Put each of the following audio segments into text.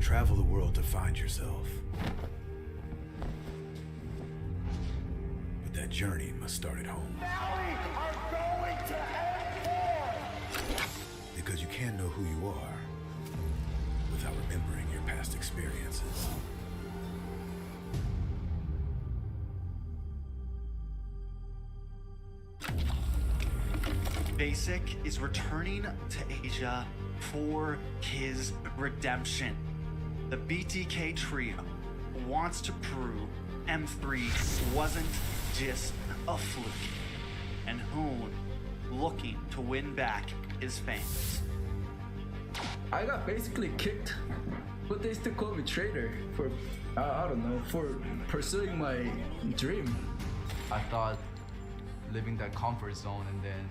Travel the world to find yourself. But that journey must start at home. Valley are going to end. Because you can't know who you are without remembering your past experiences. Basic is returning to Asia for his redemption. The BTK trio wants to prove M3 wasn't just a fluke, and Hoon looking to win back his fans. I got basically kicked, but they still call me traitor for, I don't know, for pursuing my dream. I thought living that comfort zone and then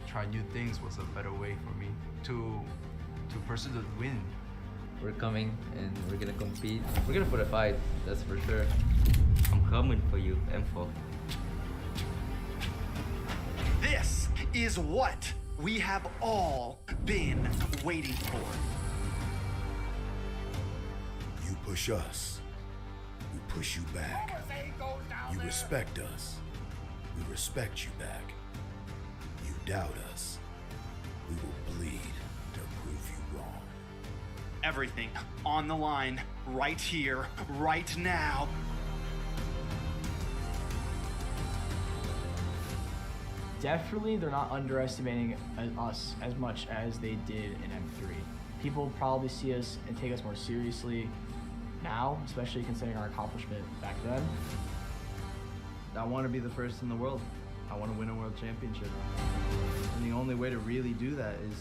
try new things was a better way for me to pursue the win. We're coming and we're gonna compete. We're gonna put a fight, that's for sure. I'm coming for you, M4. This is what we have all been waiting for. You push us, we push you back. You respect us, we respect you back. You doubt us, we will bleed to prove you wrong. Everything on the line, right here, right now. Definitely, they're not underestimating us as much as they did in M3. People probably see us and take us more seriously now, especially considering our accomplishment back then. I want to be the first in the world. I want to win a world championship. And the only way to really do that is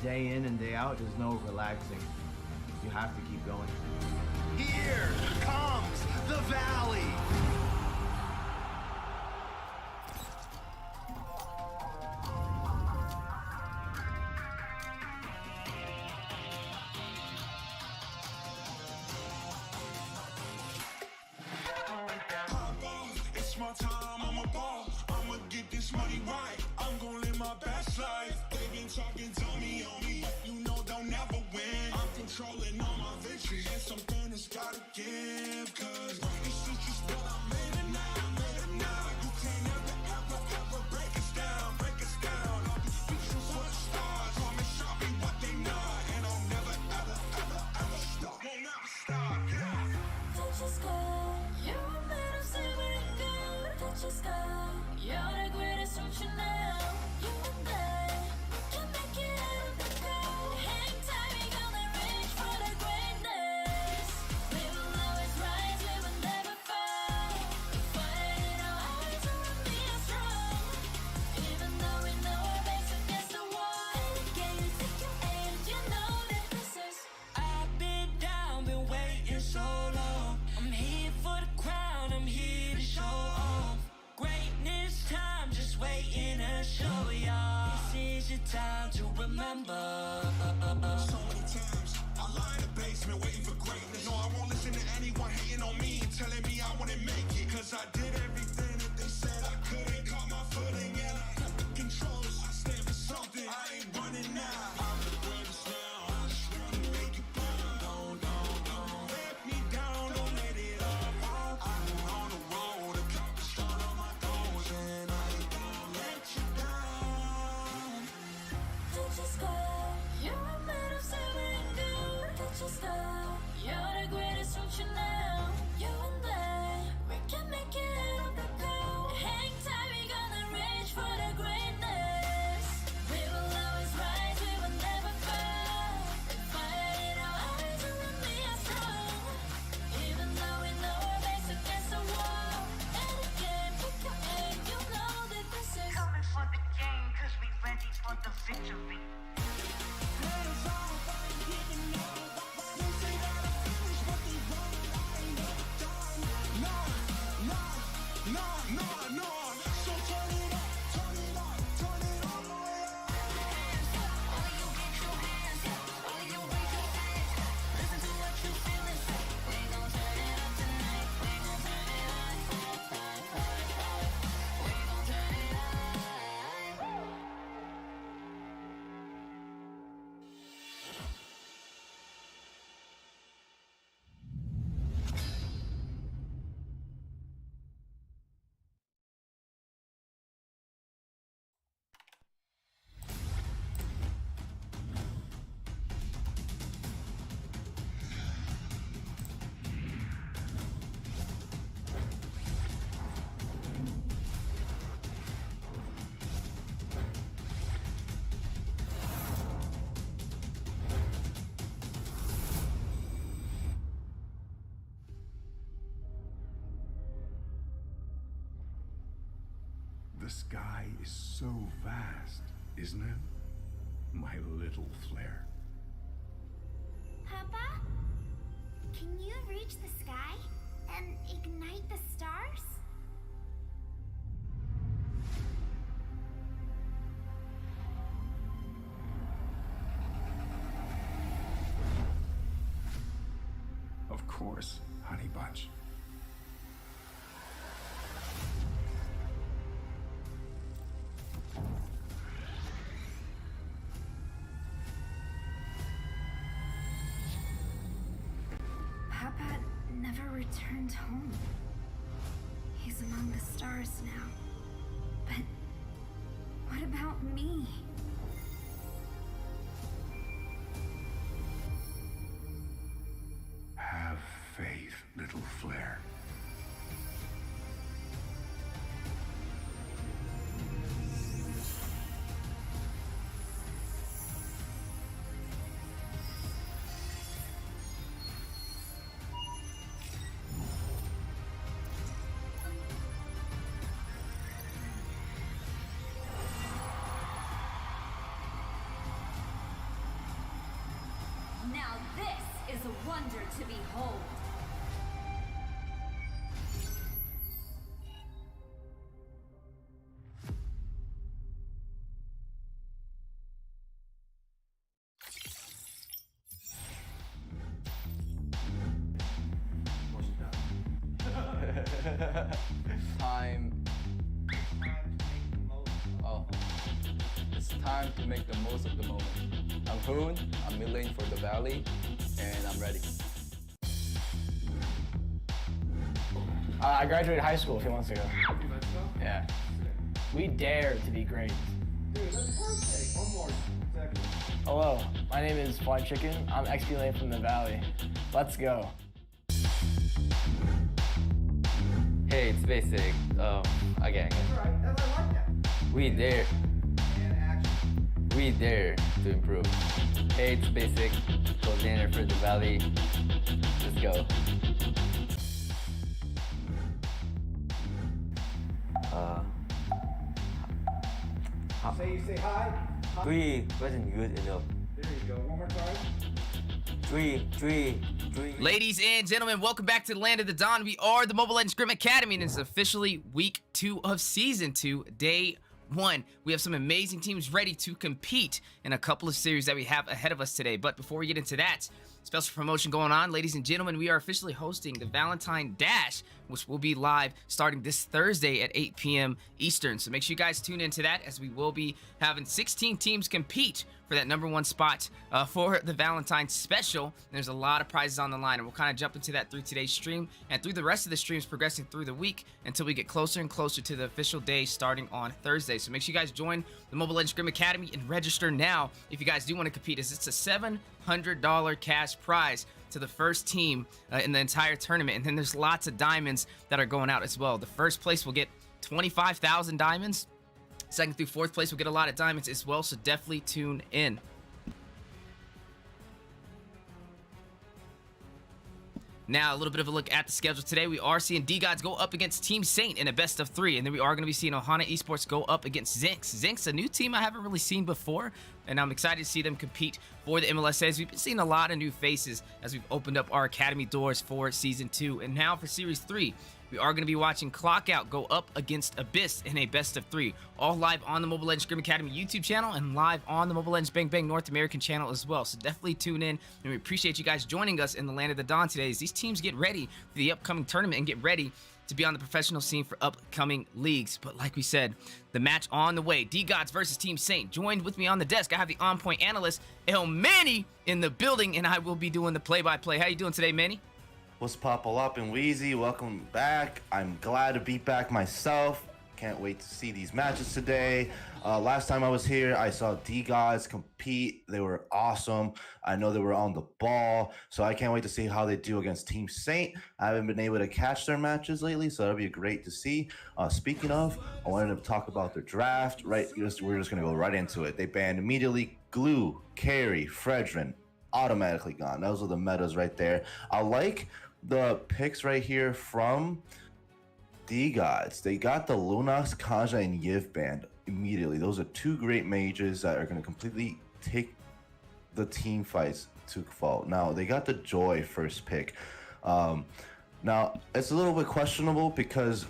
day in and day out. There's no relaxing. You have to keep going. Here comes the Valley. It's my time, I'm a ball. I'ma get this money right. I'm gonna live my best life. They been talking, tell me on me. You know they'll never win. I'm controlling all my victories. And something has gotta give. Cause this is just what I made it now. I made it now. You can't ever break us down. Break us down. I'll be speechless for the stars. Promise I'll be what they not. And I'll never ever stop. Won't never stop. Yeah. Touch your sky. You're a man of saving good. Touch your sky. You're the greatest option now. You and I can make it out of the cold. Hang tight, we gonna reach for the The sky is so vast, isn't it? My little flare. Papa? Can you reach the sky and ignite the stars? Of course, honey bunch. Papa never returned home. He's among the stars now. But what about me? Have faith, little flare. Now this is a wonder to behold. Time. Oh, it's time to make the most of the moment. I'm Hoon, I'm milling for the Valley, and I'm ready. I graduated high school a few months ago. Yeah. We dare to be great. Hello, my name is Fly Chicken. I'm XP Lane from the Valley. Let's go. Hey, it's basic. Again. We dare. We dare to improve. Hey, it's basic. Coordinator for the Valley. Let's go. Say hi. 3 wasn't good enough. There you go. One more time. 3. Ladies and gentlemen, welcome back to the Land of the Dawn. We are the Mobile Legends Scrim Academy, and it's officially week 2 of season 2, day 1. We have some amazing teams ready to compete in a couple of series that we have ahead of us today. But before we get into that, special promotion going on, ladies and gentlemen, we are officially hosting the Valentine Dash, which will be live starting this Thursday at 8 p.m. Eastern. So make sure you guys tune into that, as we will be having 16 teams compete for that #1 spot for the Valentine Special. And there's a lot of prizes on the line, and we'll kind of jump into that through today's stream and through the rest of the streams progressing through the week until we get closer and closer to the official day starting on Thursday. So make sure you guys join the Mobile Legends Scrim Academy and register now if you guys do want to compete, as it's a $700 cash prize to the first team in the entire tournament. And then there's lots of diamonds that are going out as well. The first place will get 25,000 diamonds. Second through fourth place will get a lot of diamonds as well, so definitely tune in. Now, a little bit of a look at the schedule today. We are seeing D-Gods go up against Team Saint in a best of 3, and then we are going to be seeing Ohana Esports go up against Zinx. Zinx, a new team I haven't really seen before, and I'm excited to see them compete for the MLSAs. We've been seeing a lot of new faces as we've opened up our academy doors for Season 2, and now for Series 3. We are going to be watching Clockout go up against Abyss in a best of 3. All live on the Mobile Legends Scrim Academy YouTube channel and live on the Mobile Legends Bang Bang North American channel as well. So definitely tune in, and we appreciate you guys joining us in the Land of the Dawn today as these teams get ready for the upcoming tournament and get ready to be on the professional scene for upcoming leagues. But like we said, the match on the way. D-Gods versus Team Saint. Joined with me on the desk, I have the on-point analyst, El Manny, in the building, and I will be doing the play-by-play. How you doing today, Manny? What's poppin' up and Wheezy? Welcome back. I'm glad to be back myself. Can't wait to see these matches today. Last time I was here, I saw D-Gods compete. They were awesome. I know they were on the ball, so I can't wait to see how they do against Team Saint. I haven't been able to catch their matches lately, so that'll be great to see. Speaking of, I wanted to talk about their draft. We're just gonna go right into it. They banned immediately Glue, Carry, Fredrin, automatically gone. Those are the metas right there. I like the picks right here from D-Gods, they got the Lunox, Kaja, and Yiv band immediately. Those are two great mages that are going to completely take the team fights to fall. Now, they got the Joy first pick. Now, it's a little bit questionable because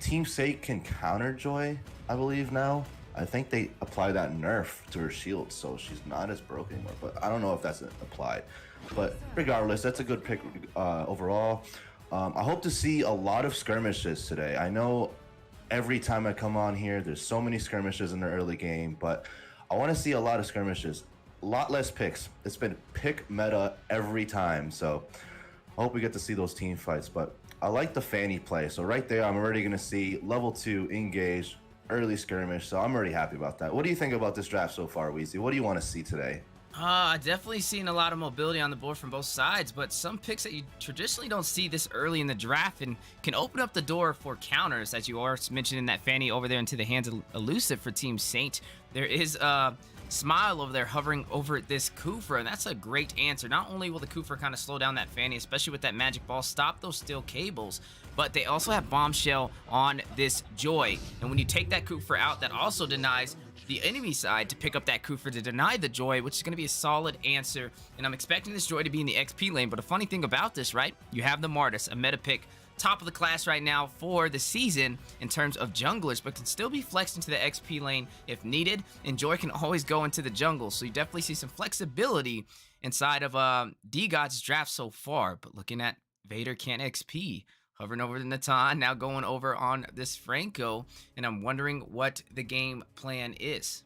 Team Sate can counter Joy, I believe now. I think they apply that nerf to her shield, so she's not as broken anymore. But I don't know if that's applied. But regardless, that's a good pick overall. I hope to see a lot of skirmishes today. I know every time I come on here, there's so many skirmishes in the early game, but I want to see a lot of skirmishes. A lot less picks. It's been pick meta every time, so I hope we get to see those team fights. But I like the Fanny play, so right there, I'm already going to see level 2 engage, early skirmish, so I'm already happy about that. What do you think about this draft so far, Weezy? What do you want to see today? Definitely seeing a lot of mobility on the board from both sides, but some picks that you traditionally don't see this early in the draft and can open up the door for counters, as you are mentioning that Fanny over there into the hands of Elusive for Team Saint. There is Smile over there hovering over this Kufra, and that's a great answer. Not only will the Kufra kind of slow down that Fanny, especially with that magic ball, stop those steel cables, but they also have Bombshell on this Joy. And when you take that Kufra out, that also denies the enemy side to pick up that Kufra to deny the Joy, which is going to be a solid answer. And I'm expecting this Joy to be in the XP lane, but a funny thing about this, right? You have the Martis, a meta pick, top of the class right now for the season in terms of junglers, but can still be flexed into the XP lane if needed, and Joy can always go into the jungle, so you definitely see some flexibility inside of D-God's draft so far. But looking at Vader can't XP, hovering over the Natan, now going over on this Franco, and I'm wondering what the game plan is.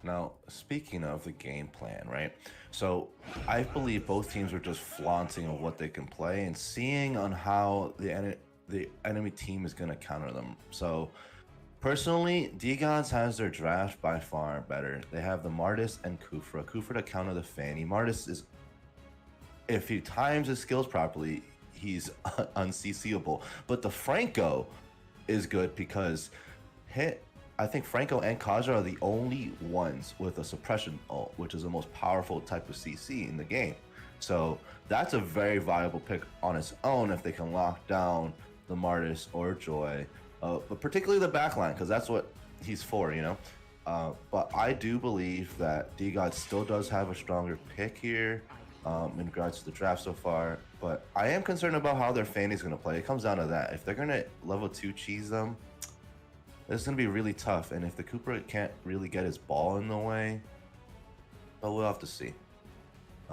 Now, speaking of the game plan, right? So I believe both teams are just flaunting of what they can play and seeing on how the enemy team is going to counter them. So personally, D-Gods has their draft by far better. They have the Martis and Kufra. Kufra to counter the Fanny. Martis is, if he times his skills properly, he's unCCable. But the Franco is good because I think Franco and Kaja are the only ones with a suppression ult, which is the most powerful type of CC in the game. So that's a very viable pick on its own if they can lock down the Martis or Joy, but particularly the backline, because that's what he's for, you know? But I do believe that D-God still does have a stronger pick here in regards to the draft so far, but I am concerned about how their Fanny's going to play. It comes down to that. If they're going to level 2 cheese them, this is going to be really tough, and if the Cooper can't really get his ball in the way, but we'll have to see.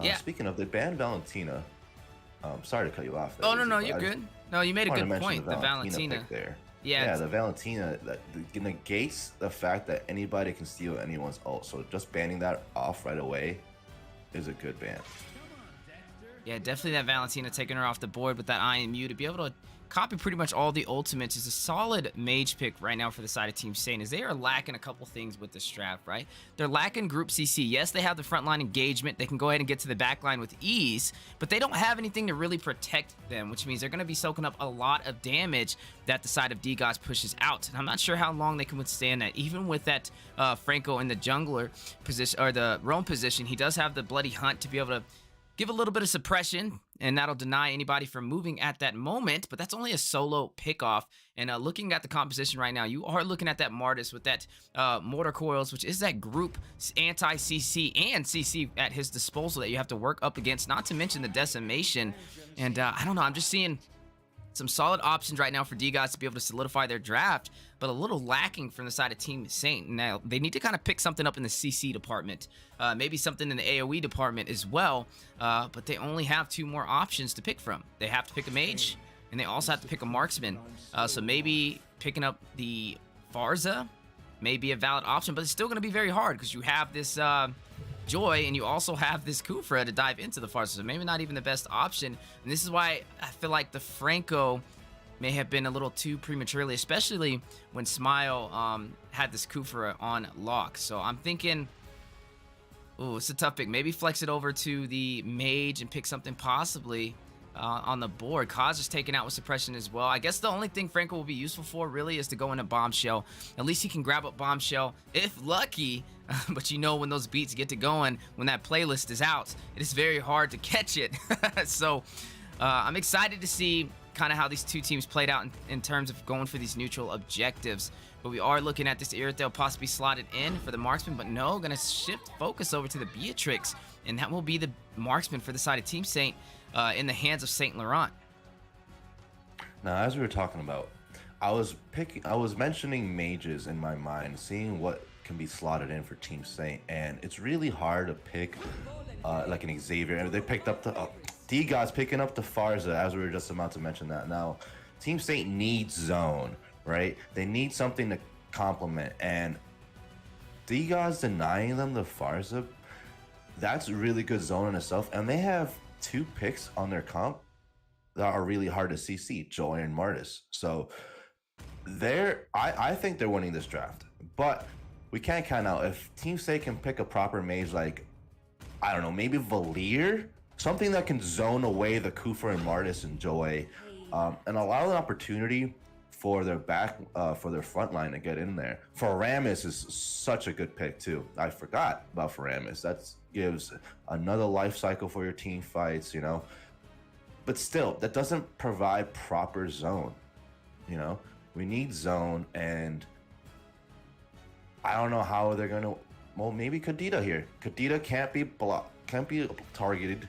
Yeah. Speaking of, they banned Valentina. Sorry to cut you off there. Oh, no, Izzy, you're good. No, you made a wanted good to mention point. The Valentina. pick there. Yeah, the Valentina that negates the fact that anybody can steal anyone's ult. So just banning that off right away is a good ban. Yeah, definitely that Valentina taking her off the board with that IMU to be able to copy pretty much all the ultimates is a solid mage pick right now for the side of Team Saint, as they are lacking a couple things with this draft, right? They're lacking group CC. Yes, they have the frontline engagement. They can go ahead and get to the backline with ease, but they don't have anything to really protect them, which means they're going to be soaking up a lot of damage that the side of D-Gods pushes out. And I'm not sure how long they can withstand that. Even with that Franco in the jungler position, or the roam position, he does have the Bloody Hunt to be able to give a little bit of suppression, and that'll deny anybody from moving at that moment, but that's only a solo pickoff. And looking at the composition right now, you are looking at that Martis with that Mortar Coils, which is that group anti-CC and CC at his disposal that you have to work up against, not to mention the Decimation. And I don't know, I'm just seeing some solid options right now for D-Gods to be able to solidify their draft, but a little lacking from the side of Team Saint. Now, they need to kind of pick something up in the CC department, maybe something in the AoE department as well, but they only have 2 more options to pick from. They have to pick a mage, and they also have to pick a marksman. So maybe picking up the Farza may be a valid option, but it's still going to be very hard because you have this Joy, and you also have this Kufra to dive into the Farza, so maybe not even the best option. And this is why I feel like the Franco may have been a little too prematurely, especially when Smile had this Kufra on lock. So I'm thinking, ooh, it's a tough pick. Maybe flex it over to the mage and pick something possibly on the board. Kaz is taken out with suppression as well. I guess the only thing Franco will be useful for really is to go into Bombshell. At least he can grab up Bombshell if lucky, but you know when those beats get to going, when that playlist is out, it is very hard to catch it. So I'm excited to see kind of how these two teams played out in terms of going for these neutral objectives. But we are looking at this Irithel possibly slotted in for the marksman, but no, gonna shift focus over to the Beatrix, and that will be the marksman for the side of Team Saint in the hands of Saint Laurent. Now, as we were talking about, I was mentioning mages in my mind, seeing what can be slotted in for Team Saint, and it's really hard to pick like an Xavier. They picked up the D-God's picking up the Farza, as we were just about to mention that. Now, Team Saint needs zone, right? They need something to complement, and D-God's denying them the Farza. That's a really good zone in itself, and they have 2 picks on their comp that are really hard to CC, Joy and Martis. So I think they're winning this draft, but we can't count out if Team Saint can pick a proper mage like, I don't know, maybe Valier, something that can zone away the Kufa and Martis and Joy, and allow an opportunity for their for their front line to get in there. Faramis is such a good pick too. I forgot about Faramis. That gives another life cycle for your team fights, you know. But still, that doesn't provide proper zone, you know. We need zone, and I don't know how they're gonna. Well, maybe Kadita here. Kadita can't be targeted.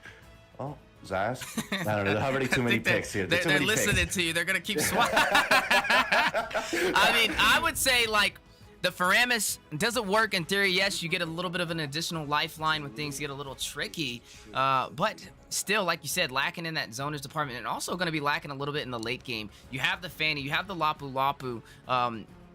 Oh, Zaz. I don't know. There are already too many picks here. They're listening to you. They're gonna keep swapping. I mean, I would say like the Faramis doesn't work in theory. Yes, you get a little bit of an additional lifeline when things get a little tricky, but still, like you said, lacking in that zoners department, and also going to be lacking a little bit in the late game. You have the Fanny, you have the Lapu Lapu.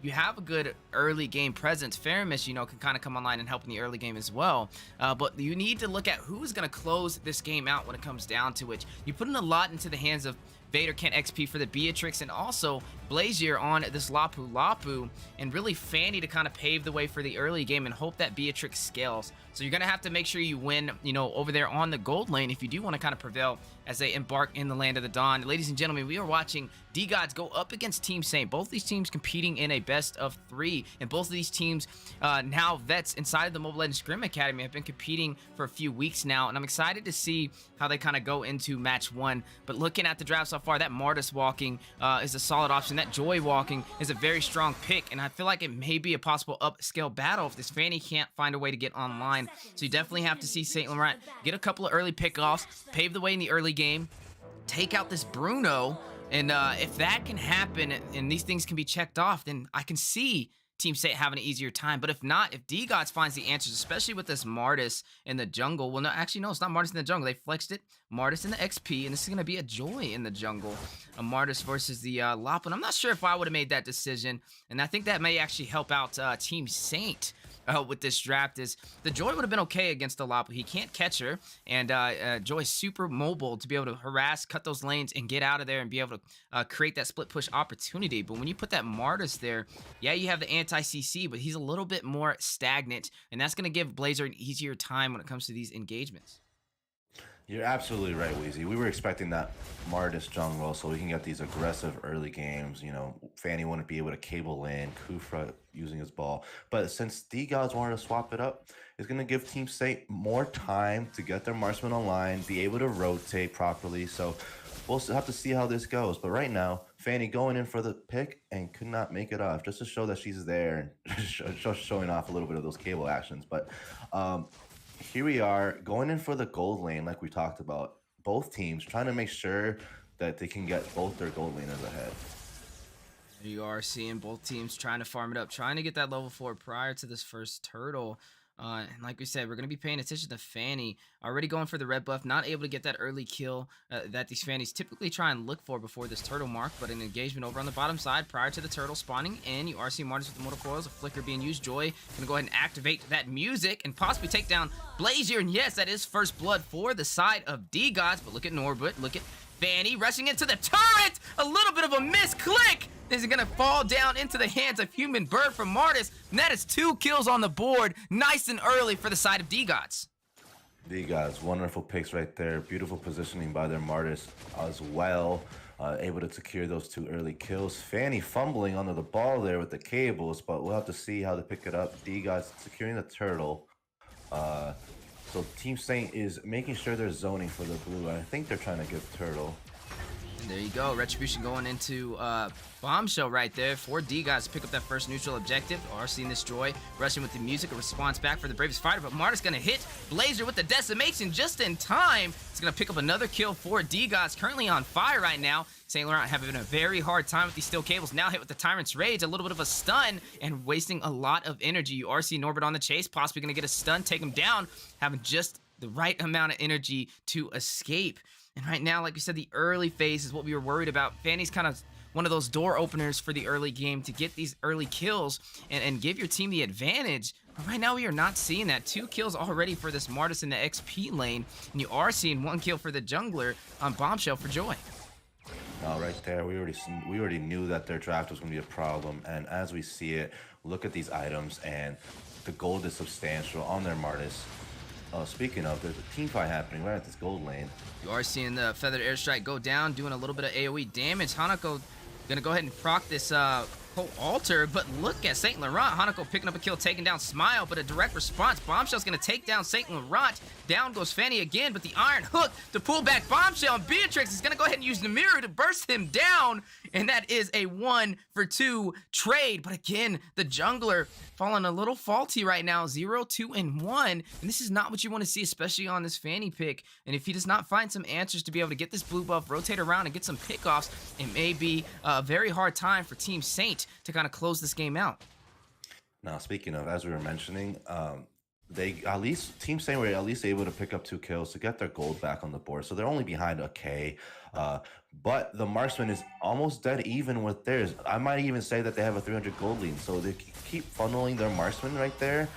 You have a good early game presence. Faramis, you know, can kind of come online and help in the early game as well. But you need to look at who's going to close this game out when it comes down to it. You put in a lot into the hands of Vader Kent XP for the Beatrix, and also Blazier on this Lapu Lapu, and really Fanny to kind of pave the way for the early game and hope that Beatrix scales. So you're going to have to make sure you win, you know, over there on the gold lane if you do want to kind of prevail as they embark in the Land of the Dawn. Ladies and gentlemen, we are watching D-Gods go up against Team Saint. Both these teams competing in a best of 3, and both of these teams now vets inside of the Mobile Legends Scrim Academy have been competing for a few weeks now, and I'm excited to see how they kind of go into match 1. But looking at the draft so far, that Martis walking is a solid option. That Joy walking is a very strong pick, and I feel like it may be a possible upscale battle if this Fanny can't find a way to get online. So you definitely have to see Saint Laurent get a couple of early pickoffs, pave the way in the early game, take out this Bruno, and if that can happen and these things can be checked off, then I can see Team Saint having an easier time. But if not, if D-Gods finds the answers, especially with this Martis in the jungle, well, no, actually, no, it's not Martis in the jungle. They flexed it. Martis in the XP, and this is going to be a Joy in the jungle. A Martis versus the Lop, and I'm not sure if I would have made that decision, and I think that may actually help out Team Saint. With this draft is the Joy would have been okay against the Lapu. He can't catch her, and Joy's super mobile to be able to harass, cut those lanes, and get out of there and be able to create that split push opportunity. But when you put that Martis there, yeah, you have the anti-CC, but he's a little bit more stagnant, and that's going to give Blazer an easier time when it comes to these engagements. You're absolutely right, Weezy. We were expecting that Martis jungle so we can get these aggressive early games. You know, Fanny wouldn't be able to cable in, Kufra using his ball. But since D-Gods wanted to swap it up, it's going to give Team Saint more time to get their marksman online, be able to rotate properly. So we'll have to see how this goes. But right now, Fanny going in for the pick and could not make it off, just to show that she's there and just showing off a little bit of those cable actions. But here we are going in for the gold lane like we talked about. Both teams trying to make sure that they can get both their gold laners ahead. You are seeing both teams trying to farm it up, trying to get that level 4 prior to this first turtle. And like we said, we're going to be paying attention to Fanny. Already going for the red buff, not able to get that early kill that these Fannies typically try and look for before this turtle mark. But an engagement over on the bottom side prior to the turtle spawning in. You are seeing Martis with the motor coils, a flicker being used. Joy going to go ahead and activate that music and possibly take down Blazier. And yes, that is first blood for the side of D-Gods. But look at Norbert, look at Fanny rushing into the turret. A little bit of a misclick. This is going to fall down into the hands of Human Bird from Martis. And that is 2 kills on the board. Nice and early for the side of D-Gods. D-Gods, wonderful picks right there. Beautiful positioning by their Martis as well. Able to secure those 2 early kills. Fanny fumbling under the ball there with the cables, but we'll have to see how they pick it up. D-Gods securing the turtle. So Team Saint is making sure they're zoning for the blue. I think they're trying to get turtle. And there you go. Retribution going into Bombshell right there for D guys to pick up that first neutral objective. RC and Destroy rushing with the music, a response back for the Bravest Fighter, but Marta's gonna hit Blazer with the decimation just in time. It's gonna pick up another kill for D guys, currently on fire right now. St. Laurent having a very hard time with these steel cables. Now hit with the Tyrant's Rage, a little bit of a stun, and wasting a lot of energy. RC Norbert on the chase, possibly gonna get a stun, take him down, having just the right amount of energy to escape. And right now, like we said, the early phase is what we were worried about. Fanny's kind of one of those door openers for the early game to get these early kills and give your team the advantage. But right now, we are not seeing that. 2 kills already for this Martis in the XP lane, and you are seeing 1 kill for the jungler on Bombshell for Joy. No, right there, we already knew that their draft was going to be a problem, and as we see it, look at these items, and the gold is substantial on their Martis. Speaking of, there's a team fight happening right at this gold lane. You are seeing the Feathered Airstrike go down, doing a little bit of AoE damage. Hanako gonna go ahead and proc this whole altar, but look at St. Laurent. Hanako picking up a kill, taking down Smile, but a direct response. Bombshell's gonna take down St. Laurent. Down goes Fanny again, but the Iron Hook to pull back Bombshell, and Beatrix is gonna go ahead and use the mirror to burst him down, and that is a 1-for-2 trade. But again, the jungler falling a little faulty right now, 0, 2, and 1, and this is not what you want to see, especially on this Fanny pick. And if he does not find some answers to be able to get this blue buff, rotate around, and get some pickoffs, it may be a very hard time for Team Saint to kind of close this game out. Now, speaking of, as we were mentioning, Team Saint were at least able to pick up 2 kills to get their gold back on the board. So they're only behind a K. But the marksman is almost dead even with theirs. I might even say that they have a 300 gold lead. So they keep funneling their marksman right there.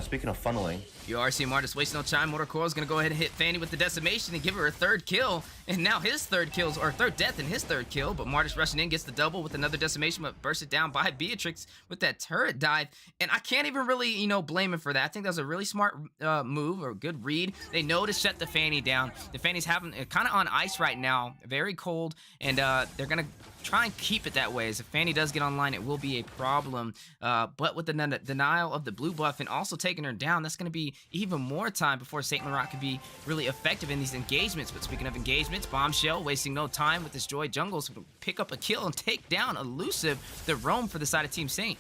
Speaking of funneling, You are seeing Martis wasting no time. Motor Coil is going to go ahead and hit Fanny with the decimation and give her a 3rd kill. And now his 3rd kills, or 3rd death and his 3rd kill. But Martis rushing in, gets the double with another decimation, but bursts it down by Beatrix with that turret dive. And I can't even really, blame him for that. I think that was a really smart move, or good read. They know to shut the Fanny down. The Fanny's having kind of on ice right now, very cold, and they're going to try and keep it that way. As if Fanny does get online, it will be a problem. But with the denial of the blue buff and also taking her down, that's going to be even more time before St. Laurent can be really effective in these engagements. But speaking of engagements, Bombshell wasting no time with this Joy Jungles to pick up a kill and take down Elusive, the roam for the side of Team Saint.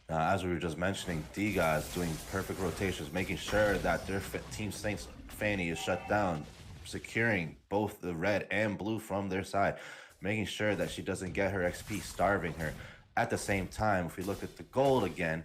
As we were just mentioning, D guys doing perfect rotations, making sure that their Team Saint's Fanny is shut down, securing both the red and blue from their side, making sure that she doesn't get her XP, starving her. At the same time, if we look at the gold again,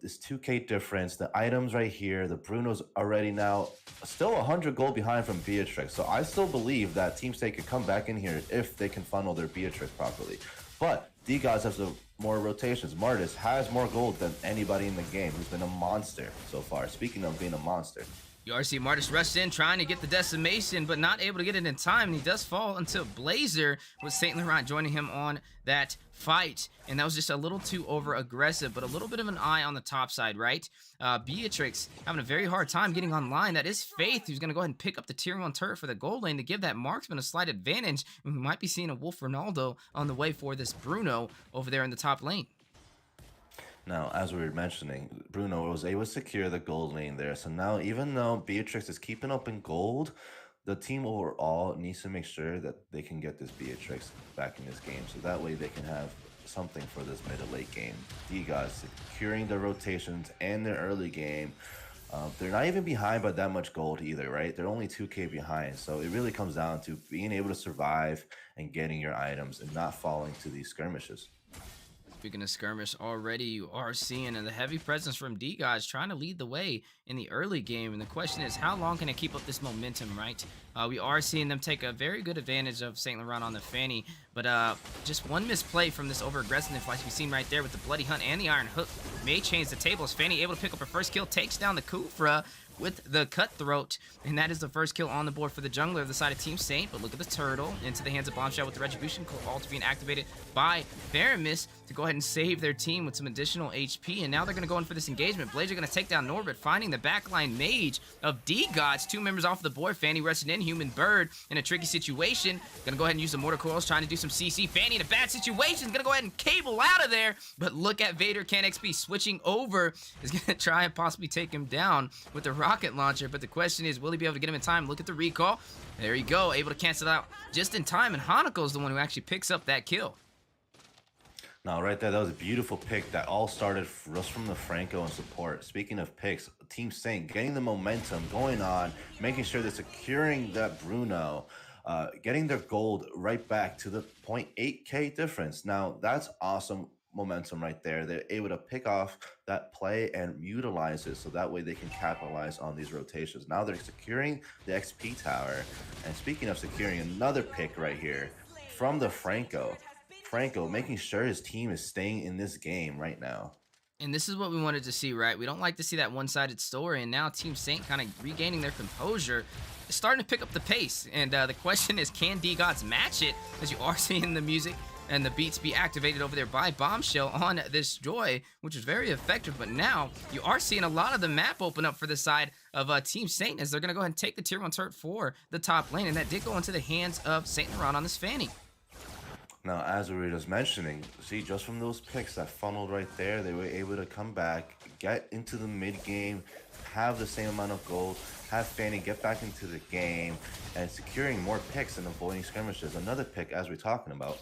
this 2K difference, the items right here, the Bruno's already now still 100 gold behind from Beatrix. So I still believe that Team State could come back in here if they can funnel their Beatrix properly. But D-Gods has more rotations. Martis has more gold than anybody in the game, who's been a monster so far. Speaking of being a monster. You already see Martis rushed in trying to get the decimation, but not able to get it in time, and he does fall until Blazer, with St. Laurent joining him on that fight. And that was just a little too over aggressive, but a little bit of an eye on the top side, right? Beatrix having a very hard time getting online. That is Faith, who's going to go ahead and pick up the tier 1 turret for the gold lane to give that marksman a slight advantage. And we might be seeing a Wolf Ronaldo on the way for this Bruno over there in the top lane. Now, as we were mentioning, Bruno was able to secure the gold lane there. So now, even though Beatrix is keeping up in gold, the team overall needs to make sure that they can get this Beatrix back in this game. So that way they can have something for this mid to late game. D-Gods securing their rotations and their early game. They're not even behind by that much gold either, right? They're only 2K behind. So it really comes down to being able to survive and getting your items and not falling to these skirmishes. Speaking of skirmish, already you are seeing the heavy presence from D-Gods trying to lead the way in the early game. And the question is, how long can they keep up this momentum, right? We are seeing them take a very good advantage of St. Laurent on the Fanny. But just one misplay from this over-aggressiveness, like we've seen right there with the Bloody Hunt and the Iron Hook, may change the tables. Fanny able to pick up her first kill, takes down the Kufra with the Cutthroat, and that is the first kill on the board for the jungler of the side of Team Saint. But look at the turtle into the hands of Bombshell with the Retribution ult being activated by Theramis to go ahead and save their team with some additional HP. And now they're going to go in for this engagement. Blazer going to take down Norbert, finding the backline mage of D-Gods. 2 members off the board. Fanny rushing in, Human Bird in a tricky situation. Going to go ahead and use the Mortar Coils, trying to do some CC. Fanny in a bad situation, going to go ahead and cable out of there. But look at Vader, can XP switching over, is going to try and possibly take him down with the rocket launcher, but the question is, will he be able to get him in time? Look at the recall. There you go, able to cancel it out just in time, and Hanako's the one who actually picks up that kill. Now, right there, that was a beautiful pick that all started just from the Franco and support. Speaking of picks, Team Saint getting the momentum going on, making sure they're securing that Bruno, getting their gold right back to the 0.8k difference. Now, that's awesome momentum right there. They're able to pick off that play and utilize it so that way they can capitalize on these rotations. Now they're securing the XP tower. And speaking of securing, another pick right here from the Franco making sure his team is staying in this game right now. And this is what we wanted to see, right? We don't like to see that one-sided story, and now Team Saint kind of regaining their composure, starting to pick up the pace. And the question is, can D-Gods match it? As you are seeing the music and the beats be activated over there by Bombshell on this Joy, which is very effective. But now you are seeing a lot of the map open up for the side of Team Saint, as they're going to go ahead and take the tier 1 turret for the top lane, and that did go into the hands of Saint Laurent on this Fanny. Now, as we were just mentioning, see, just from those picks that funneled right there, they were able to come back, get into the mid game, have the same amount of gold, have Fanny get back into the game, and securing more picks and avoiding skirmishes. Another pick, as we're talking about.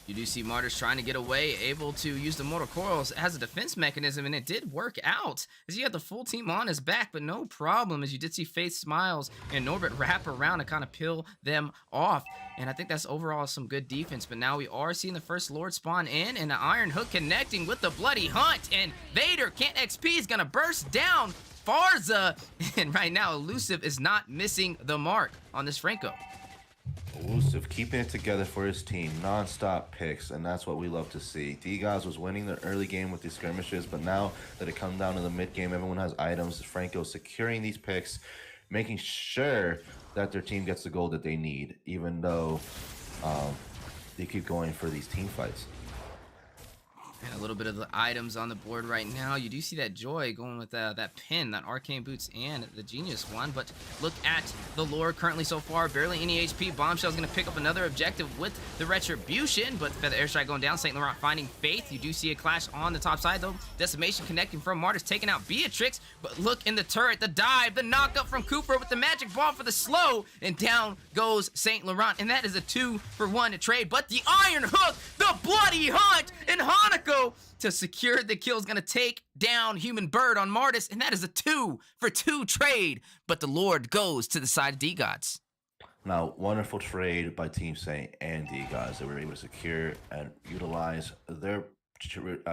You do see Martyrs trying to get away, able to use the Mortal Coils as a defense mechanism, and it did work out, as he had the full team on his back, but no problem, as you did see Faith Smiles and Norbert wrap around and kind of peel them off. And I think that's overall some good defense, but now we are seeing the first Lord spawn in, and the Iron Hook connecting with the Bloody Hunt, and Vader, Can't XP, is going to burst down Farza, and right now Elusive is not missing the mark on this Franco. Elusive keeping it together for his team, non-stop picks, and that's what we love to see. D-Gods was winning the early game with these skirmishes, but now that it comes down to the mid game, everyone has items. Franco securing these picks, making sure that their team gets the goal that they need, even though they keep going for these team fights. And a little bit of the items on the board right now. You do see that Joy going with that pin, that Arcane Boots, and the Genius one. But look at the lore currently so far. Barely any HP. Bombshell's going to pick up another objective with the Retribution. But Feather Airstrike going down. St. Laurent finding Faith. You do see a clash on the top side, though. Decimation connecting from Martyrs, taking out Beatrix. But look in the turret, the dive, the knockup from Cooper with the magic ball for the slow. And down goes St. Laurent. And that is a 2-for-1 trade. But the Iron Hook, the Bloody Hunt, and Hanukkah to secure the kill is going to take down Human Bird on Martis, and that is a 2-for-2 trade. But the Lord goes to the side of D-Gods. Now, wonderful trade by Team Saint and D-Gods. They were able to secure and utilize their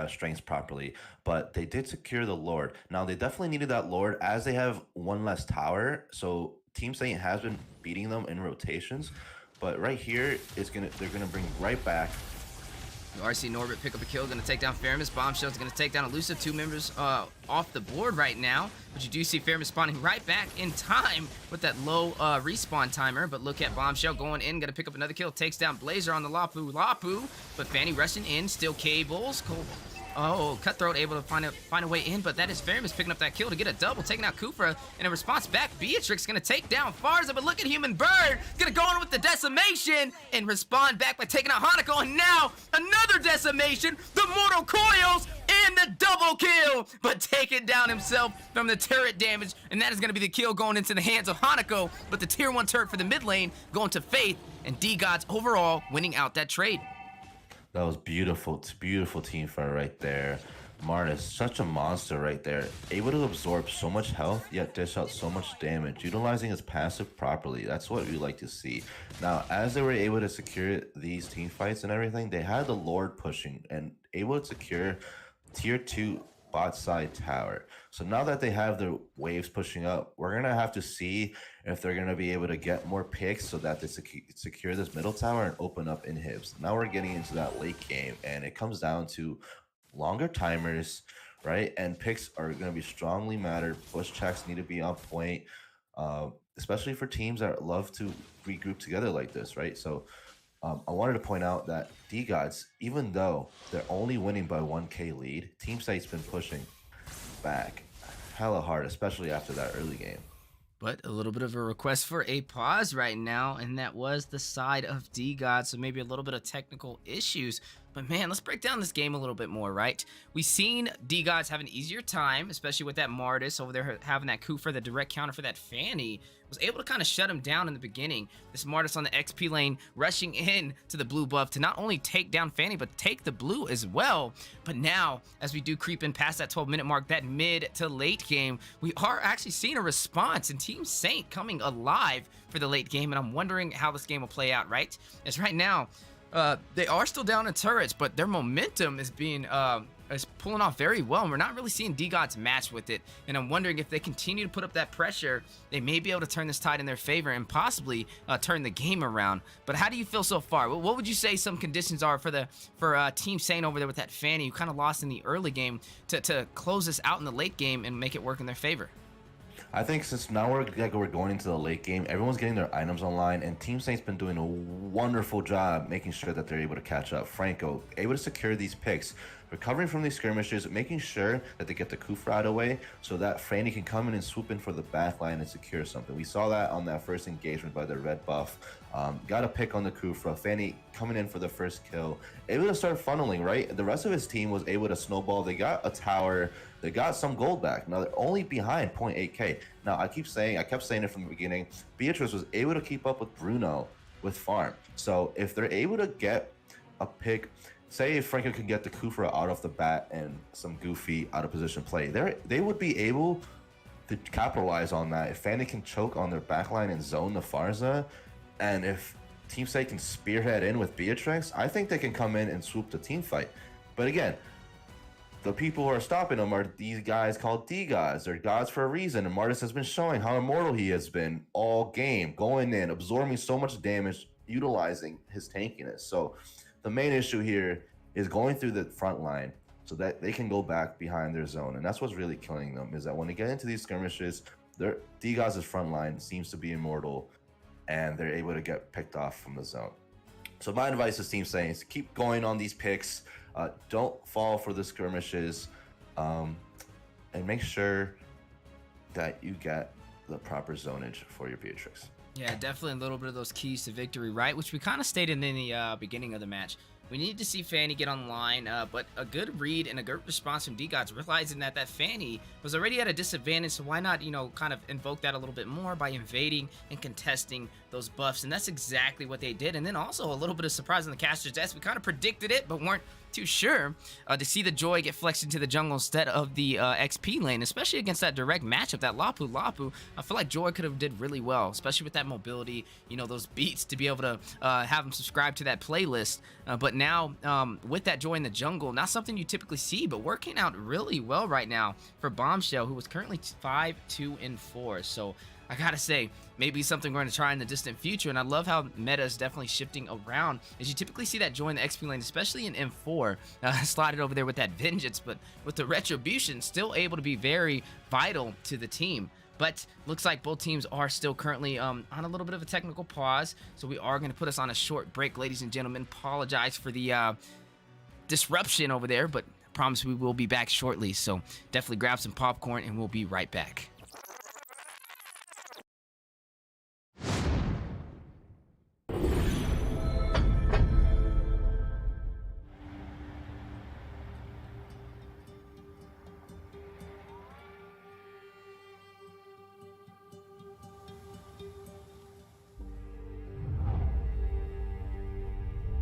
strengths properly, but they did secure the Lord. Now, they definitely needed that Lord as they have one less tower, so Team Saint has been beating them in rotations, but right here they're gonna bring right back. You already see Norbert pick up a kill, going to take down Faramis. Bombshell's going to take down Elusive. 2 members off the board right now. But you do see Faramis spawning right back in time with that low respawn timer. But look at Bombshell going in, going to pick up another kill. Takes down Blazer on the Lapu. But Fanny rushing in, still cables. Oh, Cutthroat able to find a way in, but that is Faramis picking up that kill to get a double, taking out Kufra. And in response back, Beatrix going to take down Farza, but look at Human Bird, going to go in with the Decimation and respond back by taking out Hanako, and now another Decimation, the Mortal Coils, and the double kill, but taking down himself from the turret damage, and that is going to be the kill going into the hands of Hanako, but the tier 1 turret for the mid lane going to Faith, and D-Gods overall winning out that trade. That was beautiful. Beautiful team fight right there. Martis, such a monster right there. Able to absorb so much health, yet dish out so much damage. Utilizing his passive properly. That's what we like to see. Now, as they were able to secure these team fights and everything, they had the Lord pushing and able to secure tier 2 bot side tower. So now that they have their waves pushing up, we're going to have to see if they're going to be able to get more picks so that they secure this middle tower and open up inhibs. Now we're getting into that late game, and it comes down to longer timers, right? And picks are going to be strongly mattered. Push checks need to be on point, especially for teams that love to regroup together like this, right? So I wanted to point out that D-Gods, even though they're only winning by 1k lead, Team Saint's been pushing back hella hard, especially after that early game. But a little bit of a request for a pause right now, and that was the side of D-God, so maybe a little bit of technical issues. But man, let's break down this game a little bit more, right? We've seen D-Gods have an easier time, especially with that Martis over there having that coup for the direct counter for that Fanny. Was able to kind of shut him down in the beginning. This Martis on the XP lane rushing in to the blue buff to not only take down Fanny, but take the blue as well. But now, as we do creep in past that 12-minute mark, that mid to late game, we are actually seeing a response and Team Saint coming alive for the late game. And I'm wondering how this game will play out, right? As right now, they are still down in turrets, but their momentum is being is pulling off very well, and we're not really seeing D-Gods match with it. And I'm wondering if they continue to put up that pressure, they may be able to turn this tide in their favor and possibly turn the game around. But how do you feel so far? What would you say some conditions are for Team Saint over there with that Fanny, who kind of lost in the early game, to close this out in the late game and make it work in their favor? I think since now we're going into the late game, everyone's getting their items online, and Team Saint's been doing a wonderful job making sure that they're able to catch up. Franco able to secure these picks, recovering from these skirmishes, making sure that they get the Kufra out of the way so that Fanny can come in and swoop in for the backline and secure something. We saw that on that first engagement by the red buff. Got a pick on the Kufra. Fanny coming in for the first kill. Able to start funneling, right? The rest of his team was able to snowball. They got a tower. They got some gold back. Now they're only behind 0.8k. Now I kept saying it from the beginning. Beatrice was able to keep up with Bruno with farm. So if they're able to get a pick, say if Franco can get the Kufra out off the bat and some goofy out of position play, they would be able to capitalize on that. If Fanny can choke on their backline and zone the Farza, and if Team Saint can spearhead in with Beatrix, I think they can come in and swoop the team fight. But again, the people who are stopping them are these guys called D-Gods. They're gods for a reason, and Martis has been showing how immortal he has been all game, going in, absorbing so much damage, utilizing his tankiness. So the main issue here is going through the front line so that they can go back behind their zone, and that's what's really killing them, is that when they get into these skirmishes, their D-Gods' front line seems to be immortal, and they're able to get picked off from the zone. So my advice to Team Saint is keep going on these picks. Don't fall for the skirmishes, and make sure that you get the proper zonage for your Beatrix. Yeah, definitely a little bit of those keys to victory, right? Which we kind of stated in the beginning of the match. We need to see Fanny get online, but a good read and a good response from D-Gods, realizing that Fanny was already at a disadvantage, so why not, kind of invoke that a little bit more by invading and contesting those buffs, and that's exactly what they did. And then also a little bit of surprise on the caster's desk. We kind of predicted it, but weren't too sure, to see the Joy get flexed into the jungle instead of the XP lane, especially against that direct matchup, that Lapu. I feel like Joy could have did really well, especially with that mobility, those beats to be able to have him subscribe to that playlist. But now with that Joy in the jungle, not something you typically see, but working out really well right now for Bombshell, who was currently 5-2-4. So I gotta say, maybe something we're going to try in the distant future. And I love how meta is definitely shifting around, as you typically see that Joy in the XP lane, especially in M4, slotted over there with that Vengeance, but with the Retribution still able to be very vital to the team. But looks like both teams are still currently on a little bit of a technical pause, so we are going to put us on a short break, ladies and gentlemen. Apologize for the disruption over there, but I promise we will be back shortly. So definitely grab some popcorn and we'll be right back.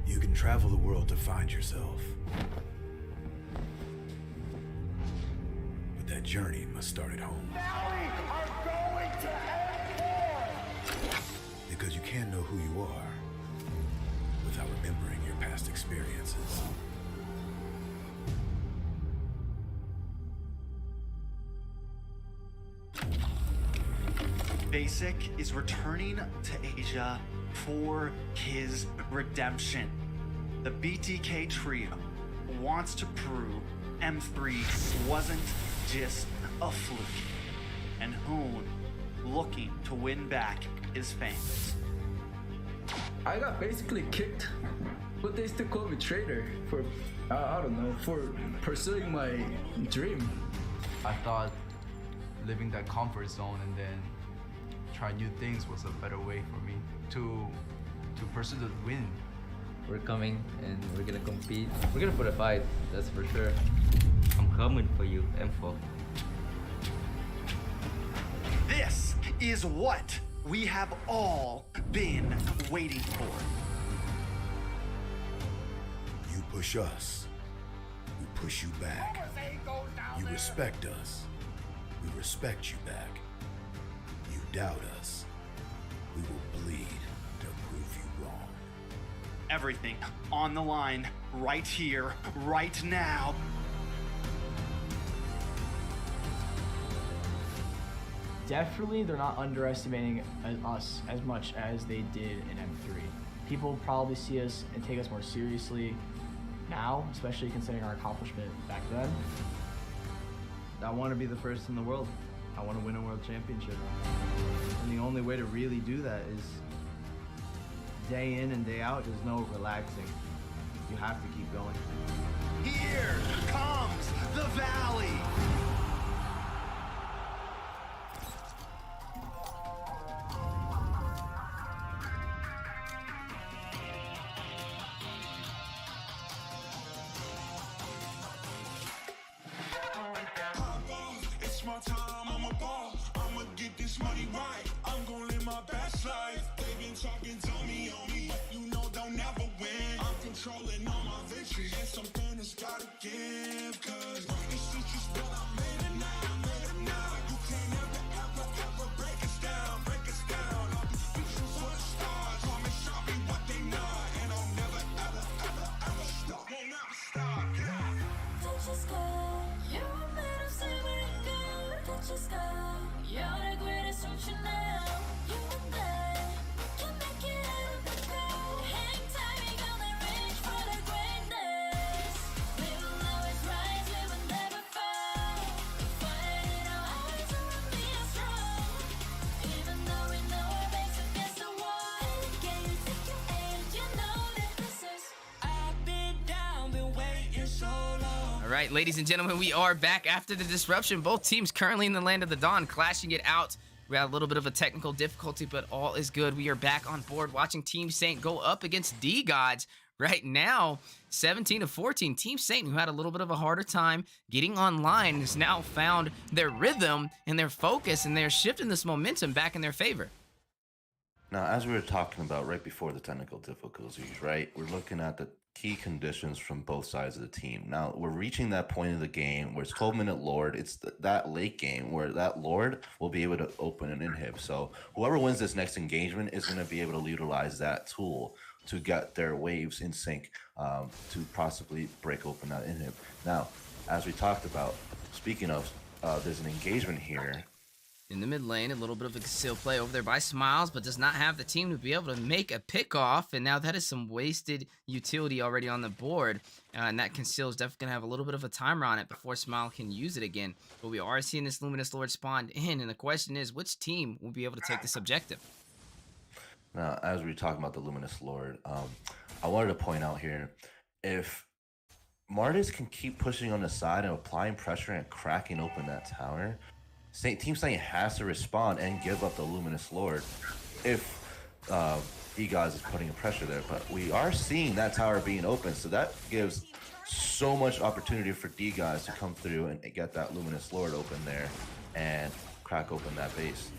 You can travel the world to find yourself. But that journey must start at home. Now we are going to end war! Because you can't know who you are without remembering your past experiences. Basic is returning to Asia for his redemption. The BTK trio wants to prove M3 wasn't just a fluke, and Hoon looking to win back his fans. I got basically kicked, but they still call me traitor for, I don't know, for pursuing my dream. I thought living that comfort zone and then try new things was a better way for me to pursue the win We're coming and we're gonna compete. We're gonna put a fight, that's for sure. I'm coming for you, M4. This is what we have all been waiting for. You push us. We push you back. You respect us. We respect you back. You doubt us. We will bleed to prove you wrong. Everything on the line right here, right now. Definitely, they're not underestimating us as much as they did in M3. People probably see us and take us more seriously now, especially considering our accomplishment back then. I want to be the first in the world. I want to win a world championship. And the only way to really do that is day in and day out. There's no relaxing. You have to keep going. Here comes the valley. It's my time, I'm a ball. I'ma get this money right. I'm gonna live my best life. They been talking to me on me, but you know they'll never win. I'm controlling all my victories, and something that's gotta give. Cause it's just what I made it now, I made it now. You can't ever break us down, break us down. All these bitches want stars, promise I'll be what they not. And I'll never ever stop. Won't never stop, yeah. Touch the sky, you're a man of saving God. Touch the sky, you're the greatest option now. You and I can make it out of the crowd. Hang tight, we gonna reach for the greatness. We will always rise, we will never fall. Fire in our eyes, we are strong. Even though we know our backs against the wall. Can you take your aim? You know that this is. I've been down, been waiting so long. All right, ladies and gentlemen, we are back after the disruption. Both teams currently in the land of the dawn, clashing it out. We had a little bit of a technical difficulty, but all is good. We are back on board watching Team Saint go up against D-Gods right now, 17-14. Team Saint, who had a little bit of a harder time getting online, has now found their rhythm and their focus, and they're shifting this momentum back in their favor. Now, as we were talking about right before the technical difficulties, right, we're looking at the key conditions from both sides of the team. Now, we're reaching that point of the game where it's 12-minute Lord. It's that late game where that Lord will be able to open an inhib. So whoever wins this next engagement is going to be able to utilize that tool to get their waves in sync to possibly break open that inhib. Now, as we talked about, speaking of, there's an engagement here. In the mid lane, a little bit of a concealed play over there by Smiles, but does not have the team to be able to make a pick off. And now that is some wasted utility already on the board. And that conceal is definitely going to have a little bit of a timer on it before Smile can use it again. But we are seeing this Luminous Lord spawned in. And the question is, which team will be able to take this objective? Now, as we talk about the Luminous Lord, I wanted to point out here, if Martis can keep pushing on the side and applying pressure and cracking open that tower, Team Saint has to respond and give up the Luminous Lord if D-Gods is putting a pressure there. But we are seeing that tower being open, so that gives so much opportunity for D-Gods to come through and get that Luminous Lord open there and crack open that base.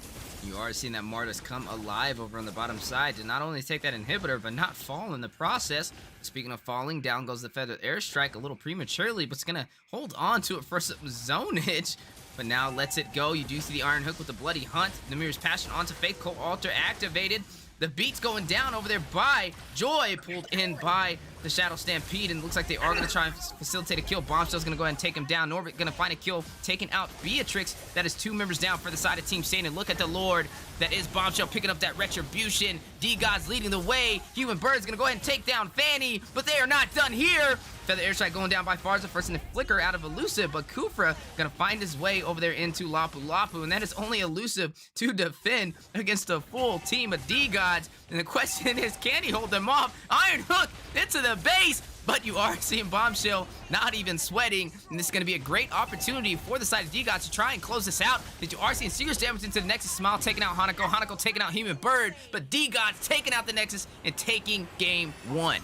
You are seeing that Martis come alive over on the bottom side to not only take that inhibitor, but not fall in the process. Speaking of falling, down goes the Feathered Airstrike a little prematurely, but it's going to hold on to it for some zonage. But now lets it go. You do see the Iron Hook with the Bloody Hunt. Namir's Passion onto Faith. Cold Altar activated. The beat's going down over there by Joy, pulled in by the Shadow Stampede, and it looks like they are going to try and facilitate a kill. Bombshell's going to go ahead and take him down. Norbert going to find a kill, taking out Beatrix. That is 2 members down for the side of Team Saint, and look at the Lord. That is Bombshell picking up that Retribution. D-Gods leading the way. Human Bird's going to go ahead and take down Fanny, but they are not done here. Feather Airstrike going down by Farza, first in the flicker out of Elusive, but Kufra gonna find his way over there into Lapu Lapu, and that is only Elusive to defend against a full team of D-Gods. And the question is, can he hold them off? Iron Hook into the base, but you are seeing Bombshell not even sweating, and this is gonna be a great opportunity for the side of D-Gods to try and close this out. That you are seeing Seeker's damage into the Nexus, Smile taking out Hanako taking out Human Bird, but D-Gods taking out the Nexus and taking game 1.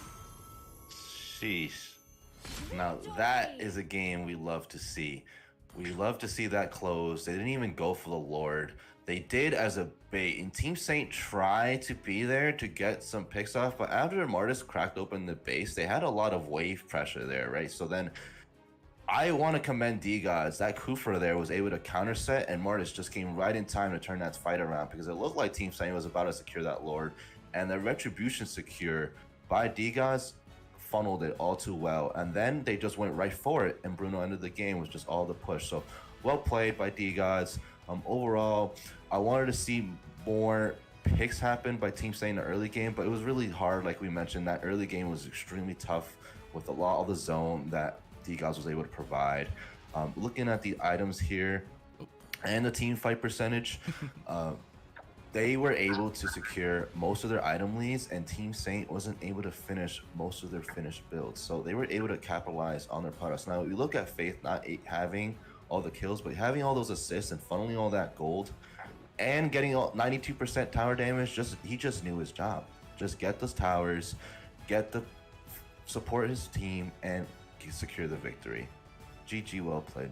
Sheesh. Now that is a game we love to see. We love to see that close. They didn't even go for the Lord. They did as a bait. And Team Saint tried to be there to get some picks off, but after Martis cracked open the base, they had a lot of wave pressure there, right? So then I want to commend D-Gods. That Kufa there was able to counter set, and Martis just came right in time to turn that fight around because it looked like Team Saint was about to secure that Lord. And the retribution secure by D-Gods funneled it all too well. And then they just went right for it, and Bruno ended the game with just all the push. So well played by D-Gods. Overall, I wanted to see more picks happen by Team Saint in the early game, but it was really hard. Like we mentioned, that early game was extremely tough with a lot of the zone that D-Gods was able to provide. Looking at the items here and the team fight percentage, they were able to secure most of their item leads, and Team Saint wasn't able to finish most of their finished builds. So they were able to capitalize on their products. Now, we look at Faith not having all the kills, but having all those assists and funneling all that gold and getting 92% tower damage, he just knew his job. Just get those towers, support his team, and secure the victory. GG, well played.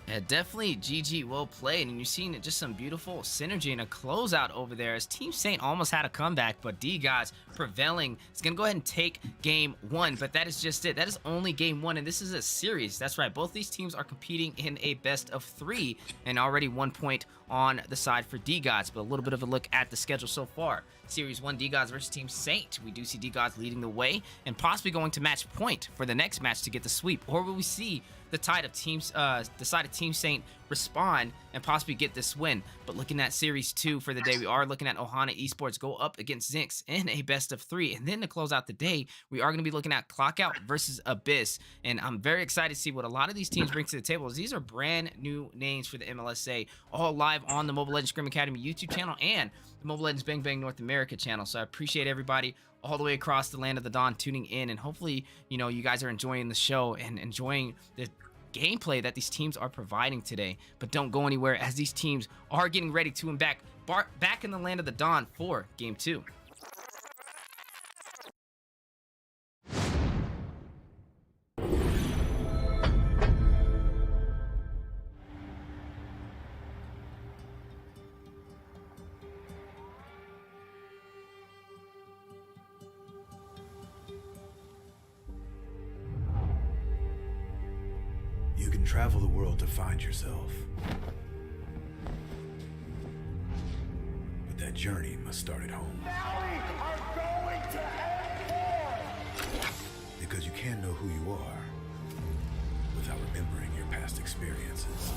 Yeah, definitely GG, well played, and you're seeing just some beautiful synergy and a closeout over there as Team Saint almost had a comeback, but D-Gods prevailing is going to go ahead and take game one, but that is just it. That is only game one, and this is a series. That's right, both these teams are competing in a best of three, and already 1 point on the side for D-Gods, but a little bit of a look at the schedule so far. Series 1, D-Gods versus Team Saint. We do see D-Gods leading the way and possibly going to match point for the next match to get the sweep, or will we see the side of Team Saint respond and possibly get this win? But looking at Series 2 for the day, we are looking at Ohana Esports go up against Zinx in a best of three. And then to close out the day, we are going to be looking at Clockout versus Abyss. And I'm very excited to see what a lot of these teams bring to the table, as these are brand new names for the MLSA, all live on the Mobile Legends Scrim Academy YouTube channel and the Mobile Legends Bang Bang North America channel. So I appreciate everybody all the way across the land of the Dawn tuning in, and hopefully, you know, you guys are enjoying the show and enjoying the gameplay that these teams are providing today. But don't go anywhere, as these teams are getting ready to embark back in the land of the Dawn for game two. You can travel the world to find yourself. But that journey must start at home. Because you can't know who you are without remembering your past experiences.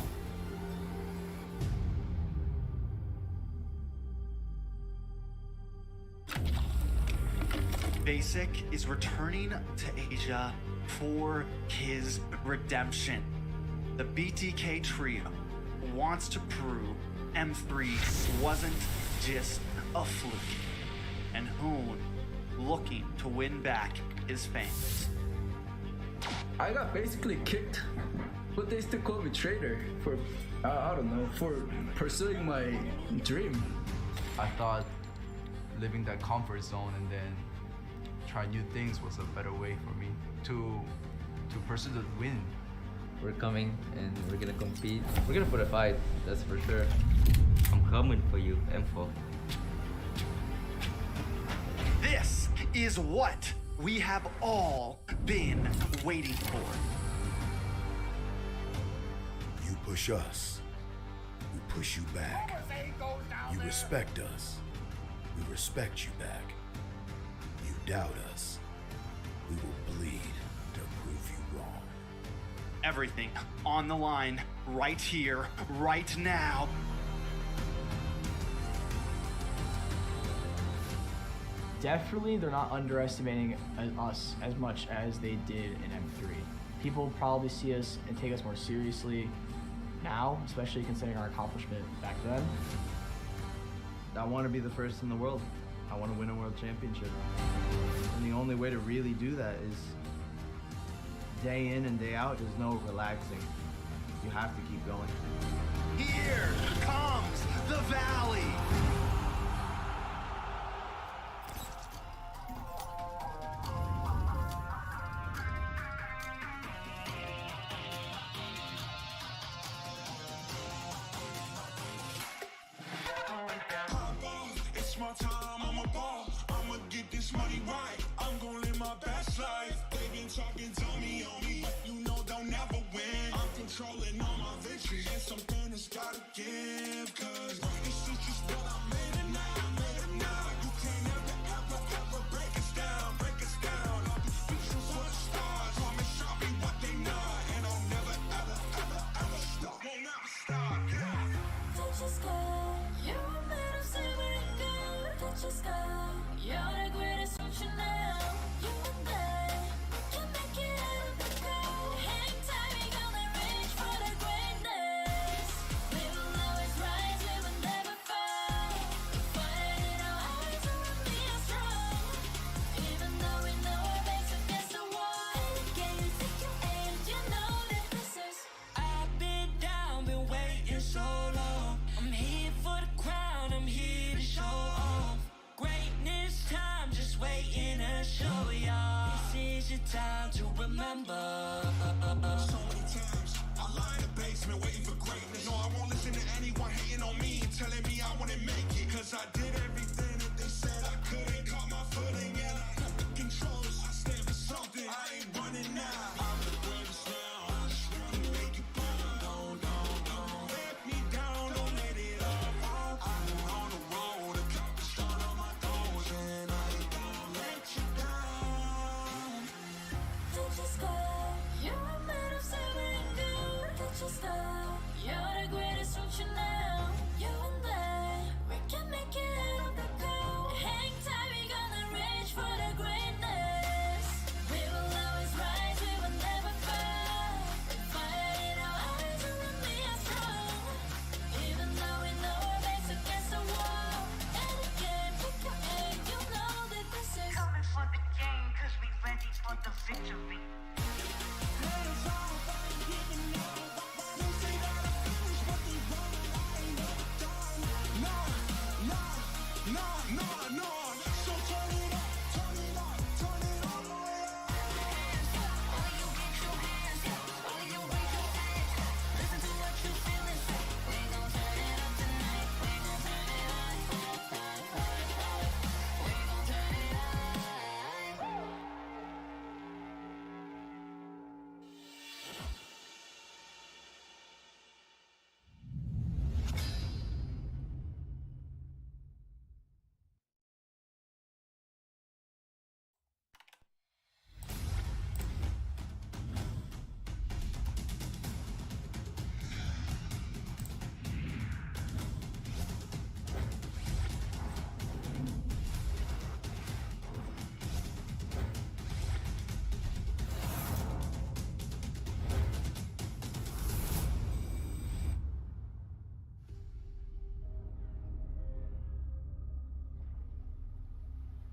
Basic is returning to Asia for his redemption. The BTK trio wants to prove M3 wasn't just a fluke, and Hoon looking to win back his fans. I got basically kicked, but they still call me traitor for, I don't know, for pursuing my dream. I thought living that comfort zone and then try new things was a better way for me to pursue the win. We're coming and we're gonna compete. We're gonna put a fight, that's for sure. I'm coming for you, M4. This is what we have all been waiting for. You push us, we push you back. You respect us, we respect you back. You doubt us, we will bleed to prove you wrong. Everything on the line, right here, right now. Definitely, they're not underestimating us as much as they did in M3. People probably see us and take us more seriously now, especially considering our accomplishment back then. I want to be the first in the world. I want to win a world championship. And the only way to really do that is day in and day out. There's no relaxing. You have to keep going. Here comes the valley. waste my time, I'm a ball. I'ma get this money right. I'm gonna live my best life. They been talking, tell me on me, but you know they'll never win. I'm controlling all my victories, and something that's gotta give. Cause this is just what I made it now, made it now. You can't ever break us down, break us down. I'll be speechless for the stars, promise I'll be what they not. And I'll never, ever stop. Won't never stop, yeah. Touch the sky, you're made of silver and gold. Touch the sky, you're the greatest option now. You and I, we can make it out of the cold. Hang tight, we gonna reach for the greatness. We will always rise, we will never fall. We fight in our eyes, and we are strong. Even though we know our backs against the wall. And again, you take your aim, you know that this is. I've been down, been waiting so long. I'm here for the crown, I'm here to show off. Greatness time, just waiting to show y'all. This is your time to remember. So many times, I lie in the basement waiting for greatness. No, I won't listen to anyone hating on me and telling me I wouldn't make it. Cause I did everything that they said I couldn't. Caught my footing and I got the controls. I stand for something, I ain't running now. I'm the greatest now, I just wanna make it proud. Don't let me down, don't let it all fall. I'm on the road, accomplished all of my goals. And I ain't gonna let you down. Touch the sky, you're made of silver and gold. Touch the sky, you're the greatest option now. You and I, we can make it out of the cold. Hang tight, we gonna reach for the greatness. We will always rise, we will never fall. We fight in our eyes, and we are strong. Even though we know our backs against the wall. And again, pick your aim, you know that this is. Coming for the game, cause we ready for the victory.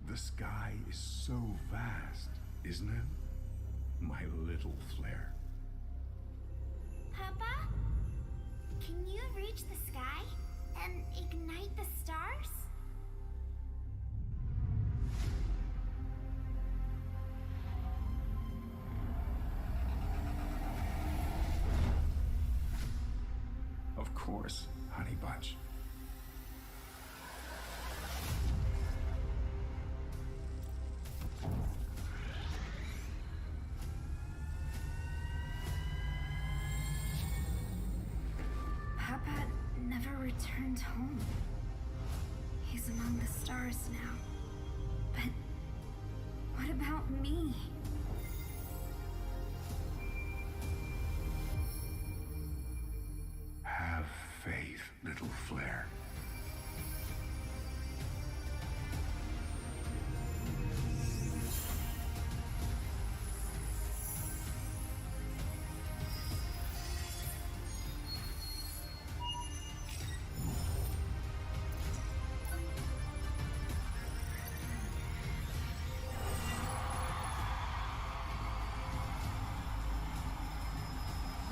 The sky is so vast, isn't it? My little flare. Papa? Can you reach the sky and ignite the stars? Of course, honey bunch. Papa never returned home. He's among the stars now. But what about me? Have faith, little flare.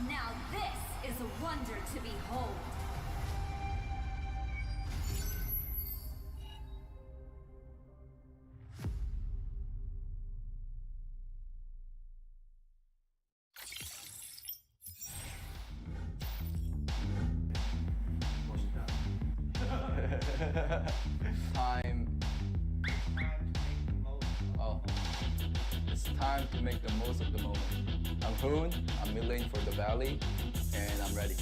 Now this is a wonder to behold. time. Oh, it's time to make the most of the moment. I'm Hoon. I'm mid lane for the Valley, and I'm ready.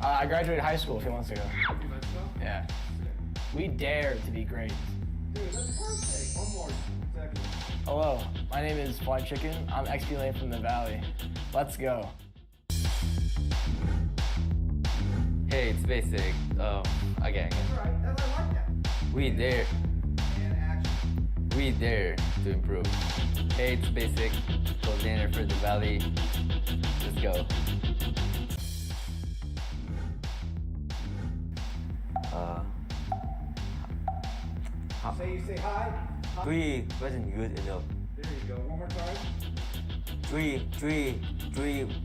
I graduated high school a few months ago. Yeah. We dare to be great. Dude, that's perfect. One more second. Hello, my name is Fly Chicken. I'm XP lane from the Valley. Let's go. Hey, it's basic. Again. We dare. We dare to improve. Hey, it's basic. Coordinator for the Valley. Let's go. Say hi. 3 wasn't good enough. There you go. One more time. 3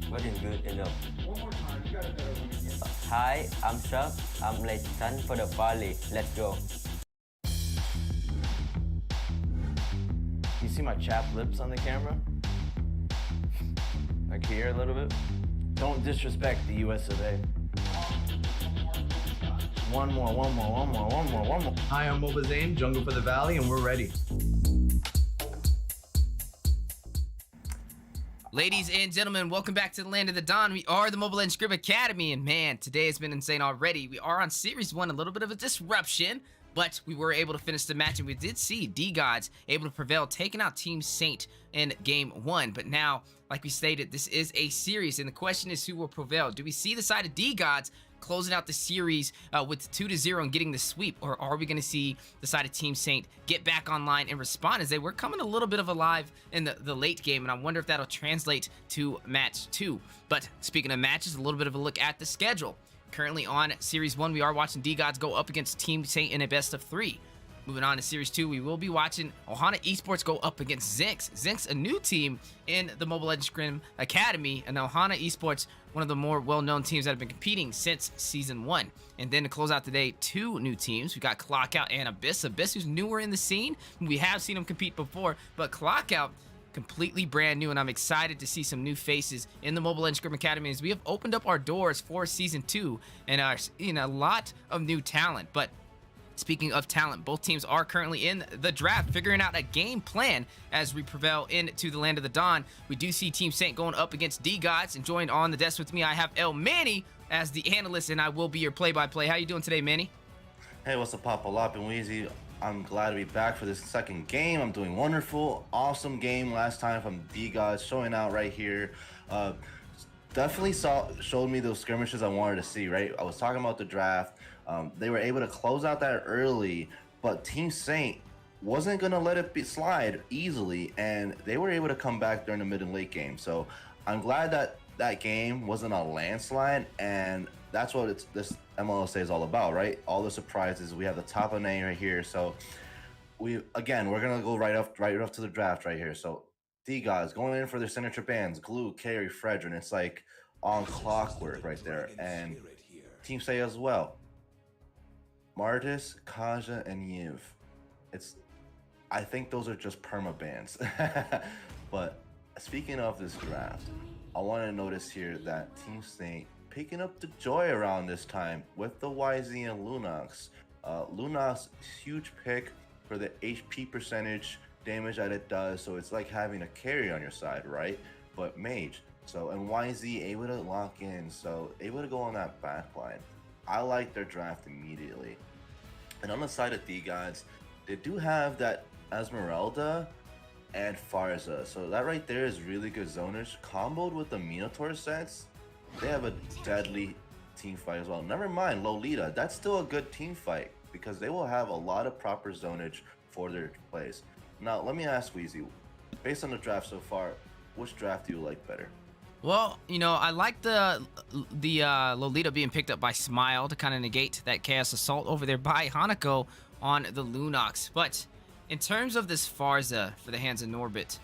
wasn't good enough. One more time. You got a better one again. Hi, I'm Chuck. I'm late son for the Valley. Let's go. You see my chapped lips on the camera? Like here a little bit? Don't disrespect the US of A. One more. Hi, I'm Moba Zane, Jungle for the Valley, and we're ready. Ladies and gentlemen, welcome back to the Land of the Dawn. We are the Mobile Legends Scrim Academy, and man, today has been insane already. We are on Series 1, a little bit of a disruption, but we were able to finish the match, and we did see D-Gods able to prevail, taking out Team Saint in Game 1. But now, like we stated, this is a series, and the question is who will prevail. Do we see the side of D-Gods closing out the series with 2-0 and getting the sweep, or are we going to see the side of Team Saint get back online and respond, as they were coming a little bit of alive in the late game, and I wonder if that'll translate to match 2. But speaking of matches, a little bit of a look at the schedule. Currently on Series 1, we are watching D-Gods go up against Team Saint in a best of 3. Moving on to Series 2, we will be watching Ohana Esports go up against Zinx. Zinx, a new team in the Mobile Legends Scrim Academy, and Ohana Esports, one of the more well-known teams that have been competing since Season 1. And then to close out today, 2 new teams. We got Clockout and Abyss. Abyss, who's newer in the scene. We have seen them compete before, but Clockout, completely brand new, and I'm excited to see some new faces in the Mobile Legends Scrim Academy, as we have opened up our doors for Season 2 and are seeing a lot of new talent. But speaking of talent, both teams are currently in the draft, figuring out a game plan as we prevail into the Land of the Dawn. We do see Team Saint going up against D-Gods, and joined on the desk with me, I have El Manny as the analyst, and I will be your play-by-play. How you doing today, Manny? Hey, what's up, Papa Lop and Weezy? I'm glad to be back for this second game. I'm doing wonderful. Awesome game last time from D-Gods, showing out right here. Definitely showed me those skirmishes I wanted to see, right? I was talking about the draft. They were able to close out that early, but Team Saint wasn't going to let it slide easily, and they were able to come back during the mid and late game. So I'm glad that that game wasn't a landslide, and that's what this MLSA is all about, right? All the surprises. We have the top of name right here. So we're gonna go right up to the draft right here. So D-Gods going in for their signature bands, Glue, Carry, Fredrin. It's like on clockwork right there. And Team Saint as well. Martis, Kaja, and Yiv. I think those are just perma bans. But speaking of this draft, I want to notice here that Team Saint picking up the joy around this time with the YZ and Lunox. Lunox, huge pick for the HP percentage damage that it does, so it's like having a carry on your side, right? But mage. So, and YZ able to lock in, so able to go on that back line. I like their draft immediately. And on the side of D-Gods, they do have that Esmeralda and Farza. So that right there is really good zoners. Comboed with the Minotaur sets, they have a deadly team fight as well. Never mind Lolita, that's still a good team fight because they will have a lot of proper zonage for their plays. Now, let me ask Weezy, based on the draft so far, which draft do you like better? Well, you know, I like the Lolita being picked up by Smile to kind of negate that Chaos Assault over there by Hanako on the Lunox. But in terms of this Farza for the hands of Norbit,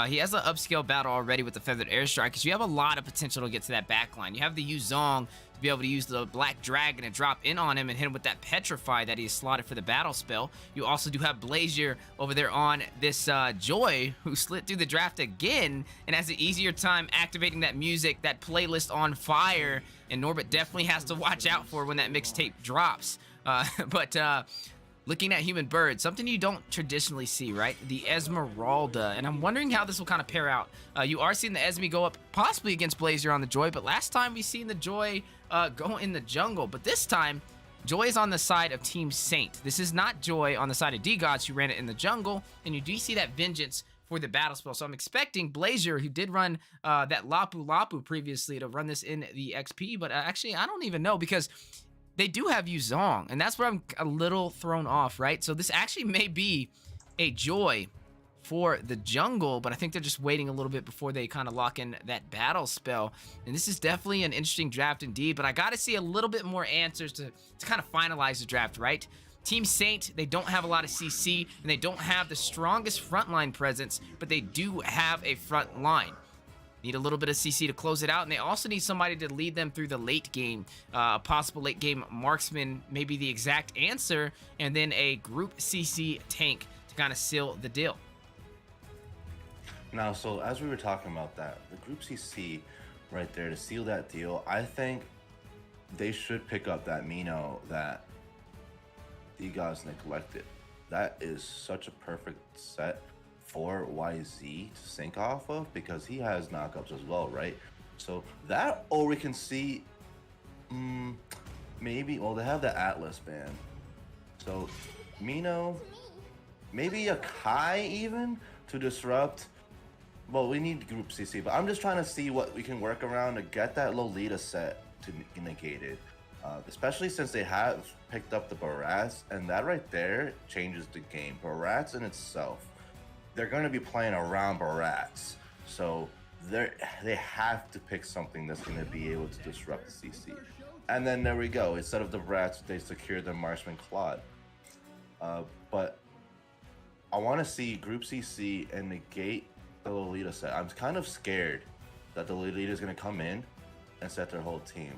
He has an upscale battle already with the Feathered Airstrike because you have a lot of potential to get to that back line. You have the Yuzong to be able to use the Black Dragon and drop in on him and hit him with that Petrify that he is slotted for the battle spell. You also do have Blazier over there on this Joy, who slid through the draft again and has an easier time activating that music, that playlist on fire, and Norbit definitely has to watch out for when that mixtape drops. But looking at Human Bird, something you don't traditionally see, right? The Esmeralda, and I'm wondering how this will kind of pair out. You are seeing the Esme go up possibly against Blazier on the Joy, but last time we seen the Joy go in the jungle, but this time Joy is on the side of Team Saint. This is not Joy on the side of D-Gods, who ran it in the jungle, and you do see that Vengeance for the battle spell. So I'm expecting Blazier, who did run that Lapu Lapu previously, to run this in the XP, but actually I don't even know, because they do have Yuzong, and that's where I'm a little thrown off, right? So this actually may be a Joy for the jungle, but I think they're just waiting a little bit before they kind of lock in that battle spell. And this is definitely an interesting draft indeed, but I got to see a little bit more answers to kind of finalize the draft, right? Team Saint, they don't have a lot of CC, and they don't have the strongest frontline presence, but they do have a front line. Need a little bit of CC to close it out, and they also need somebody to lead them through the late game. A possible late game marksman may be the exact answer, and then a group CC tank to kind of seal the deal. Now, so as we were talking about that, the group CC right there to seal that deal, I think they should pick up that Mino that D-Gods neglected. That is such a perfect set for YZ to sync off of, because he has knockups as well, right? So that, or we can see maybe, well, they have the Atlas band, so Mino, maybe a Kai even to disrupt. Well, we need group CC, but I'm just trying to see what we can work around to get that Lolita set to be negated, especially since they have picked up the Barats, and that right there changes the game. Barats in itself, they're going to be playing around Barats, so they have to pick something that's going to be able to disrupt the CC. And then there we go. Instead of the Barats, they secure the Marksman Claude. But I want to see group CC and negate the Lolita set. I'm kind of scared that the Lolita is going to come in and set their whole team,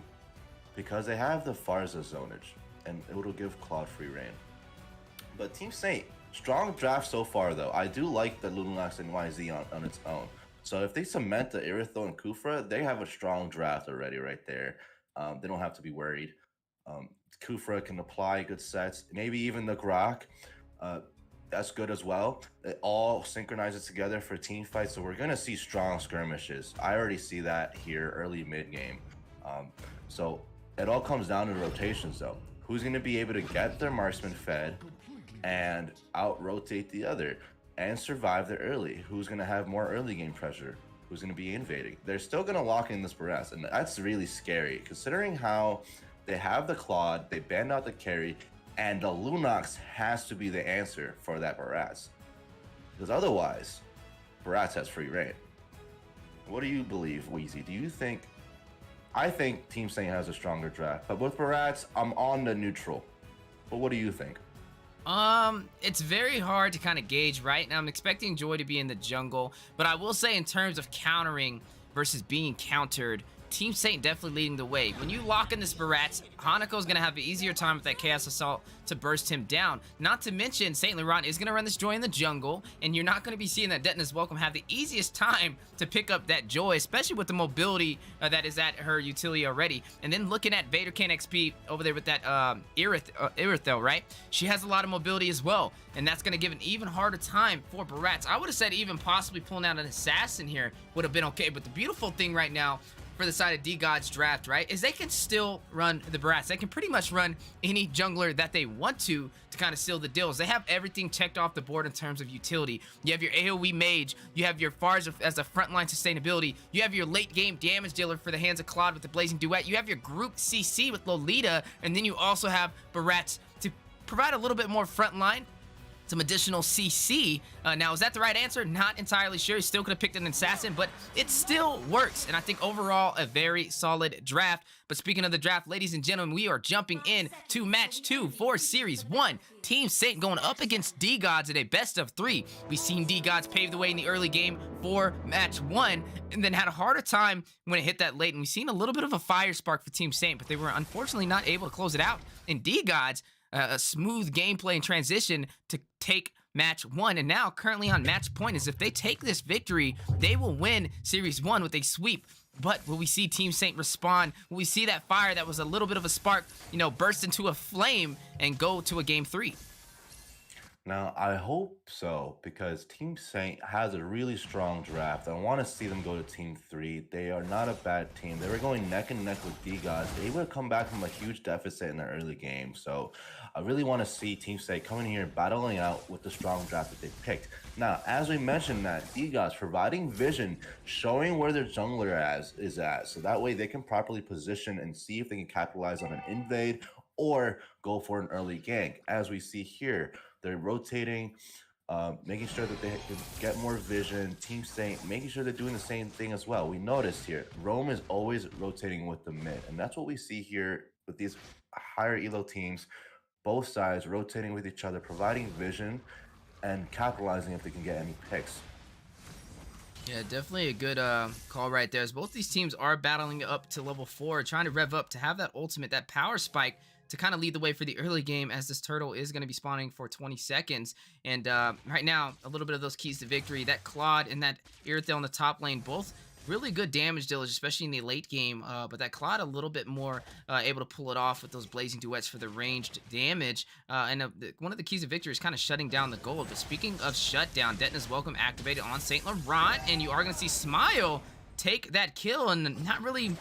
because they have the Farza zonage, and it will give Claude free reign. But Team Saint, strong draft so far, though. I do like the Lunax and YZ on its own. So if they cement the Iritho and Kufra, they have a strong draft already right there. They don't have to be worried. Kufra can apply good sets, maybe even the Grok. That's good as well. It all synchronizes together for team fights, so we're gonna see strong skirmishes. I already see that here early mid game. So it all comes down to the rotations, though. Who's gonna be able to get their marksman fed and out rotate the other and survive the early? Who's gonna have more early game pressure? Who's gonna be invading? They're still gonna lock in this Barats, and that's really scary considering how they have the Claude, they banned out the carry, and the Lunox has to be the answer for that Barats, because otherwise Barats has free reign. What do you believe, Wheezy? Do you think? I think Team Saint has a stronger draft, but with Barats, I'm on the neutral. But what do you think? It's very hard to kind of gauge, right? Now I'm expecting Joy to be in the jungle, but I will say in terms of countering versus being countered, Team Saint definitely leading the way. When you lock in this Barats, Hanako's going to have an easier time with that Chaos Assault to burst him down. Not to mention, Saint Laurent is going to run this Joy in the jungle, and you're not going to be seeing that Detonus Welcome have the easiest time to pick up that Joy, especially with the mobility that is at her utility already. And then looking at Vader Can XP over there with that Irithel, right? She has a lot of mobility as well, and that's going to give an even harder time for Barats. I would have said even possibly pulling out an Assassin here would have been okay, but the beautiful thing right now for the side of D-God's draft, right, is they can still run the Barats. They can pretty much run any jungler that they want to kind of seal the deals. They have everything checked off the board in terms of utility. You have your AoE mage, you have your Farz as a frontline sustainability, you have your late game damage dealer for the hands of Claude with the Blazing Duet, you have your group CC with Lolita, and then you also have Barats to provide a little bit more frontline some additional CC. Now, is that the right answer? Not entirely sure. He still could have picked an assassin, but it still works. And I think overall, a very solid draft. But speaking of the draft, ladies and gentlemen, we are jumping in to match 2 for Series 1. Team Saint going up against D-Gods in a best of 3. We've seen D-Gods pave the way in the early game for match 1, and then had a harder time when it hit that late. And we've seen a little bit of a fire spark for Team Saint, but they were unfortunately not able to close it out. And D-Gods, a smooth gameplay and transition to take match 1, and now currently on match point. Is if they take this victory, they will win Series 1 with a sweep. But will we see Team Saint respond? Will we see that fire that was a little bit of a spark, burst into a flame and go to a game 3? Now, I hope so, because Team Saint has a really strong draft. I want to see them go to Team 3. They are not a bad team. They were going neck and neck with D-Gods. They would come back from a huge deficit in the early game. So I really want to see Team Saint coming here battling out with the strong draft that they picked. Now, as we mentioned, that D-Gods providing vision, showing where their jungler is at. So that way they can properly position and see if they can capitalize on an invade or go for an early gank. As we see here, they're rotating, making sure that they can get more vision. Team Saint making sure they're doing the same thing as well. We noticed here, Rome is always rotating with the mid, and that's what we see here with these higher elo teams. Both sides rotating with each other, providing vision and capitalizing if they can get any picks. Yeah, definitely a good call right there, as both these teams are battling up to level 4, trying to rev up to have that ultimate, that power spike, to kind of lead the way for the early game, as this turtle is going to be spawning for 20 seconds. And right now, a little bit of those keys to victory. That Claude and that Irithel in the top lane, both really good damage dealers, especially in the late game. But that Claude a little bit more able to pull it off with those blazing duets for the ranged damage. And one of the keys to victory is kind of shutting down the gold. But speaking of shutdown, Detna's welcome activated on St. Laurent, and you are going to see Smile take that kill, and not really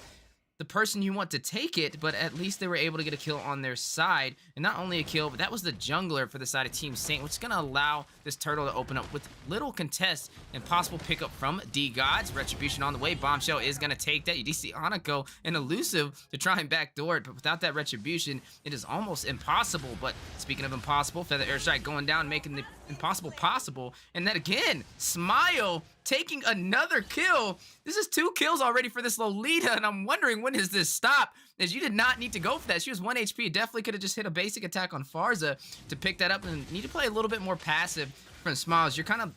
the person you want to take it, but at least they were able to get a kill on their side. And not only a kill, but that was the jungler for the side of Team Saint, which is going to allow this turtle to open up with little contest and possible pickup from D-Gods. Retribution on the way. Bombshell is going to take that. You do see Anako and Elusive to try and backdoor it, but without that Retribution, it is almost impossible. But speaking of impossible, Feather Airstrike going down, making the impossible possible. And then again, Smile taking another kill. This is 2 kills already for this Lolita, and I'm wondering, when does this stop? As you did not need to go for that. She was 1 HP. Definitely could have just hit a basic attack on Farza to pick that up, and need to play a little bit more passive from Smiles. You're kind of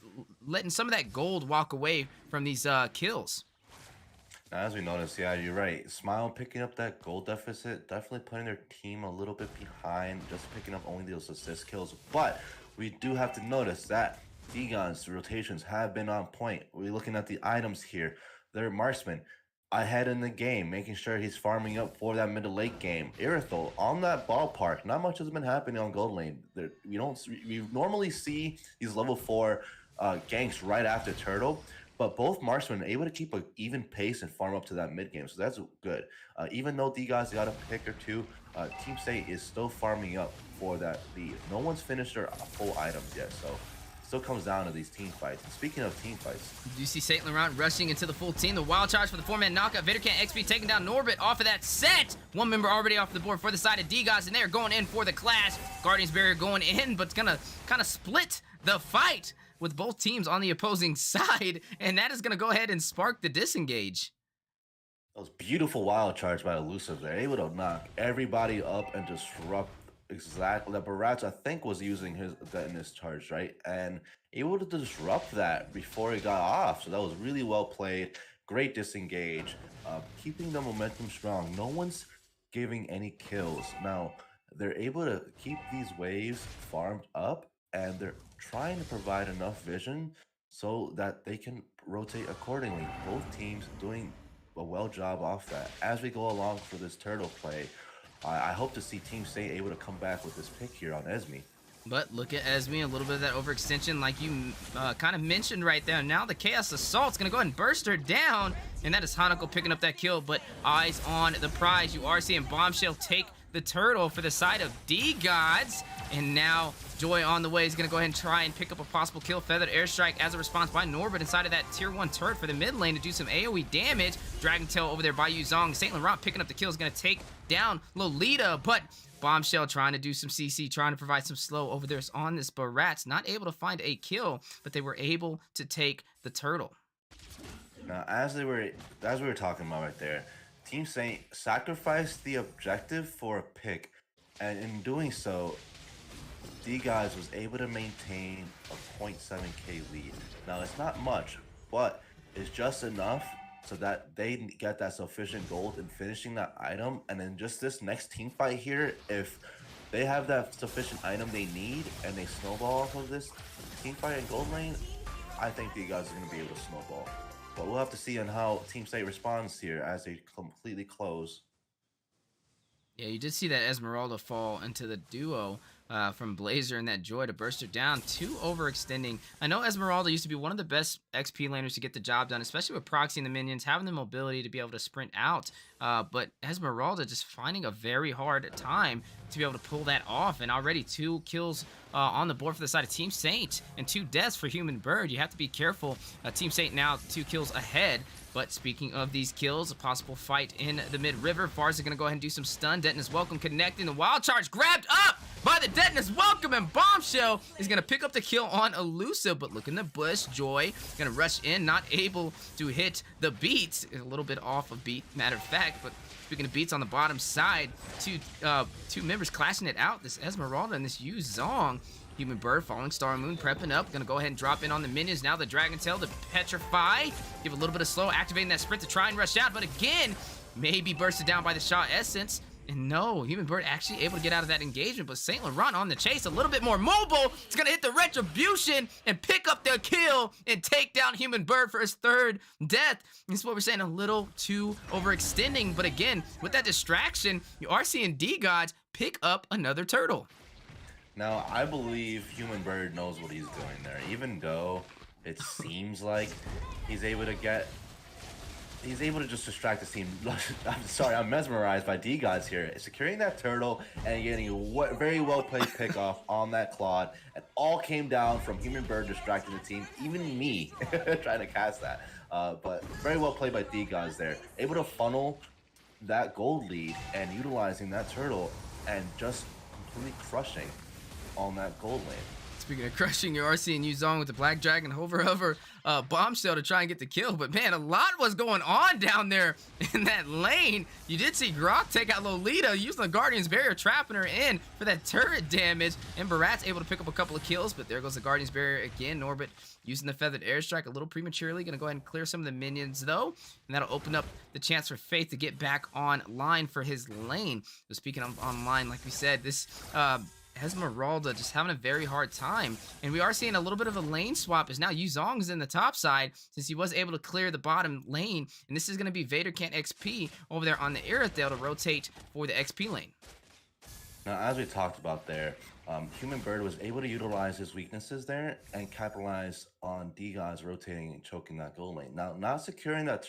letting some of that gold walk away from these kills. Now, as we noticed, yeah, you're right. Smile picking up that gold deficit, definitely putting their team a little bit behind, just picking up only those assist kills. But we do have to notice that D-Gods' rotations have been on point. We're looking at the items here. Their marksman ahead in the game, making sure he's farming up for that mid to late game. Irithel on that ballpark. Not much has been happening on gold lane. We normally see these level 4 ganks right after turtle, but both marksmen are able to keep an even pace and farm up to that mid game, so that's good. Even though D-Gods got a pick or 2, Team Saint is still farming up for that lead. No one's finished their full items yet, so still comes down to these team fights. And speaking of team fights, you see St. Laurent rushing into the full team. The wild charge for the 4-man knockout. Vidercan XP taking down Norbit off of that set. One member already off the board for the side of D-Gods, and they're going in for the clash. Guardian's Barrier going in, but it's gonna kind of split the fight with both teams on the opposing side, and that is gonna go ahead and spark the disengage. that was beautiful wild charge by Elusive there, able to knock everybody up and disrupt. Exactly, that Barats I think was using that in his charge, right? And able to disrupt that before he got off. So that was really well played. Great disengage, keeping the momentum strong. No one's giving any kills. Now, they're able to keep these waves farmed up, and they're trying to provide enough vision so that they can rotate accordingly. Both teams doing a well job off that. As we go along for this turtle play, I hope to see Team Saint able to come back with this pick here on Esme. But look at Esme, a little bit of that overextension like you kind of mentioned right there. Now the Chaos Assault's going to go ahead and burst her down. And that is Hanako picking up that kill, but eyes on the prize. You are seeing Bombshell take the turtle for the side of D-Gods. And now Joy on the way is going to go ahead and try and pick up a possible kill. Feathered Airstrike as a response by Norbert inside of that tier 1 turret for the mid lane to do some AoE damage. Dragon Tail over there by Yuzong. St. Laurent picking up the kill is going to take down Lolita, but Bombshell trying to do some CC, trying to provide some slow over there on this Baratz. Not able to find a kill, but they were able to take the turtle. Now, as we were talking about right there, Team Saint sacrificed the objective for a pick, and in doing so, D-Guys was able to maintain a 0.7k lead. Now, it's not much, but it's just enough so that they get that sufficient gold in finishing that item, and then just this next team fight here, if they have that sufficient item they need and they snowball off of this team fight in gold lane, I think D-Guys are going to be able to snowball. But we'll have to see on how Team State responds here as they completely close. Yeah, you did see that Esmeralda fall into the duo from Blazer and that Joy to burst her down. 2 overextending. I know Esmeralda used to be one of the best XP laners to get the job done, especially with proxying the minions, having the mobility to be able to sprint out. But Esmeralda just finding a very hard time to be able to pull that off. And already 2 kills on the board for the side of Team Saint and 2 deaths for Human Bird. You have to be careful. Team Saint now 2 kills ahead. But speaking of these kills, a possible fight in the mid-river. Farza gonna go ahead and do some stun. Detonus Welcome connecting. The Wild Charge grabbed up by the Detonus Welcome, and Bombshell is gonna pick up the kill on Elusive. But look in the bush. Joy gonna rush in, not able to hit the beats. A little bit off of beat, matter of fact. But speaking of beats on the bottom side, two members clashing it out. This Esmeralda and this Yuzong. Human Bird, Falling Star Moon, prepping up. Gonna go ahead and drop in on the minions. Now the Dragon Tail to Petrify. Give a little bit of slow, activating that sprint to try and rush out. But again, maybe bursted down by the Shaw Essence. And no, Human Bird actually able to get out of that engagement. But St. Laurent on the chase, a little bit more mobile. It's gonna hit the Retribution and pick up the kill and take down Human Bird for his 3rd death. This is what we're saying, a little too overextending. But again, with that distraction, you are seeing D-Gods pick up another turtle. Now, I believe Human Bird knows what he's doing there, even though it seems like he's able to just distract the team. I'm sorry, I'm mesmerized by D-Gods here. Securing that turtle and getting a very well-played pickoff on that Claude. It all came down from Human Bird distracting the team, even me trying to cast that. But very well played by D-Gods there. Able to funnel that gold lead and utilizing that turtle and just completely crushing on that gold lane. Speaking of crushing, you are seeing Yuzong with the Black Dragon hover Bombshell to try and get the kill. But man, a lot was going on down there in that lane. You did see Grok take out Lolita, using the Guardian's Barrier, trapping her in for that turret damage. And Barat's able to pick up a couple of kills, but there goes the Guardian's Barrier again. Norbit using the Feathered Airstrike a little prematurely. Gonna go ahead and clear some of the minions though. And that'll open up the chance for Faith to get back online for his lane. So speaking of online, like we said, this Esmeralda just having a very hard time. And we are seeing a little bit of a lane swap as now Yuzong is in the top side since he was able to clear the bottom lane. And this is going to be Vadercant XP over there on the Aerithale to rotate for the XP lane. Now, as we talked about there, Human Bird was able to utilize his weaknesses there and capitalize on D-Guys rotating and choking that gold lane. Now, not securing that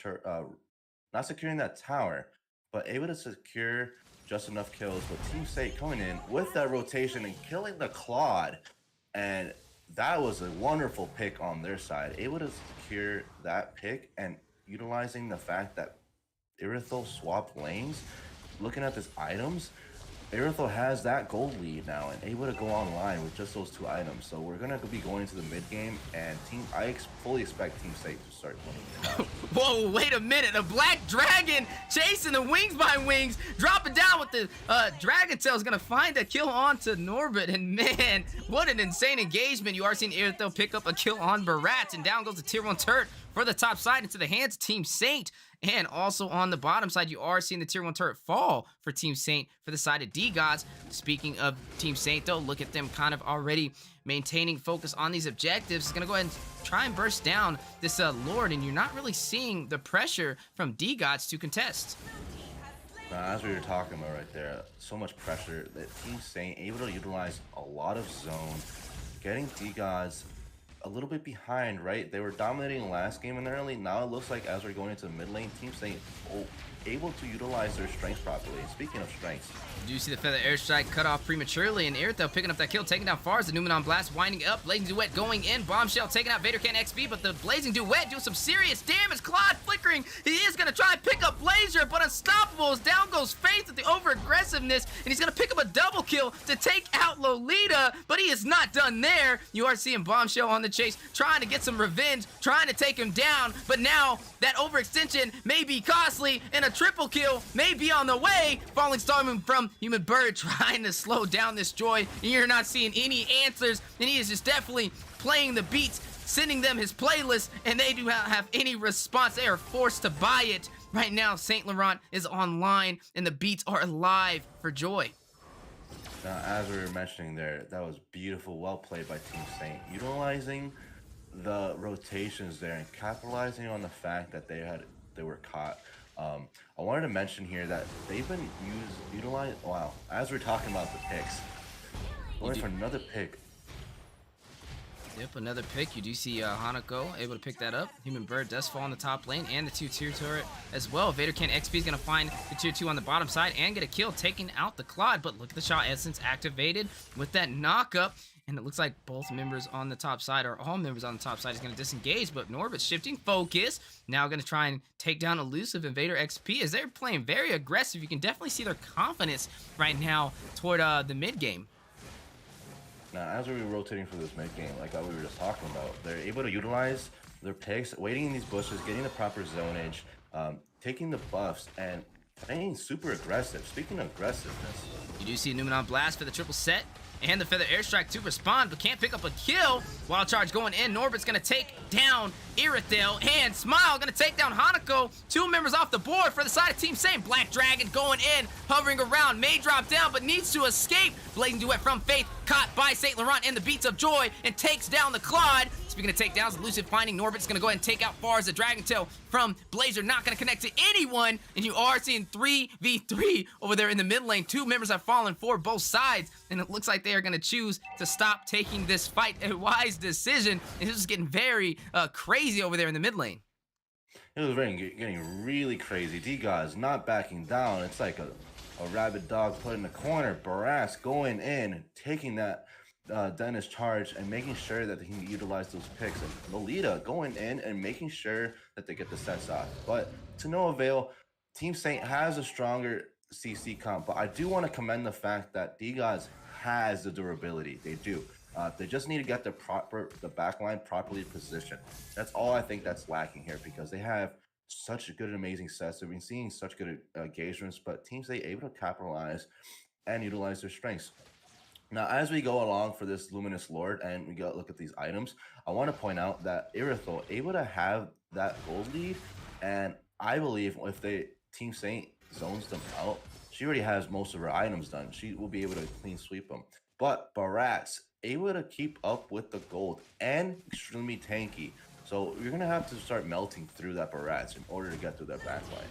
tower, but able to secure just enough kills. But Team State coming in with that rotation and killing the Claude, and that was a wonderful pick on their side. Able to secure that pick and utilizing the fact that Aerithal swapped lanes. Looking at his items, Aerithal has that gold lead now and able to go online with just those 2 items. So we're gonna be going to the mid game, and I fully expect Team State to start winning. Whoa, wait a minute! A Black Dragon chasing the Wings by Wings, dropping down with the Dragon Tail is gonna find a kill onto Norbit, and man, what an insane engagement! You are seeing Aerithal pick up a kill on Barat, and down goes the tier 1 turret for the top side into the hands of Team Saint. And also on the bottom side, you are seeing the tier 1 turret fall for Team Saint for the side of D-Gods. Speaking of Team Saint, though, look at them kind of already maintaining focus on these objectives. It's going to go ahead and try and burst down this Lord, and you're not really seeing the pressure from D-Gods to contest. As we were talking about right there, so much pressure that Team Saint able to utilize a lot of zone, getting D-Gods a little bit behind, right? They were dominating last game in the early. Now it looks like as we're going into the mid lane, Team Saint able to utilize their strengths properly. And speaking of strengths, Do you see the Feather Airstrike cut off prematurely, and Irithel picking up that kill, taking down Fars, the Numenon Blast winding up, Blazing Duet going in, Bombshell taking out Vader Can XP, but the Blazing Duet doing some serious damage, Claude flickering, he is going to try and pick up Blazer, but Unstoppable is down goes Faith with the over-aggressiveness, and he's going to pick up a double kill to take out Lolita, but he is not done there. You are seeing Bombshell on the chase, trying to get some revenge, trying to take him down, but now that overextension may be costly, and a triple kill may be on the way. Falling Star Moon from Human Bird trying to slow down this Joy, and you're not seeing any answers, and he is just definitely playing the beats, sending them his playlist, and they do not have any response. They are forced to buy it. Right now, Saint Laurent is online, and the beats are alive for Joy. now as we were mentioning there, that was beautiful, well played by Team Saint, utilizing the rotations there and capitalizing on the fact that they were caught. I wanted to mention here that they've been utilized. Wow, as we're talking about the picks, going for another pick. Yep, another pick. You do see Hanako able to pick that up. Human Bird does fall on the top lane and the 2-tier turret as well. Vader Can XP is going to find the tier 2 on the bottom side and get a kill, taking out the Claude. But look at the shot essence activated with that knockup. And it looks like both members on the top side, or all members on the top side, is going to disengage. But Norbit shifting focus. Now going to try and take down Elusive and Vader XP as they're playing very aggressive. You can definitely see their confidence right now toward the mid game. Now, as we were rotating for this mid game, like we were just talking about, they're able to utilize their picks, waiting in these bushes, getting the proper zonage, taking the buffs, and playing super aggressive. Speaking of aggressiveness, you do see Numenon Blast for the triple set, and the Feather Airstrike to respond, but can't pick up a kill. Wild Charge going in. Norbit's going to take down Irithel, and Smile going to take down Hanako. 2 members off the board for the side of Team Saint. Black Dragon going in, hovering around, may drop down, but needs to escape. Blazing Duet from Faith, caught by Saint Laurent in the Beats of Joy, and takes down the Claude. Speaking of takedowns, Elusive finding Norbit's going to go ahead and take out Fars, the Dragon Tail from Blazer, not going to connect to anyone, and you are seeing 3v3 over there in the mid lane. 2 members have fallen for both sides, and it looks like they are going to choose to stop taking this fight. A wise decision, and this is getting very crazy over there in the mid lane. it was getting really crazy. D-God's not backing down. It's like a rabid dog put in a corner. Barras going in, taking that Dennis charge and making sure that they can utilize those picks. And Lolita going in and making sure that they get the sets off. But to no avail, Team Saint has a stronger CC comp. But I do want to commend the fact that D-Gods has the durability. They do. They just need to get the backline properly positioned. That's all I think that's lacking here, because they have such good and amazing sets. They've been seeing such good engagements, but Team Saint able to capitalize and utilize their strengths. Now, as we go along for this Luminous Lord and we go look at these items, I want to point out that Irithel able to have that gold lead, and I believe if Team Saint zones them out, she already has most of her items done. She will be able to clean sweep them. But Barats able to keep up with the gold and extremely tanky. So you're gonna have to start melting through that Barats in order to get through that backline.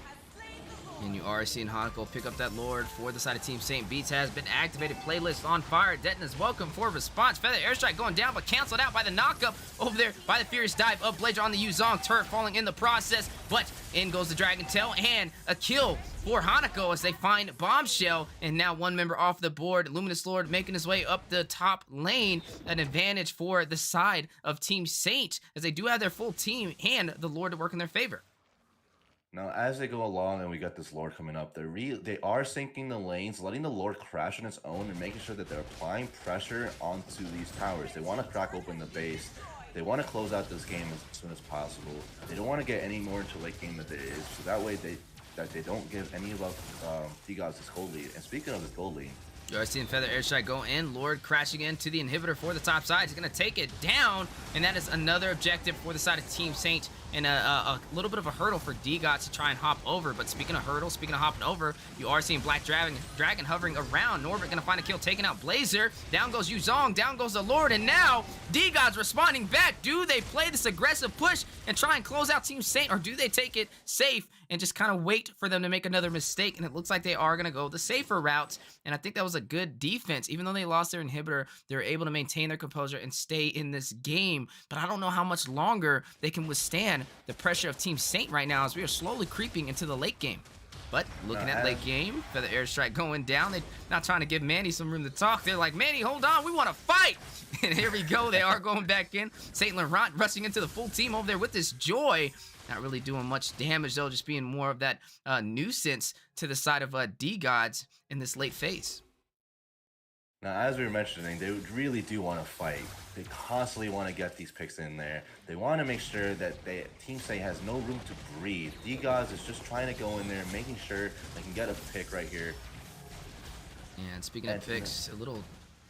And you are seeing Hanako pick up that Lord for the side of Team Saint. Beats has been activated. Playlist on fire. Deton is welcome for response. Feather Airstrike going down, but canceled out by the knockup over there by the Furious Dive of Blazer on the Yuzong. Turret falling in the process, but in goes the Dragon Tail, and a kill for Hanako as they find Bombshell. And now 1 member off the board. Luminous Lord making his way up the top lane. An advantage for the side of Team Saint, as they do have their full team and the Lord to work in their favor. Now, as they go along and we got this Lord coming up, they are sinking the lanes, letting the Lord crash on its own and making sure that they're applying pressure onto these towers. They want to crack open the base. They want to close out this game as soon as possible. They don't want to get any more into late game than it is, so that way they don't give any of D-Gods this gold lead. And speaking of this gold lead, You are seeing Feather Airstrike go in. Lord crashing into the inhibitor for the top side. He's going to take it down, and that is another objective for the side of Team Saint, and a little bit of a hurdle for D-Gods to try and hop over. But speaking of hurdles, speaking of hopping over, you are seeing Black Dragon hovering around. Norbit going to find a kill, taking out Blazer. Down goes Yuzong, down goes the Lord, and now D-Gods responding back. Do they play this aggressive push and try and close out Team Saint, or do they take it safe and just kind of wait for them to make another mistake. And it looks like they are going to go the safer route. And I think that was a good defense. Even though they lost their inhibitor, they were able to maintain their composure and stay in this game. But I don't know how much longer they can withstand the pressure of Team Saint right now as we are slowly creeping into the late game. But looking at late game, Feather Airstrike going down. They're not trying to give Manny some room to talk. They're like, Manny, hold on, we want to fight. And here we go. They are going back in. St. Laurent rushing into the full team over there with this Joy. Not really doing much damage, though, just being more of that nuisance to the side of D-Gods in this late phase. Now, as we were mentioning, they really do want to fight. They constantly want to get these picks in there. They want to make sure that Team Saint has no room to breathe. D-Gods is just trying to go in there, making sure they can get a pick right here. And speaking of picks,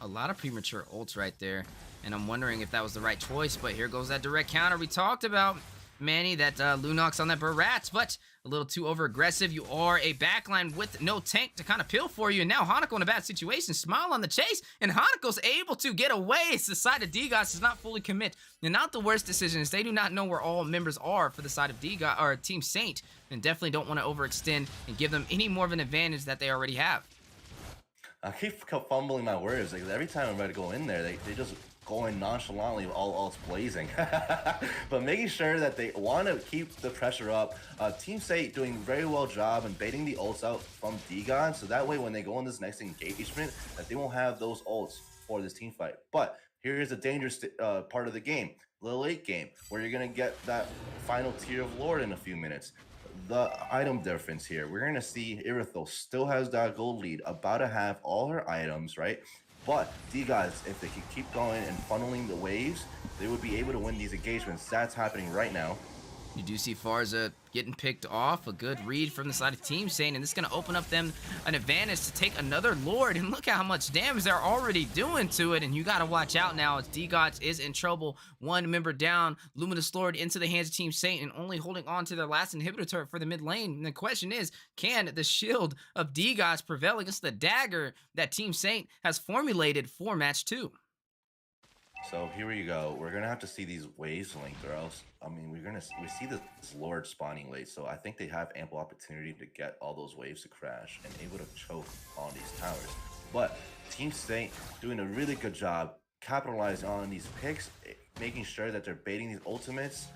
a lot of premature ults right there. And I'm wondering if that was the right choice, but here goes that direct counter we talked about. Manny, that Lunox on that Barats, but a little too over-aggressive. You are a backline with no tank to kind of peel for you, and now Hanako in a bad situation. Smile on the chase, and Hanako's able to get away. It's the side of D-Gods does not fully commit. And not the worst decision is they do not know where all members are for the side of D-God or Team Saint, and definitely don't want to overextend and give them any more of an advantage that they already have. I keep fumbling my words. Like every time I'm ready to go in there, they just going nonchalantly, all it's blazing. But making sure that they want to keep the pressure up. Team Saint doing very well job in baiting the ults out from D-God, so that way when they go in this next engagement, that they won't have those ults for this team fight. But here's a dangerous part of the game, the late game, where you're going to get that final tier of Lord in a few minutes. The item difference here, we're going to see Irithel still has that gold lead, about to have all her items, right? But D-Gods, if they could keep going and funneling the waves, they would be able to win these engagements. That's happening right now. You do see Farza getting picked off. A good read from the side of Team Saint, and this is going to open up them an advantage to take another Lord. And look at how much damage they're already doing to it. And you got to watch out now as D-Gods is in trouble. One member down. Luminous Lord into the hands of Team Saint and only holding on to their last inhibitor turret for the mid lane. And the question is, can the shield of D-Gods prevail against the dagger that Team Saint has formulated for match 2? So here we go. We're gonna have to see these waves linked, or else, I mean, we see this Lord spawning late. So I think they have ample opportunity to get all those waves to crash and able to choke on these towers. But Team Saint doing a really good job capitalizing on these picks, making sure that they're baiting these ultimates,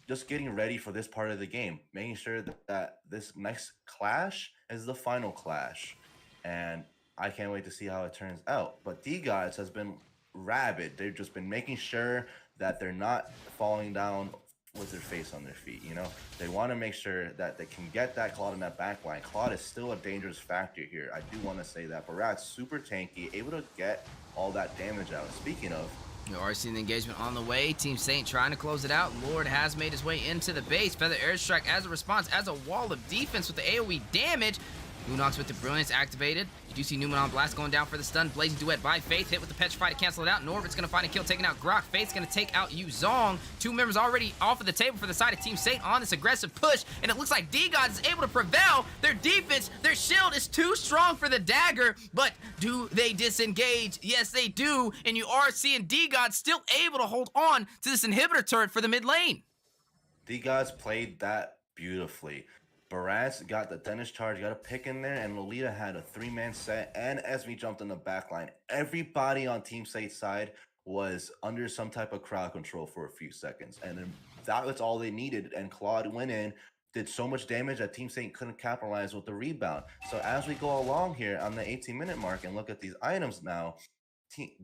just getting ready for this part of the game, making sure that this next clash is the final clash. And I can't wait to see how it turns out. But D-Gods has been rabid. They've just been making sure that they're not falling down with their face on their feet, you know? They want to make sure that they can get that Claude in that back line. Claude is still a dangerous factor here. I do want to say that. Barat's super tanky, able to get all that damage out. Speaking of, You are seeing the engagement on the way. Team Saint trying to close it out. Lord has made his way into the base. Feather Airstrike as a response, as a wall of defense with the AoE damage. Lunox with the Brilliance activated. You do see Numenon Blast going down for the stun. Blazing Duet by Faith. Hit with the Petrify to cancel it out. Norbit's going to find a kill, taking out Grok. Faith's going to take out Yuzong. Two members already off of the table for the side of Team Saint on this aggressive push. And it looks like D-Gods is able to prevail. Their defense, their shield is too strong for the dagger. But do they disengage? Yes, they do. And you are seeing D-Gods still able to hold on to this inhibitor turret for the mid lane. D-Gods played that beautifully. Baratz got the Dennis charge, got a pick in there, and Lolita had a 3-man set, and Esme jumped in the back line. Everybody on Team Saint's side was under some type of crowd control for a few seconds, and then that was all they needed, and Claude went in, did so much damage that Team Saint couldn't capitalize with the rebound. So as we go along here on the 18-minute mark and look at these items now,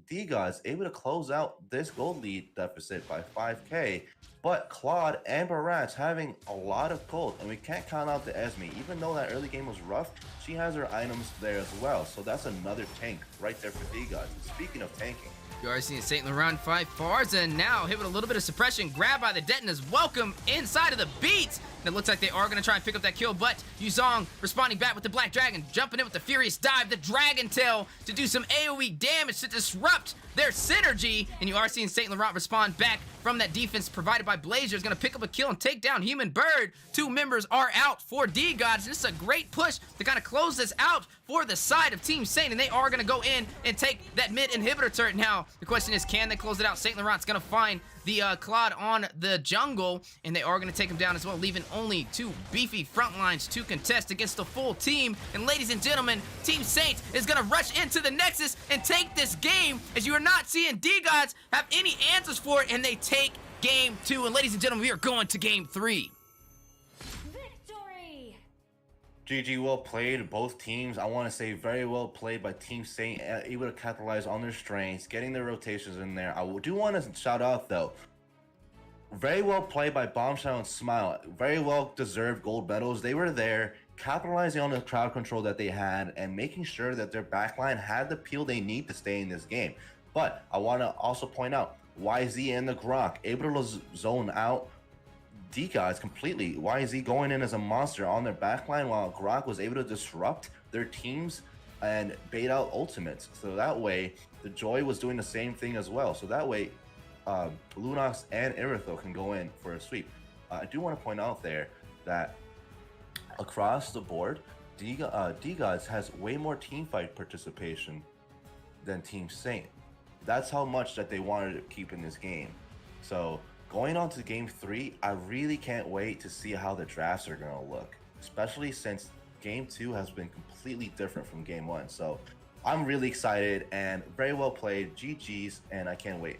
D-Gods able to close out this gold lead deficit by 5k, but Claude and Baratz having a lot of gold, and we can't count out the Esme. Even though that early game was rough, she has her items there as well, so that's another tank right there for D-Gods. Speaking of tanking, you are seeing St. Laurent fight Farza, and now hit with a little bit of suppression, grabbed by the Detonas. Welcome inside of the beats. And it looks like they are going to try and pick up that kill, but Yuzong responding back with the Black Dragon, jumping in with the Furious Dive, the Dragon Tail to do some AoE damage to disrupt their synergy. And you are seeing St. Laurent respond back from that defense provided by Blazer. Is going to pick up a kill and take down Human Bird. Two members are out for D-Gods. This is a great push to kind of close this out for the side of Team Saint, and they are going to go in and take that mid inhibitor turret. Now, the question is, can they close it out? Saint Laurent's going to find the Claude on the jungle, and they are going to take him down as well, leaving only 2 beefy front lines to contest against the full team. And ladies and gentlemen, Team Saint is going to rush into the Nexus and take this game, as you are not seeing D-Gods have any answers for it, and they take game 2. And ladies and gentlemen, we are going to game 3. Victory! GG, well played, both teams. I want to say very well played by Team Saint, able to capitalize on their strengths, getting their rotations in there. I do want to shout out, though, very well played by Bombshell and Smile. Very well deserved gold medals. They were there, capitalizing on the crowd control that they had and making sure that their backline had the peel they need to stay in this game. But I want to also point out, YZ and the Grok able to zone out D-Gods completely. YZ going in as a monster on their backline, while Grok was able to disrupt their teams and bait out ultimates. So that way, the Joy was doing the same thing as well. So that way, Lunox and Iritho can go in for a sweep. I do want to point out there that across the board, D-Gods has way more teamfight participation than Team Saint. That's how much that they wanted to keep in this game. So going on to game 3, I really can't wait to see how the drafts are going to look, especially since game 2 has been completely different from game 1. So I'm really excited and very well played. GG's, and I can't wait.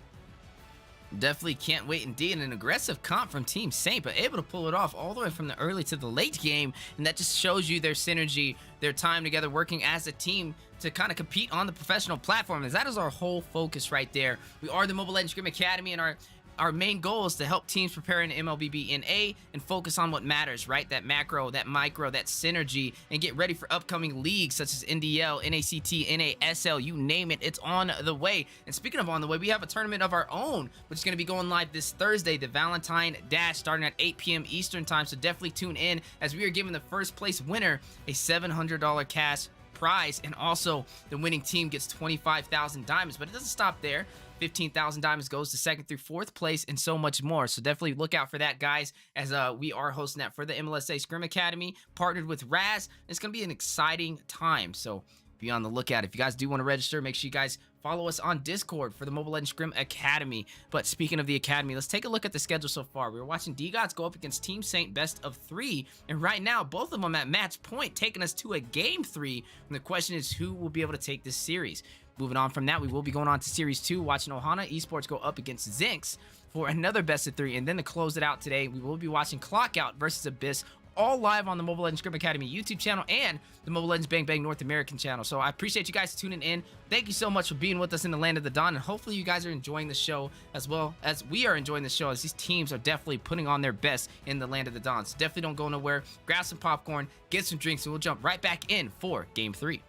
Definitely can't wait indeed. An aggressive comp from Team Saint, but able to pull it off all the way from the early to the late game, and that just shows you their synergy, their time together working as a team to kind of compete on the professional platform, as that is our whole focus right there. We are the Mobile Legends Scrim Academy, and our main goal is to help teams prepare in MLBB in A and focus on what matters, right? That macro, that micro, that synergy, and get ready for upcoming leagues such as NDL, NACT, NASL, you name it, it's on the way. And speaking of on the way, we have a tournament of our own, which is going to be going live this Thursday, the Valentine Dash, starting at 8 p.m. Eastern time. So definitely tune in, as we are giving the first place winner a $700 cash prize, and also the winning team gets 25,000 diamonds. But it doesn't stop there. 15,000 diamonds goes to 2nd through 4th place, and so much more. So definitely look out for that, guys, as we are hosting that for the MLSA Scrim Academy, partnered with Raz. It's going to be an exciting time, so be on the lookout. If you guys do want to register, make sure you guys follow us on Discord for the Mobile Legends Scrim Academy. But speaking of the Academy, let's take a look at the schedule so far. We were watching D-Gods go up against Team Saint best of 3, and right now, both of them at match point, taking us to a game 3. And the question is, who will be able to take this series? Moving on from that, we will be going on to Series 2, watching Ohana Esports go up against Zinx for another best of 3. And then to close it out today, we will be watching Clockout versus Abyss, all live on the Mobile Legends Scrim Academy YouTube channel and the Mobile Legends Bang Bang North American channel. So I appreciate you guys tuning in. Thank you so much for being with us in the Land of the Dawn, and hopefully you guys are enjoying the show as well as we are enjoying the show, as these teams are definitely putting on their best in the Land of the Dawn. So definitely don't go nowhere. Grab some popcorn, get some drinks, and we'll jump right back in for Game 3.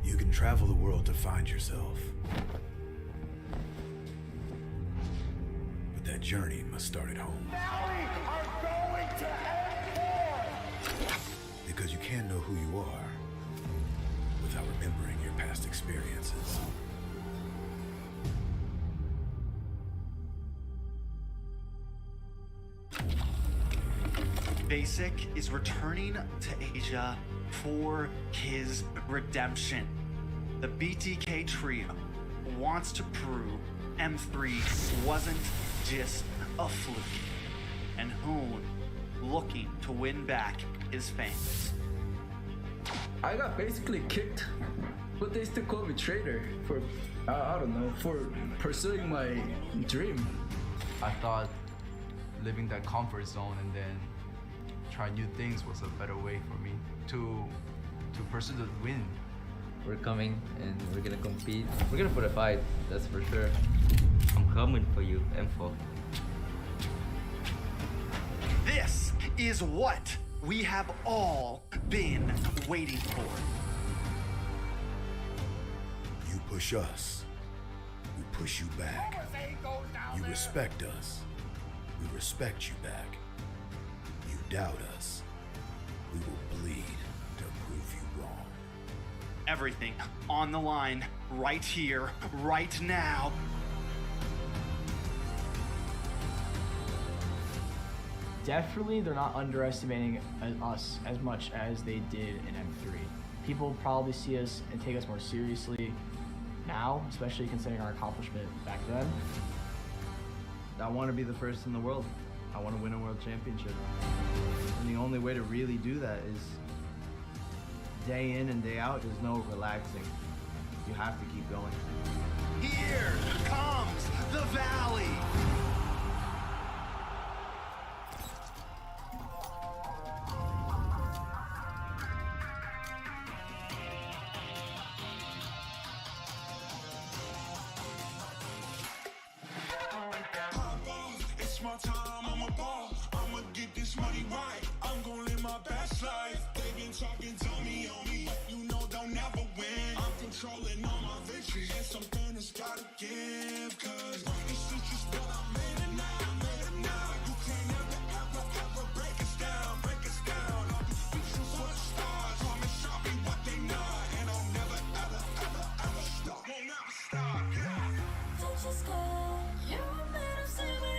You can travel the world to find yourself. But that journey must start at home. Now we are going to end war! Because you can't know who you are without remembering your past experiences. Basic is returning to Asia for his redemption. The BTK trio wants to prove M3 wasn't just a fluke, and Hoon looking to win back his fans. I got basically kicked, but they still call me traitor for, I don't know, for pursuing my dream. I thought living that comfort zone and then try new things was a better way for me to pursue the win. We're coming and we're gonna compete. We're gonna put a fight, that's for sure. I'm coming for you, M4. This is what we have all been waiting for. You push us, we push you back. You respect us, We respect you back. You doubt us. We will bleed to prove you wrong. Everything on the line, right here, right now. Definitely, they're not underestimating us as much as they did in M3. People probably see us and take us more seriously now, especially considering our accomplishment back then. I want to be the first in the world. I want to win a world championship. And the only way to really do that is day in and day out. There's no relaxing. You have to keep going. Here comes the Valley. It's my time, I'm a ball. I'ma get this money right. I'm gonna live my best life. They been talking, tell me on me, but you know they'll never win. I'm controlling all my victories, and something has gotta give. Cause this is just what I made it now, made it now. You can't ever break us down, break us down. I'll be speechless for the stars. Promise I'll be what they not, and I'll never ever stop. Won't never stop, yeah. Touch the sky, you're made of silver.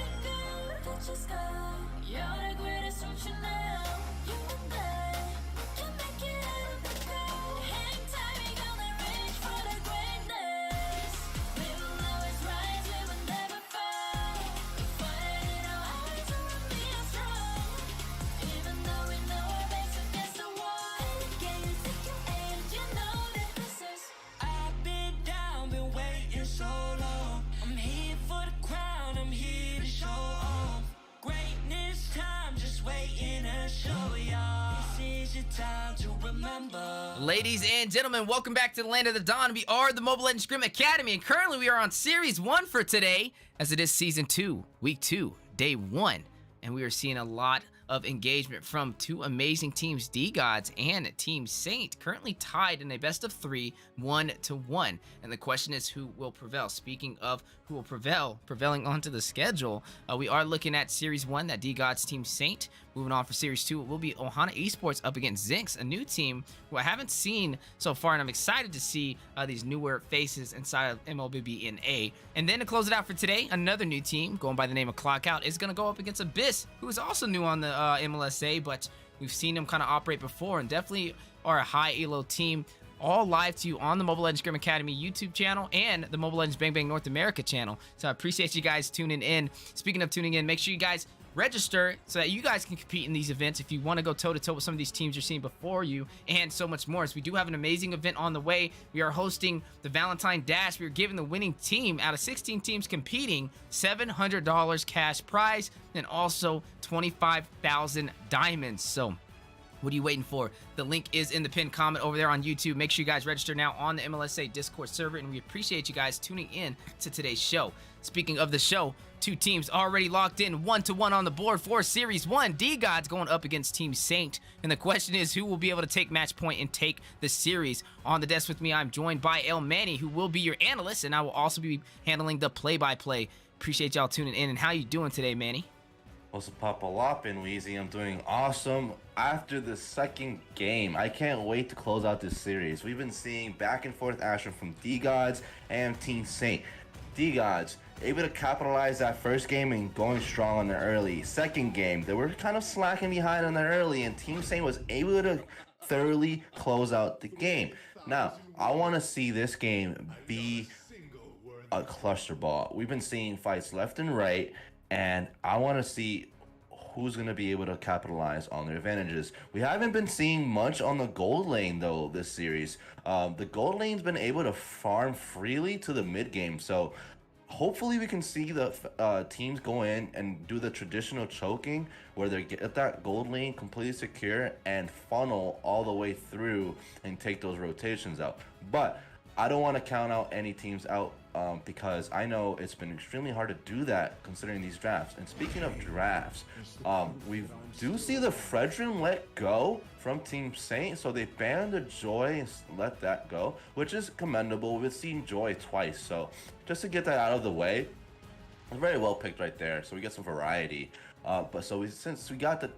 Touch the sky, you're the greatest option now. You and I can make it out of the ground. Hang tight, we gonna reach for the greatness. We will always rise, we will never fall. We fight in our eyes, we will be strong. Even though we know our backs against the wall. Can you take your age? You know that this is. I've been down, been waiting so long. I'm here for the crown, I'm here to show off. Greatness time, just waiting to show y'all. This is your time to remember. Ladies and gentlemen, welcome back to the Land of the Dawn. We are the Mobile Legends Scrim Academy, and currently we are on Series 1 for today, as it is Season 2, Week 2, Day 1. And we are seeing a lot of engagement from two amazing teams, D-Gods and Team Saint, currently tied in a best of 3, 1-1. And the question is, who will prevail? Speaking of who will prevail, prevailing onto the schedule, we are looking at Series 1, that D-Gods Team Saint. Moving on for Series 2, it will be Ohana Esports up against Zinx, a new team who I haven't seen so far, and I'm excited to see these newer faces inside of MLBB in A. And then to close it out for today, another new team going by the name of Clockout is going to go up against Abyss, who is also new on the MLSA, but we've seen them kind of operate before and definitely are a high elo team. All live to you on the Mobile Legends Scrim Academy YouTube channel and the Mobile Legends Bang Bang North America channel. So I appreciate you guys tuning in. Speaking of tuning in, make sure you guys register so that you guys can compete in these events if you want to go toe-to-toe with some of these teams you're seeing before you, and so much more. So we do have an amazing event on the way. We are hosting the Valentine Dash. We are giving the winning team out of 16 teams competing $700 cash prize and also 25,000 diamonds. So what are you waiting for? The link is in the pinned comment over there on YouTube. Make sure you guys register now on the MLSA Discord server, and we appreciate you guys tuning in to today's show. Speaking of the show, two teams already locked in 1-1 on the board for Series 1. D-Gods going up against Team Saint. And the question is, who will be able to take match point and take the series? On the desk with me, I'm joined by El Manny, who will be your analyst, and I will also be handling the play-by-play. Appreciate y'all tuning in. And how you doing today, Manny? What's up, Papa Lopin, Weezy? I'm doing awesome. After the second game, I can't wait to close out this series. We've been seeing back and forth action from D-Gods and Team Saint. D-Gods able to capitalize that first game and going strong on the early. Second game, they were kind of slacking behind on the early, and Team Saint was able to thoroughly close out the game. Now, I want to see this game be a cluster ball. We've been seeing fights left and right, and I want to see who's going to be able to capitalize on their advantages. We haven't been seeing much on the gold lane, though, this series. The gold lane's been able to farm freely to the mid game, so hopefully we can see the teams go in and do the traditional choking where they get that gold lane completely secure and funnel all the way through and take those rotations out. But I don't want to count out any teams out because I know it's been extremely hard to do that considering these drafts. And speaking of drafts, we do see the Fredrin let go from Team Saint, so they banned the Joy and let that go, which is commendable. We've seen Joy twice, so just to get that out of the way, Very well picked right there. So we get some variety. But so since we got the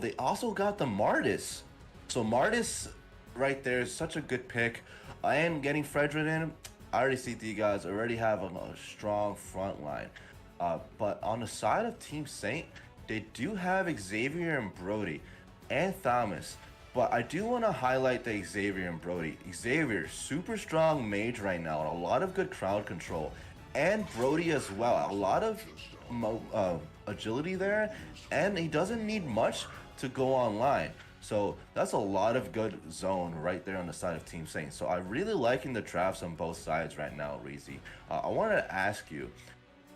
they also got the Martis. So Martis right there is such a good pick. I am getting Fredrin in. I already see the guys already have a strong front line. But on the side of Team Saint, they do have Xavier and Brody and Thomas. But I do want to highlight the Xavier and Brody. Xavier, super strong mage right now, and a lot of good crowd control. And Brody as well, a lot of agility there, and he doesn't need much to go online. So that's a lot of good zone right there on the side of Team Saint. So I'm really liking the drafts on both sides right now, Reezy. I wanted to ask you,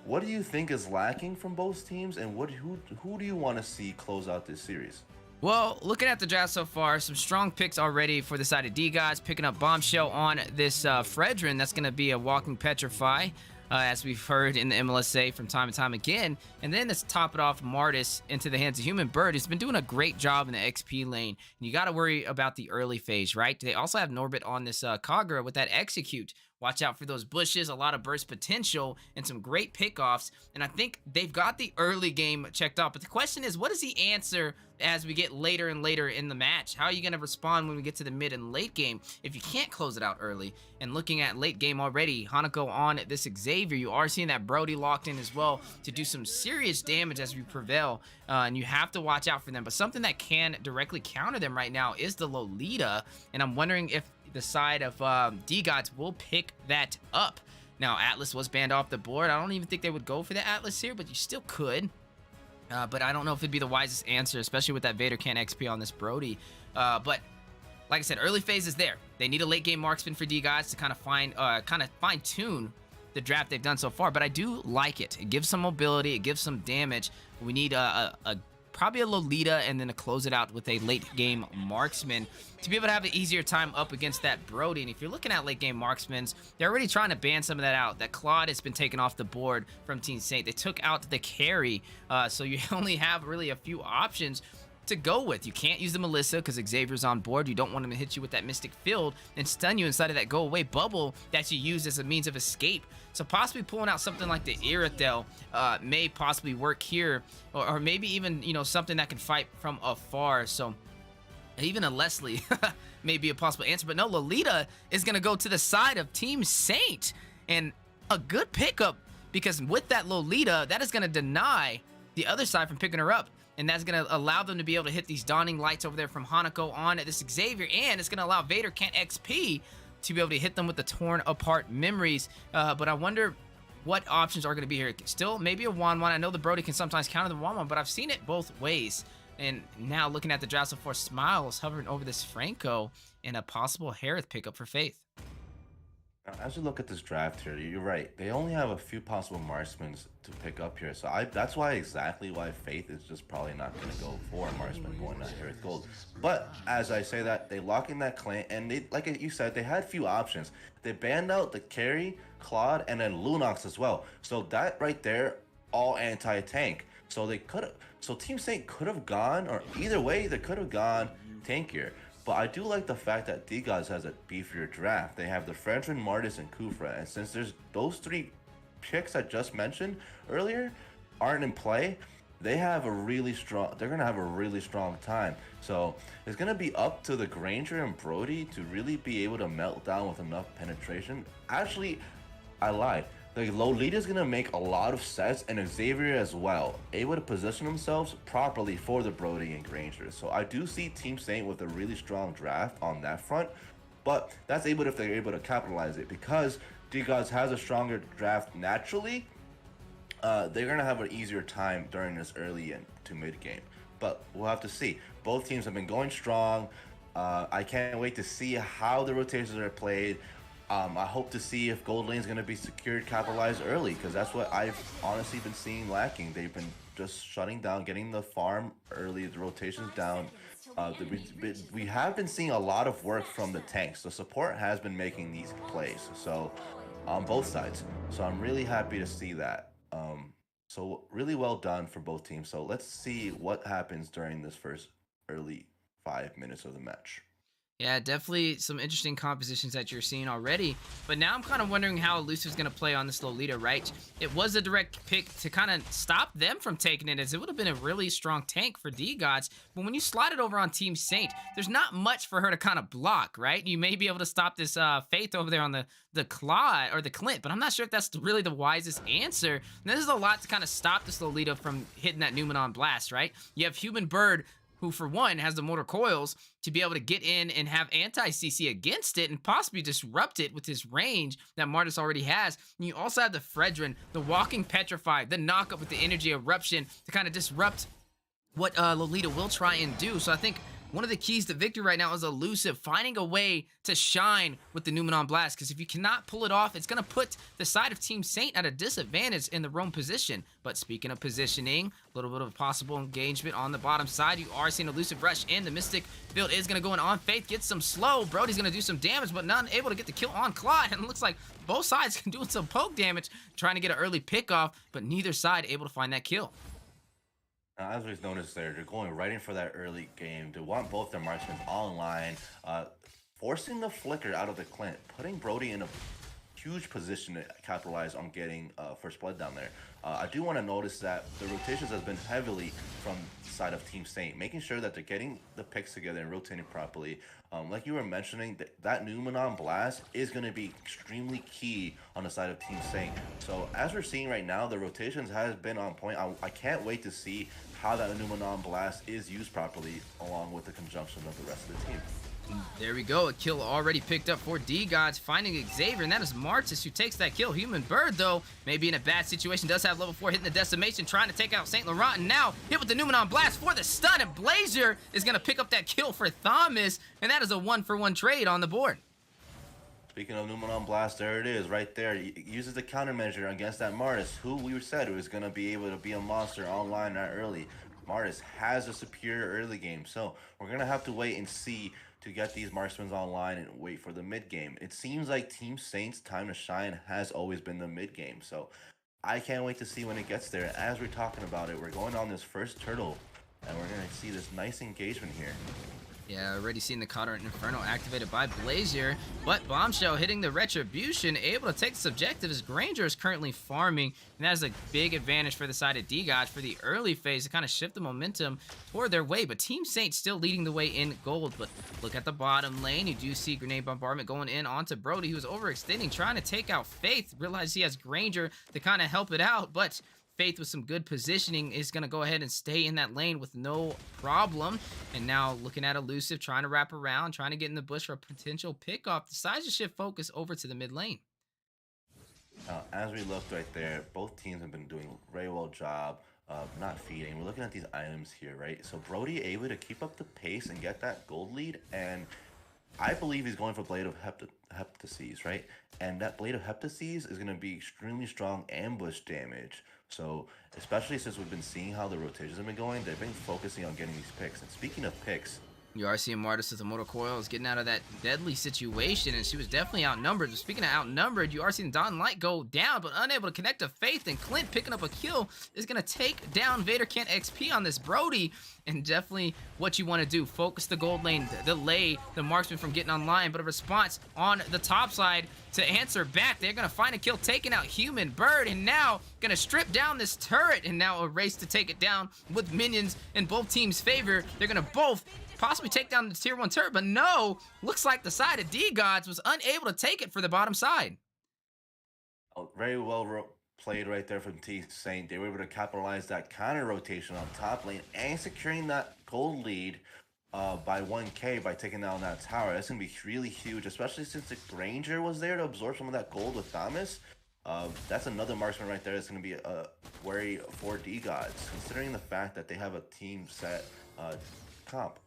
what do you think is lacking from both teams, and who do you want to see close out this series? Well, looking at the draft so far, some strong picks already for the side of D-Gods, picking up Bombshell on this Fredrin. That's going to be a walking petrify, as we've heard in the MLSA from time and time again. And then let's top it off, Martis into the hands of Human Bird, who's been doing a great job in the XP lane. And you got to worry about the early phase, right? They also have Norbit on this Kagura with that Execute. Watch out for those bushes, a lot of burst potential, and some great pickoffs. And I think they've got the early game checked out. But the question is, what is the answer as we get later and later in the match? How are you going to respond when we get to the mid and late game if you can't close it out early? And looking at late game already, Hanako on this Xavier, you are seeing that Brody locked in as well to do some serious damage as we prevail. And you have to watch out for them. But something that can directly counter them right now is the Lolita. And I'm wondering if the side of D-Gods will pick that up. Now, Atlas was banned off the board. I don't even think they would go for the Atlas here, but you still could. But I don't know if it'd be the wisest answer, especially with that Vader Can XP on this Brody. But like I said, early phase is there. They need a late game marksman for D-Gods to kind of fine tune the draft they've done so far. But I do like it. It gives some mobility. It gives some damage. We need probably a Lolita and then to close it out with a late game marksman to be able to have an easier time up against that Brody. And if you're looking at late game marksmans, they're already trying to ban some of that out. That Claude has been taken off the board from Team Saint. They took out the carry, so you only have really a few options to go with. You can't use the Melissa because Xavier's on board. You don't want him to hit you with that Mystic Field and stun you inside of that go away bubble that you use as a means of escape. So possibly pulling out something like the Iratel may possibly work here, or maybe even, you know, something that can fight from afar. So even a Leslie may be a possible answer. But no, Lolita is going to go to the side of Team Saint, and a good pickup, because with that Lolita, that is going to deny the other side from picking her up. And that's going to allow them to be able to hit these dawning lights over there from Hanako on this Xavier. And it's going to allow Vader Can't XP to be able to hit them with the torn apart memories. But I wonder what options are going to be here. Still, maybe a Wanwan. I know the Brody can sometimes counter the Wanwan, but I've seen it both ways. And now looking at the draft so far, Smiles hovering over this Franco and a possible Harith pickup for Faith. As we look at this draft here, you're right. They only have a few possible marksmen to pick up here. So that's why Faith is just probably not going to go for a marksman going on here with gold. But as I say that, they lock in that clan, and they, like you said, they had few options. They banned out the carry, Claude, and then Lunox as well. So that right there, all anti-tank. So they could have. So Team Saint could have gone, or either way, they could have gone tankier. But I do like the fact that D-Gods has a beefier draft. They have the Fredrin, Martis, and Kufra. And since there's those three picks I just mentioned earlier aren't in play, they're gonna have a really strong time. So it's gonna be up to the Granger and Brody to really be able to melt down with enough penetration. Actually, I lied. The Lolita's gonna make a lot of sets, and Xavier as well, able to position themselves properly for the Brody and Granger. So I do see Team Saint with a really strong draft on that front, but that's able if they're able to capitalize it, because D-Gods has a stronger draft naturally. They're gonna have an easier time during this early and to mid game, but we'll have to see. Both teams have been going strong. I can't wait to see how the rotations are played. I hope to see if gold lane is going to be secured, capitalized early, because that's what I've honestly been seeing lacking. They've been just shutting down, getting the farm early, the rotations down. We have been seeing a lot of work from the tanks. The support has been making these plays, so on both sides. So I'm really happy to see that. So really well done for both teams. So let's see what happens during this first early 5 minutes of the match. Yeah, definitely some interesting compositions that you're seeing already. But now I'm kind of wondering how Elusive's going to play on this Lolita, right? It was a direct pick to kind of stop them from taking it, as it would have been a really strong tank for D-Gods. But when you slide it over on Team Saint, there's not much for her to kind of block, right? You may be able to stop this Faith over there on the Claw or the Clint, but I'm not sure if that's really the wisest answer. And this is a lot to kind of stop this Lolita from hitting that Numenon Blast, right? You have Human Bird, who for one has the motor coils to be able to get in and have anti-CC against it and possibly disrupt it with his range that Martis already has. And you also have the Fredrin, the Walking Petrified, the knockup with the Energy Eruption to kind of disrupt what Lolita will try and do. So I think one of the keys to victory right now is Elusive finding a way to shine with the Numenon Blast, because if you cannot pull it off, it's going to put the side of Team Saint at a disadvantage in the roam position. But speaking of positioning, a little bit of possible engagement on the bottom side. You are seeing Elusive rush in. The Mystic build is going to go in on Faith, gets some slow. Brody's going to do some damage, but not able to get the kill on Claude. And it looks like both sides can do some poke damage, trying to get an early pick off, but neither side able to find that kill. As we've noticed there, they're going right in for that early game. They want both their marksmen online, forcing the flicker out of the Clint, putting Brody in a huge position to capitalize on getting first blood down there. I do want to notice that the rotations has been heavily from the side of Team Saint, making sure that they're getting the picks together and rotating properly. Like you were mentioning, that Numenon Blast is going to be extremely key on the side of Team Saint. So as we're seeing right now, the rotations has been on point. I can't wait to see how that Numenon Blast is used properly along with the conjunction of the rest of the team. There we go, a kill already picked up for D-Gods, finding Xavier, and that is Martis who takes that kill. Human Bird, though, may be in a bad situation, does have level 4 hitting the decimation, trying to take out St. Laurent, and now hit with the Numenon Blast for the stun, and Blazer is going to pick up that kill for Thomas, and that is a 1-for-1 trade on the board. Speaking of Numenon Blast, there it is, right there. It uses the countermeasure against that Martis, who we said was going to be able to be a monster online that early. Martis has a superior early game, so we're going to have to wait and see to get these marksmen online and wait for the mid game. It seems like Team Saint's time to shine has always been the mid game, so I can't wait to see when it gets there. As we're talking about it, we're going on this first turtle, and we're going to see this nice engagement here. Yeah, already seen the Cotter Inferno activated by Blazier, but Bombshell hitting the Retribution, able to take the subjective as Granger is currently farming, and that is a big advantage for the side of D-Gods for the early phase to kind of shift the momentum toward their way, but Team Saint still leading the way in gold. But look at the bottom lane, you do see grenade bombardment going in onto Brody, who was overextending, trying to take out Faith, realize he has Granger to kind of help it out, but Faith with some good positioning is going to go ahead and stay in that lane with no problem. And now looking at Elusive, trying to wrap around, trying to get in the bush for a potential pickoff. Decides to shift focus over to the mid lane. As we looked right there, both teams have been doing a very well job of not feeding. We're looking at these items here, right? So Brody able to keep up the pace and get that gold lead, and I believe he's going for Blade of Heptases, right? And that Blade of Heptases is going to be extremely strong ambush damage. So, especially since we've been seeing how the rotations have been going, they've been focusing on getting these picks. And speaking of picks, you are seeing Martis with the motor coils getting out of that deadly situation, and she was definitely outnumbered. But speaking of outnumbered, you are seeing Don Light go down, but unable to connect to Faith, and Clint picking up a kill is going to take down Vader Can't XP on this Brody. And definitely what you want to do, focus the gold lane, delay the marksman from getting online, but a response on the top side to answer back. They're going to find a kill, taking out Human Bird, and now going to strip down this turret, and now a race to take it down with minions in both teams' favor. They're going to both possibly take down the tier 1 turret, but no, looks like the side of D-Gods was unable to take it for the bottom side. Oh, very well played right there from Team Saint. They were able to capitalize that counter rotation on top lane and securing that gold lead by 1k by taking down that tower. That's going to be really huge, especially since the Granger was there to absorb some of that gold with Thomas. That's another marksman right there that's going to be worry for D-Gods, considering the fact that they have a team set comp.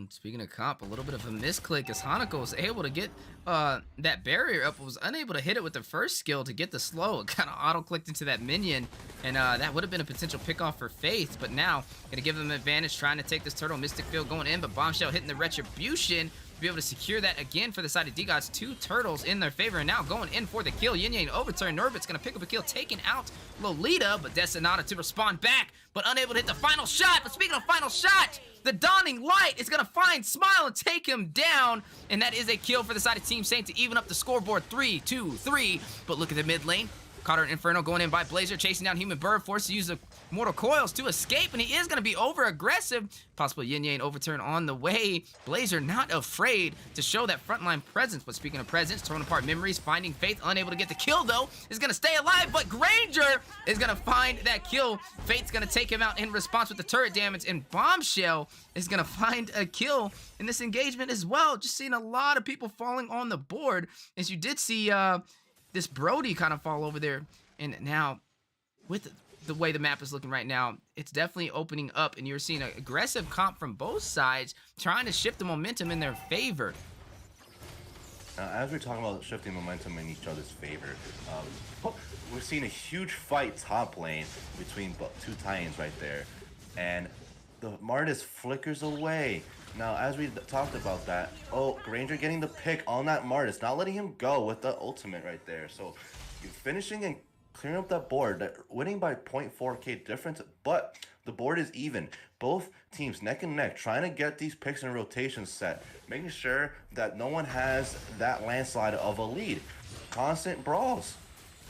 Speaking of comp, a little bit of a misclick as Hanako was able to get that barrier up, was unable to hit it with the first skill to get the slow. It kind of auto-clicked into that minion, and that would have been a potential pickoff for Faith, but now going to give them advantage trying to take this turtle. Mystic Field going in, but Bombshell hitting the Retribution to be able to secure that again for the side of D-Gods. 2 turtles in their favor, and now going in for the kill. Yin Yang overturn. Norbit's going to pick up a kill, taking out Lolita, but Destinata to respond back, but unable to hit the final shot. But speaking of final shot, The Dawning Light is gonna find Smile and take him down, and that is a kill for the side of Team Saint to even up the scoreboard 3-2-3. But look at the mid lane. Cotter and Inferno going in by Blazer, chasing down Human Bird, forced to use the Mortal Coils to escape, and he is going to be over-aggressive. Possible yin-yang overturn on the way. Blazer not afraid to show that frontline presence, but speaking of presence, torn apart memories, finding Faith, unable to get the kill though, is going to stay alive, but Granger is going to find that kill. Faith's going to take him out in response with the turret damage, and Bombshell is going to find a kill in this engagement as well. Just seeing a lot of people falling on the board, as you did see this Brody kind of fall over there. And now, with the way the map is looking right now, it's definitely opening up, and you're seeing an aggressive comp from both sides, trying to shift the momentum in their favor. Now, as we're talking about shifting momentum in each other's favor, we're seeing a huge fight top lane between two Titans right there. And the Martis flickers away. Now, as we talked about that, Granger getting the pick on that Martis, not letting him go with the ultimate right there. So, you're finishing and clearing up that board, winning by 0.4k difference, but the board is even. Both teams neck and neck, trying to get these picks and rotations set, making sure that no one has that landslide of a lead. Constant brawls.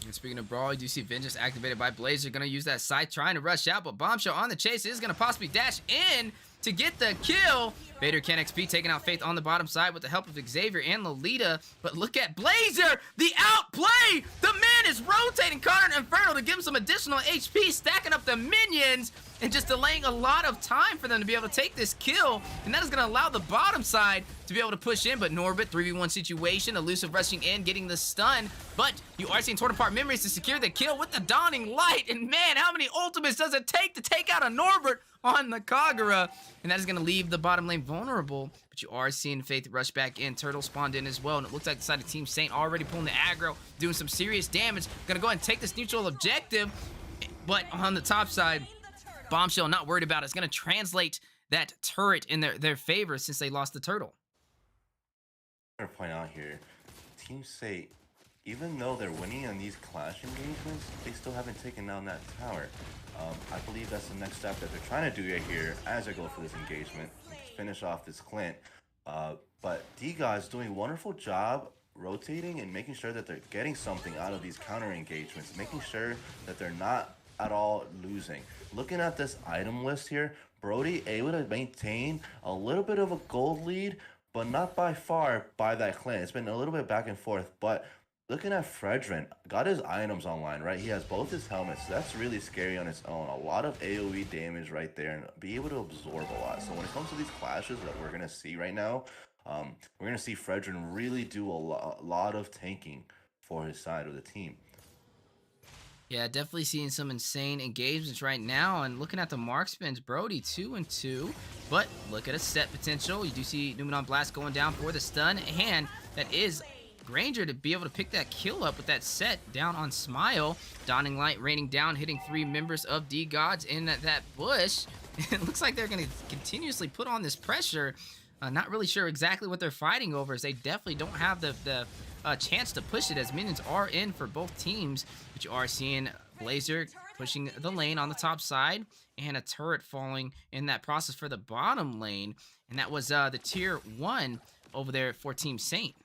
And speaking of brawl, you do see Vengeance activated by Blazer, gonna use that scythe, trying to rush out, but Bombshell on the chase is gonna possibly dash in to get the kill. Vader can XP taking out Faith on the bottom side with the help of Xavier and Lolita. But look at Blazer, the outplay! The man is rotating Connor and Inferno to give him some additional HP, stacking up the minions, and just delaying a lot of time for them to be able to take this kill. And that is going to allow the bottom side to be able to push in. But Norbit, 3v1 situation, Elusive rushing in, getting the stun. But you are seeing torn apart memories to secure the kill with the Dawning Light. And man, how many ultimates does it take to take out a Norbit on the Kagura? And that is going to leave the bottom lane vulnerable. But you are seeing Faith rush back in. Turtle spawned in as well. And it looks like the side of Team Saint already pulling the aggro, doing some serious damage. Going to go ahead and take this neutral objective. But on the top side, Bombshell not worried about it. It's going to translate that turret in their favor since they lost the turtle. I'm going to point out here, Team Saint, even though they're winning on these clash engagements, they still haven't taken down that tower. I believe that's the next step that they're trying to do right here as they go for this engagement, finish off this Clint. But D-God's doing a wonderful job rotating and making sure that they're getting something out of these counter engagements, making sure that they're not at all losing. Looking at this item list here, Brody able to maintain a little bit of a gold lead, but not by far by that Clint. It's been a little bit back and forth, but looking at Fredrin, got his items online, right? He has both his helmets. That's really scary on its own. A lot of AoE damage right there and be able to absorb a lot. So when it comes to these clashes that we're going to see right now, we're going to see Fredrin really do a lot of tanking for his side of the team. Yeah, definitely seeing some insane engagements right now. And looking at the mark spins, Brody 2-2. But look at a set potential. You do see Numenon Blast going down for the stun. And that is Granger to be able to pick that kill up with that set down on Smile. Dawning Light raining down, hitting 3 members of D-Gods in that bush. It looks like they're going to continuously put on this pressure. Not really sure exactly what they're fighting over, as they definitely don't have the chance to push it, as minions are in for both teams. But you are seeing Blazer pushing the lane on the top side, and a turret falling in that process for the bottom lane. And that was the tier 1 over there for Team Saint.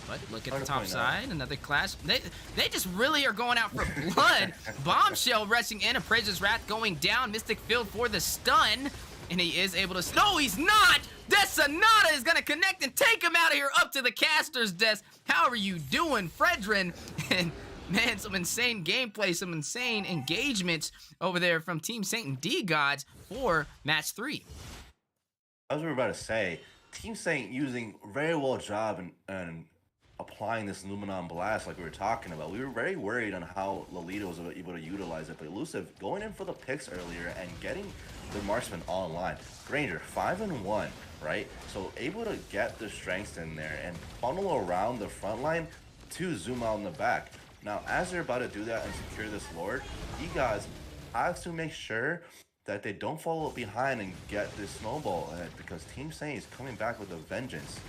But look at the top side, another clash. They just really are going out for blood. Bombshell rushing in, Appraiser's Wrath going down, Mystic Field for the stun. And he is able to... No, he's not! That Sonata is going to connect and take him out of here up to the caster's desk. How are you doing, Fredrin? And, man, some insane gameplay, some insane engagements over there from Team Saint and D-Gods for match 3. As we were about to say, Team Saint using very well job and applying this Numenon Blast like we were talking about. We were very worried on how Lolita was able to utilize it, but Elusive going in for the picks earlier and getting the marksman online. Granger 5-1, right? So able to get the strengths in there and funnel around the front line to zoom out in the back. Now, as they're about to do that and secure this Lord, you guys have to make sure that they don't follow behind and get this snowball, because Team Saint is coming back with a vengeance.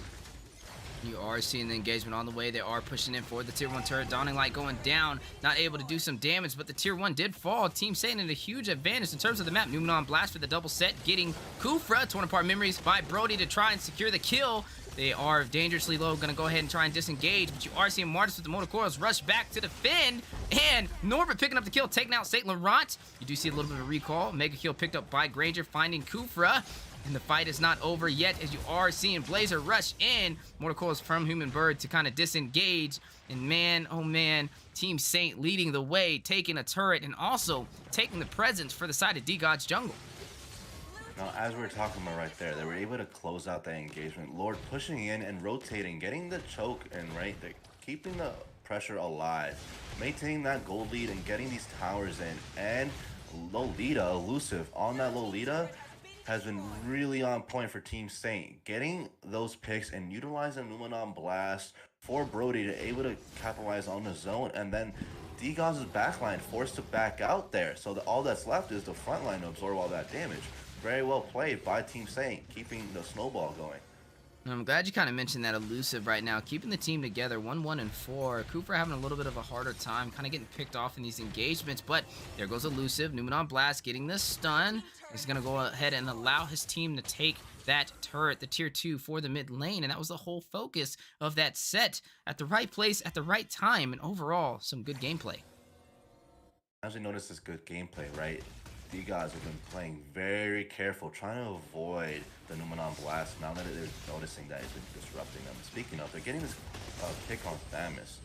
You are seeing the engagement on the way. They are pushing in for the tier 1 turret. Dawning Light going down, not able to do some damage, but the tier 1 did fall. Team Satan in a huge advantage in terms of the map. Numenon Blast for the double set, getting Kufra. Torn apart memories by Brody to try and secure the kill. They are dangerously low, gonna go ahead and try and disengage, but you are seeing Martis with the motor coils rush back to defend, and Norbert picking up the kill, taking out Saint Laurent. You do see a little bit of a recall. Mega kill picked up by Granger, finding Kufra. And the fight is not over yet, as you are seeing Blazer rush in. Motor coils from Human Bird to kind of disengage. And man, oh man, Team Saint leading the way, taking a turret and also taking the presence for the side of D-God's jungle. Now, as we were talking about right there, they were able to close out that engagement. Lord pushing in and rotating, getting the choke and right there, keeping the pressure alive, maintaining that gold lead and getting these towers in. And Lolita, elusive on that Lolita, has been really on point for Team Saint. Getting those picks and utilizing Numenon Blast for Brody to able to capitalize on the zone, and then D-God's backline forced to back out there. So all that's left is the front line to absorb all that damage. Very well played by Team Saint, keeping the snowball going. I'm glad you kind of mentioned that elusive right now, keeping the team together. 1-1-4. Cooper having a little bit of a harder time, kind of getting picked off in these engagements, but there goes elusive. Numenon Blast getting the stun. He's going to go ahead and allow his team to take that turret, the tier 2 for the mid lane, and that was the whole focus of that set. At the right place, at the right time, and overall, some good gameplay. As we notice this good gameplay, right? D-Gods have been playing very careful, trying to avoid the Numenon Blast now that they're noticing that it's been disrupting them. Speaking of, they're getting this kick on Thamus.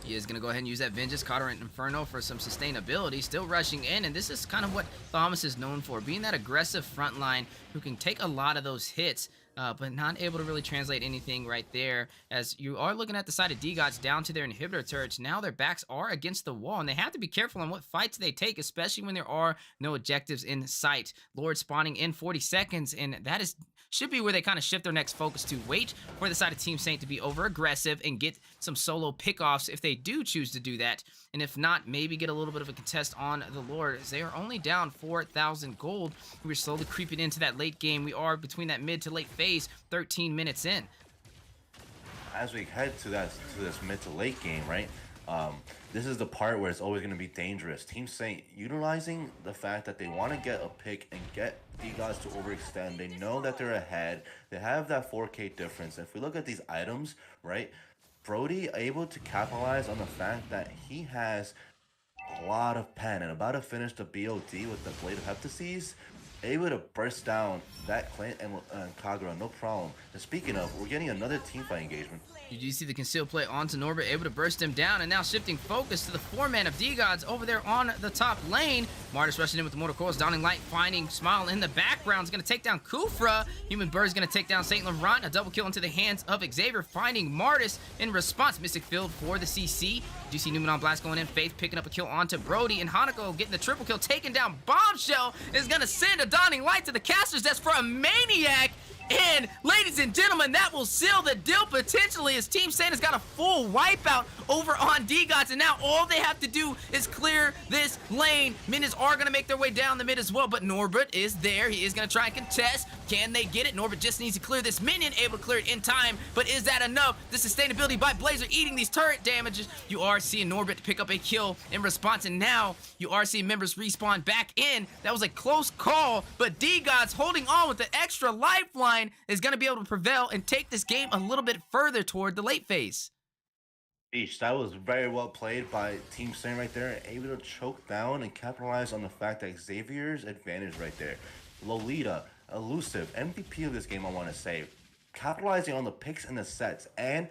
He is going to go ahead and use that Vengeance, Cotterant Inferno for some sustainability. Still rushing in, and this is kind of what Thomas is known for, being that aggressive front line who can take a lot of those hits, but not able to really translate anything right there. As you are looking at the side of D-Gods down to their inhibitor turrets, now their backs are against the wall, and they have to be careful on what fights they take, especially when there are no objectives in sight. Lord spawning in 40 seconds, and that should be where they kind of shift their next focus to. Wait for the side of Team Saint to be over aggressive and get some solo pickoffs if they do choose to do that. And if not, maybe get a little bit of a contest on the Lord, as they are only down 4,000 gold. We're slowly creeping into that late game. We are between that mid to late phase, 13 minutes in. As we head to this mid to late game, right? This is the part where it's always going to be dangerous. Team Saint utilizing the fact that they want to get a pick and get D-Gods to overextend. They know that they're ahead. They have that 4K difference. If we look at these items, right? Brody able to capitalize on the fact that he has a lot of pen and about to finish the BOD with the Blade of Heptases, able to burst down that Clint and Kagura, no problem. And speaking of, we're getting another teamfight engagement. You do see the concealed play onto Norbert, able to burst him down, and now shifting focus to the 4-man of D-Gods over there on the top lane. Martis rushing in with the motor coils, Dawning Light finding Smile in the background. Is going to take down Kufra. Human Bird is going to take down Saint Laurent. A double kill into the hands of Xavier, finding Martis in response. Mystic Field for the CC. You see Numenon Blast going in. Faith picking up a kill onto Brody, and Hanako getting the triple kill, taking down Bombshell. Is going to send a Dawning Light to the caster's desk for a Maniac. And ladies and gentlemen, that will seal the deal potentially, as Team Saint has got a full wipeout over on D-Gods, and now all they have to do is clear this lane. Minions are going to make their way down the mid as well, but Norbert is there. He is going to try and contest. Can they get it? Norbert just needs to clear this minion, able to clear it in time, but is that enough? The sustainability by Blazer eating these turret damages. You are seeing Norbert pick up a kill in response, and now you are seeing members respawn back in. That was a close call, but D-Gods holding on with the extra lifeline is going to be able to prevail and take this game a little bit further toward the late phase. That was very well played by Team Saint right there, able to choke down and capitalize on the fact that Xavier's advantage right there. Lolita, elusive, MVP of this game, I want to say, capitalizing on the picks and the sets, and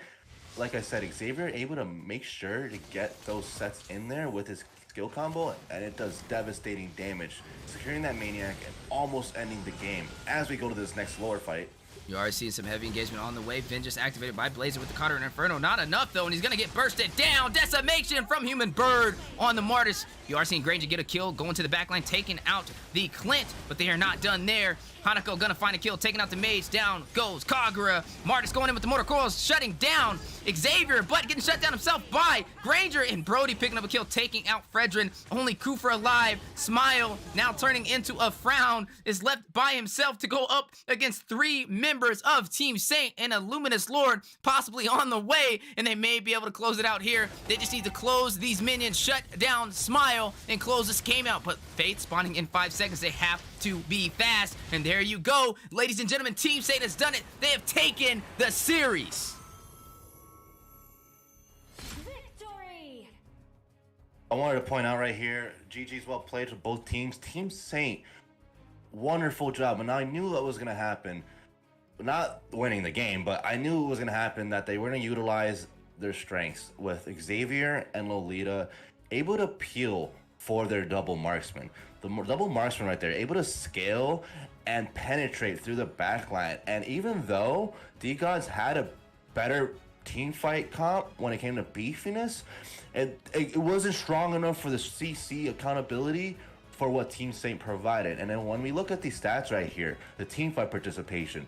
like I said, Xavier able to make sure to get those sets in there with his skill combo, and it does devastating damage, securing that Maniac and almost ending the game. As we go to this next lower fight, you are seeing some heavy engagement on the way. Vengeance activated by Blazer with the Cotter and Inferno. Not enough, though, and he's going to get bursted down. Decimation from Human Bird on the Martis. You are seeing Granger get a kill, going to the backline, taking out the Clint, but they are not done there. Hanako gonna find a kill, taking out the mage. Down goes Kagura. Martis going in with the motor coils, shutting down Xavier, but getting shut down himself by Granger, and Brody picking up a kill, taking out Fredrin. Only Kufra alive. Smile now turning into a frown, is left by himself to go up against 3 men. members of Team Saint and a Luminous Lord possibly on the way, and they may be able to close it out here. They just need to close these minions, shut down Smile, and close this game out. But Faith spawning in 5 seconds. They have to be fast. And there you go. Ladies and gentlemen, Team Saint has done it. They have taken the series. Victory! I wanted to point out right here, GG's well played for both teams. Team Saint, wonderful job. And I knew that was going to happen. Not winning the game, but I knew it was going to happen, that they were going to utilize their strengths with Xavier and Lolita able to peel for their double marksman. The double marksman right there, able to scale and penetrate through the backline. And even though D-Gods had a better team fight comp when it came to beefiness, it wasn't strong enough for the CC accountability for what Team Saint provided. And then when we look at these stats right here, the team fight participation,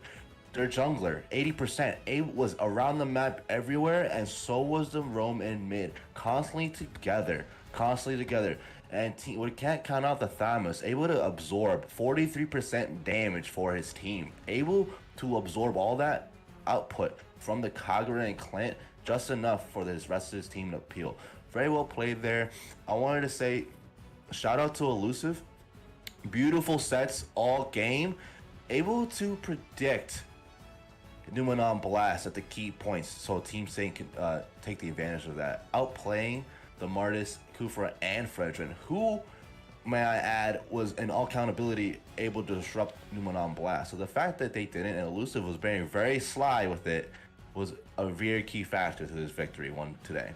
their jungler, 80%. Abe was around the map everywhere, and so was the roam in mid. Constantly together. And we can't count out the Thamus, able to absorb 43% damage for his team. Able to absorb all that output from the Kagura and Clint, just enough for the rest of his team to peel. Very well played there. I wanted to say, shout out to Elusive. Beautiful sets all game. Able to predict Numenon Blast at the key points, so Team Saint can take the advantage of that. Outplaying the Martis, Kufra, and Fredrin, who, may I add, was in all accountability able to disrupt Numenon Blast. So the fact that they didn't, and Elusive was being very sly with it, was a very key factor to this victory won today.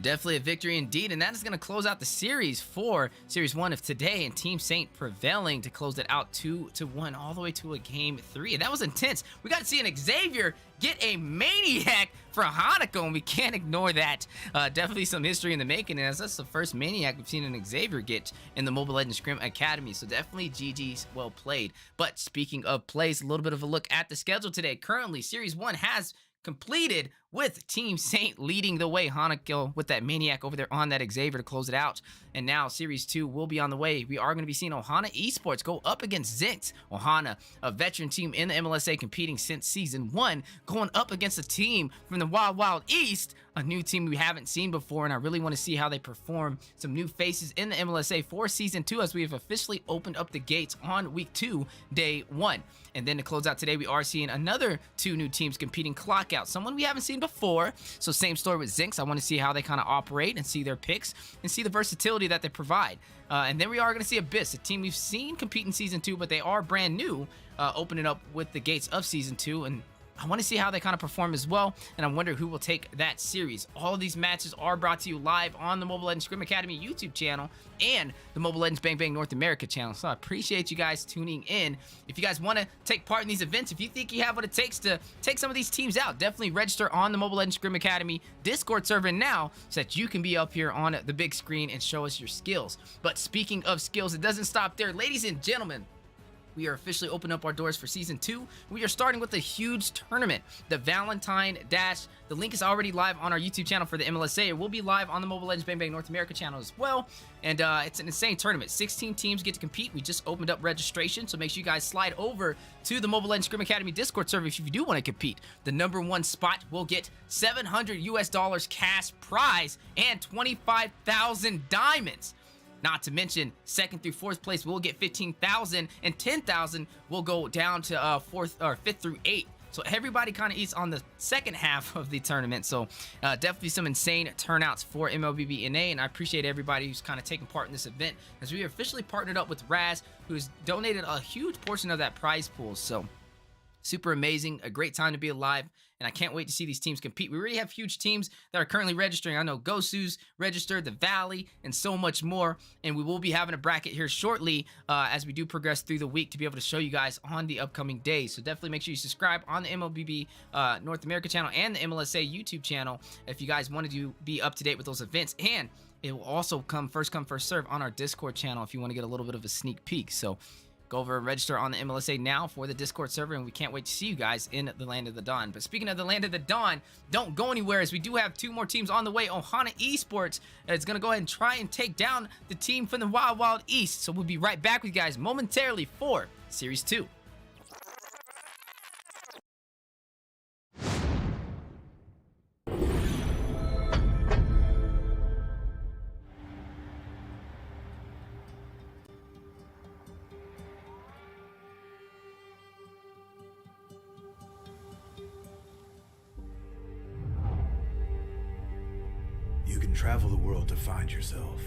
Definitely a victory indeed, and that is going to close out the series for Series 1 of today, and Team Saint prevailing to close it out 2-1 all the way to a Game 3. And that was intense. We got to see an Xavier get a Maniac for Hanako, and we can't ignore that. Definitely some history in the making, and that's the first Maniac we've seen an Xavier get in the Mobile Legends Scrim Academy, so definitely GG's well played. But speaking of plays, a little bit of a look at the schedule today. Currently, Series 1 has completed with Team Saint leading the way. Hanako with that Maniac over there on that Xavier to close it out. And now Series 2 will be on the way. We are going to be seeing Ohana Esports go up against Zinx. Ohana, a veteran team in the MLSA competing since Season 1, going up against a team from the Wild Wild East, a new team we haven't seen before, and I really want to see how they perform. Some new faces in the MLSA for Season 2 as we have officially opened up the gates on Week 2, Day 1. And then to close out today, we are seeing another 2 new teams competing Clockout, someone we haven't seen before. So same story with Zinx. I want to see how they kind of operate and see their picks and see the versatility that they provide. And then we are going to see Abyss, a team we've seen compete in Season 2, but they are brand new, opening up with the gates of Season 2. And I want to see how they kind of perform as well, and I wonder who will take that series. All of these matches are brought to you live on the Mobile Legends Scrim Academy YouTube channel and the Mobile Legends Bang Bang North America channel. So I appreciate you guys tuning in. If you guys want to take part in these events, if you think you have what it takes to take some of these teams out, definitely register on the Mobile Legends Scrim Academy Discord server now so that you can be up here on the big screen and show us your skills. But speaking of skills, it doesn't stop there. Ladies and gentlemen, we are officially opening up our doors for Season 2. We are starting with a huge tournament, the Valentine Dash. The link is already live on our YouTube channel for the MLSA. It will be live on the Mobile Legends Bang Bang North America channel as well. And it's an insane tournament. 16 teams get to compete. We just opened up registration, so make sure you guys slide over to the Mobile Legends Scrim Academy Discord server if you do want to compete. The #1 spot will get $700 cash prize and 25,000 diamonds. Not to mention, 2nd through 4th place will get 15,000, and 10,000 will go down to 4th or 5th through 8th. So everybody kind of eats on the second half of the tournament. So definitely some insane turnouts for MLBB NA, and I appreciate everybody who's kind of taking part in this event, as we officially partnered up with Raz, who's donated a huge portion of that prize pool. So super amazing, a great time to be alive, and I can't wait to see these teams compete. We already have huge teams that are currently registering. I know Gosu's registered, the Valley, and so much more, and we will be having a bracket here shortly as we do progress through the week to be able to show you guys on the upcoming days. So definitely make sure you subscribe on the MLBB North America channel and the MLSA YouTube channel if you guys wanted to be up to date with those events, and it will also come, first serve on our Discord channel if you want to get a little bit of a sneak peek. So go over and register on the MLSA now for the Discord server, and we can't wait to see you guys in the Land of the Dawn. But speaking of the Land of the Dawn, don't go anywhere, as we do have 2 more teams on the way. Ohana Esports is going to go ahead and try and take down the team from the Wild Wild East. So we'll be right back with you guys momentarily for Series 2. can travel the world to find yourself.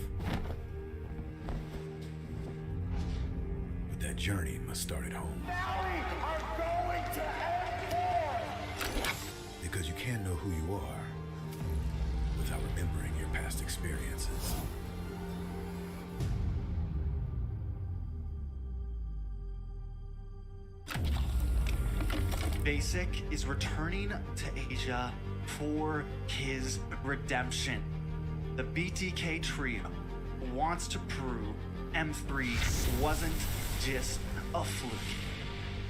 But that journey must start at home. Because you can't know who you are without remembering your past experiences. Basic is returning to Asia for his redemption. The BTK trio wants to prove M3 wasn't just a fluke,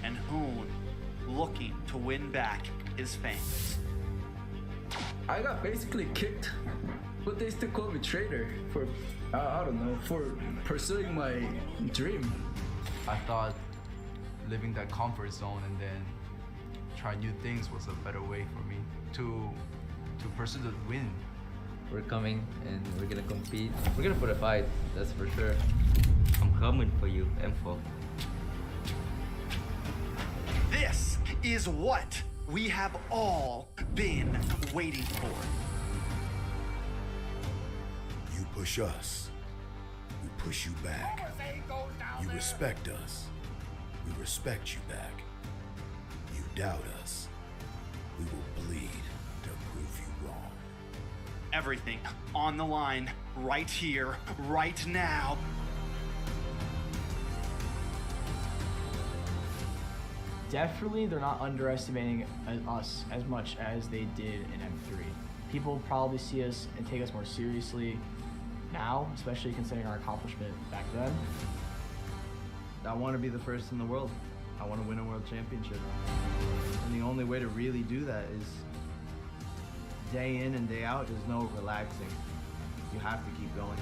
and Hoon looking to win back his fans. I got basically kicked, but they still call me traitor for, I don't know, for pursuing my dream. I thought living that comfort zone and then try new things was a better way for me to pursue the win. We're coming and we're gonna compete. We're gonna put a fight, that's for sure. I'm coming for you, M4. This is what we have all been waiting for. You push us, we push you back. You respect us, we respect you back. You doubt us, we will bleed to prove you wrong. Everything on the line right here, right now. Definitely, they're not underestimating us as much as they did in M3. People probably see us and take us more seriously now, especially considering our accomplishment back then. I want to be the first in the world. I want to win a world championship. And the only way to really do that is day in and day out. There's no relaxing. You have to keep going.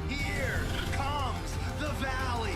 Here comes the Valley.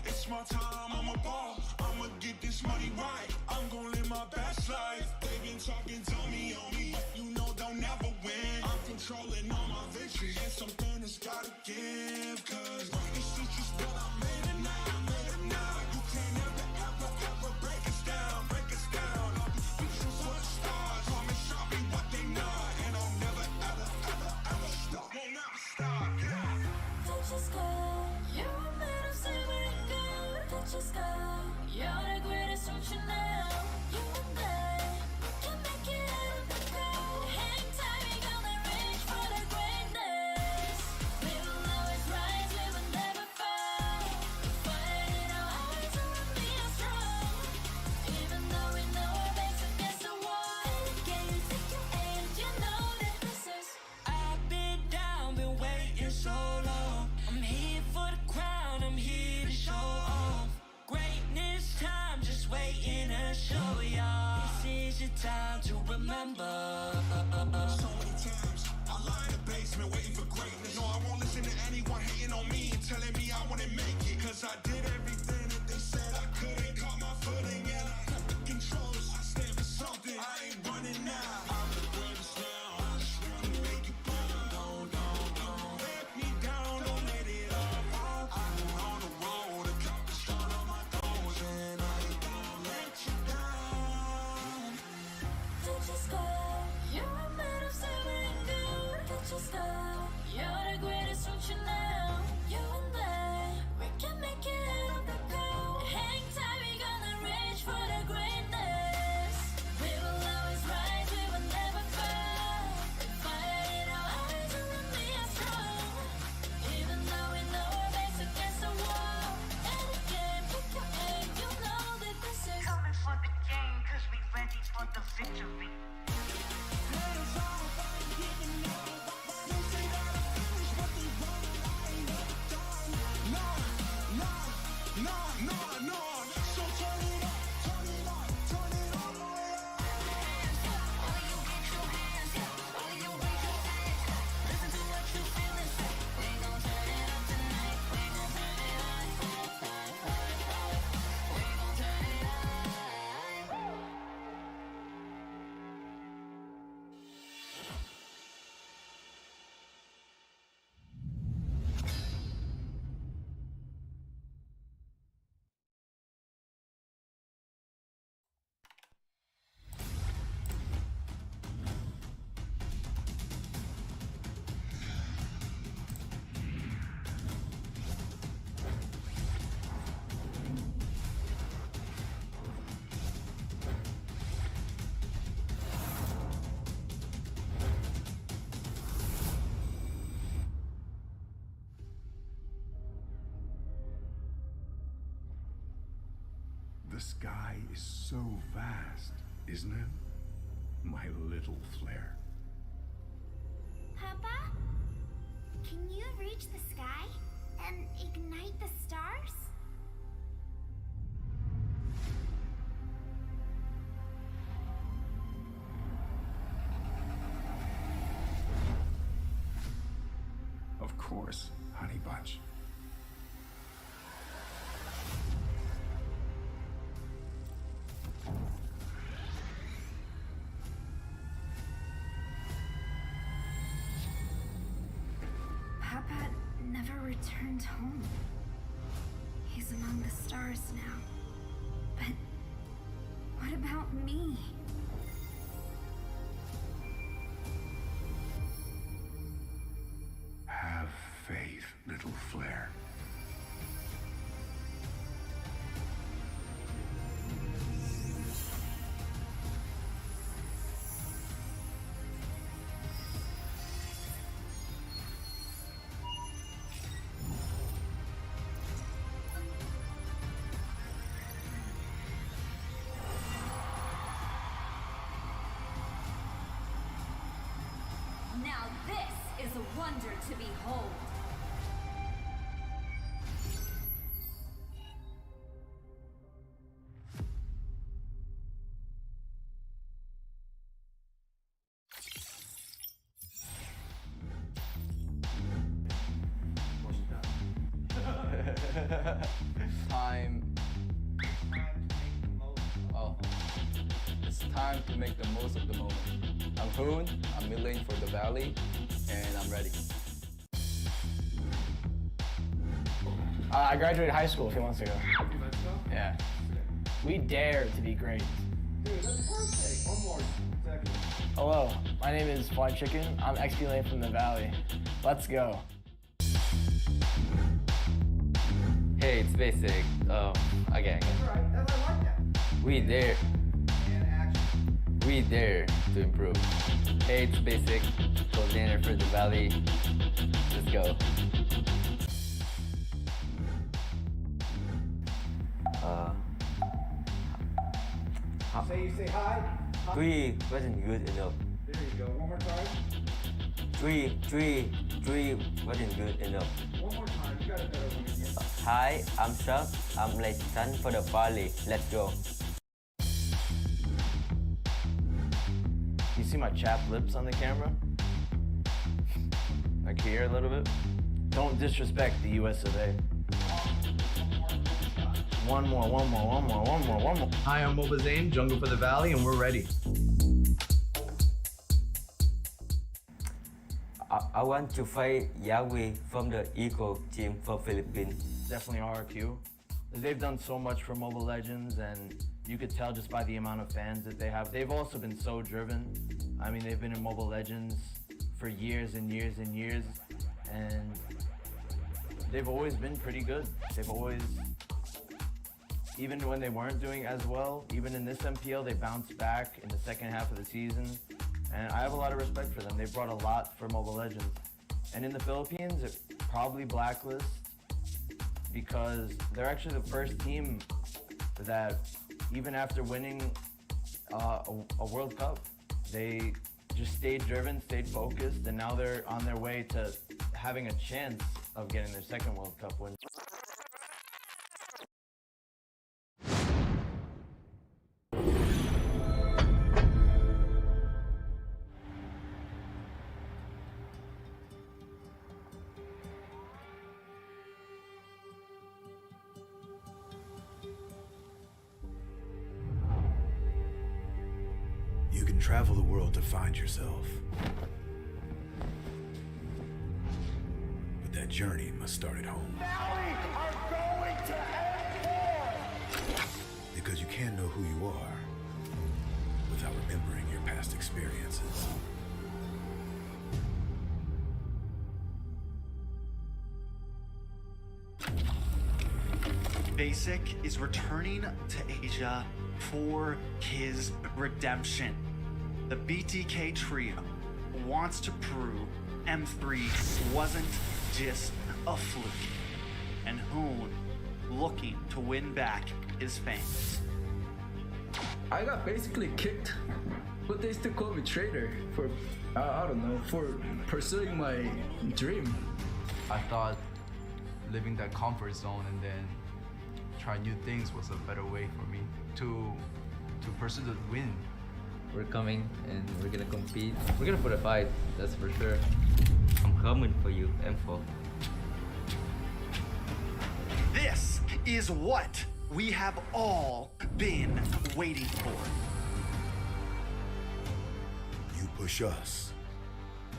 It's my time, I'm a ball. I'ma get this money right. I'm gonna live my best life. They been talking to me on me, but you know they'll never win. I'm controlling all my victories, and something has gotta give. Cause this shit just what I made it now, made it now. You can't ever break us down, break us down. I'll be speechless for the stars. Promise I'll be what they not, and I'll never ever stop. Won't never stop, yeah. Touch the sky, you're made of silver and gold. Touch the sky, you're the greatest option now. You and I, we can make it out of the cold. Hang tight, we gonna reach for the greatness. We will always rise, we will never fall. Fight in our eyes, and we are strong. Even though we know our backs against the wall. Can you take your aim? You know that this is. I've been down, been waiting so long. I'm here for the crown, I'm here to show off. Greatness time, just waiting to show y'all. This is your time to remember. So many times, I lie in the basement waiting for greatness. No, I won't listen to anyone hating on me and telling me I wouldn't make it. Cause I did everything that they said I couldn't. Caught my footing and I cut the controls. I stand for something, I ain't running now. I'm the greatest now, I just wanna make it better. Don't let me down, don't let it all fall. I've been on the road, accomplished all of my goals, and I ain't gonna let you down. Touch the sky, you're made of silver and gold. Touch the sky, you're the greatest option now. You and I, we can make it out of the cold. Hang tight, we The sky is so vast, isn't it? My little flare. Papa? Can you reach the sky and ignite the stars? Of course, Honey Bunch. Papa never returned home. He's among the stars now. But what about me? Have faith, little flare. Now this is a wonder to behold. Time. Oh, it's time to make the most of the moment. I'm Hoon, I'm mid lane for the Valley, and I'm ready. I graduated high school a few months ago. Yeah. We dare to be great. Dude, that's perfect. One more second. Hello, my name is Fly Chicken. I'm XP lane from the Valley. Let's go. Hey, it's basic. Again. That's right. I like that. We dare. And action. We dare to improve. Hey, it's basic. Coordinator for the Valley. Let's go. Say hi. Hi. 3 wasn't good enough. There you go. One more time. 3 wasn't good enough. One more time. You got a better one again. Hi, I'm Chuck. I'm late son for the Valley. Let's go. You see my chapped lips on the camera? Like here a little bit? Don't disrespect the US of A. One more. Hi, I'm Moba Zane, Jungle for the Valley, and we're ready. I want to fight Yahweh from the Eagle team for Philippines. Definitely RRQ. They've done so much for Mobile Legends, and you could tell just by the amount of fans that they have. They've also been so driven. I mean, they've been in Mobile Legends for years and years and years, and they've always been pretty good. They've always, even when they weren't doing as well, even in this MPL, they bounced back in the second half of the season. And I have a lot of respect for them. They brought a lot for Mobile Legends. And in the Philippines, it probably blacklist because they're actually the first team that, even after winning a World Cup, they just stayed driven, stayed focused, and now they're on their way to having a chance of getting their second World Cup win. You can travel the world to find yourself. But that journey must start at home. Valley are going to end Because you can't know who you are without remembering your past experiences. Basic is returning to Asia for his redemption. The BTK trio wants to prove M3 wasn't just a fluke, and Hoon looking to win back his fans. I got basically kicked, but they still call me traitor for, I don't know, for pursuing my dream. I thought leaving that comfort zone and then try new things was a better way for me to pursue the win. We're coming and we're gonna compete. We're gonna put a fight, that's for sure. I'm coming for you, M4. This is what we have all been waiting for. You push us,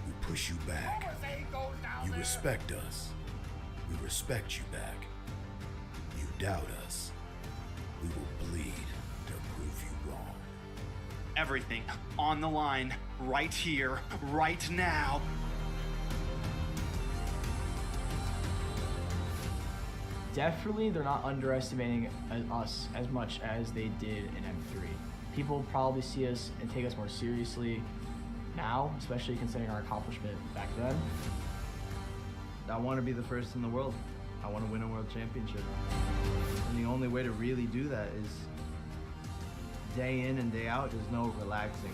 we push you back. You respect us, we respect you back. You doubt us, we will bleed to prove you wrong. Everything on the line right here, right now. Definitely, they're not underestimating us as much as they did in M3. People probably see us and take us more seriously now, especially considering our accomplishment back then. I want to be the first in the world. I want to win a world championship. And the only way to really do that is day in and day out. There's no relaxing.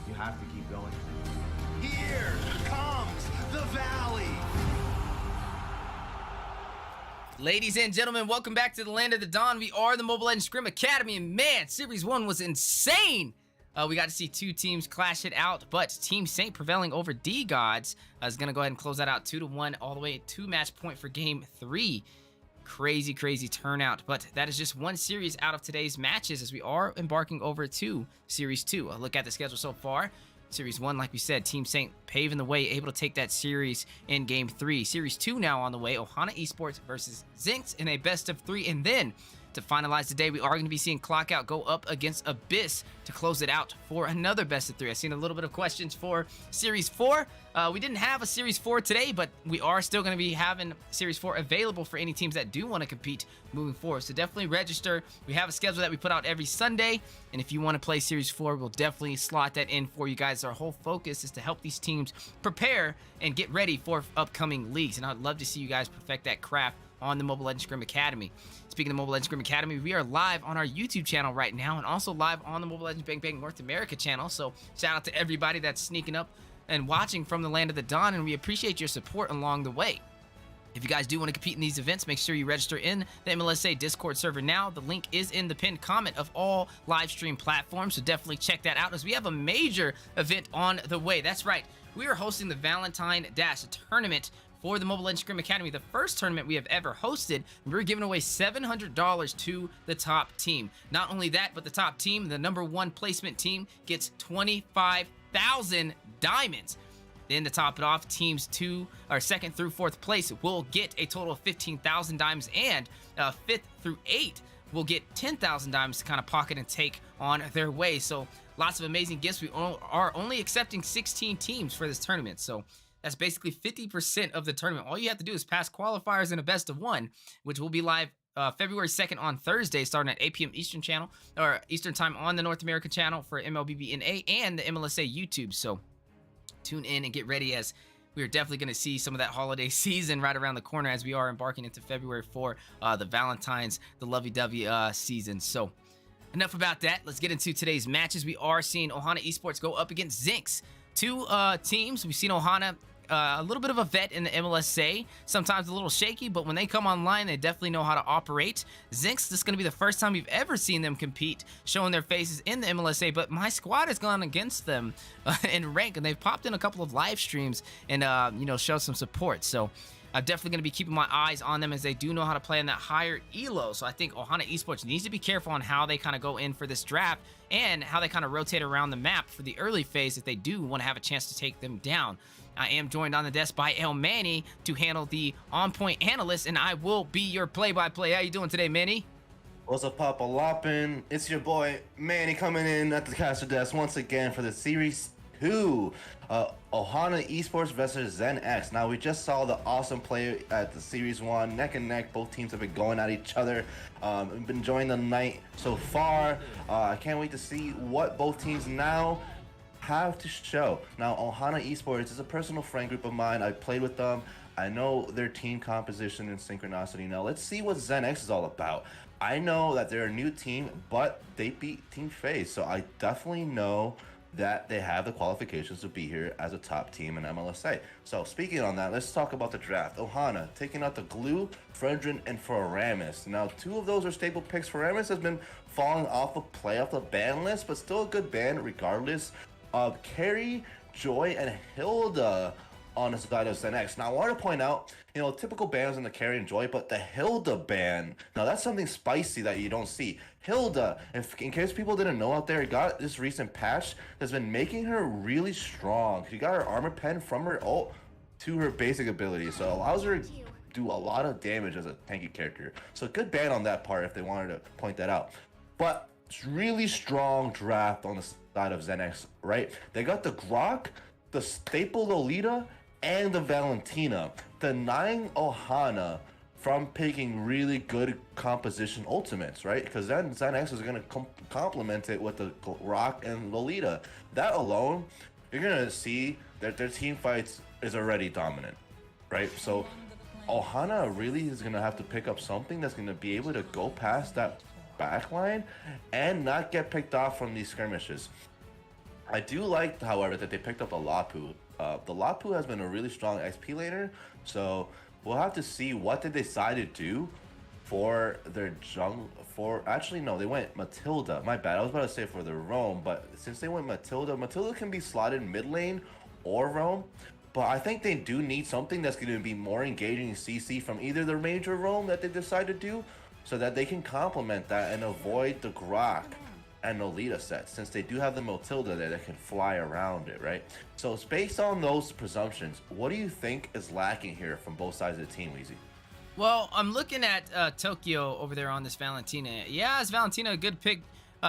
You have to keep going. Here comes the Valley. Ladies and gentlemen, welcome back to the Land of the Dawn. We are the Mobile Legends Scrim Academy, and man, Series 1 was insane. We got to see two teams clash it out, but Team Saint prevailing over D-Gods is going to go ahead and close that out 2-1 all the way to match point for Game 3. Crazy, crazy turnout, but that is just one series out of today's matches as we are embarking over to Series 2. A look at the schedule so far. Series 1, like we said, Team Saint paving the way, able to take that series in Game 3. Series 2 now on the way, Ohana Esports versus Zinx in a best of 3. And then, to finalize the day, we are going to be seeing Clockout go up against Abyss to close it out for another best of 3. I've seen a little bit of questions for Series 4. We didn't have a Series 4 today, but we are still going to be having Series 4 available for any teams that do want to compete moving forward. So definitely register. We have a schedule that we put out every Sunday, and if you want to play Series 4, we'll definitely slot that in for you guys. Our whole focus is to help these teams prepare and get ready for upcoming leagues, and I'd love to see you guys perfect that craft on the Mobile Legends Scrim Academy. Speaking of Mobile Legends Scrim Academy, we are live on our YouTube channel right now and also live on the Mobile Legends Bang Bang North America channel. So shout out to everybody that's sneaking up and watching from the Land of the Dawn, and we appreciate your support along the way. If you guys do want to compete in these events, make sure you register in the MLSA Discord server now. The link is in the pinned comment of all live stream platforms, so definitely check that out as we have a major event on the way. That's right, we are hosting the Valentine Dash tournament for the Mobile Legends Scrim Academy, the first tournament we have ever hosted. We're giving away $700 to the top team. Not only that, but the top team, the #1 placement team, gets 25,000 diamonds. Then to top it off, teams 2nd through 4th place will get a total of 15,000 diamonds, and 5th through 8th will get 10,000 diamonds to kind of pocket and take on their way. So lots of amazing gifts. We are only accepting 16 teams for this tournament, so that's basically 50% of the tournament. All you have to do is pass qualifiers in a best of 1, which will be live February 2nd on Thursday, starting at 8 p.m. Eastern channel or Eastern time on the North American channel for MLBB NA and the MLSA YouTube. So tune in and get ready, as we are definitely going to see some of that holiday season right around the corner as we are embarking into February for the Valentine's, the lovey-dovey season. So enough about that. Let's get into today's matches. We are seeing Ohana Esports go up against Zinx. Two teams. We've seen Ohana, a little bit of a vet in the MLSA, sometimes a little shaky, but when they come online, they definitely know how to operate. Zinx, this is going to be the first time we've ever seen them compete, showing their faces in the MLSA, but my squad has gone against them in rank, and they've popped in a couple of live streams and, showed some support. So I'm definitely going to be keeping my eyes on them, as they do know how to play in that higher elo. So I think Ohana Esports needs to be careful on how they kind of go in for this draft and how they kind of rotate around the map for the early phase if they do want to have a chance to take them down. I am joined on the desk by El Manny to handle the on-point analyst, and I will be your play-by-play. How you doing today, Manny? What's up, Papa Loppin? It's your boy Manny coming in at the caster desk once again for the Series 2. Ohana Esports versus Zen X. Now, we just saw the awesome play at the Series 1, neck and neck. Both teams have been going at each other. We've been enjoying the night so far. I can't wait to see what both teams now have to show. Now, Ohana Esports is a personal friend group of mine. I played with them. I know their team composition and synchronicity. Now, let's see what Zen X is all about. I know that they're a new team, but they beat Team FaZe, so I definitely know that they have the qualifications to be here as a top team in MLSA. So speaking on that, let's talk about the draft. Ohana taking out the Glue, Fredrin, and Faramis. Now, 2 of those are staple picks. Faramis has been falling off of the ban list, but still a good ban regardless. Carrie, Joy, and Hilda on the side of ZenX. Now, I want to point out, typical bans in the Carrie and Joy, but the Hilda ban, now that's something spicy that you don't see. Hilda, in case people didn't know out there, got this recent patch that's been making her really strong. She got her armor pen from her ult to her basic ability, so it allows her to do a lot of damage as a tanky character. So good ban on that part if they wanted to point that out. But it's really strong draft on the side of ZenX, right? They got the Grok, the staple Lolita, and the Valentina, denying Ohana from picking really good composition ultimates, right? Because then ZenX is going to complement it with the Rock and Lolita. That alone, you're going to see that their team fights is already dominant, right? So Ohana really is going to have to pick up something that's going to be able to go past that backline and not get picked off from these skirmishes. I do like, however, that they picked up a Lapu. The Lapu has been a really strong XP laner, so we'll have to see what they decide to do for their jungle. Actually, no, they went Matilda. My bad. I was about to say for the roam, but since they went Matilda can be slotted mid lane or roam. But I think they do need something that's going to be more engaging CC from either the range or roam that they decide to do, so that they can complement that and avoid the Grok and Lolita sets, since they do have the Matilda there that can fly around it, right? So it's based on those presumptions. What do you think is lacking here from both sides of the team, Weezy? Well, I'm looking at Tokyo over there on this Valentina. Yeah, is Valentina a good pick?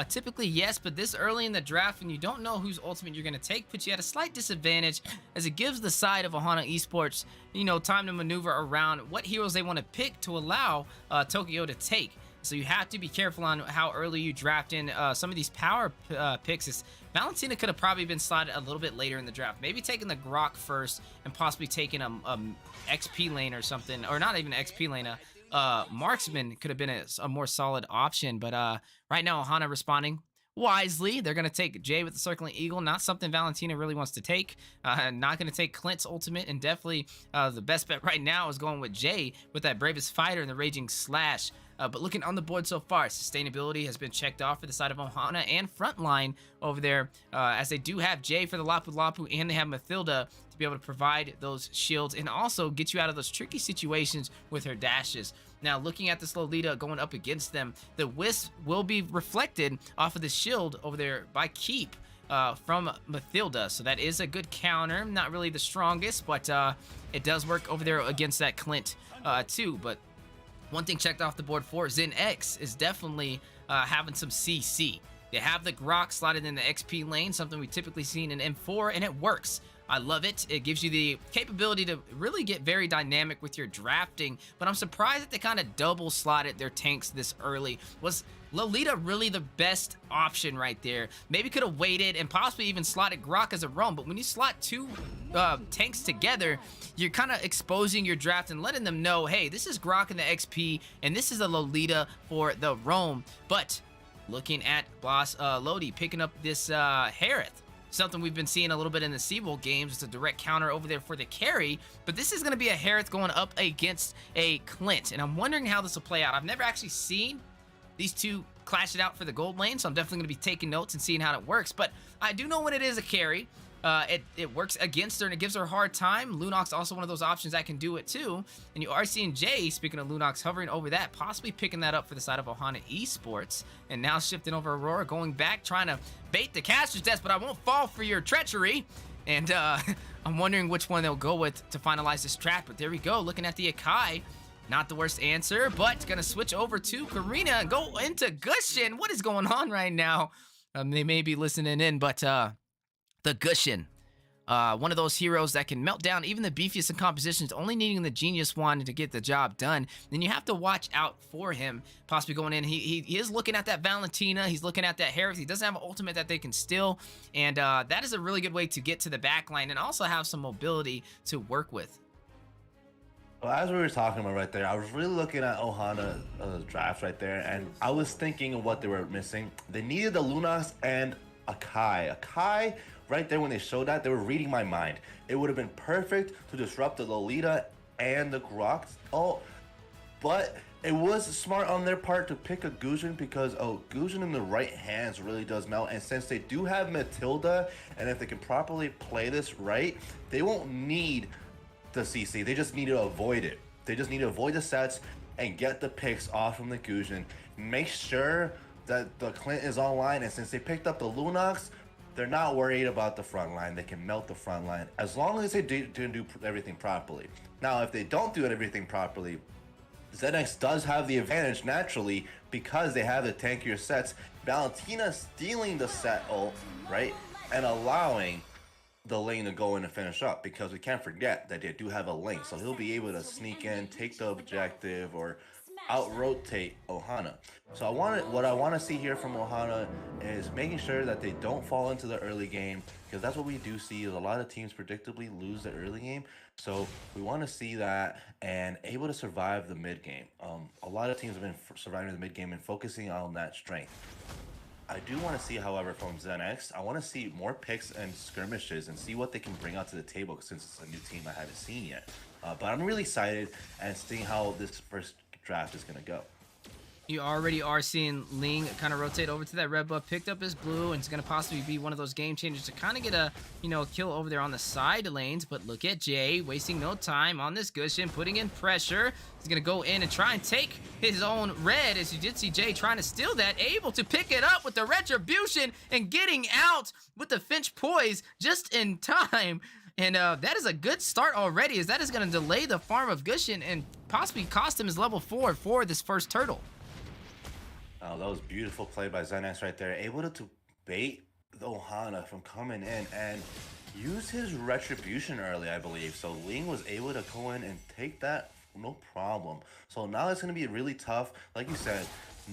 Typically, yes, but this early in the draft, when you don't know whose ultimate you're going to take, puts you at a slight disadvantage, as it gives the side of Ohana Esports, time to maneuver around what heroes they want to pick to allow Tokyo to take. So you have to be careful on how early you draft in some of these power picks. Valentina could have probably been slotted a little bit later in the draft. Maybe taking the Grok first and possibly taking a XP lane or something, or not even XP lane, Marksman could have been a more solid option. But right now, Ohana responding wisely. They're going to take Jay with the Circling Eagle, not something Valentina really wants to take. Not going to take Clint's ultimate, and definitely the best bet right now is going with Jay with that Bravest Fighter and the Raging Slash. But looking on the board so far, sustainability has been checked off for the side of Ohana and Frontline over there, as they do have Jay for the Lapu Lapu, and they have Mathilda to be able to provide those shields and also get you out of those tricky situations with her dashes. Now, looking at this Lolita going up against them, the Wisp will be reflected off of the shield over there by Keep from Mathilda. So that is a good counter. Not really the strongest, but it does work over there against that Clint too. But one thing checked off the board for ZenX is definitely having some CC. They have the Grok slotted in the XP lane, something we typically seen in M4, and it works. I love it. It gives you the capability to really get very dynamic with your drafting, but I'm surprised that they kind of double slotted their tanks this early. Was Lolita really the best option right there? Maybe could have waited and possibly even slotted Grok as a roam, but when you slot two tanks together, you're kind of exposing your draft and letting them know, hey, this is Grok in the XP, and this is a Lolita for the roam. But looking at Boss Lodi picking up this Harith, something we've been seeing a little bit in the Seabolt games. It's a direct counter over there for the carry, but this is going to be a Harith going up against a Clint, and I'm wondering how this will play out. I've never actually seen these two clash it out for the gold lane, so I'm definitely going to be taking notes and seeing how it works, but I do know when it is a carry. It works against her and it gives her a hard time. Lunox also one of those options that can do it too. And you are seeing Jay, speaking of Lunox, hovering over that, possibly picking that up for the side of Ohana Esports. And now shifting over Aurora, going back, trying to bait the caster's death, but I won't fall for your treachery. And I'm wondering which one they'll go with to finalize this trap. But there we go, looking at the Akai. Not the worst answer, but gonna switch over to Karina and go into Gushin. What is going on right now? They may be listening in, but the Gushin, one of those heroes that can melt down even the beefiest in compositions, only needing the Genius Wand to get the job done. Then you have to watch out for him, possibly going in. He is looking at that Valentina. He's looking at that Harith. He doesn't have an ultimate that they can steal, and that is a really good way to get to the back line and also have some mobility to work with. But as we were talking about right there, I was really looking at Ohana draft right there, and I was thinking of what they were missing. They needed the Lunox and a Kai. A Kai, right there when they showed that, they were reading my mind. It would have been perfect to disrupt the Lolita and the Grok. Oh, but it was smart on their part to pick a Guzhin because, Guzhin in the right hands really does melt. And since they do have Matilda, and if they can properly play this right, they won't need the CC. They just need to avoid it. They just need to avoid the sets and get the picks off from the Guzhin. Make sure that the Clint is online, and since they picked up the Lunox, they're not worried about the front line. They can melt the front line as long as they do everything properly. Now, if they don't do everything properly, ZX does have the advantage naturally because they have the tankier sets. Valentina stealing the set ult, right, and allowing the lane to go in and finish up, because we can't forget that they do have a link, so he'll be able to sneak in, take the objective, or out-rotate Ohana. So what I want to see here from Ohana is making sure that they don't fall into the early game, because that's what we do see is a lot of teams predictably lose the early game. So we want to see that and able to survive the mid game. A lot of teams have been surviving the mid game and focusing on that strength. I do want to see, however, from ZenX, I want to see more picks and skirmishes and see what they can bring out to the table, since it's a new team I haven't seen yet. But I'm really excited and seeing how this first draft is going to go. You already are seeing Ling kind of rotate over to that red buff, picked up his blue, and it's going to possibly be one of those game changers to kind of get a, kill over there on the side lanes. But look at Jay wasting no time on this Guzhin, putting in pressure. He's going to go in and try and take his own red, as you did see Jay trying to steal that, able to pick it up with the retribution and getting out with the Finch poise just in time. And that is a good start already, as that is going to delay the farm of Guzhin and possibly cost him his level 4 for this first turtle. Oh, that was beautiful play by Zenex right there. Able to bait the Ohana from coming in and use his retribution early, I believe. So Ling was able to go in and take that no problem. So now it's going to be really tough. Like you said,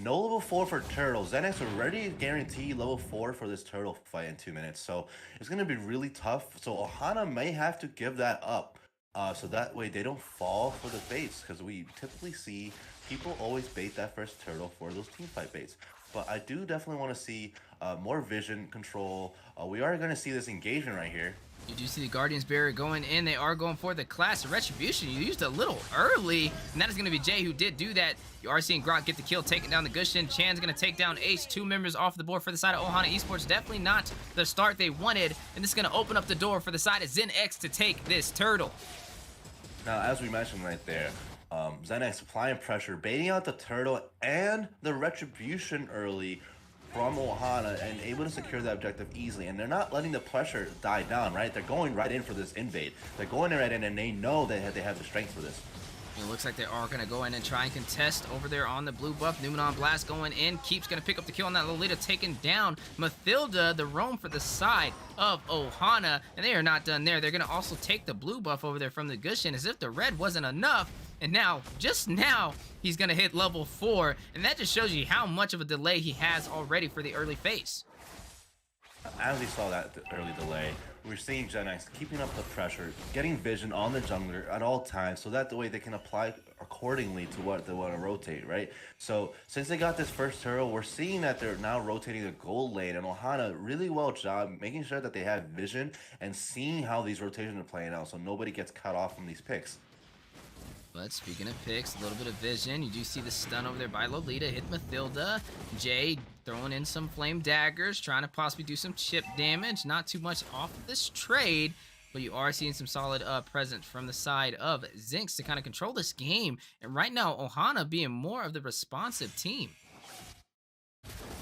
no level 4 for Turtle. Zenex already guaranteed level 4 for this Turtle fight in 2 minutes. So it's going to be really tough. So Ohana may have to give that up. So that way they don't fall for the baits, because we typically see people always bait that first turtle for those team fight baits. But I do definitely want to see more vision control. We are going to see this engagement right here. You do see the Guardian's Barrier going in. They are going for the class of Retribution. You used a little early, and that is going to be Jay who did do that. You are seeing Grok get the kill, taking down the Guzhin. Chan's going to take down Ace. 2 members off the board for the side of Ohana Esports. Definitely not the start they wanted, and this is going to open up the door for the side of ZenX to take this turtle. Now, as we mentioned right there, ZenX applying pressure, baiting out the turtle and the retribution early from Ohana and able to secure that objective easily. And they're not letting the pressure die down, right? They're going right in for this invade. They're going right in, and they know that they have the strength for this. It looks like they are going to go in and try and contest over there on the blue buff. Numenon Blast going in. Keeps going to pick up the kill on that Lolita, taking down Mathilda, the roam for the side of Ohana. And they are not done there. They're going to also take the blue buff over there from the Guzhin, as if the red wasn't enough. And now, just now, he's going to hit level 4. And that just shows you how much of a delay he has already for the early phase. As we saw that early delay, we're seeing ZenX keeping up the pressure, getting vision on the jungler at all times, so that the way they can apply accordingly to what they want to rotate, right? So since they got this first turtle, we're seeing that they're now rotating the gold lane, and Ohana really well job making sure that they have vision and seeing how these rotations are playing out, so nobody gets cut off from these picks. But speaking of picks, a little bit of vision. You do see the stun over there by Lolita. Hit Mathilda. Jay throwing in some flame daggers, trying to possibly do some chip damage. Not too much off of this trade, but you are seeing some solid presence from the side of Zinx to kind of control this game. And right now, Ohana being more of the responsive team.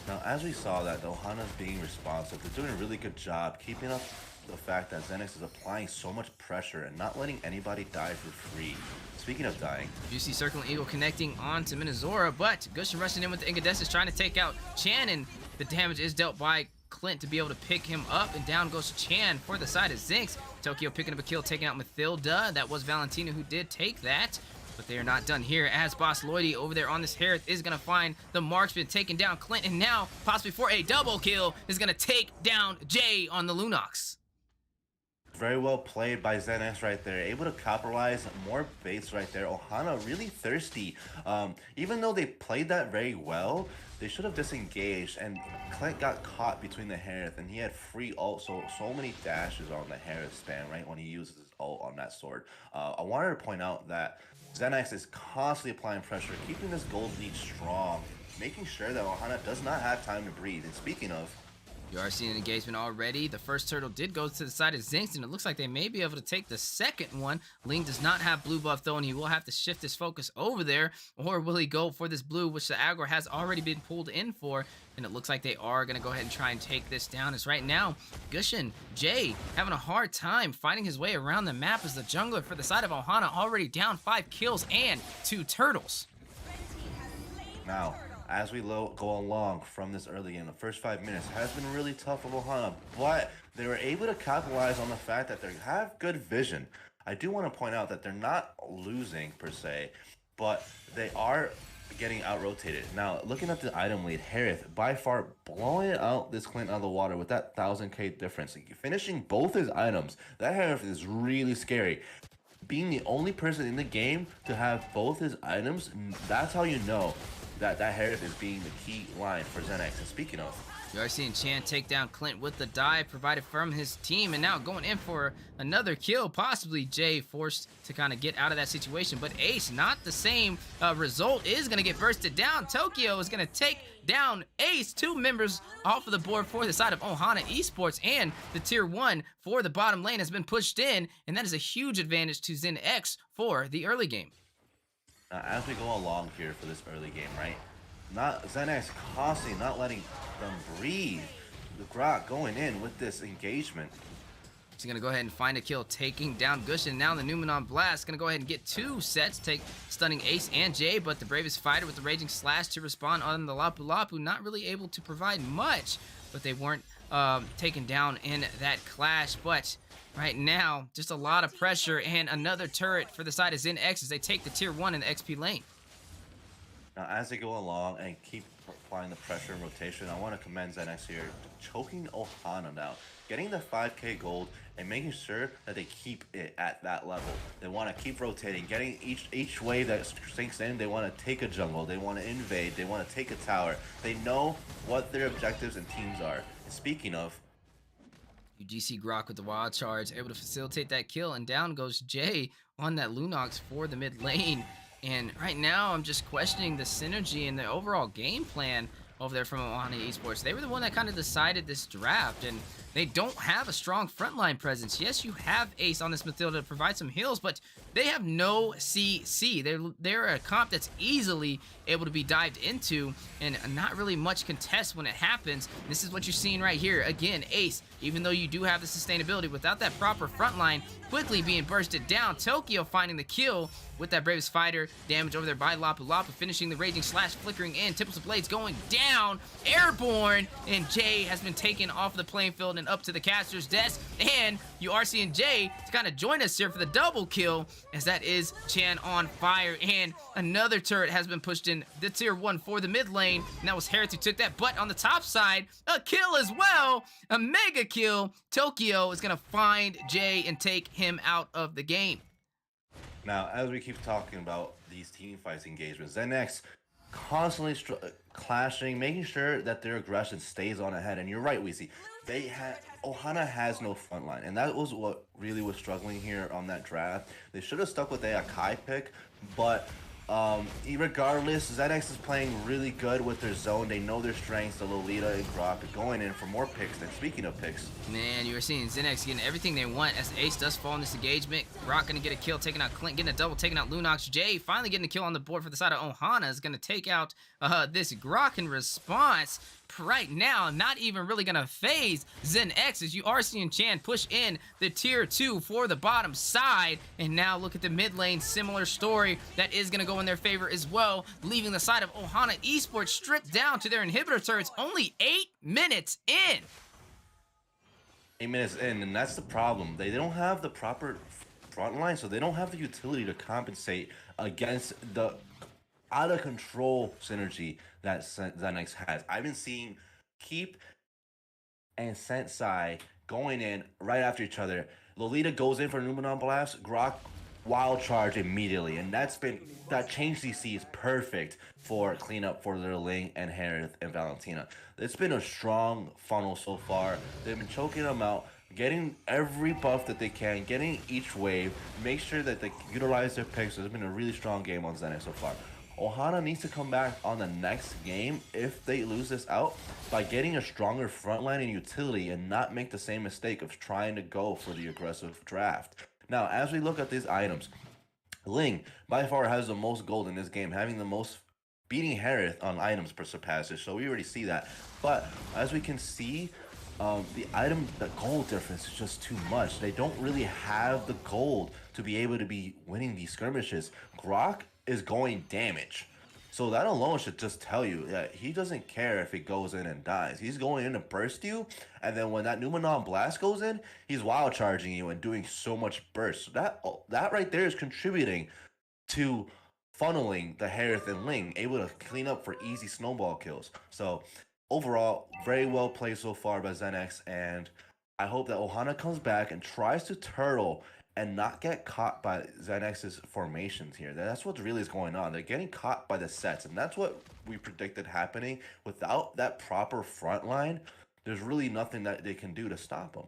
Now, as we saw that, Ohana's being responsive. They're doing a really good job keeping up the fact that ZenX is applying so much pressure and not letting anybody die for free. Speaking of dying, you see Circle and Eagle connecting on to Minazora, but Guzhin rushing in with the Incandescence, trying to take out Chan, and the damage is dealt by Clint to be able to pick him up, and down goes Chan for the side of Zinx. Tokyo picking up a kill, taking out Mathilda. That was Valentina who did take that, but they are not done here, as Boss Lloydie over there on this Harith is going to find the marksman, taking down Clint, and now, possibly for a double kill, is going to take down Jay on the Lunox. very well played by ZenX right there. Able to capitalize more baits right there. Ohana really thirsty. Even though they played that very well, they should have disengaged, and Clint got caught between the Harith, and he had free ult, so many dashes on the Harith span, right, when he uses his ult on that sword. I wanted to point out that ZenX is constantly applying pressure, keeping this gold lead strong, making sure that Ohana does not have time to breathe. And speaking of, You are seeing an engagement already. The first turtle did go to the side of Zinx, and it looks like they may be able to take the second one. Ling does not have blue buff though, and he will have to shift his focus over there. Or will he go for this blue, which the aggro has already been pulled in for? And it looks like they are going to go ahead and try and take this down. As right now, Gushin, Jay, having a hard time finding his way around the map as the jungler for the side of Ohana, already down 5 kills and 2 turtles. Now, as we go along from this early game, the first 5 minutes has been really tough for Ohana, but they were able to capitalize on the fact that they have good vision. I do want to point out that they're not losing per se, but they are getting out-rotated. Now, looking at the item lead, Harith by far blowing out this Clint out of the water with that 1000k difference. Finishing both his items, that Harith is really scary. Being the only person in the game to have both his items, that's how you know that Harith is being the key line for ZenX. And speaking of, you are seeing Chan take down Clint with the dive provided from his team, and now going in for another kill, possibly Jay forced to kind of get out of that situation, but Ace, not the same result, is going to get bursted down. Tokyo is going to take down Ace, 2 members off of the board for the side of Ohana Esports, and the tier 1 for the bottom lane has been pushed in, and that is a huge advantage to ZenX for the early game. Now, as we go along here for this early game, right? Not ZenX constantly not letting them breathe. The Grok going in with this engagement. He's going to go ahead and find a kill, taking down Gushin. Now the Numenon Blast going to go ahead and get 2 sets, stunning Ace and Jay, but the Bravest Fighter with the Raging Slash to respond on the Lapu Lapu, not really able to provide much, but they weren't taken down in that clash. But right now, just a lot of pressure, and another turret for the side of ZenX as they take the tier 1 in the XP lane. Now, as they go along and keep applying the pressure and rotation, I want to commend ZenX here, choking Ohana now, getting the 5k gold and making sure that they keep it at that level. They want to keep rotating, getting each wave that sinks in. They want to take a jungle, they want to invade, they want to take a tower. They know what their objectives and teams are. And speaking of, UGC Grok with the wild charge, able to facilitate that kill, and down goes Jay on that Lunox for the mid lane. And right now, I'm just questioning the synergy and the overall game plan over there from Ohana Esports. They were the one that kind of decided this draft, and they don't have a strong frontline presence. Yes, you have Ace on this Mathilda to provide some heals, but they have no CC. They're a comp that's easily able to be dived into, and not really much contest when it happens. This is what you're seeing right here. Again, Ace, even though you do have the sustainability, without that proper frontline, quickly being bursted down. Tokyo finding the kill with that Bravest Fighter. Damage over there by Lapu Lapu, finishing the Raging Slash, flickering in. Tipples of Blades going down. Airborne, and Jay has been taken off the playing field and up to the caster's desk. And you are seeing Jay to kind of join us here for the double kill, as that is Chan on fire. And another turret has been pushed in the tier 1 for the mid lane, and that was Harith who took that. But on the top side, a kill as well, a mega kill. Tokyo is going to find Jay and take him out of the game. now as we keep talking about these team fights engagements, ZenX constantly clashing, making sure that their aggression stays on ahead. And you're right, Weezy. Ohana has no front line, and that was what really was struggling here on that draft. They should have stuck with a Akai pick, but regardless, ZenX is playing really good with their zone. They know their strengths. The Lolita and Grok going in for more picks. And speaking of picks, man, you are seeing ZenX getting everything they want as Ace does fall in this engagement. Grok gonna get a kill, taking out Clint, getting a double, taking out Lunox. Jay finally getting a kill on the board for the side of Ohana, is gonna take out this Grok in response. Right now, not even really gonna phase ZenX, as you are seeing Chan push in the tier 2 for the bottom side. And now look at the mid lane, similar story that is gonna go in their favor as well, leaving the side of Ohana Esports stripped down to their inhibitor turrets only 8 minutes in. 8 minutes in, and that's the problem. They don't have the proper front line, so they don't have the utility to compensate against the out of control synergy that ZenX has. I've been seeing Keep and Sensei going in right after each other. Lolita goes in for Numenon Blast, Grok wild charge immediately, and that change CC is perfect for cleanup for Little Ling and Harith and Valentina. It's been a strong funnel so far. They've been choking them out, getting every buff that they can, getting each wave, make sure that they utilize their picks. So it's been a really strong game on Zenith so far. Ohana needs to come back on the next game if they lose this out by getting a stronger frontline and utility and not make the same mistake of trying to go for the aggressive draft. Now, as we look at these items, Ling by far has the most gold in this game, having the most, beating Harith on items per surpasses, so we already see that. But as we can see, the gold difference is just too much. They don't really have the gold to be able to be winning these skirmishes. Grok is going damage. So that alone should just tell you that he doesn't care if it goes in and dies. He's going in to burst you, and then when that Numenon Blast goes in, he's wild charging you and doing so much burst. So that right there is contributing to funneling the Harith and Ling, able to clean up for easy snowball kills. So overall, very well played so far by ZenX, and I hope that Ohana comes back and tries to turtle and not get caught by ZenX's formations here. That's what really is going on. They're getting caught by the sets, and that's what we predicted happening. Without that proper front line, there's really nothing that they can do to stop them.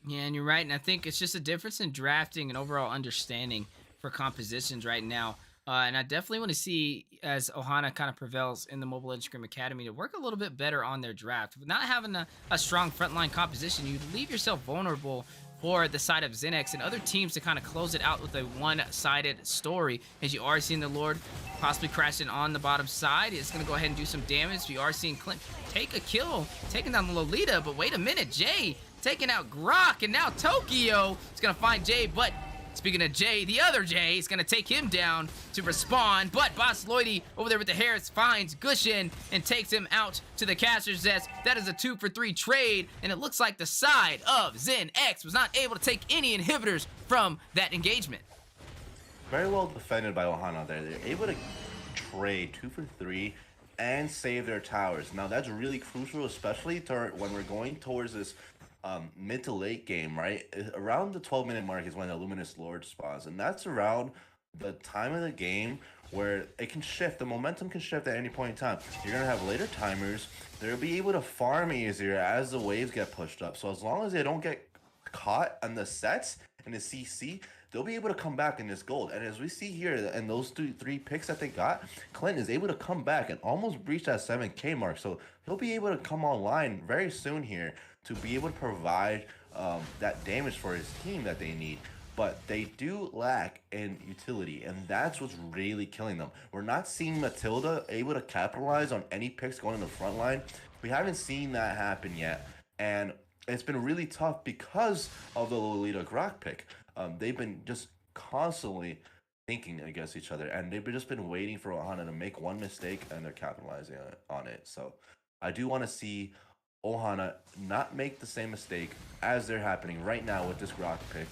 Yeah, and you're right, and I think it's just a difference in drafting and overall understanding for compositions right now. And I definitely want to see, as Ohana kind of prevails in the Mobile Legends Scrim Academy, to work a little bit better on their draft. With not having a strong frontline composition, you leave yourself vulnerable for the side of Zenix and other teams to kind of close it out with a one-sided story. As you are seeing the Lord possibly crashing on the bottom side, it's going to go ahead and do some damage. You are seeing Clint take a kill, taking down the Lolita, but wait a minute, Jay taking out Grok, and now Tokyo is going to find Jay, but speaking of Jay, the other Jay is going to take him down to respawn, but Boss Lloydie over there with the Harris finds Gushin and takes him out to the caster's desk. That is a 2-for-3 trade, and it looks like the side of Zen X was not able to take any inhibitors from that engagement. Very well defended by Ohana there. They're able to trade 2-for-3 and save their towers. Now that's really crucial, especially when we're going towards this mid to late game, right? Around the 12-minute mark is when the Luminous Lord spawns, and that's around the time of the game where it can shift. The momentum can shift at any point in time. You're gonna have later timers. They'll be able to farm easier as the waves get pushed up. So as long as they don't get caught on the sets and the CC, they'll be able to come back in this gold. And as we see here, and those three picks that they got, Clint is able to come back and almost breach that 7K mark. So he'll be able to come online very soon here to be able to provide that damage for his team that they need. But they do lack in utility, and that's what's really killing them. We're not seeing Matilda able to capitalize on any picks going in the front line. We haven't seen that happen yet, and it's been really tough because of the Lolita Grok pick. They've been just constantly thinking against each other, and they've just been waiting for Ohana to make one mistake, and they're capitalizing on it. So I do want to see Ohana not make the same mistake as they're happening right now with this Grok pick.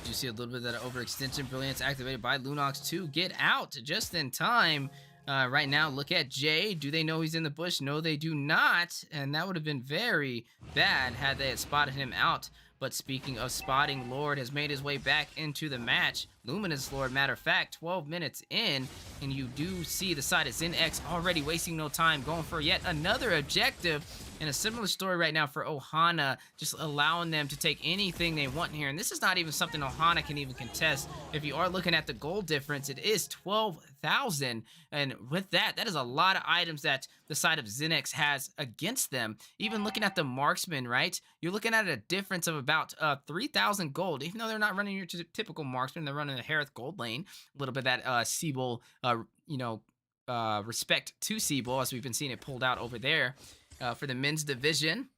You see a little bit of that overextension brilliance activated by Lunox to get out just in time. Right now, look at Jay. Do they know he's in the bush? No, they do not. And that would have been very bad had they had spotted him out. But speaking of spotting, Lord has made his way back into the match. Luminous Lord, matter of fact, 12 minutes in, and you do see the side of ZenX already wasting no time, going for yet another objective. And a similar story right now for Ohana, just allowing them to take anything they want here. And this is not even something Ohana can even contest. If you are looking at the gold difference, it is 12,000. And with that, that is a lot of items that the side of Zenix has against them. Even looking at the marksman, right? You're looking at a difference of about 3,000 gold. Even though they're not running your typical marksman, they're running the Harith gold lane. A little bit of that Siebel, respect to Siebel, as we've been seeing it pulled out over there. For the men's division,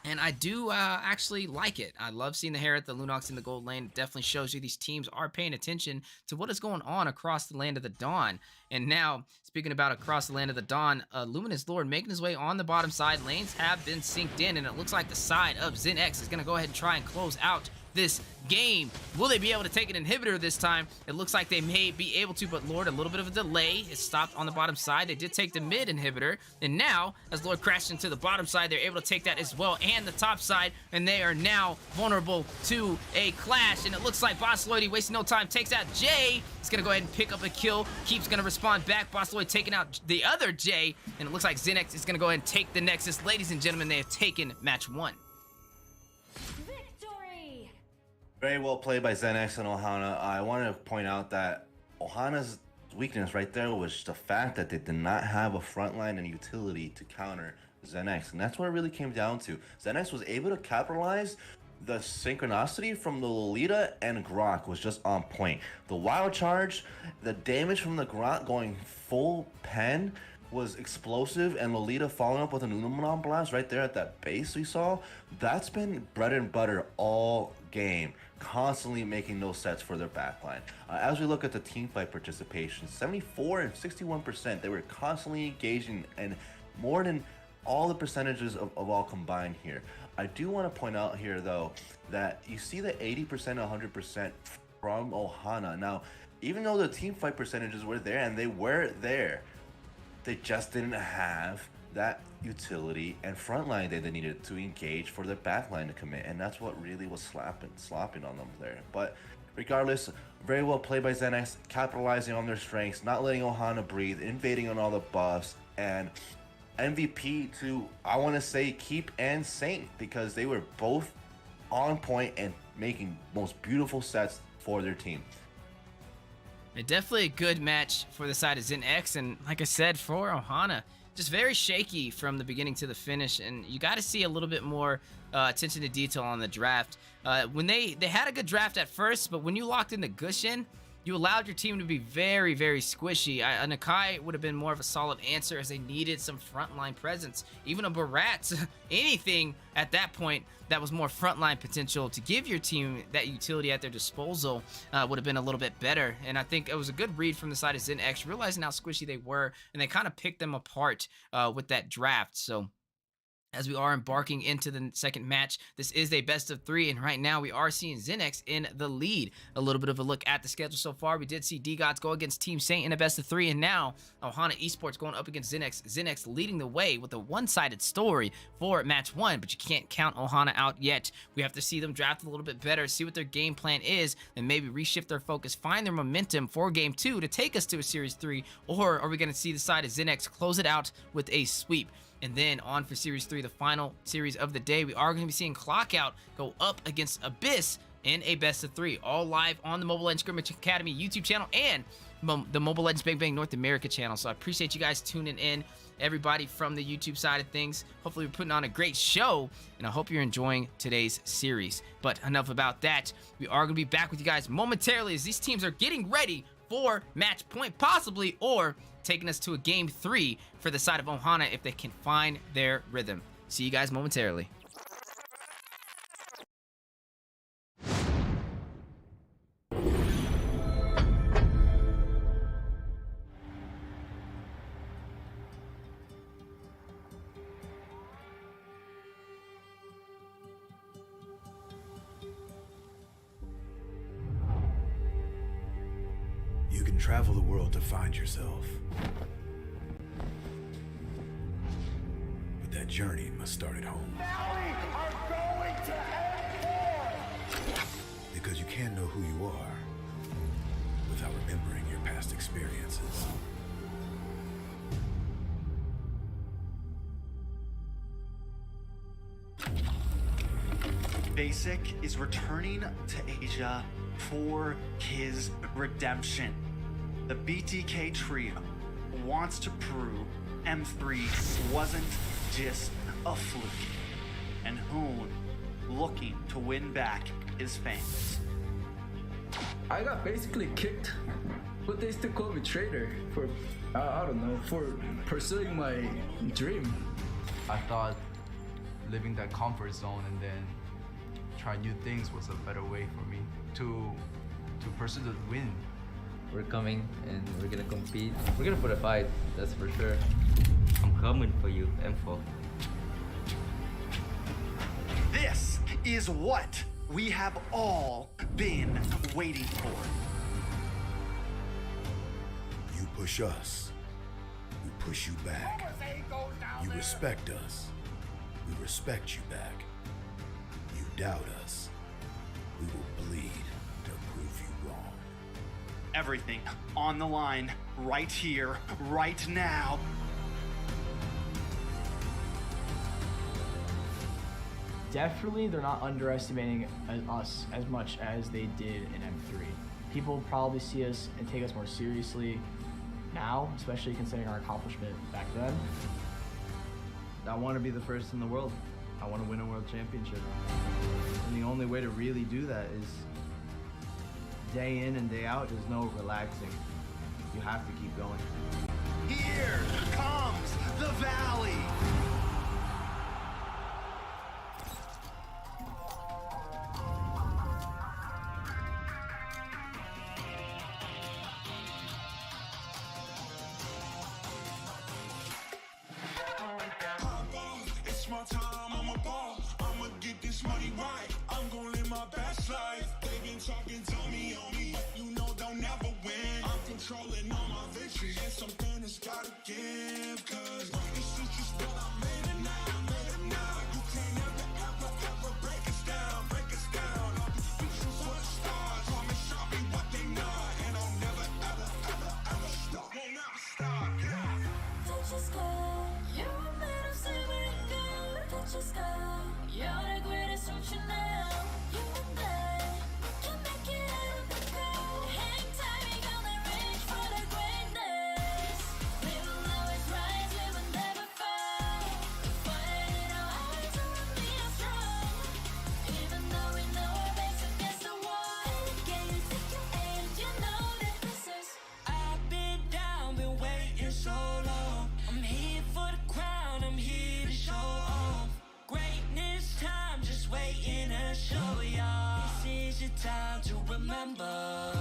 and I do actually like it. I love seeing the Harith, the Lunox in the gold lane. It definitely shows you these teams are paying attention to what is going on across the land of the Dawn. And now, speaking about across the land of the Dawn, Luminous Lord making his way on the bottom side. Lanes have been synced in, and it looks like the side of ZenX is going to go ahead and try and close out this game. Will they be able to take an inhibitor this time? It looks like they may be able to, but Lord, a little bit of a delay. It stopped on the bottom side. They did take the mid inhibitor, and now, as Lord crashed into the bottom side, they're able to take that as well, and the top side, and they are now vulnerable to a clash, and it looks like Boss Lloyd, wasting no time, takes out Jay. He's gonna go ahead and pick up a kill. Keeps gonna respond back. Boss Lloyd taking out the other Jay, and it looks like Zenx is gonna go ahead and take the Nexus. Ladies and gentlemen, they have taken match 1. Victory! Very well played by Zenx and Ohana. I wanted to point out that Ohana's weakness right there was the fact that they did not have a frontline and utility to counter Zenx, and that's what it really came down to. Zenx was able to capitalize. The synchronicity from the Lolita and Grok was just on point. The wild charge, the damage from the Grok going full pen was explosive, and Lolita following up with an Unomonon blast right there at that base we saw. That's been bread and butter all game, constantly making those sets for their backline. As we look at the team fight participation, 74 and 61%, they were constantly engaging, and more than all the percentages of all combined here. I do want to point out here though that you see the 80%, 100% from Ohana. Now, even though the team fight percentages were there, and they were there, they just didn't have that utility and frontline that they needed to engage for their backline to commit, and that's what really was slopping on them there. But regardless, very well played by Zenx, capitalizing on their strengths, not letting Ohana breathe, invading on all the buffs, and MVP to, I want to say, Keep and Saint, because they were both on point and making most beautiful sets for their team. Definitely a good match for the side of Zenx, and like I said, for Ohana, just very shaky from the beginning to the finish, and you got to see a little bit more attention to detail on the draft. When they had a good draft at first, but when you locked in the Gushin, you allowed your team to be very, very squishy. A Nakai would have been more of a solid answer, as they needed some frontline presence. Even a Barat, anything at that point that was more frontline potential to give your team that utility at their disposal would have been a little bit better. And I think it was a good read from the side of Zenx, realizing how squishy they were, and they kind of picked them apart with that draft. So as we are embarking into the second match, this is a best of 3, and right now we are seeing Zenx in the lead. A little bit of a look at the schedule so far. We did see D-Gods go against Team Saint in a best of 3, and now Ohana Esports going up against Zenx. Zenx leading the way with a one-sided story for match 1, but you can't count Ohana out yet. We have to see them draft a little bit better, see what their game plan is, and maybe reshift their focus, find their momentum for game 2 to take us to a series 3, or are we going to see the side of Zenx close it out with a sweep? And then on for Series 3, the final series of the day, we are going to be seeing Clockout go up against Abyss in a best of 3. All live on the Mobile Legends Scrim Academy YouTube channel and the Mobile Legends Bang Bang North America channel. So I appreciate you guys tuning in, everybody from the YouTube side of things. Hopefully we're putting on a great show, and I hope you're enjoying today's series. But enough about that. We are going to be back with you guys momentarily as these teams are getting ready for match point, possibly, or taking us to a game 3 for the side of Ohana if they can find their rhythm. See you guys momentarily. You can travel the world to find yourself. But that journey must start at home. Now we are going to end war! Because you can't know who you are without remembering your past experiences. Basic is returning to Asia for his redemption. The BTK trio wants to prove M3 wasn't just a fluke, and Hoon looking to win back his fans. I got basically kicked, but they still call me traitor for, I don't know, for pursuing my dream. I thought living that comfort zone and then try new things was a better way for me to pursue the win. We're coming and we're gonna compete. We're gonna put a fight, that's for sure. I'm coming for you, M4. This is what we have all been waiting for. You push us, we push you back. You respect us, we respect you back. You doubt us, we will bleed to prove you wrong. Everything on the line, right here, right now. Definitely, they're not underestimating us as much as they did in M3. People probably see us and take us more seriously now, especially considering our accomplishment back then. I want to be the first in the world. I want to win a world championship. And the only way to really do that is day in and day out. There's no relaxing. You have to keep going. Here comes the Valley. It's my time, I'm a ball. I'ma get this money right. I'm gonna live my best life. They been talking to me on me, but you know they'll never win. I'm controlling all my victories, and something that's gotta give. Cause this is just what I made it now, made it now. You can't ever break us down, break us down. We choose for the stars, promise I'll be what they not. And I'll never ever stop. Won't never stop, yeah. Touch the sky, you're a man of saving God. Touch the sky, you're the greatest option now. You and I, we can make it out of the crowd. Hang tight, we gonna reach for the greatness. We will always rise, we will never fall. The fire in our eyes will be us strong. Even though we know our backs against the wall. Can you take your aim? You know that this is. I've been down, been waiting so long. I'm here for the crown, I'm here to show off. Greatness time, just waiting to show y'all. This is your time to remember.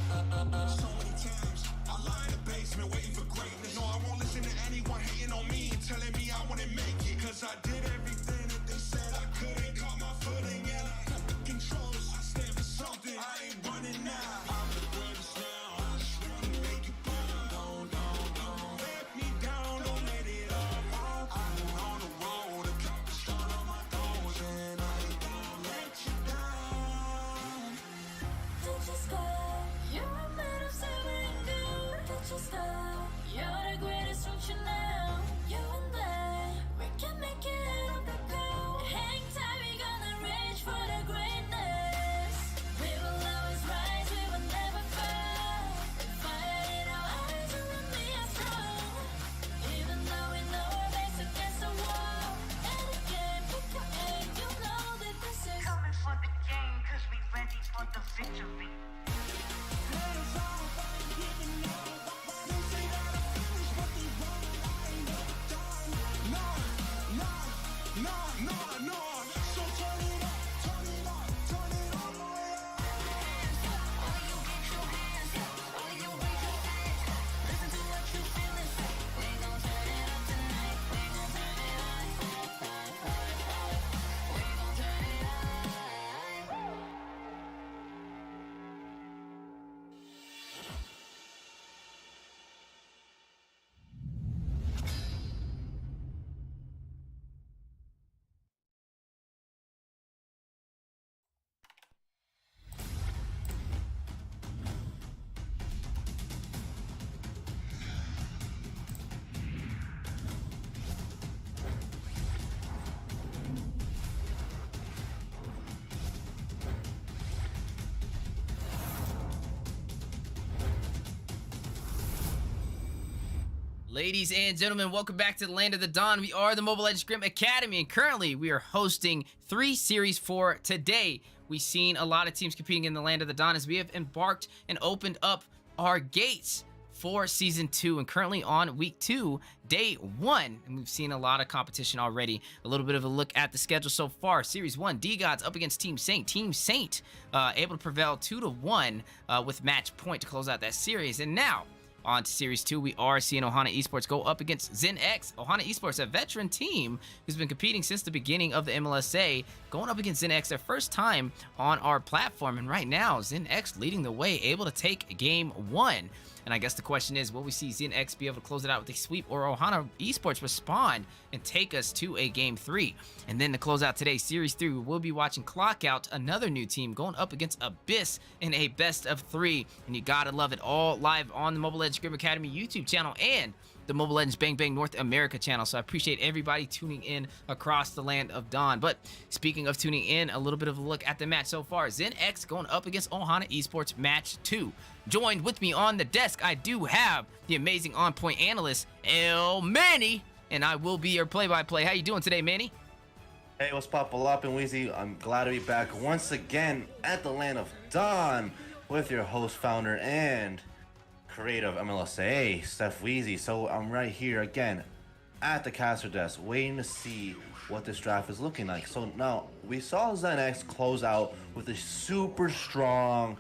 So many times, I lie in the basement waiting for greatness. No, I won't listen to anyone hating on me and telling me I wouldn't make it. Cause I did everything that they said I couldn't. Caught my footing and I got the controls. I stand for something, I ain't running now. I'm the greatest now, I just wanna make it proud. Don't let me down, don't let it all. I'm on the road, accomplished all of my goals, and I ain't gonna let you down. Touch the sky, you're a man of saving God. Touch the sky, you're the greatest option now. You and I, we can make it out of the crowd. Hang tight, we gonna reach for the greatness. We will always rise, we will never fall. The fire in our eyes will be us strong. Even though we know our backs against the wall. And again, pick your aim, you know that this is coming for the game, cause we ready for the victory. Ladies and gentlemen, welcome back to the Land of the Dawn. We are the Mobile Legends Scrim Academy, and currently we are hosting 3 series for today. We've seen a lot of teams competing in the Land of the Dawn as we have embarked and opened up our gates for Season 2, and currently on Week 2, Day 1. And we've seen a lot of competition already. A little bit of a look at the schedule so far. Series 1, D-Gods up against Team Saint. Team Saint able to prevail 2-1 with match point to close out that series. And now, On to Series 2, we are seeing Ohana Esports go up against Zen X. Ohana Esports, a veteran team who's been competing since the beginning of the MLSA, going up against Zen X, their first time on our platform. And right now, Zen X leading the way, able to take game 1. And I guess the question is, will we see Zen X be able to close it out with a sweep, or Ohana Esports respond and take us to a game 3? And then to close out today's Series 3, we will be watching Clock Out, another new team going up against Abyss in a best of 3. And you gotta love it, all live on the Mobile Legends Scrim Academy YouTube channel and the Mobile Legends Bang Bang North America channel. So I appreciate everybody tuning in across the land of Dawn. But speaking of tuning in, a little bit of a look at the match so far. Zen X going up against Ohana Esports match 2. Joined with me on the desk, I do have the amazing on-point analyst, El Manny, and I will be your play-by-play. How you doing today, Manny? Hey, what's poppin' Weezy? I'm glad to be back once again at the land of Dawn with your host, founder, and creator of MLSA, Steph Weezy. So I'm right here again at the caster desk waiting to see what this draft is looking like. So now we saw Zen X close out with a super strong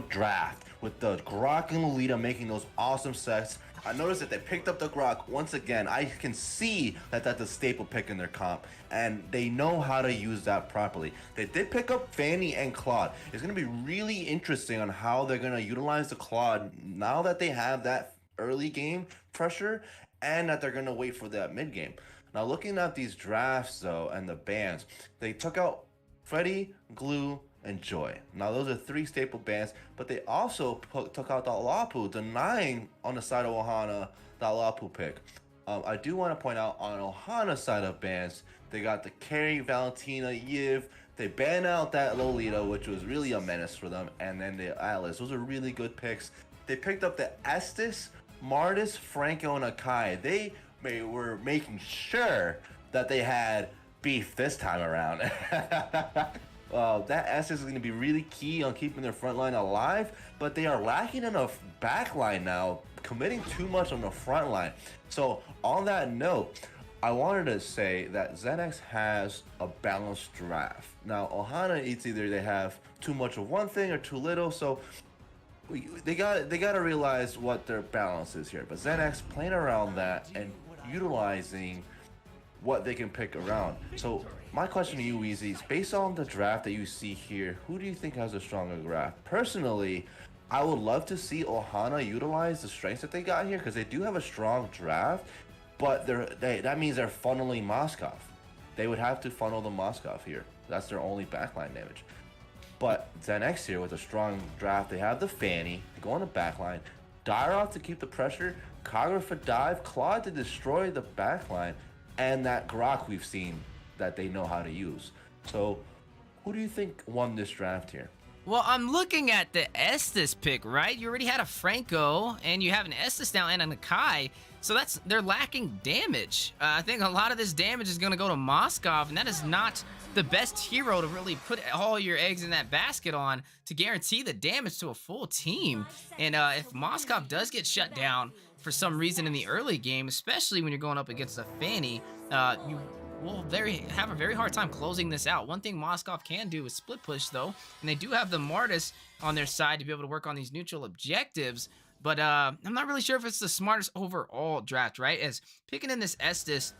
draft with the Grok and Lolita making those awesome sets. I noticed that they picked up the Grok once again. I can see that that's a staple pick in their comp, and they know how to use that properly. They did pick up Fanny and Claude. It's going to be really interesting on how they're going to utilize the Claude now that they have that early game pressure and that they're going to wait for that mid game. Now, looking at these drafts, though, and the bans, they took out Freddy, Glue, and Joy. Now, those are 3 staple bans, but they also took out the Lapu, denying on the side of Ohana that Lapu pick. I do want to point out on Ohana's side of bans, they got the Carrie, Valentina, Yiv. They banned out that Lolita, which was really a menace for them, and then the Atlas. Those are really good picks. They picked up the Estes, Martis, Franco, and Akai. They were making sure that they had beef this time around. That Estes is going to be really key on keeping their front line alive, but they are lacking in a back line now, committing too much on the front line. So on that note, I wanted to say that Zen X has a balanced draft. Now Ohana, it's either they have too much of one thing or too little, so they got to realize what their balance is here. But Zen X playing around that and utilizing what they can pick around. So my question to you, Weezy, is based on the draft that you see here, who do you think has a stronger draft? Personally, I would love to see Ohana utilize the strengths that they got here, because they do have a strong draft, but that means they're funneling Moskov. They would have to funnel the Moskov here. That's their only backline damage. But Zen X here with a strong draft, they have the Fanny, they go on the backline, Dyrov to keep the pressure, Kagura for dive, Claude to destroy the backline, and that Grok we've seen that they know how to use. So who do you think won this draft here? Well, I'm looking at the Estes pick, right? You already had a Franco, and you have an Estes now and an Akai. So they're lacking damage. I think a lot of this damage is going to go to Moskov, and that is not the best hero to really put all your eggs in that basket on to guarantee the damage to a full team. And if Moskov does get shut down for some reason in the early game, especially when you're going up against a Fanny, you will have a very hard time closing this out. One thing Moskov can do is split push, though, and they do have the Martis on their side to be able to work on these neutral objectives. But I'm not really sure if it's the smartest overall draft, right? As picking in this Estes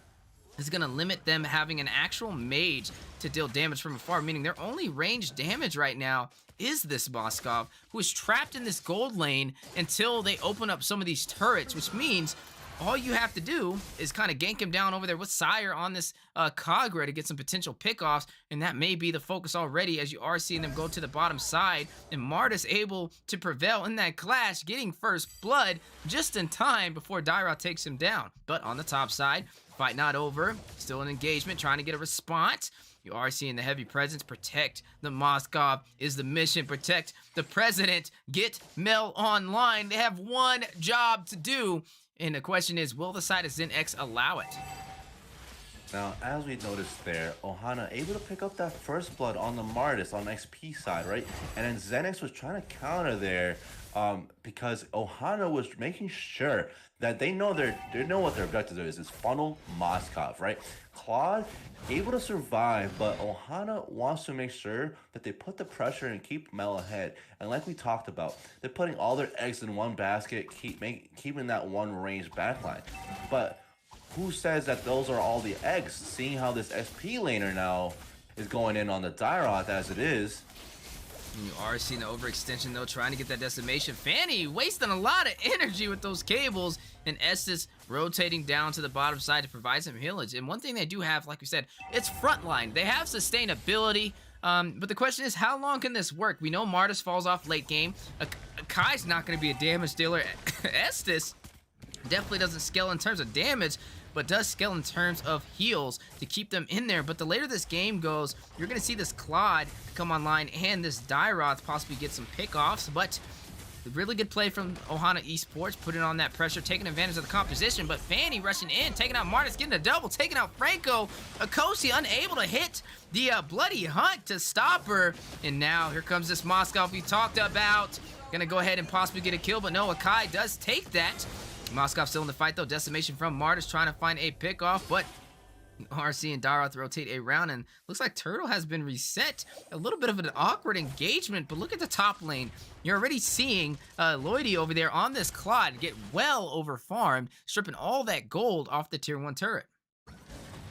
is going to limit them having an actual mage to deal damage from afar, meaning their only range damage right now is this Moskov, who is trapped in this gold lane until they open up some of these turrets, which means all you have to do is kind of gank him down over there with Sire on this Kagura to get some potential pickoffs, and that may be the focus already, as you are seeing them go to the bottom side, and Martis able to prevail in that clash, getting first blood just in time before Daira takes him down. But on the top side, fight not over, still an engagement, trying to get a response. You are seeing the heavy presence. Protect the Moskov is the mission. Protect the president. Get Mel online. They have one job to do. And the question is, will the side of Zen X allow it? Now, as we noticed there, Ohana able to pick up that first blood on the Martis on XP side, right? And then Zenix was trying to counter there because Ohana was making sure that they know what their objective is funnel Moskov, right? Claude able to survive, but Ohana wants to make sure that they put the pressure and keep Mel ahead. And like we talked about, they're putting all their eggs in one basket, keeping that one range backline. But who says that those are all the eggs? Seeing how this SP laner now is going in on the Dairoth as it is. You are seeing the overextension though, trying to get that decimation. Fanny wasting a lot of energy with those cables, and Estes rotating down to the bottom side to provide some healage. And one thing they do have, like we said, it's frontline. They have sustainability, but the question is, how long can this work? We know Martis falls off late game. Kai's not going to be a damage dealer. Estes definitely doesn't scale in terms of damage, but does scale in terms of heals to keep them in there. But the later this game goes, you're going to see this Claude come online and this Dairoth possibly get some pickoffs. But really good play from Ohana Esports, putting on that pressure, taking advantage of the composition. But Fanny rushing in, taking out Martis, getting a double, taking out Franco. Akoshi unable to hit the Bloody Hunt to stop her. And now here comes this Moskov we talked about. Gonna go ahead and possibly get a kill, but no, Akai does take that. Moskov still in the fight though. Decimation from Martis trying to find a pickoff, but RC and Dairoth rotate a round, and looks like Turtle has been reset. A little bit of an awkward engagement, but look at the top lane. You're already seeing Lloydie over there on this Claude get well over farmed, stripping all that gold off the tier 1 turret.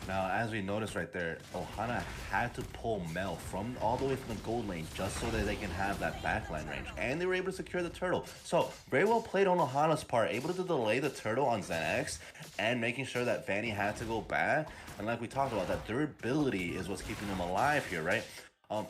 Now, as we noticed right there, Ohana had to pull Mel from all the way from the gold lane just so that they can have that backline range. And they were able to secure the turtle. So, very well played on Ohana's part, able to delay the turtle on ZenX and making sure that Fanny had to go back. And like we talked about, that durability is what's keeping them alive here, right?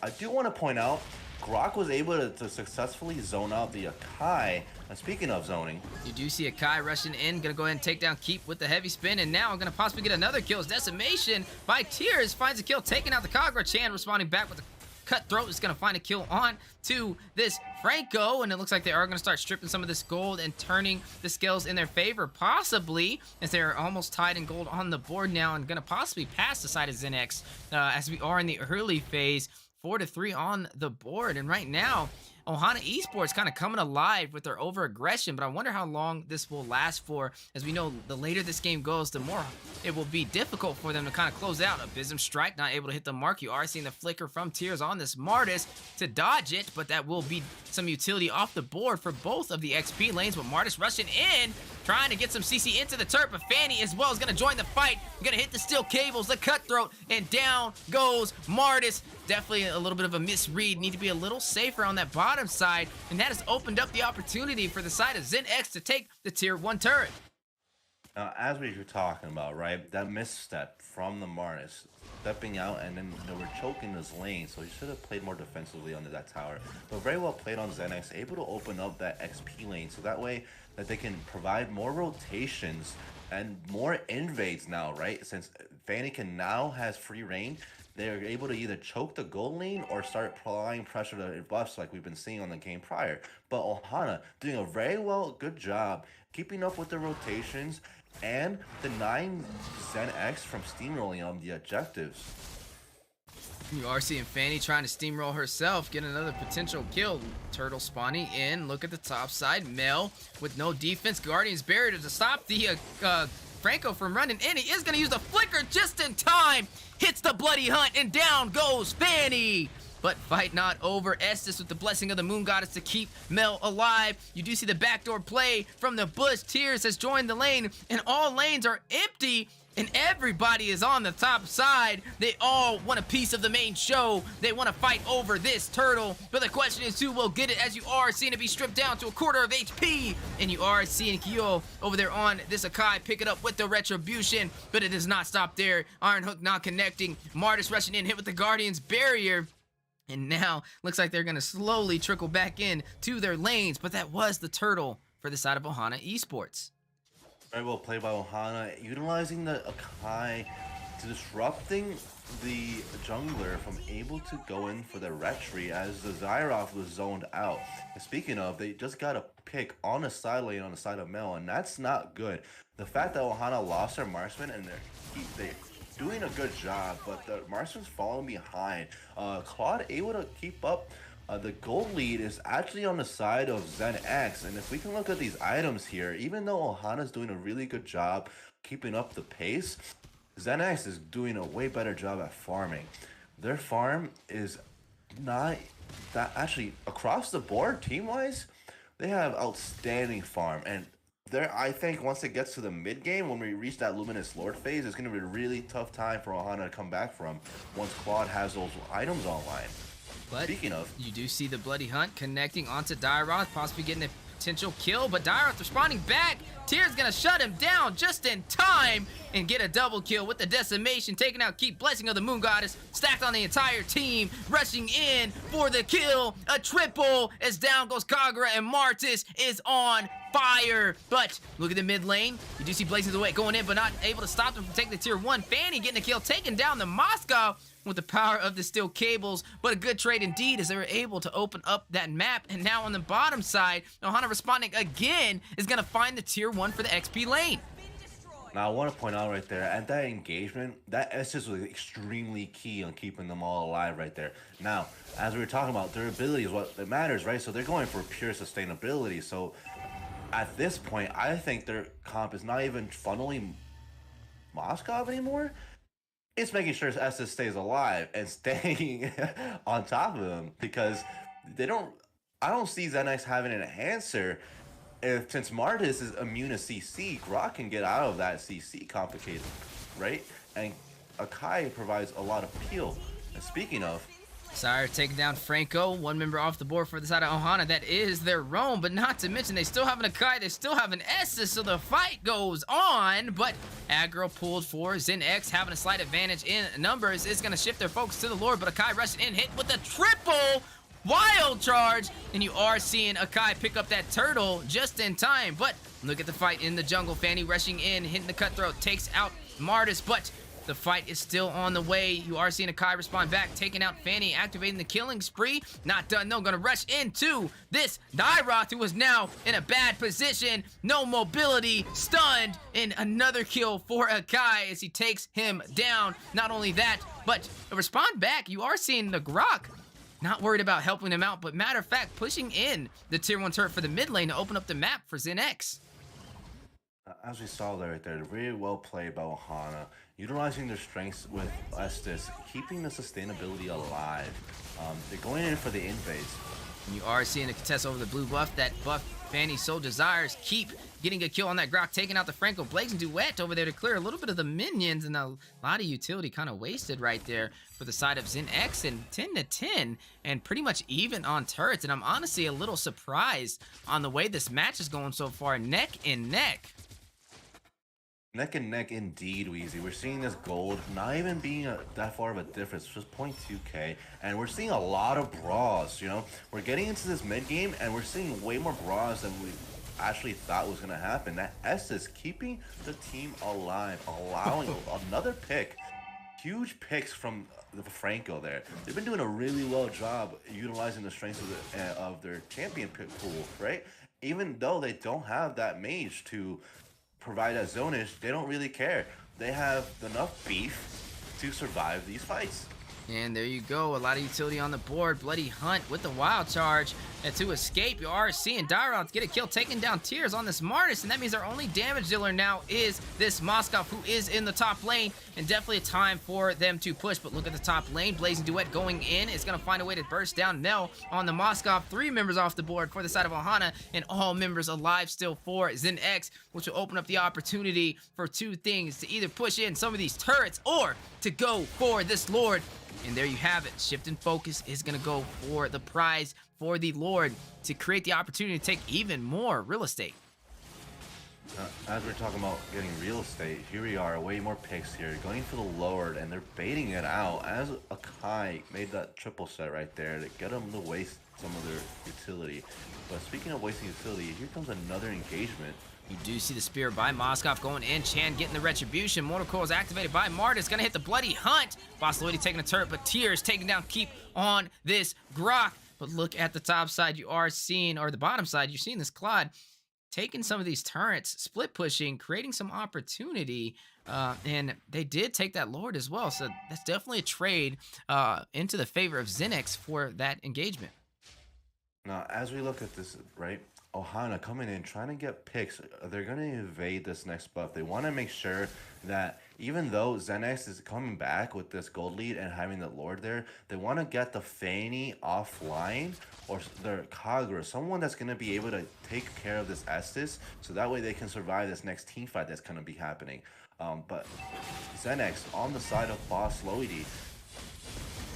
I do want to point out, Grok was able to successfully zone out the Akai. And speaking of zoning, you do see Akai rushing in, gonna go ahead and take down Keep with the heavy spin, and now gonna possibly get another kill. Decimation by Tears finds a kill, taking out the Kagura. Chan responding back with a Cutthroat is gonna find a kill on to this Franco, and it looks like they are gonna start stripping some of this gold and turning the scales in their favor, possibly, as they're almost tied in gold on the board now, and gonna possibly pass the side of ZenX as we are in the early phase. 4-3 on the board, and right now Ohana Esports kind of coming alive with their over aggression, but I wonder how long this will last for. As we know, the later this game goes, the more it will be difficult for them to kind of close out. Abysm Strike not able to hit the mark. You are seeing the flicker from Tears on this Martis to dodge it, but that will be some utility off the board for both of the XP lanes. But Martis rushing in, trying to get some CC into the turret, but Fanny as well is going to join the fight. Going to hit the steel cables, the Cutthroat, and down goes Martis. Definitely a little bit of a misread. Need to be a little safer on that bottom side, and that has opened up the opportunity for the side of ZenX to take the tier 1 turret. Now, as we were talking about, right, that misstep from the Martis, stepping out, and then they were choking his lane, so he should have played more defensively under that tower. But very well played on ZenX, able to open up that XP lane, so that way that they can provide more rotations and more invades now, right? Since Fanny can now has free reign, they are able to either choke the gold lane or start applying pressure to buffs like we've been seeing on the game prior. But Ohana doing a very good job keeping up with the rotations and denying ZenX from steamrolling on the objectives. You are seeing Fanny trying to steamroll herself, get another potential kill. Turtle spawning in, look at the top side. Mel with no defense, Guardian's barrier to stop the Franco from running in. He is going to use the flicker just in time. Hits the Bloody Hunt, and down goes Fanny. But fight not over. Estes with the blessing of the Moon Goddess to keep Mel alive. You do see the backdoor play from the bush. Tears has joined the lane, and all lanes are empty, and everybody is on the top side. They all want a piece of the main show. They want to fight over this turtle, but the question is who will get it, as you are seeing it be stripped down to a quarter of HP, and you are seeing Kyo over there on this Akai pick it up with the retribution, but it does not stop there. Iron Hook not connecting. Martis rushing in, hit with the Guardian's barrier. And now, looks like they're going to slowly trickle back in to their lanes. But that was the turtle for the side of Ohana Esports. Very well played by Ohana, utilizing the Akai, disrupting the jungler from able to go in for the retry as the Zyroth was zoned out. And speaking of, they just got a pick on the side lane on the side of Mel, and that's not good. The fact that Ohana lost their marksman and they doing a good job, but the Martians falling behind. Claude able to keep up. The gold lead is actually on the side of Zen X, and if we can look at these items here, even though Ohana's doing a really good job keeping up the pace, Zen X is doing a way better job at farming. Their farm is not that, actually across the board team-wise, they have outstanding farm, and I think once it gets to the mid game, when we reach that Luminous Lord phase, it's going to be a really tough time for Ohana to come back from once Claude has those items online. But speaking of, you do see the Bloody Hunt connecting onto Dairoth, possibly getting a potential kill, but Dairoth responding back. Tyr's gonna shut him down just in time and get a double kill with the Decimation, taking out Keep Blessing of the Moon Goddess, stacked on the entire team, rushing in for the kill, a triple, as down goes Kagura, and Martis is on fire. But look at the mid lane, you do see Blazing the Way going in, but not able to stop them from taking the tier 1. Fanny getting a kill, taking down the Moscow with the power of the steel cables, but a good trade indeed as they were able to open up that map. And now on the bottom side, Ohana responding again is gonna find the tier 1 for the XP lane. Now I want to point out right there, at that engagement, that Estus was extremely key on keeping them all alive right there. Now, as we were talking about, durability is what matters, right? So they're going for pure sustainability. So at this point, I think their comp is not even funneling Moskov anymore. It's making sure Estus stays alive and staying on top of him, because I don't see Zenex having an answer. Since Martis is immune to CC, Grok can get out of that CC complicated, right? And Akai provides a lot of peel. And speaking of, Sire taking down Franco, one member off the board for the side of Ohana. That is their roam, but not to mention they still have an Akai, they still have an Essus, so the fight goes on. But aggro pulled for Zen X, having a slight advantage in numbers, is going to shift their focus to the Lord, but Akai rushing in, hit with a triple wild charge, and you are seeing Akai pick up that turtle just in time. But look at the fight in the jungle. Fanny rushing in, hitting the cutthroat, takes out Martis, but the fight is still on the way. You are seeing Akai respond back, taking out Fanny, activating the killing spree. Not done, no, gonna rush into this Dairoth, who is now in a bad position. No mobility, stunned, and another kill for Akai as he takes him down. Not only that, but respond back, you are seeing the Grok not worried about helping him out, but matter of fact, pushing in the tier 1 turret for the mid lane to open up the map for Zen X. As we saw there right there, really well played by Ohana, utilizing their strengths with Estus, keeping the sustainability alive. They're going in for the invade. You are seeing a contest over the blue buff. That buff Fanny so desires. Keep getting a kill on that Grok, taking out the Franco Blazing Duet over there to clear a little bit of the minions, and a lot of utility kind of wasted right there for the side of Zen X, and 10-10 and pretty much even on turrets. And I'm honestly a little surprised on the way this match is going so far, neck and neck. Neck and neck indeed, Weezy. We're seeing this gold not even being that far of a difference, just 0.2k, and we're seeing a lot of brawls, you know? We're getting into this mid game, and we're seeing way more brawls than we actually thought was going to happen. That S is keeping the team alive, allowing another pick. Huge picks from the Franco there. They've been doing a really well job utilizing the strengths of their champion pick pool, right? Even though they don't have that mage to provide that zonage, they don't really care. They have enough beef to survive these fights. And there you go, a lot of utility on the board. Bloody Hunt with the wild charge, and to escape, you are seeing Dairoth get a kill, taking down Tears on this Martis, and that means our only damage dealer now is this Moskov, who is in the top lane, and definitely a time for them to push. But look at the top lane, Blazing Duet going in, is going to find a way to burst down Nell on the Moskov. 3 members off the board for the side of Ohana, and all members alive still for Zen X, which will open up the opportunity for 2 things: to either push in some of these turrets or to go for this Lord. And there you have it. Shift and Focus is going to go for the prize for the Lord to create the opportunity to take even more real estate. As we're talking about getting real estate, here we are, way more picks here, going for the Lord, and they're baiting it out as Akai made that triple set right there to get them to waste some of their utility. But speaking of wasting utility, here comes another engagement. You do see the spear by Moskov going in. Chan getting the retribution. Mortal Coil is activated by Martis. Gonna hit the Bloody Hunt. Boss Lloydie taking a turret, but Tears taking down Keep on this Grok. But look at the top side. You are seeing, or the bottom side, you're seeing this Claude taking some of these turrets, split pushing, creating some opportunity And they did take that Lord as well. So that's definitely a trade into the favor of Zenix for that engagement. Now, as we look at this, right, Ohana coming in, trying to get picks. They're going to evade this next buff. They want to make sure that even though Zenex is coming back with this gold lead and having the Lord there, they want to get the Fanny offline or their Kagura, someone that's going to be able to take care of this Estes, so that way they can survive this next team fight that's going to be happening. But Zenex on the side of Boss Loidy.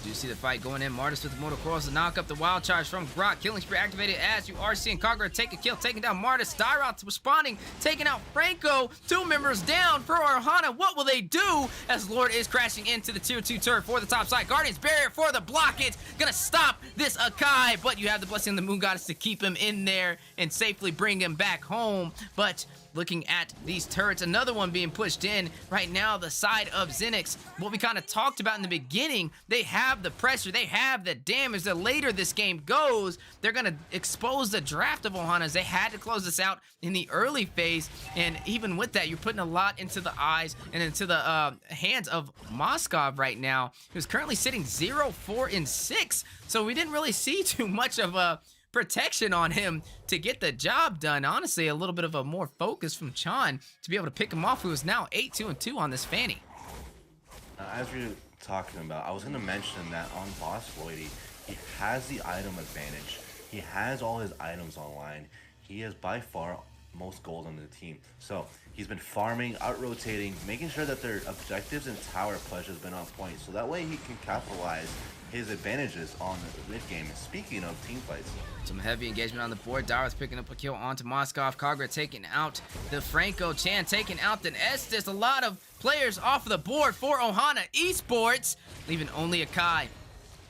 Do you see the fight going in? Martis with the Mortal Coils to knock up the wild charge from Grok. Killing spree activated as you are seeing Kagura take a kill, taking down Martis. Dyrot responding, taking out Franco. 2 members down for Ohana. What will they do as Lord is crashing into the tier 2 turret for the top side? Guardian's barrier for the blockage. Gonna stop this Akai, but you have the blessing of the Moon Goddess to keep him in there and safely bring him back home. But looking at these turrets, another one being pushed in right now, the side of Zenix. What we kind of talked about in the beginning, they have the pressure, they have the damage. The later this game goes, they're going to expose the draft of Ohanas. They had to close this out in the early phase, and even with that, you're putting a lot into the eyes and into the hands of Moskov right now, who's currently sitting 0-4-6. So we didn't really see too much of a protection on him to get the job done. Honestly, a little bit of a more focus from Chan to be able to pick him off, who is now 8-2-2 on this Fanny. As we were talking about, I was going to mention that on Boss Loidy, he has the item advantage. He has all his items online. He has by far most gold on the team. So he's been farming, out-rotating, making sure that their objectives and tower push has been on point. So that way he can capitalize his advantages on the mid game. Speaking of team fights, some heavy engagement on the board. Dara's picking up a kill onto Moskov. Kagura taking out the Franco. Chan taking out the Estes. A lot of players off of the board for Ohana Esports, leaving only Akai,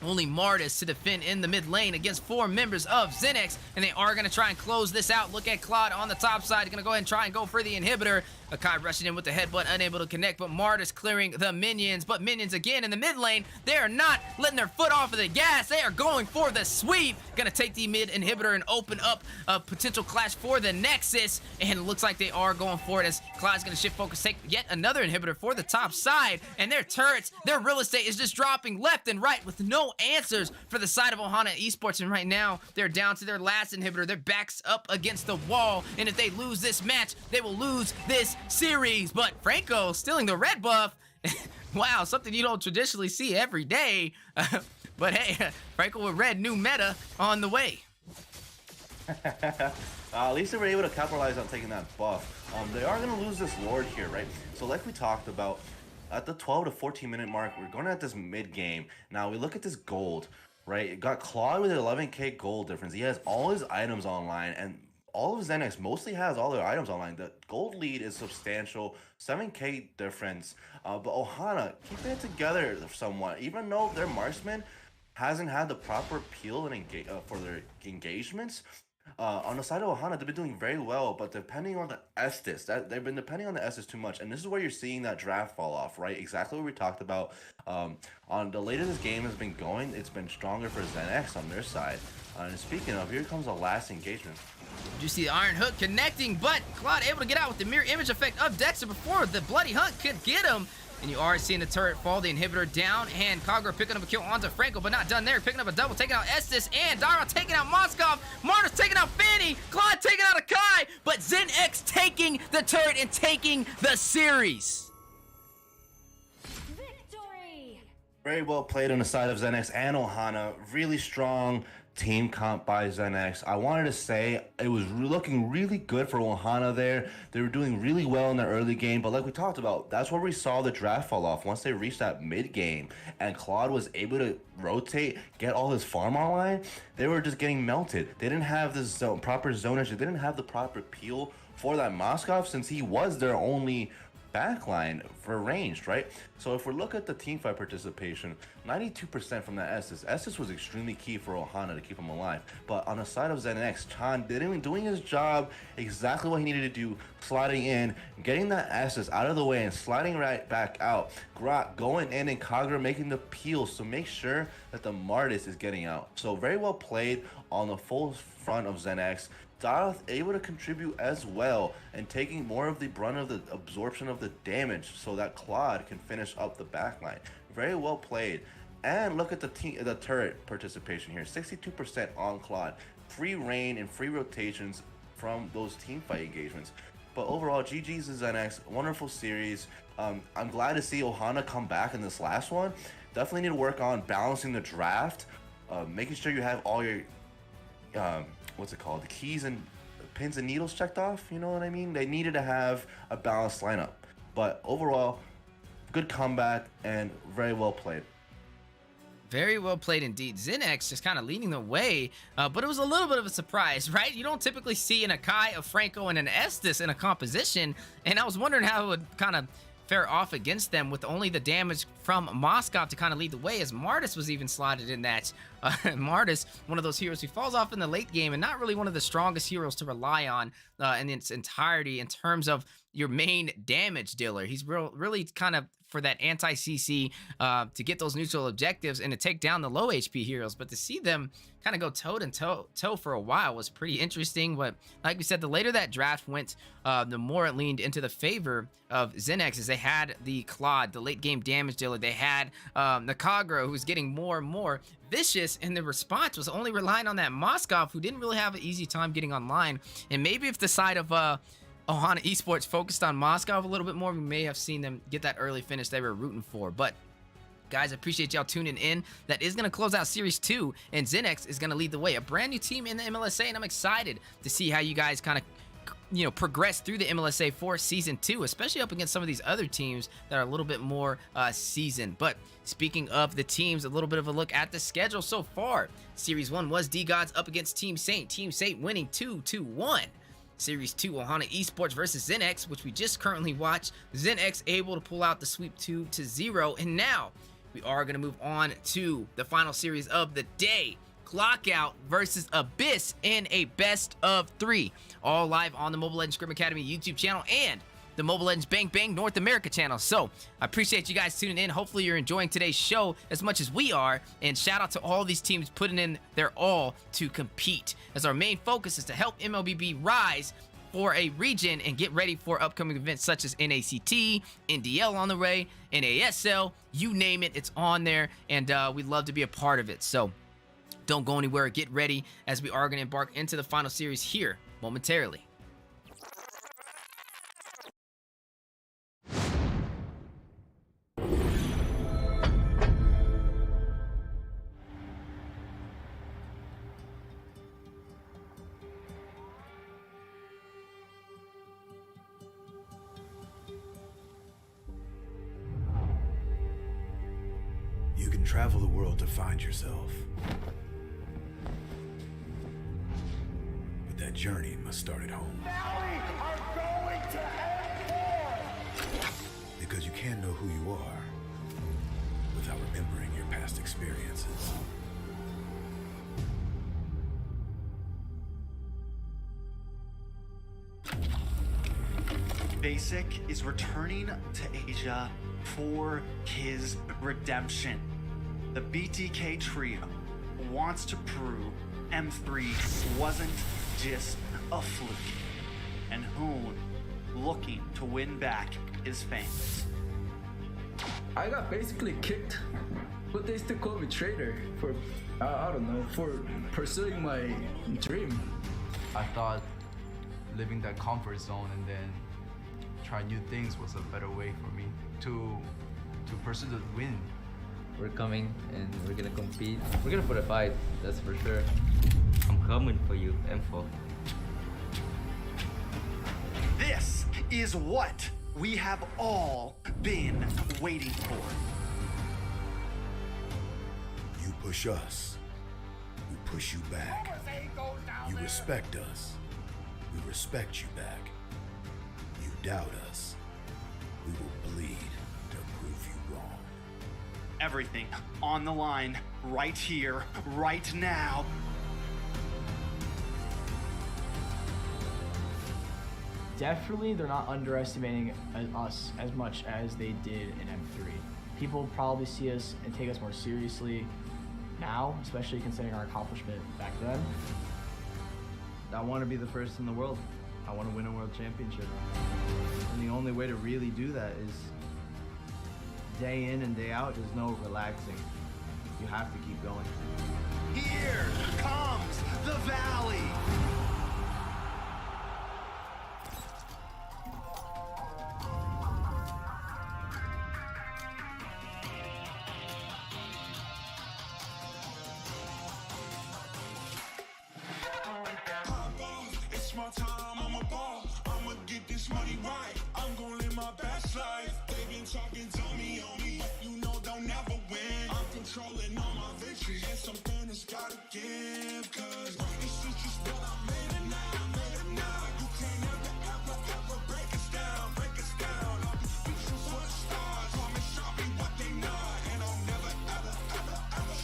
only Martis to defend in the mid lane against 4 members of Zenix, and they are going to try and close this out. Look at Claude on the top side, going to go ahead and try and go for the inhibitor. Akai rushing in with the headbutt, unable to connect, but Martis clearing the minions. But minions again in the mid lane, they are not letting their foot off of the gas. They are going for the sweep. Gonna take the mid inhibitor and open up a potential clash for the Nexus. And it looks like they are going for it as Clyde's gonna shift focus, take yet another inhibitor for the top side. And their turrets, their real estate is just dropping left and right with no answers for the side of Ohana Esports. And right now, they're down to their last inhibitor. Their backs up against the wall. And if they lose this match, they will lose this series. But Franco stealing the red buff. Wow, something you don't traditionally see every day. But hey, Franco with red, new meta on the way. At least they were able to capitalize on taking that buff. They are going to lose this Lord here, right? So like we talked about, at the 12 to 14 minute mark, we're going at this mid game. Now we look at this gold, right? It got Claude with an 11k gold difference. He has all his items online, and all of Zenix mostly has all their items online. The gold lead is substantial, 7k difference. But Ohana keeping it together somewhat, even though their marksman hasn't had the proper peel and for their engagements. On the side of Ohana, they've been doing very well, but depending on the Estes, they've been depending on the Estes too much, and this is where you're seeing that draft fall off, right? Exactly what we talked about. On the later this game has been going, it's been stronger for ZenX on their side. And speaking of, here comes the last engagement. Did you see the Iron Hook connecting, but Claude able to get out with the mirror image effect of Dexter before the Bloody Hunt could get him. And you are seeing the turret fall, the inhibitor down, and Kagura picking up a kill onto Franco, but not done there. Picking up a double, taking out Estes, and Dara taking out Moskov. Martis taking out Fanny. Claude taking out Akai, but ZenX taking the turret and taking the series. Victory! Very well played on the side of ZenX and Ohana. Really strong team comp by ZenX. I wanted to say it was looking really good for Ohana there. They were doing really well in the early game, but like we talked about, that's where we saw the draft fall off once they reached that mid game and Claude was able to rotate, get all his farm online. They were just getting melted. They didn't have this proper zonage. They didn't have the proper peel for that Moskov since he was their only backline for ranged, right? So if we look at the teamfight participation, 92% from that Estes. Estes was extremely key for Ohana to keep him alive. But on the side of ZenX, Chan doing his job exactly what he needed to do, sliding in, getting that Estes out of the way and sliding right back out. Grok going in and Kagura making the peels to make sure that the Martis is getting out. So very well played on the full front of ZenX. Darth able to contribute as well and taking more of the brunt of the absorption of the damage so that Claude can finish up the backline. Very well played. And look at the turret participation here, 62% on Claude. Free reign and free rotations from those team fight engagements. But overall, GG's to ZenX, wonderful series. I'm glad to see Ohana come back in this last one. Definitely need to work on balancing the draft, making sure you have all your what's it called, the keys and pins and needles checked off, you know what I mean? They needed to have a balanced lineup. But overall, good comeback and very well played. Very well played indeed. ZenX just kind of leading the way, but it was a little bit of a surprise, right? You don't typically see an Akai, a Franco, and an Estes in a composition, and I was wondering how it would kind of fare off against them with only the damage from Moskov to kind of lead the way, as Martis was even slotted in that. Martis, one of those heroes who falls off in the late game and not really one of the strongest heroes to rely on in its entirety in terms of your main damage dealer. He's really kind of for that anti-CC to get those neutral objectives and to take down the low HP heroes. But to see them kind of go toe for a while was pretty interesting. But like we said, the later that draft went, the more it leaned into the favor of ZenX, as they had the Claude, the late game damage dealer. They had Nakagro, who was getting more and more vicious, and the response was only relying on that Moskov, who didn't really have an easy time getting online. And maybe if the side of Ohana Esports focused on Moskov a little bit more, we may have seen them get that early finish they were rooting for. But guys, I appreciate y'all tuning in. That is going to close out Series 2, and ZenX is going to lead the way. A brand new team in the MLSA, and I'm excited to see how you guys kind of progress through the MLSA for Season 2, especially up against some of these other teams that are a little bit more seasoned. But speaking of the teams, a little bit of a look at the schedule so far. Series 1 was D-Gods up against Team Saint. Team Saint winning 2-1. Series 2, Ohana Esports versus ZenX, which we just currently watched. ZenX able to pull out the sweep 2-0. And now we are going to move on to the final series of the day. Clockout versus Abyss in a best of 3. All live on the Mobile Legends Scrim Academy YouTube channel and the Mobile Legends Bang Bang North America channel. So I appreciate you guys tuning in. Hopefully you're enjoying today's show as much as we are. And shout out to all these teams putting in their all to compete, as our main focus is to help MLBB rise for a region and get ready for upcoming events such as NACT, NDL on the way, NASL, you name it, it's on there. And we'd love to be a part of it. So don't go anywhere. Get ready, as we are going to embark into the final series here momentarily. You can travel the world to find yourself. But that journey must start at home. Because you can't know who you are without remembering your past experiences. Basic is returning to Asia for his redemption. The BTK trio wants to prove M3 wasn't just a fluke, and Hoon looking to win back his fans. I got basically kicked, but they still call me traitor for, I don't know, for pursuing my dream. I thought living that comfort zone and then try new things was a better way for me to pursue the win. We're coming and we're gonna compete. We're gonna put a fight, that's for sure. I'm coming for you, M4. This is what we have all been waiting for. You push us, we push you back. You respect us, we respect you back. You doubt us, we will bleed to prove you wrong. Everything on the line, right here, right now. Definitely, they're not underestimating us as much as they did in M3. People probably see us and take us more seriously now, especially considering our accomplishment back then. I want to be the first in the world. I want to win a world championship. And the only way to really do that is day in and day out. There's no relaxing. You have to keep going. Here comes the Valley. It's my time, I'm a ball. I'ma get this money right. I'm gonna live my best life. They've been talking, tell me on me. You know they'll never win. I'm controlling all my victories. And something that's gotta give. Cause this is just what I made it now. I made it now. You can't ever break us down. Break us down. I'll be speechless for the stars. Promise I'll be what they not. And I'll never ever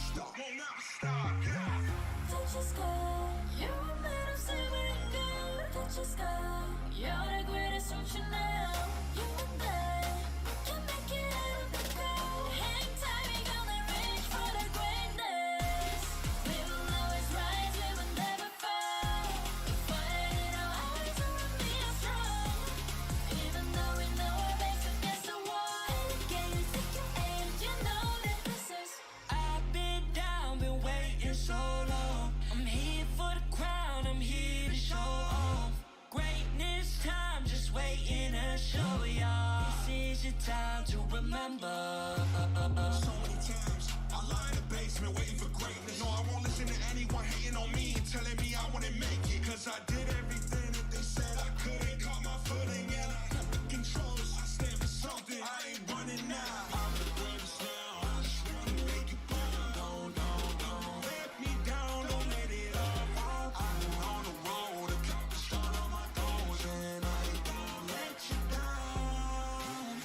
stop. Won't never stop. Yeah. Touch the sky, you're a man of simmering gold. Touch the sky, you're the greatest ocean now. You and I, we can make it out of the cold. Hang tight, we gonna reach for the greatness. We will always rise, we will never fall. The fire in our eyes will be strong. Even though we know our backs against the wall. And again, you take your aim, you know that this is. I've been down, been waiting so long. I'm here for the crown, I'm here to show off. Greatness time, just waiting to show y'all. This is your time to remember. So many times I lie in the basement waiting for greatness. No, I won't listen to anyone hating on me and telling me I wouldn't make it. Cause I did everything that they said I couldn't. Caught my footing and I kept the controls. I stand for something, I ain't running now. I'm the greatest now. I just wanna make it burn. Don't let me down, don't let it up. I'm on the road, accomplish all of my goals. And I ain't gonna let you down.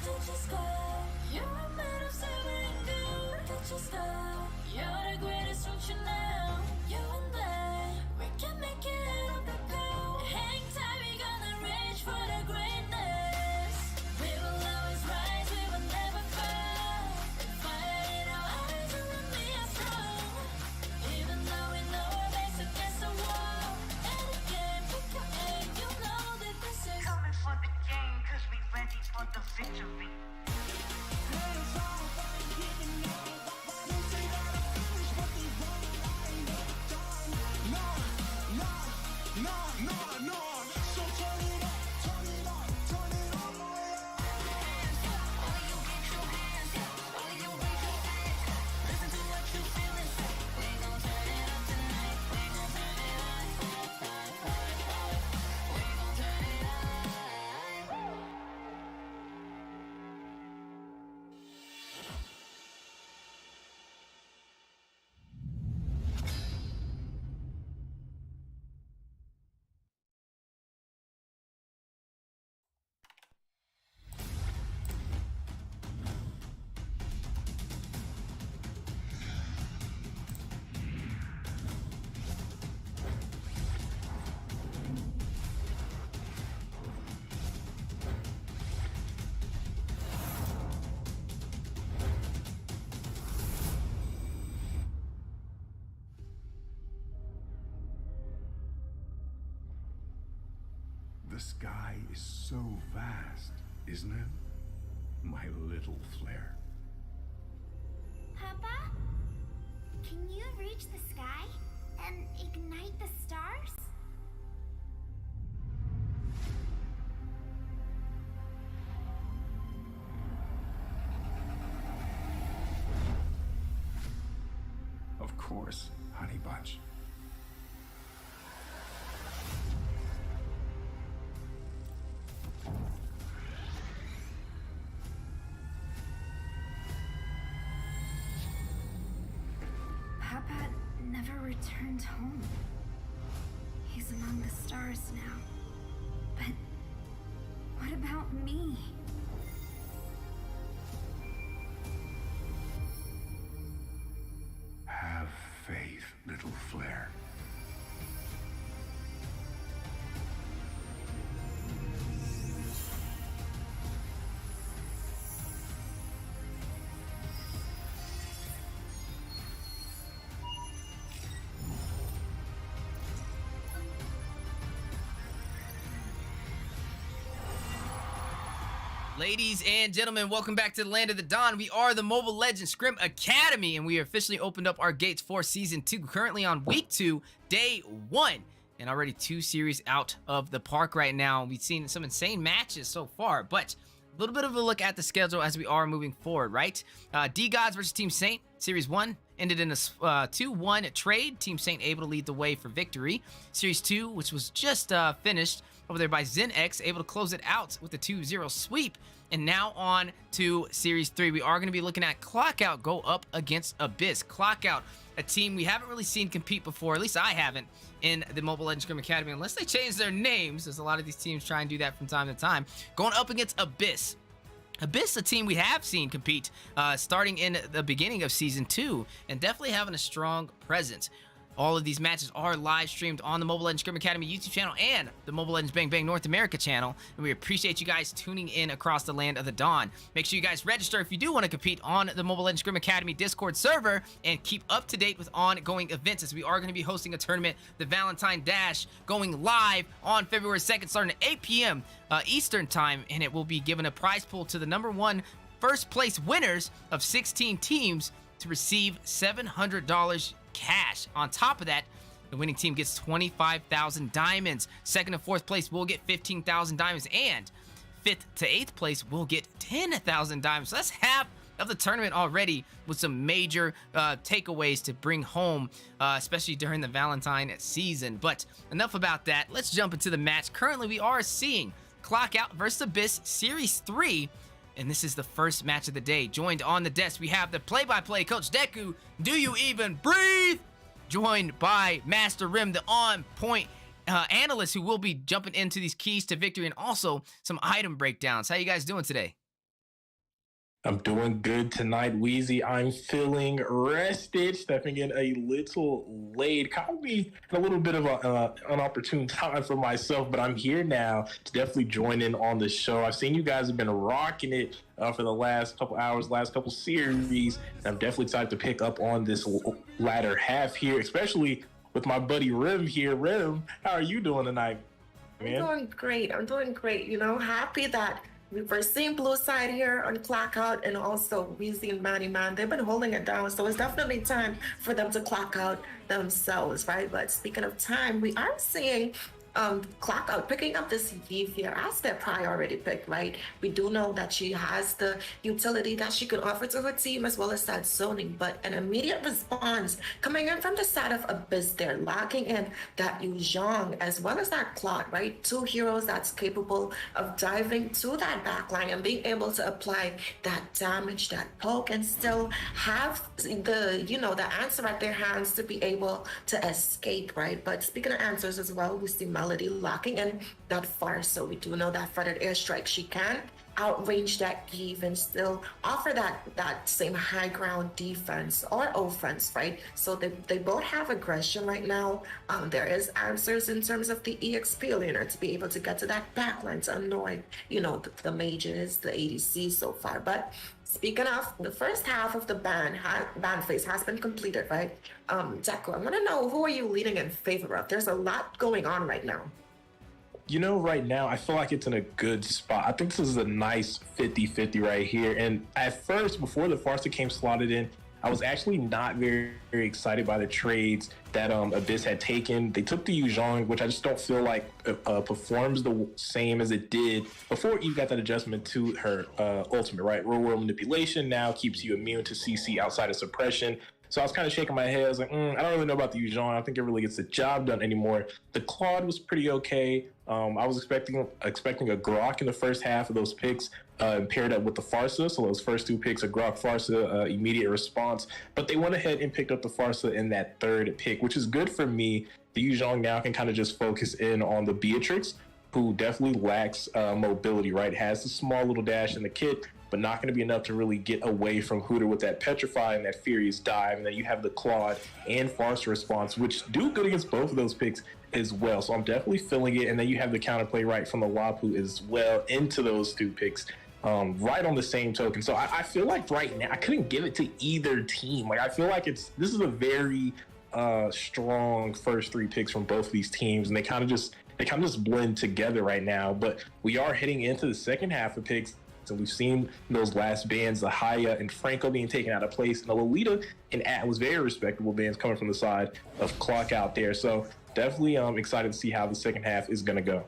Touch the sky, you're a man of simmering gold. Touch the sky, you're the greatest ocean now. You and I, we can make it out of the cold. Hang tight, we gonna reach for the greatness. We will always rise, we will never fall. The fire in our eyes will be strong. Even though we know our backs against the wall. And again, pick your aim, you know that this is Coming for the game, cause we ready for the victory. No. So turn it up, turn it up, turn it all the way up. All of you get your hands up, all of you raise your hands up. Listen to what you feel and say. We gon' turn it up tonight, we gon' turn it up. We gon' turn it up. The sky is so vast, isn't it? My little flare. Papa? Can you reach the sky and ignite the stars? Of course, honey bunch. Papa never returned home. He's among the stars now. But what about me? Have faith, little flare. Ladies and gentlemen, welcome back to the Land of the Dawn. We are the Mobile Legends Scrim Academy, and we officially opened up our gates for Season 2. Currently on Week 2, Day 1, and already 2 series out of the park right now. We've seen some insane matches so far, but a little bit of a look at the schedule as we are moving forward, right? D-Gods versus Team Saint, Series 1, ended in a 2-1 trade. Team Saint able to lead the way for victory. Series 2, which was just finished over there by ZenX, able to close it out with a 2-0 sweep. And now on to Series 3. We are going to be looking at Clockout go up against Abyss. Clockout, a team we haven't really seen compete before, at least I haven't, in the Mobile Legends Scrim Academy, unless they change their names, as a lot of these teams try and do that from time to time. Going up against Abyss. Abyss, a team we have seen compete starting in the beginning of Season 2, and definitely having a strong presence. All of these matches are live streamed on the Mobile Legends Scrim Academy YouTube channel and the Mobile Legends Bang Bang North America channel. And we appreciate you guys tuning in across the Land of the Dawn. Make sure you guys register if you do want to compete on the Mobile Legends Scrim Academy Discord server, and keep up to date with ongoing events, as we are going to be hosting a tournament, the Valentine Dash, going live on February 2nd, starting at 8 p.m. Eastern time. And it will be given a prize pool to the #1 first place winners of 16 teams to receive $700 cash. On top of that, the winning team gets 25,000 diamonds. Second and fourth place will get 15,000 diamonds, and 5th to 8th place will get 10,000 diamonds. So that's half of the tournament already, with some major takeaways to bring home, especially during the Valentine season. But enough about that. Let's jump into the match. Currently, we are seeing Clockout versus Abyss Series 3. And this is the first match of the day. Joined on the desk, we have the play-by-play coach, Deku. Do you even breathe? Joined by Master Rim, the on-point analyst, who will be jumping into these keys to victory, and also some item breakdowns. How you guys doing today? I'm doing good tonight, Wheezy. I'm feeling rested, stepping in a little late. Caught me in a little bit of an opportune time for myself, but I'm here now to definitely join in on the show. I've seen you guys have been rocking it for the last couple hours, last couple series. And I'm definitely excited to pick up on this latter half here, especially with my buddy Rim here. Rim, how are you doing tonight, man? I'm doing great. You know, happy that we're seeing Blue Side here on Clockout, and also Weezy and Manny Man. They've been holding it down, so it's definitely time for them to clock out themselves, right? But speaking of time, we are seeing Clockout picking up this Eve here as their priority pick, right? We do know that she has the utility that she could offer to her team, as well as that zoning, but an immediate response coming in from the side of Abyss there, locking in that Yu Zhong as well as that Claude, right? 2 heroes that's capable of diving to that backline and being able to apply that damage, that poke, and still have the, you know, the answer at their hands to be able to escape, right? But speaking of answers as well, we see Melody locking in that far, so we do know that feathered airstrike, she can outrange that Eve and still offer that same high ground defense or offense, right? So they both have aggression right now. There is answers in terms of the EXP laner to be able to get to that backline to annoy, you know, the mages, the ADC so far. But speaking of, the first half of the ban phase has been completed, right? Deku, I want to know, who are you leading in favor of? There's a lot going on right now. You know, right now, I feel like it's in a good spot. I think this is a nice 50-50 right here. And at first, before the Farsa came slotted in, I was actually not very, very excited by the trades that Abyss had taken. They took the Yu Zhong, which I just don't feel like performs the same as it did before Eve got that adjustment to her ultimate, right? Real world manipulation now keeps you immune to CC outside of suppression. So I was kind of shaking my head. I was like, I don't really know about the Yu Zhong. I don't think it really gets the job done anymore. The Claude was pretty okay. I was expecting a Grok in the first half of those picks, paired up with the Farsa. So those first 2 picks, a Grok Farsa, immediate response. But they went ahead and picked up the Farsa in that 3rd pick, which is good for me. The Yu Zhong now can kind of just focus in on the Beatrix, who definitely lacks mobility, right? Has the small little dash in the kit, but not going to be enough to really get away from Hooter with that Petrify and that Furious Dive. And then you have the Claude and Farsa response, which do good against both of those picks as well. So I'm definitely feeling it. And then you have the counterplay right from the Wapu as well into those 2 picks, right on the same token. So I feel like right now, I couldn't give it to either team. Like, I feel like this is a very strong first 3 picks from both of these teams. And they kind of just blend together right now. But we are heading into the second half of picks. And we've seen those last bans, the Haya and Franco being taken out of place, and the Lolita and At was very respectable bans coming from the side of Clock Out there. So definitely excited to see how the second half is going to go.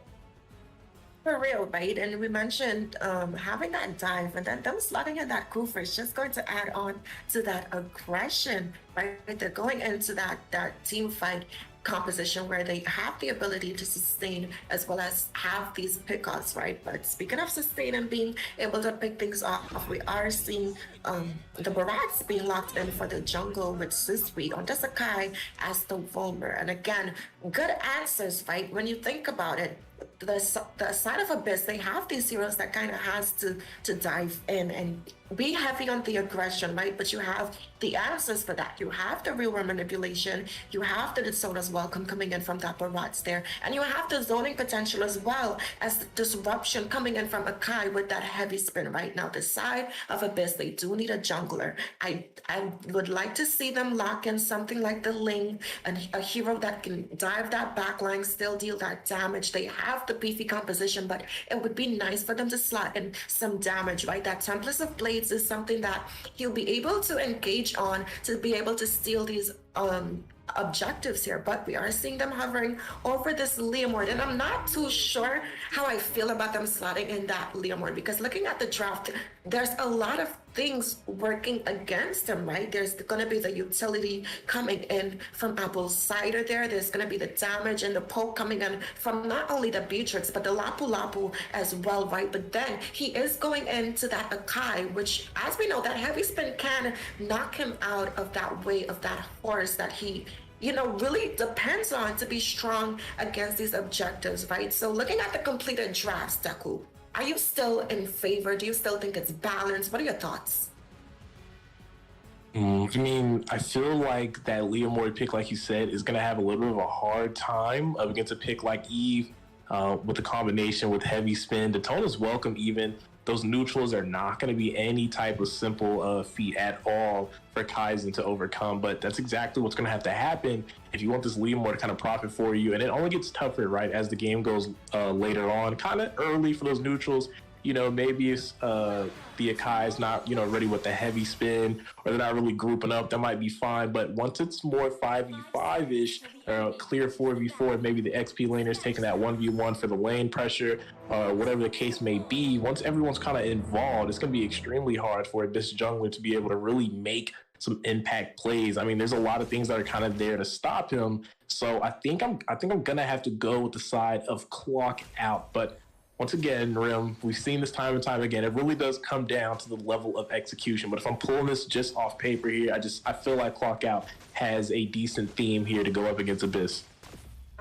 For real, right? And we mentioned having that dive and then them slotting in that Kufra is just going to add on to that aggression, right? They're going into that team fight composition where they have the ability to sustain as well as have these pickoffs, right? But speaking of sustain and being able to pick things off, we are seeing the Barats being locked in for the jungle with Sisui on the Sakai as the Volmer. And again, good answers, right? When you think about it, the side of Abyss, they have these heroes that kind of has to dive in and be heavy on the aggression, right? But you have the answers for that. You have the real world manipulation, you have the Soda's welcome coming in from that Barats there, and you have the zoning potential as well as the disruption coming in from Akai with that heavy spin right now. The side of Abyss, they do need a jungler. I would like to see them lock in something like the Ling, and a hero that can dive that backline, still deal that damage. They have the beefy composition, but it would be nice for them to slot in some damage, right? That Templars of Blades is something that he'll be able to engage on to be able to steal these objectives here, but we are seeing them hovering over this Leomord, and I'm not too sure how I feel about them slotting in that Leomord, because looking at the draft, there's a lot of things working against him, right? There's going to be the utility coming in from Apple Cider there. There's going to be the damage and the poke coming in from not only the Beatrix, but the Lapu Lapu as well, right? But then he is going into that Akai, which, as we know, that heavy spin can knock him out of that way of that horse that he really depends on to be strong against these objectives, right? So looking at the completed drafts, Deku, are you still in favor? Do you still think it's balanced? What are your thoughts? I feel like that Leomord pick, like you said, is going to have a little bit of a hard time up against a pick like Eve with the combination with heavy spin. Daytona's welcome even. Those neutrals are not going to be any type of simple feat at all for Kaizen to overcome, but that's exactly what's going to have to happen if you want this Leomord to kind of profit for you. And it only gets tougher, right, as the game goes later on. Kind of early for those neutrals. Maybe it's the Akai's not, ready with the heavy spin, or they're not really grouping up. That might be fine. But once it's more 5v5-ish, clear 4v4, maybe the XP laner's taking that 1v1 for the lane pressure, whatever the case may be. Once everyone's kind of involved, it's going to be extremely hard for this jungler to be able to really make some impact plays. There's a lot of things that are kind of there to stop him. So I think I'm gonna have to go with the side of Clock Out. But once again, Rim, we've seen this time and time again. It really does come down to the level of execution. But if I'm pulling this just off paper here, I feel like Clock Out has a decent theme here to go up against Abyss.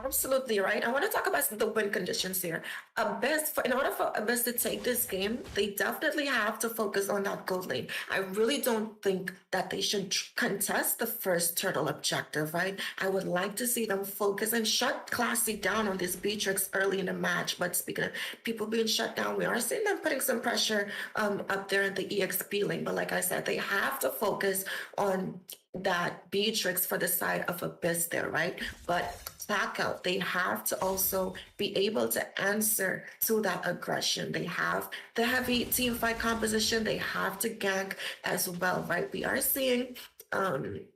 Absolutely right. I want to talk about the win conditions here. In order for Abyss to take this game, they definitely have to focus on that gold lane. I really don't think that they should contest the first turtle objective, right? I would like to see them focus and shut Classy down on this Beatrix early in the match. But speaking of people being shut down, we are seeing them putting some pressure up there in the EXP lane. But like I said, they have to focus on that Beatrix for the side of Abyss there, right? But back out, they have to also be able to answer to that aggression. They have the heavy team fight composition. They have to gank as well, right? We are seeing, I'm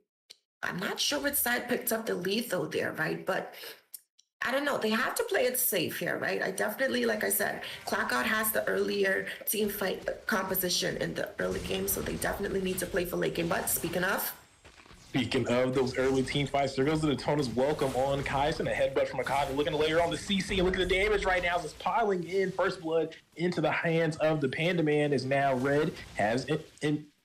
not sure which side picked up the lethal there, right? But I don't know. They have to play it safe here, right? I definitely, like I said, Clockout has the earlier team fight composition in the early game, so they definitely need to play for late game. But speaking of those early team fights, there goes the Daytona's welcome on Kaizen, a headbutt from Akaga, looking to layer on the CC, and look at the damage right now. It's piling in. First blood into the hands of the Panda Man is now Red, has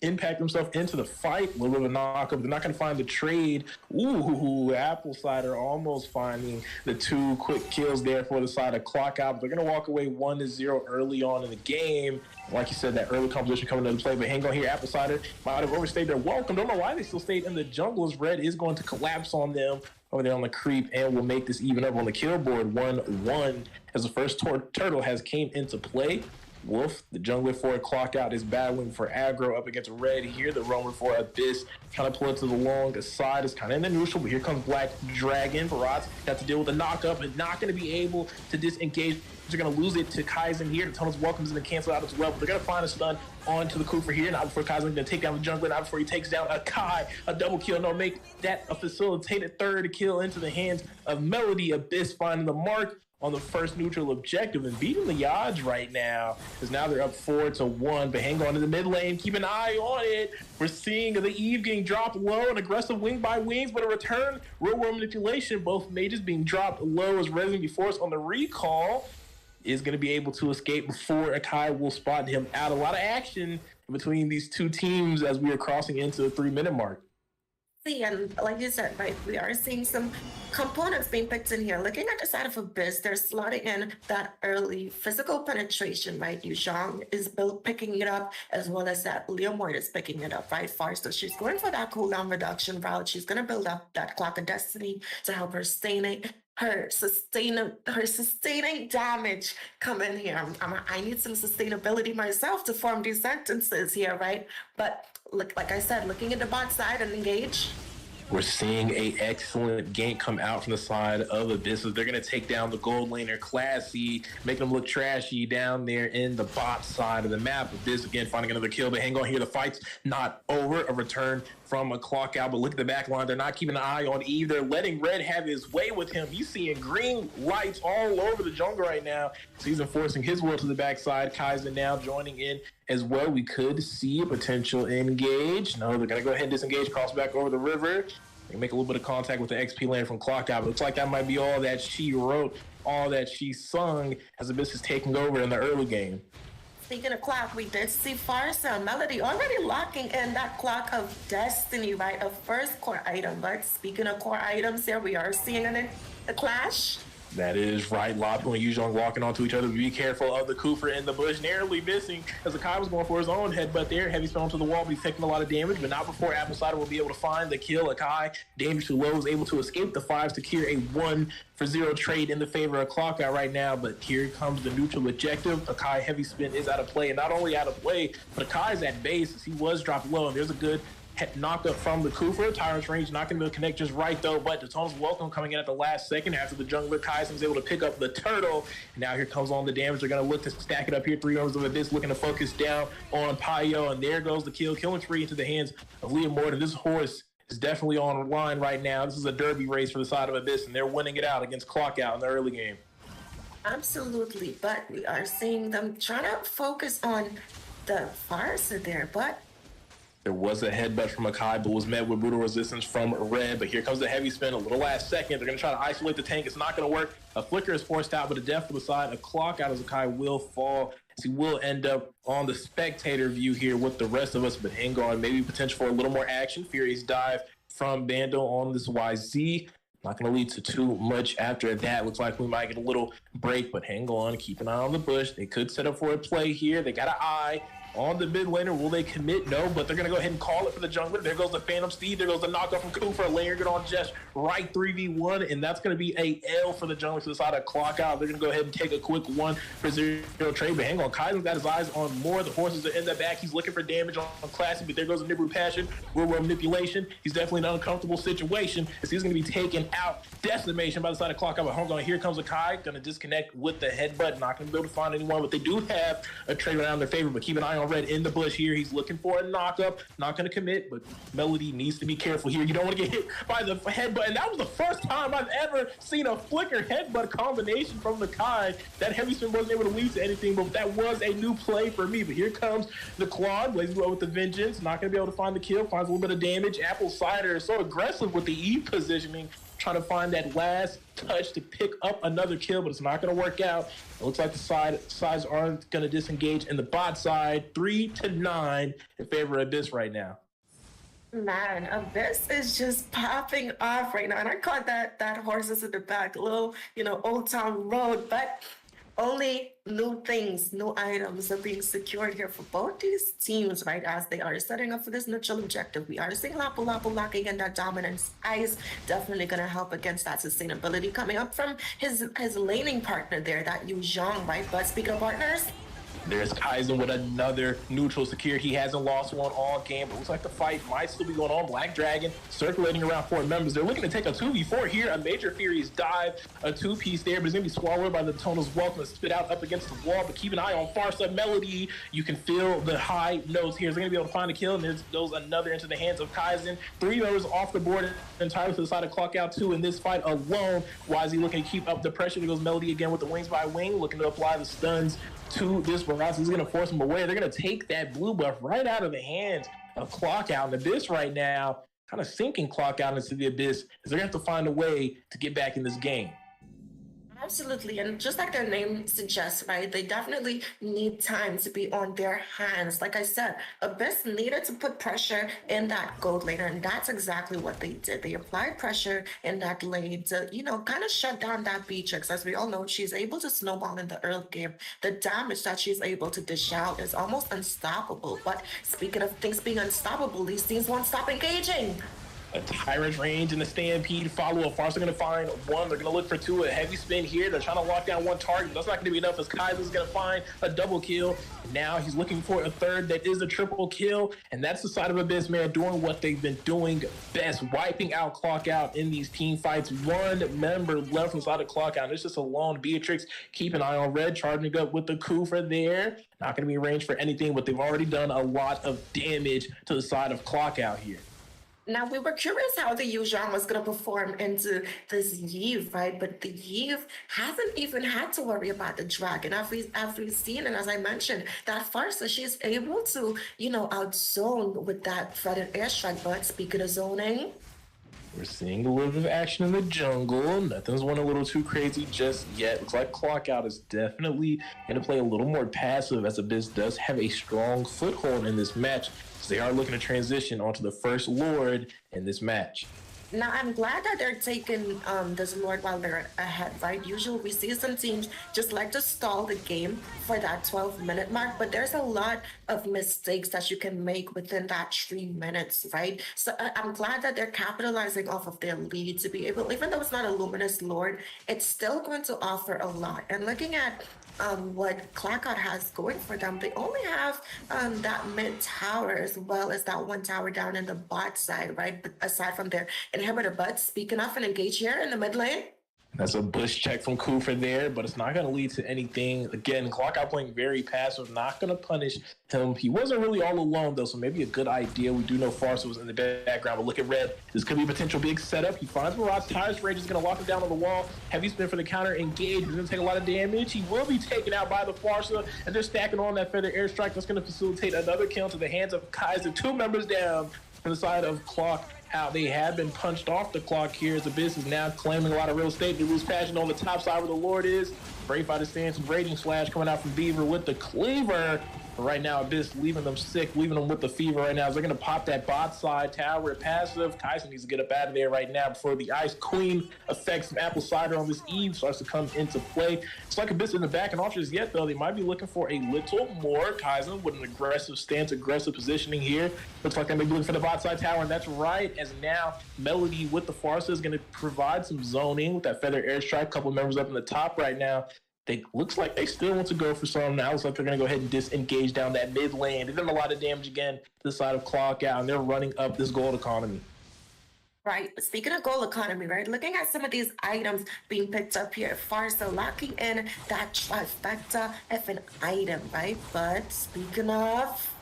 impact himself into the fight. A little bit of a knock-up. They're not going to find the trade. Ooh, Apple Cider almost finding the 2 quick kills there for the side of Clock Out. They're going to walk away 1-0 early on in the game. Like you said, that early composition coming into play, but hang on here, Apple Cider might have overstayed their welcome. Don't know why they still stayed in the jungle, as Red is going to collapse on them over there on the creep, and will make this even up on the kill board 1-1 as the first turtle has came into play. Wolf, the jungler for Clock Out, is battling for aggro up against Red here. The roamer for Abyss trying to pull it to the long side, is kind of in the neutral, but here comes Black Dragon. Barats got to deal with the knock-up and not going to be able to disengage They're going to lose it to Kaizen here. The tunnel's welcome is going to cancel out as well, but they're going to find a stun onto the Cooper here. Not before Kaizen's going to take down the jungler. Not before he takes down Akai. A double kill. No, make that a facilitated third kill into the hands of Melody. Abyss finding the mark on the first neutral objective and beating the odds right now, because now they're up 4-1. But hang on to the mid lane, keep an eye on it. We're seeing the Eve getting dropped low, an aggressive wing by wings, but a return real world manipulation. Both mages being dropped low as Resident Evil Force on the recall is going to be able to escape before Akai will spot him out. A lot of action between these two teams as we are crossing into the 3-minute mark. See, and like you said, right, we are seeing some components being picked in here. Looking at the side of Abyss, they're slotting in that early physical penetration, right? Yuzhong is picking it up, as well as that Leomord is picking it up, right? Far. So she's going for that cooldown reduction route. She's going to build up that Clock of Destiny to help her sustaining damage come in here. I need some sustainability myself to form these sentences here, right? But look, like I said, looking at the bot side and engage. We're seeing a excellent gank come out from the side of Abyss. They're going to take down the gold laner Classy, making them look trashy down there in the bot side of the map. Abyss again finding another kill, but hang on here, the fight's not over. A return from a clock out, but look at the back line. They're not keeping an eye on Eve. They're letting Red have his way with him. He's seeing green lights all over the jungle right now. So he's enforcing his will to the backside. Kaizen now joining in as well. We could see a potential engage. No, they're going to go ahead and disengage, cross back over the river. They make a little bit of contact with the XP lane from Clock Out. But looks like that might be all that she wrote, all that she sung as Abyss is taking over in the early game. Speaking of Clock, we did see Farsa and Melody already locking in that Clock of Destiny, right? A first core item. But speaking of core items here, we are seeing a clash. That is right. Lapu and Yuzhong walking onto each other. Be careful of the Cooper in the bush, narrowly missing as Akai was going for his own headbutt there. Heavy spell onto the wall, but he's taking a lot of damage, but not before Apple Cider will be able to find the kill. Akai, damage too low, is able to escape the 5, secure a 1-for-0 trade in the favor of Clockout right now, but here comes the neutral objective. Akai heavy spin is out of play, and not only out of play, but Akai's at base as he was dropped low, and there's a good knock up from the Cooper. Tyrant's range not going to connect just right though, but Daytona's welcome coming in at the last second after the jungler Kaizen is able to pick up the turtle. And now here comes on the damage. They're going to look to stack it up here. 3 members of Abyss looking to focus down on Payo, and there goes the kill. Killing spree into the hands of Leah Morton. This horse is definitely on line right now. This is a derby race for the side of Abyss, and they're winning it out against Clockout in the early game. Absolutely, but we are seeing them trying to focus on the Farsa there, but there was a headbutt from Akai, but was met with brutal resistance from Red. But here comes the heavy spin, a little last second. They're going to try to isolate the tank. It's not going to work. A flicker is forced out, but a death to the side. A clock out as Akai will fall. As he will end up on the spectator view here with the rest of us. But hang on, maybe potential for a little more action. Furious dive from Bando on this YZ. Not going to lead to too much after that. Looks like we might get a little break, but hang on. Keep an eye on the bush. They could set up for a play here. They got an eye on the mid laner. Will they commit? No, but they're going to go ahead and call it for the jungler. There goes the Phantom Steed. There goes the knockoff from Cooper. Layering it on Jess right 3v1, and that's going to be a L for the jungler to the side of Clock Out. They're going to go ahead and take a quick 1-for-0 trade, but hang on. Kaizen's got his eyes on more. The horses are in the back. He's looking for damage on Classy, but there goes the Nibiru Passion. Real world manipulation. He's definitely in an uncomfortable situation as he's going to be taken out. Decimation by the side of Clock Out, but hold on. Here comes Akai. Going to disconnect with the headbutt. Not going to be able to find anyone, but they do have a trade around their favor, but keep an eye on Red in the bush here. He's looking for a knock-up. Not going to commit, but Melody needs to be careful here. You don't want to get hit by the headbutt, and that was the first time I've ever seen a flicker headbutt combination from the Kai. That heavy spin wasn't able to lead to anything, but that was a new play for me. But here comes the Claude, blazing low with the Vengeance. Not going to be able to find the kill. Finds a little bit of damage. Apple Cider is so aggressive with the E positioning, trying to find that last touch to pick up another kill, but it's not going to work out. It looks like the sides aren't going to disengage in the bot side. 3-9 in favor of Abyss right now. Man, Abyss is just popping off right now. And I caught that horses in the back, little, Old Town Road, but only new things, new items are being secured here for both these teams, right? As they are setting up for this neutral objective. We are seeing Lapu locking in that dominance. Ice definitely going to help against that sustainability coming up from his laning partner there, that Yuzhong, right? But speaking of partners, There's Kaizen with another neutral secure. He hasn't lost one all game, but looks like the fight might still be going on. Black Dragon circulating around 4 members. They're looking to take a 2v4 here. A Major Fury's dive, a 2-piece there, but it's going to be swallowed by the Tonal's Welcome to spit out up against the wall. But keep an eye on Farsa Melody. You can feel the high notes here. They're going to be able to find a kill, and there goes another into the hands of Kaizen. 3 members off the board entirely to the side of Clock Out 2 in this fight alone. YZ looking to keep up the pressure. There goes Melody again with the wings by wing, looking to apply the stuns to this Barras. He's going to force him away. They're going to take that blue buff right out of the hands of Clock Out. And Abyss right now, kind of sinking Clock Out into the Abyss, is they're going to have to find a way to get back in this game. Absolutely, and just like their name suggests, right, they definitely need time to be on their hands. Like I said, Abyss needed to put pressure in that gold lane, and that's exactly what they did. They applied pressure in that lane to, kind of shut down that Beatrix. As we all know, she's able to snowball in the early game. The damage that she's able to dish out is almost unstoppable. But speaking of things being unstoppable, these teams won't stop engaging. A Tyrant's range and a Stampede follow. Farsa going to find one. They're going to look for 2. A heavy spin here. They're trying to lock down 1 target. That's not going to be enough as Kaiser's going to find a double kill. Now he's looking for a 3rd that is a triple kill. And that's the side of Abyss, man, doing what they've been doing best, wiping out Clock Out in these team fights. 1 member left from the side of Clock Out. It's just a lone Beatrix. Keep an eye on Red, charging up with the Kufa there. Not going to be arranged for anything, but they've already done a lot of damage to the side of Clock Out here. Now, we were curious how the Yuuzhan was going to perform into this Yve, right? But the Yve hasn't even had to worry about the dragon. As we've seen, and as I mentioned, that Farsa, she's able to, outzone with that feathered airstrike. But speaking of zoning, we're seeing a little bit of action in the jungle. Nothing's went a little too crazy just yet. Looks like Clock Out is definitely going to play a little more passive, as Abyss does have a strong foothold in this match. So they are looking to transition onto the first Lord in this match. now I'm glad that they're taking this Lord while they're ahead, right? Usually we see some teams just like to stall the game for that 12-minute mark, but there's a lot of mistakes that you can make within that 3 minutes, right? So I'm glad that they're capitalizing off of their lead to be able, even though it's not a Luminous Lord, it's still going to offer a lot. And looking at what Clackout has going for them, they only have that mid tower as well as that one tower down in the bot side, right? But aside from their inhibitor, but speaking of an engage here in the mid lane. That's a bush check from Kufa there, but it's not going to lead to anything. Again, Clockout playing very passive, not going to punish him. He wasn't really all alone, though, so maybe a good idea. We do know Farsa was in the background, but look at Red. This could be a potential big setup. He finds Murad's Tyrus Rage is going to lock him down on the wall. Heavy spin for the counter, engage. He's going to take a lot of damage. He will be taken out by the Farsa, and they're stacking on that feather airstrike. That's going to facilitate another kill to the hands of Kaiser. 2 members down from the side of Clock Out. They have been punched off the clock here as Abyss is now claiming a lot of real estate. They lose passion on the top side where the Lord is. Brave Fighter stands some Raging Slash coming out from Beaver with the Cleaver. But right now, Abyss leaving them sick, leaving them with the fever right now. As they're going to pop that bot side tower passive. Kaiser needs to get up out of there right now before the Ice Queen effects from Apple Cider on this Eve starts to come into play. It's like Abyss in the back and off just yet, though. They might be looking for a little more. Kaiser with an aggressive stance, aggressive positioning here. Looks like they may be looking for the bot side tower, and that's right, as now Melody with the Farsa is going to provide some zoning with that feather airstrike. A couple members up in the top right now. They looks like they still want to go for some. Now looks like they're going to go ahead and disengage down that mid lane. They've done a lot of damage again to the side of Clock Out, and they're running up this gold economy. Right. Speaking of gold economy, right? Looking at some of these items being picked up here, Farsa locking in that trifecta of an item, right? But speaking of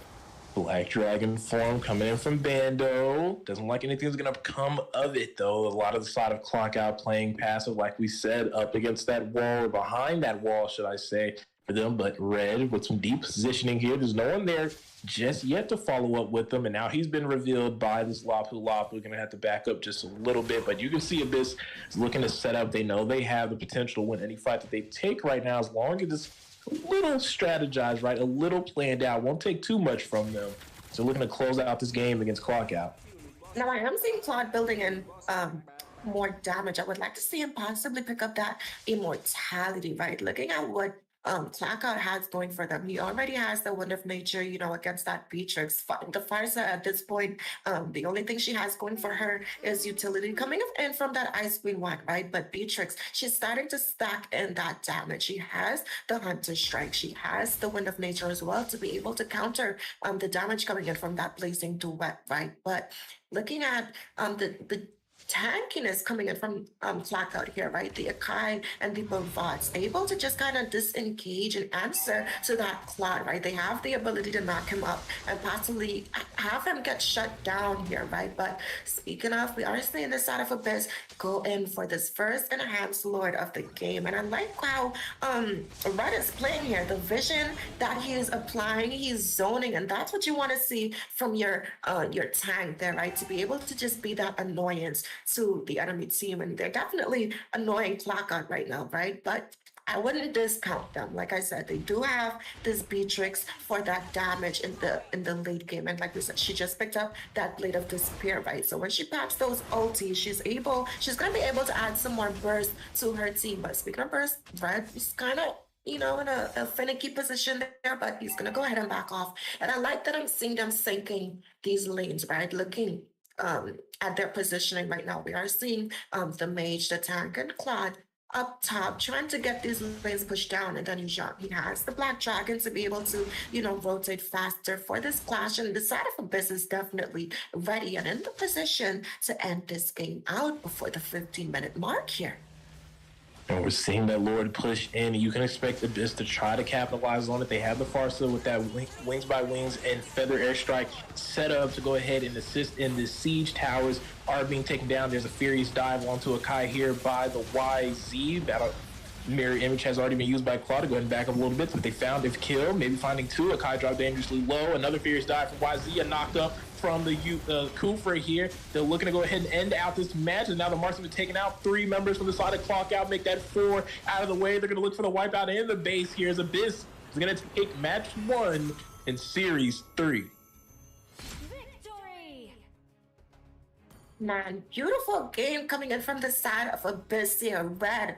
Black Dragon form coming in from Bando. Doesn't like anything's going to come of it, though. A lot of the side of Clock Out playing passive, like we said, up against that wall, or behind that wall, should I say, for them. But Red with some deep positioning here. There's no one there just yet to follow up with them. And now he's been revealed by this Lapu Lapu. We're going to have to back up just a little bit. But you can see Abyss is looking to set up. They know they have the potential to win any fight that they take right now, as long as it's a little strategized, right? A little planned out. Won't take too much from them. So looking to close out this game against Clock Out. Now I am seeing Claude building in more damage. I would like to see him possibly pick up that immortality, right? Looking at what Clockout has going for them. He already has the Wind of Nature, against that Beatrix. The Farsa at this point, the only thing she has going for her is utility coming in from that Ice Queen one, right? But Beatrix, she's starting to stack in that damage. She has the Hunter Strike. She has the Wind of Nature as well to be able to counter the damage coming in from that Blazing Duet, right? But looking at the tankiness coming in from Blackout here, right? The Akai and the Bavats able to just kind of disengage and answer to that Claude, right? They have the ability to knock him up and possibly have him get shut down here, right? But speaking of, we are seeing the side of Abyss go in for this first enhanced Lord of the game. And I like how Red is playing here. The vision that he is applying, he's zoning, and that's what you want to see from your tank there, right? To be able to just be that annoyance to the enemy team. And they're definitely annoying Clockout right now, right? But I wouldn't discount them. Like I said, they do have this Beatrix for that damage in the late game. And like we said, she just picked up that Blade of Despair, right? So when she pops those ultis, she's gonna be able to add some more burst to her team. But speaking of burst, Red is kind of in a finicky position there, but he's gonna go ahead and back off. And I like that I'm seeing them sinking these lanes, right? Looking at their positioning right now. We are seeing the Mage, the Tank, and Claude up top trying to get these lanes pushed down, and then he has the Black Dragon to be able to rotate faster for this clash. And the side of Abyss is definitely ready and in the position to end this game out before the 15-minute mark here. And we're seeing that Lord push in. You can expect Abyss to try to capitalize on it. They have the Farsa with that Wings by Wings and Feather Airstrike set up to go ahead and assist in the siege towers are being taken down. There's a Furious Dive onto a Kai here by the YZ. That mirror image has already been used by Claw to go ahead and back up a little bit, but they found if kill, maybe finding two. A Kai drop dangerously low. Another Furious Dive from YZ, a knocked up from the Kufra here. They're looking to go ahead and end out this match, and now the Marks have been taken out. 3 members from the side of Clockout, make that 4 out of the way. They're going to look for the wipeout in the base here as Abyss is going to take match 1 in Series 3. Man, beautiful game coming in from the side of Abyss here. Red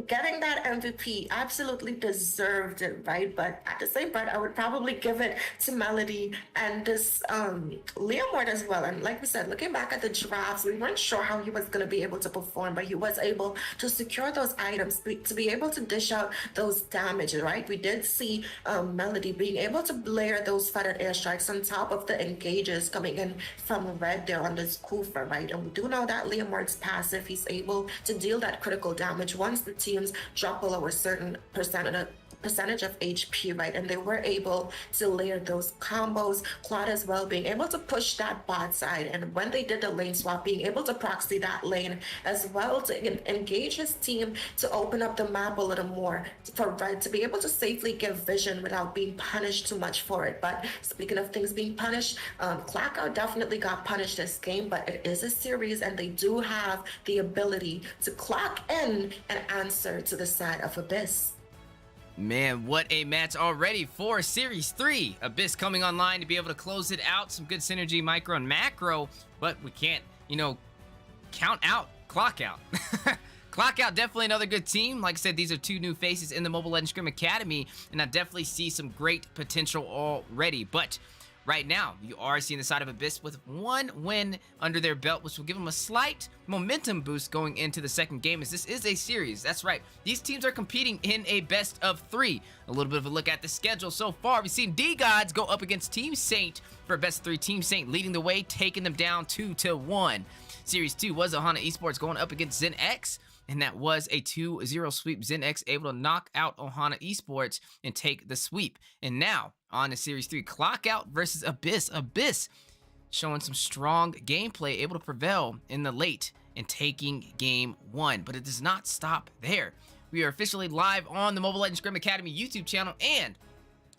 getting that MVP, absolutely deserved it, right? But at the same point, I would probably give it to Melody and this Leomord as well. And like we said, looking back at the drafts, we weren't sure how he was going to be able to perform, but he was able to secure those items, to be able to dish out those damages, right? We did see Melody being able to layer those feathered airstrikes on top of the engages coming in from Red there on this Kufa, right? And we do know that Leomord's passive, he's able to deal that critical damage once the teams drop below a certain percentage of HP, right? And they were able to layer those combos. Claude as well being able to push that bot side, and when they did the lane swap, being able to proxy that lane as well to engage his team to open up the map a little more for Red to be able to safely give vision without being punished too much for it. But speaking of things being punished, Clockout definitely got punished this game, but it is a series and they do have the ability to clock in and answer to the side of Abyss. Man, what a match already for Series 3. Abyss coming online to be able to close it out. Some good synergy, micro and macro, but we can't, count out Clockout. Clockout, definitely another good team. Like I said, these are 2 new faces in the Mobile Legends Scrim Academy, and I definitely see some great potential already. But right now, you are seeing the side of Abyss with 1 win under their belt, which will give them a slight momentum boost going into the second game, as this is a series. That's right. These teams are competing in a best of 3. A little bit of a look at the schedule so far. We've seen D-Gods go up against Team Saint for a best of 3. Team Saint leading the way, taking them down 2-1. Series 2 was Ohana Esports going up against Zen X, and that was a 2-0 sweep. Zen X able to knock out Ohana Esports and take the sweep. And now, on to Series 3, Clockout versus Abyss. Abyss showing some strong gameplay, able to prevail in the late and taking game 1. But it does not stop there. We are officially live on the Mobile Legends Scrim Academy YouTube channel and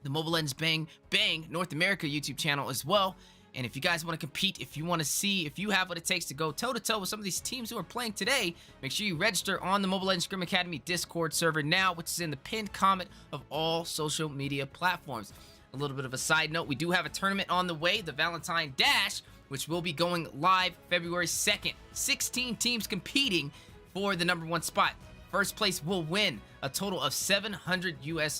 the Mobile Legends Bang Bang North America YouTube channel as well. And if you guys want to compete, if you want to see if you have what it takes to go toe-to-toe with some of these teams who are playing today, make sure you register on the Mobile Legends Scrim Academy Discord server now, which is in the pinned comment of all social media platforms. A little bit of a side note, we do have a tournament on the way, the Valentine Dash, which will be going live February 2nd. 16 teams competing for the #1 spot. First place will win a total of $700 US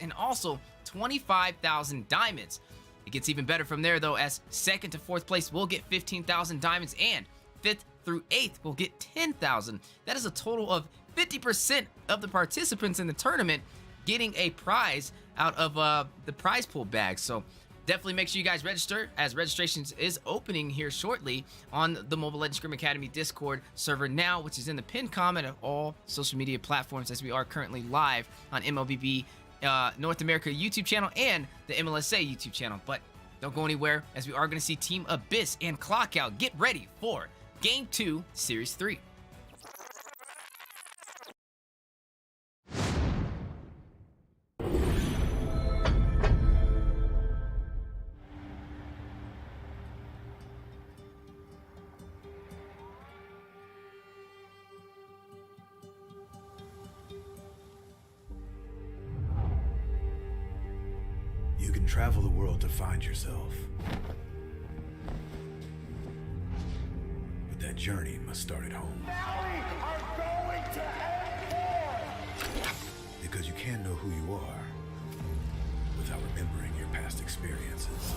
and also 25,000 diamonds. It gets even better from there though, as second to fourth place will get 15,000 diamonds and fifth through eighth will get 10,000. That is a total of 50% of the participants in the tournament getting a prize out of the prize pool bag. So definitely make sure you guys register, as registrations is opening here shortly on the Mobile Legends Scrim Academy Discord server now, which is in the pinned comment of all social media platforms, as we are currently live on MLBB North America YouTube channel and the MLSA YouTube channel. But don't go anywhere, as we are going to see Team Abyss and Clockout get ready for Game 2, Series 3. You can travel the world to find yourself. But that journey must start at home. Because you can't know who you are without remembering your past experiences.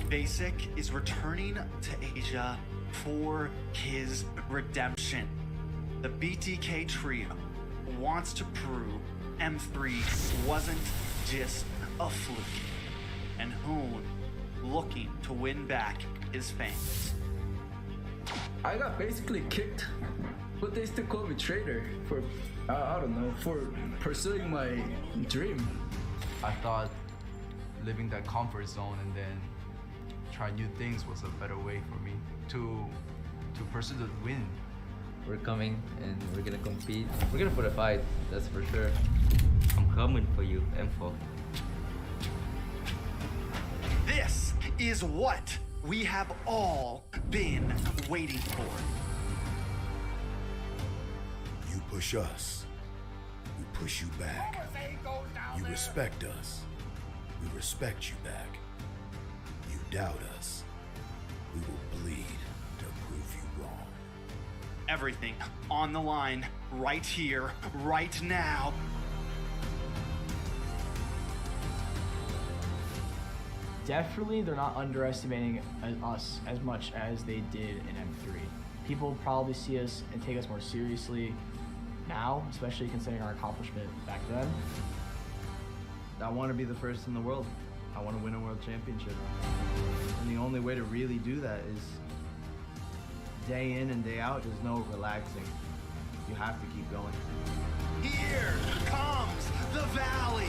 Basic is returning to Asia for his redemption. The BTK trio wants to prove M3 wasn't just a fluke, and Hoon looking to win back his fans. I got basically kicked, but they still call me traitor for, I don't know, for pursuing my dream. I thought living that comfort zone and then try new things was a better way for me to pursue the win. We're coming and we're gonna compete. We're gonna put a fight, that's for sure. I'm coming for you, M4. This is what we have all been waiting for. You push us, we push you back. You respect us, we respect you back. You doubt us, we will bleed to prove you wrong. Everything on the line, right here, right now. Definitely, they're not underestimating us as much as they did in M3. People probably see us and take us more seriously now, especially considering our accomplishment back then. I want to be the first in the world. I want to win a world championship. And the only way to really do that is day in and day out. There's no relaxing. You have to keep going. Here comes the Valley.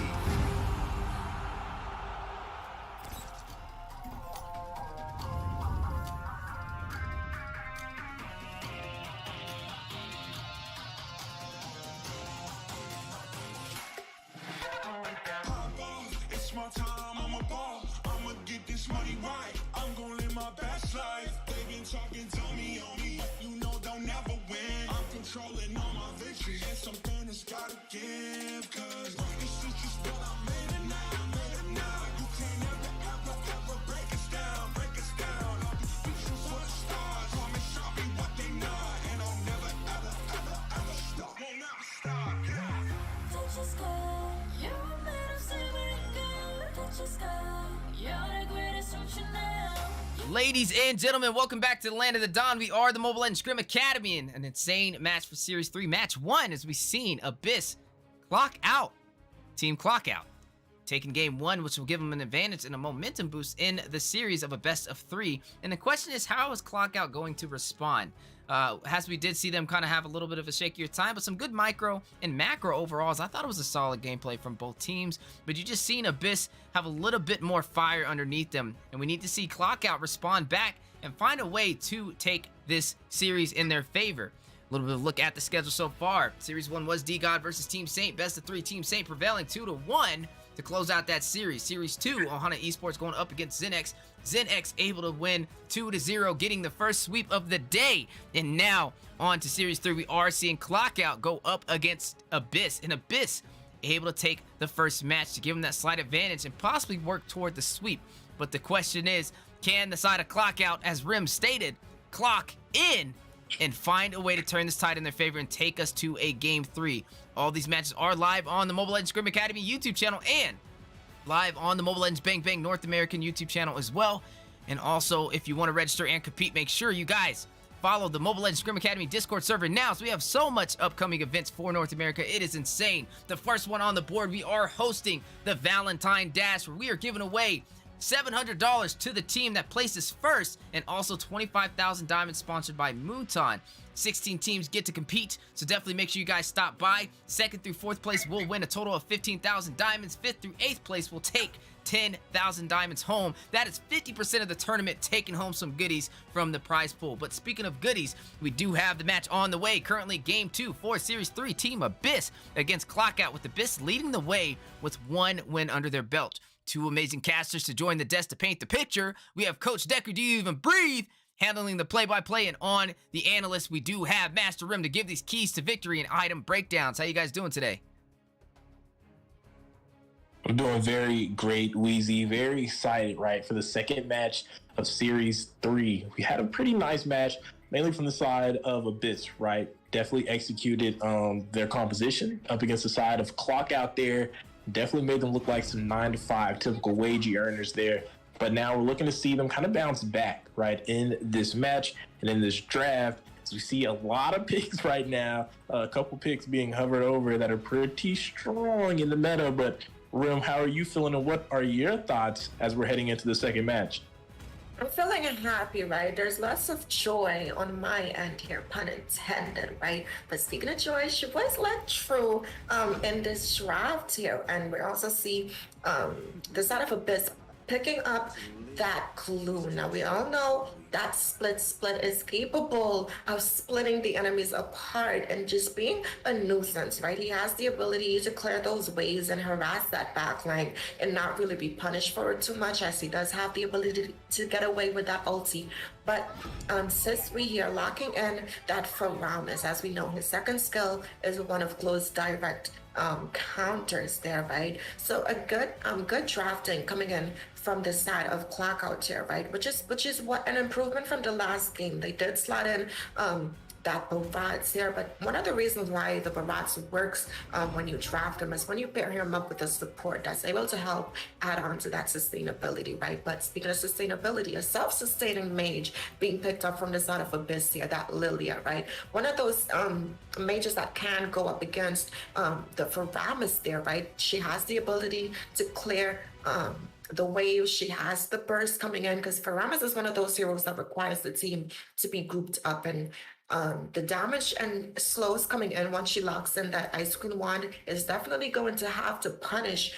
It's my time, I'm a ball. I'ma get this money right. I'm gonna live my best life. They been talking, tell me on me, but you know they'll never win. I'm controlling all my victories, and something has gotta give. Cause this is just what I made it now, made it now. You can't ever break us down, break us down. I'll be speechless for the stars. Promise I'll be what they not, and I'll never ever stop. Won't never stop, yeah. Touch the sky, you're a man of simmering gold. Touch the sky, you're the greatest ocean now. Ladies and gentlemen, welcome back to the Land of the Dawn. We are the Mobile Legends Scrim Academy in an insane match for Series 3. Match 1, as we've seen Abyss clock out. Team clock out. Taking game 1, which will give them an advantage and a momentum boost in the series of a best of 3. And the question is, how is clock out going to respond? As we did see them kind of have a little bit of a shakier time, but some good micro and macro overalls. I thought it was a solid gameplay from both teams, but you just seen Abyss have a little bit more fire underneath them, and we need to see Clockout respond back and find a way to take this series in their favor. A little bit of a look at the schedule so far. Series 1 was D-God versus Team Saint. Best of 3, Team Saint prevailing 2-1 to close out that series. Series 2, Ohana Esports going up against ZenX. ZenX able to win 2-0, getting the first sweep of the day. And now on to Series 3, we are seeing Clockout go up against Abyss. And Abyss able to take the first match to give them that slight advantage and possibly work toward the sweep. But the question is, Can the side of Clock Out, as Rim stated, clock in and find a way to turn this tide in their favor and take us to a Game 3? All these matches are live on the Mobile Legends Scrim Academy YouTube channel and live on the Mobile Legends Bang Bang North American YouTube channel as well. And also, if you want to register and compete, make sure you guys follow the Mobile Legends Scrim Academy Discord server now. So we have so much upcoming events for North America. It is insane. The first one on the board, we are hosting the Valentine Dash, where we are giving away $700 to the team that places first, and also 25,000 diamonds sponsored by Muton. 16 teams get to compete, so definitely make sure you guys stop by. Second through fourth place will win a total of 15,000 diamonds. Fifth through eighth place will take 10,000 diamonds home. That is 50% of the tournament, taking home some goodies from the prize pool. But speaking of goodies, we do have the match on the way. Currently Game 2 for Series 3, Team Abyss against Clockout, with Abyss leading the way with 1 win under their belt. 2 amazing casters to join the desk to paint the picture. We have Coach Decker, Do You Even Breathe, handling the play-by-play, and on the analyst, we do have Master Rim to give these keys to victory and item breakdowns. How you guys doing today? I'm doing very great, Wheezy. Very excited, right, for the second match of Series 3. We had a pretty nice match, mainly from the side of Abyss, right? Definitely executed their composition up against the side of Clock Out there. Definitely made them look like some 9-to-5 typical wagey earners there. But now we're looking to see them kind of bounce back, right, in this match and in this draft. So we see a lot of picks right now, a couple picks being hovered over that are pretty strong in the meta. But Rim, how are you feeling, and what are your thoughts as we're heading into the second match? I'm feeling happy, right? There's lots of joy on my end here, pun intended, right? But speaking of joy, she was let through in this draft here. And we also see the side of Abyss picking up that clue. Now, we all know that split is capable of splitting the enemies apart and just being a nuisance, right? He has the ability to clear those waves and harass that backline and not really be punished for it too much, as he does have the ability to get away with that ulti. But since we here locking in that Faramis, as we know, his second skill is one of close direct counters there, right? So a good drafting coming in from the side of Clock Out here, right? Which is what an improvement from the last game. They did slot in that Barats here, but one of the reasons why the Barats works when you draft him is when you pair him up with a support that's able to help add on to that sustainability, right? But speaking of sustainability, a self-sustaining mage being picked up from the side of Abyss here, that Lilia, right? One of those mages that can go up against the Faramis there, right? She has the ability to clear the wave. She has the burst coming in, because Faramis is one of those heroes that requires the team to be grouped up, and the damage and slows coming in once she locks in that ice cream wand is definitely going to have to punish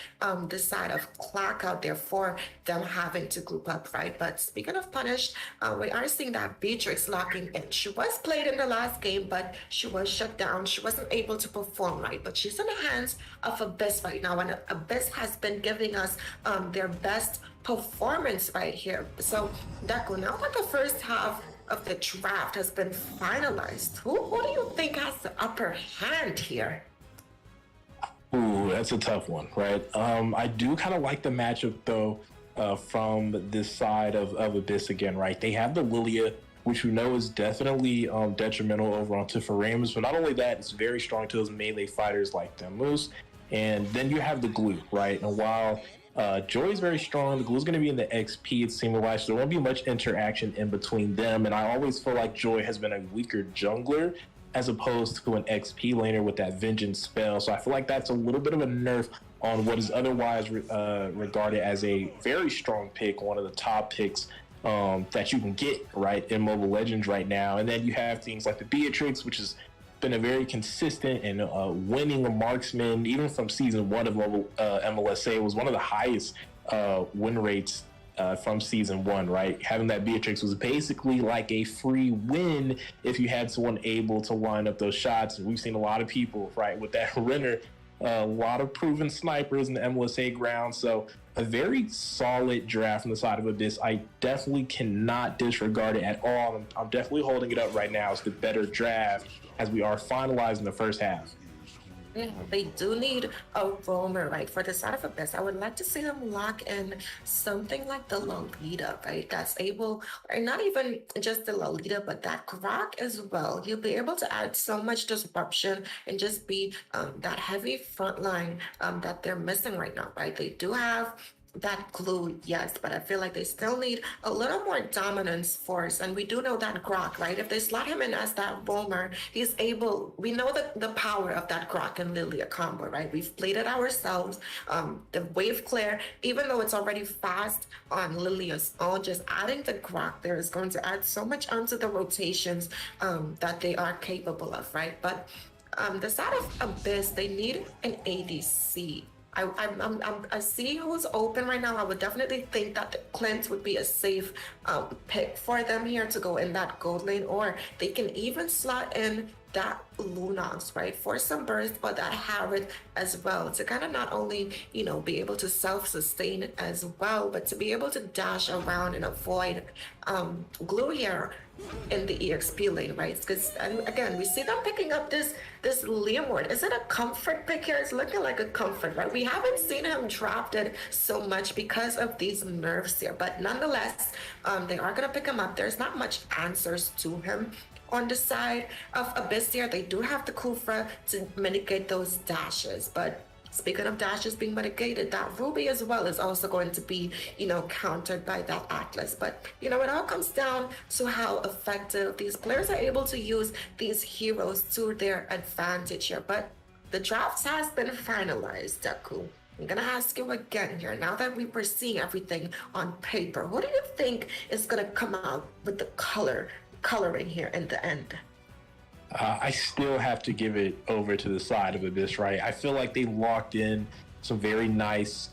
the side of Clock Out there for them having to group up, right? But speaking of punish, we are seeing that Beatrix locking in. She was played in the last game, but she was shut down. She wasn't able to perform, right? But she's in the hands of Abyss right now, and Abyss has been giving us their best performance right here. So, Deku, now that the first half of the draft has been finalized, who do you think has the upper hand here? Ooh, that's a tough one, right? I do kind of like the matchup, though, from this side of Abyss again, right? They have the Lilia, which we know is definitely detrimental over onto Faramis, but not only that, it's very strong to those melee fighters like Demus. And then you have the Glue, right? And while Joy is very strong, the Glue's going to be in the XP, it seems like, so there won't be much interaction in between them. And I always feel like Joy has been a weaker jungler as opposed to an XP laner with that Vengeance spell. So I feel like that's a little bit of a nerf on what is otherwise regarded as a very strong pick, one of the top picks that you can get, right, in Mobile Legends right now. And then you have things like the Beatrix, which has been a very consistent and winning marksman, even from season 1 of MLSA. It was one of the highest win rates from season 1, right? Having that Beatrix was basically like a free win if you had someone able to line up those shots. And we've seen a lot of people, right, with that Renner, a lot of proven snipers in the MLSA ground. So a very solid draft from the side of Abyss. I definitely cannot disregard it at all. I'm definitely holding it up right now as the better draft as we are finalizing the first half. Yeah, they do need a roamer, right? For the side of Abyss, I would like to see them lock in something like the Lolita, right? That's able, or not even just the Lolita, but that Grok as well. You'll be able to add so much disruption and just be that heavy front line that they're missing right now, right? They do have that glue, yes, but I feel like they still need a little more dominance force. And we do know that Grok, right? If they slot him in as that roamer, he's able, we know the power of that Grok and Lilia combo, right? We've played it ourselves. The wave clear, even though it's already fast on Lilia's own, just adding the Grok there is going to add so much onto the rotations that they are capable of, right? But the side of Abyss, they need an ADC. I see who's open right now. I would definitely think that the Clint would be a safe pick for them here to go in that gold lane, or they can even slot in that Lunox, right, for some burst, but that Harrod as well to kind of not only, you know, be able to self-sustain as well, but to be able to dash around and avoid glue here in the EXP lane, right? Because again, we see them picking up this Leomord. Is it a comfort pick here? It's looking like a comfort, right? We haven't seen him drafted so much because of these nerfs here, but nonetheless, they are gonna pick him up. There's not much answers to him. On the side of Abyss here, they do have the Kufra to mitigate those dashes, but speaking of dashes being mitigated, that Ruby as well is also going to be, you know, countered by that Atlas. But, you know, it all comes down to how effective these players are able to use these heroes to their advantage here. But the draft has been finalized, Deku. I'm gonna ask you again here, now that we were seeing everything on paper, what do you think is gonna come out with the coloring here in the end? I still have to give it over to the side of Abyss, right? I feel like they locked in some very nice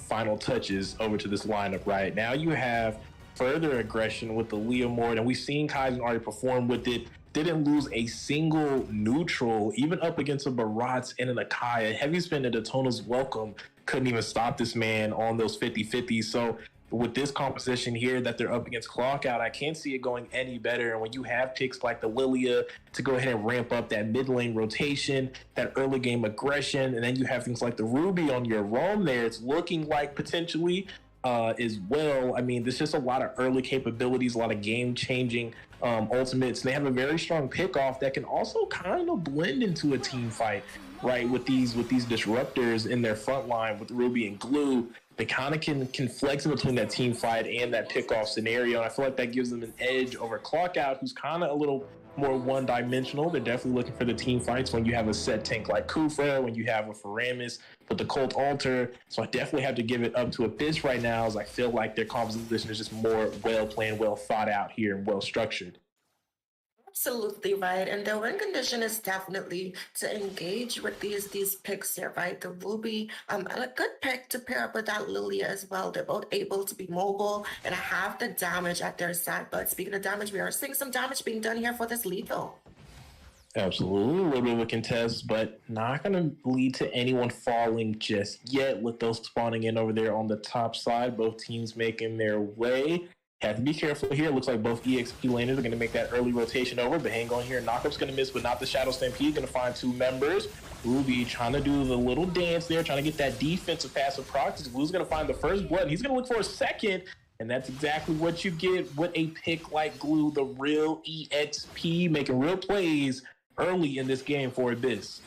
final touches over to this lineup, right? Now you have further aggression with the Leomord, and we've seen Kaizen already perform with it. Didn't lose a single neutral, even up against a Barats and an Akaya. Heavy spin at Daytona's welcome couldn't even stop this man on those 50-50s. So with this composition here that they're up against Clockout, I can't see it going any better. And when you have picks like the Lilia to go ahead and ramp up that mid lane rotation, that early game aggression, and then you have things like the Ruby on your roam there, it's looking like potentially as well. I mean, there's just a lot of early capabilities, a lot of game-changing ultimates. They have a very strong pick-off that can also kind of blend into a team fight, right? With these disruptors in their front line with Ruby and Glue, they kind of can flex in between that team fight and that pick-off scenario. And I feel like that gives them an edge over Clockout, who's kind of a little more one-dimensional. They're definitely looking for the team fights when you have a set tank like Kufra, when you have a Faramis with the Cult Altar. So I definitely have to give it up to Abyss right now, as I feel like their composition is just more well-planned, well-thought-out here, and well-structured. Absolutely right, and the win condition is definitely to engage with these picks here, right? The Ruby, a good pick to pair up with that Lilia as well. They're both able to be mobile and have the damage at their side. But speaking of damage, we are seeing some damage being done here for this lethal. Absolutely, a little bit of a contest, but not going to lead to anyone falling just yet, with those spawning in over there on the top side. Both teams making their way. Have to be careful here. Looks like both EXP laners are going to make that early rotation over, but hang on here. Knockup's going to miss, but not the Shadow Stampede. Going to find two members. Ruby trying to do the little dance there, trying to get that defensive passive proc. Blue's going to find the first blood, and he's going to look for a second, and that's exactly what you get with a pick like Glue, the real EXP, making real plays early in this game for Abyss.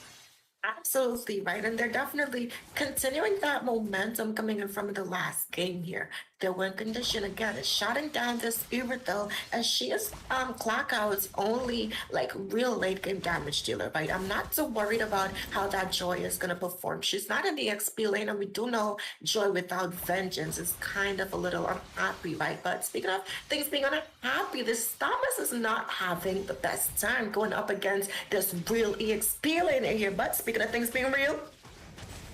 Absolutely right, and they're definitely continuing that momentum coming in from the last game here. Their win condition again is shutting down this Spirit though, as she is Clockout's only like real late game damage dealer, right? I'm not so worried about how that Joy is gonna perform. She's not in the XP lane, and we do know Joy without vengeance is kind of a little unhappy, right? But speaking of things being unhappy, this Thomas is not having the best time going up against this real EXP lane here. But speaking of things being real,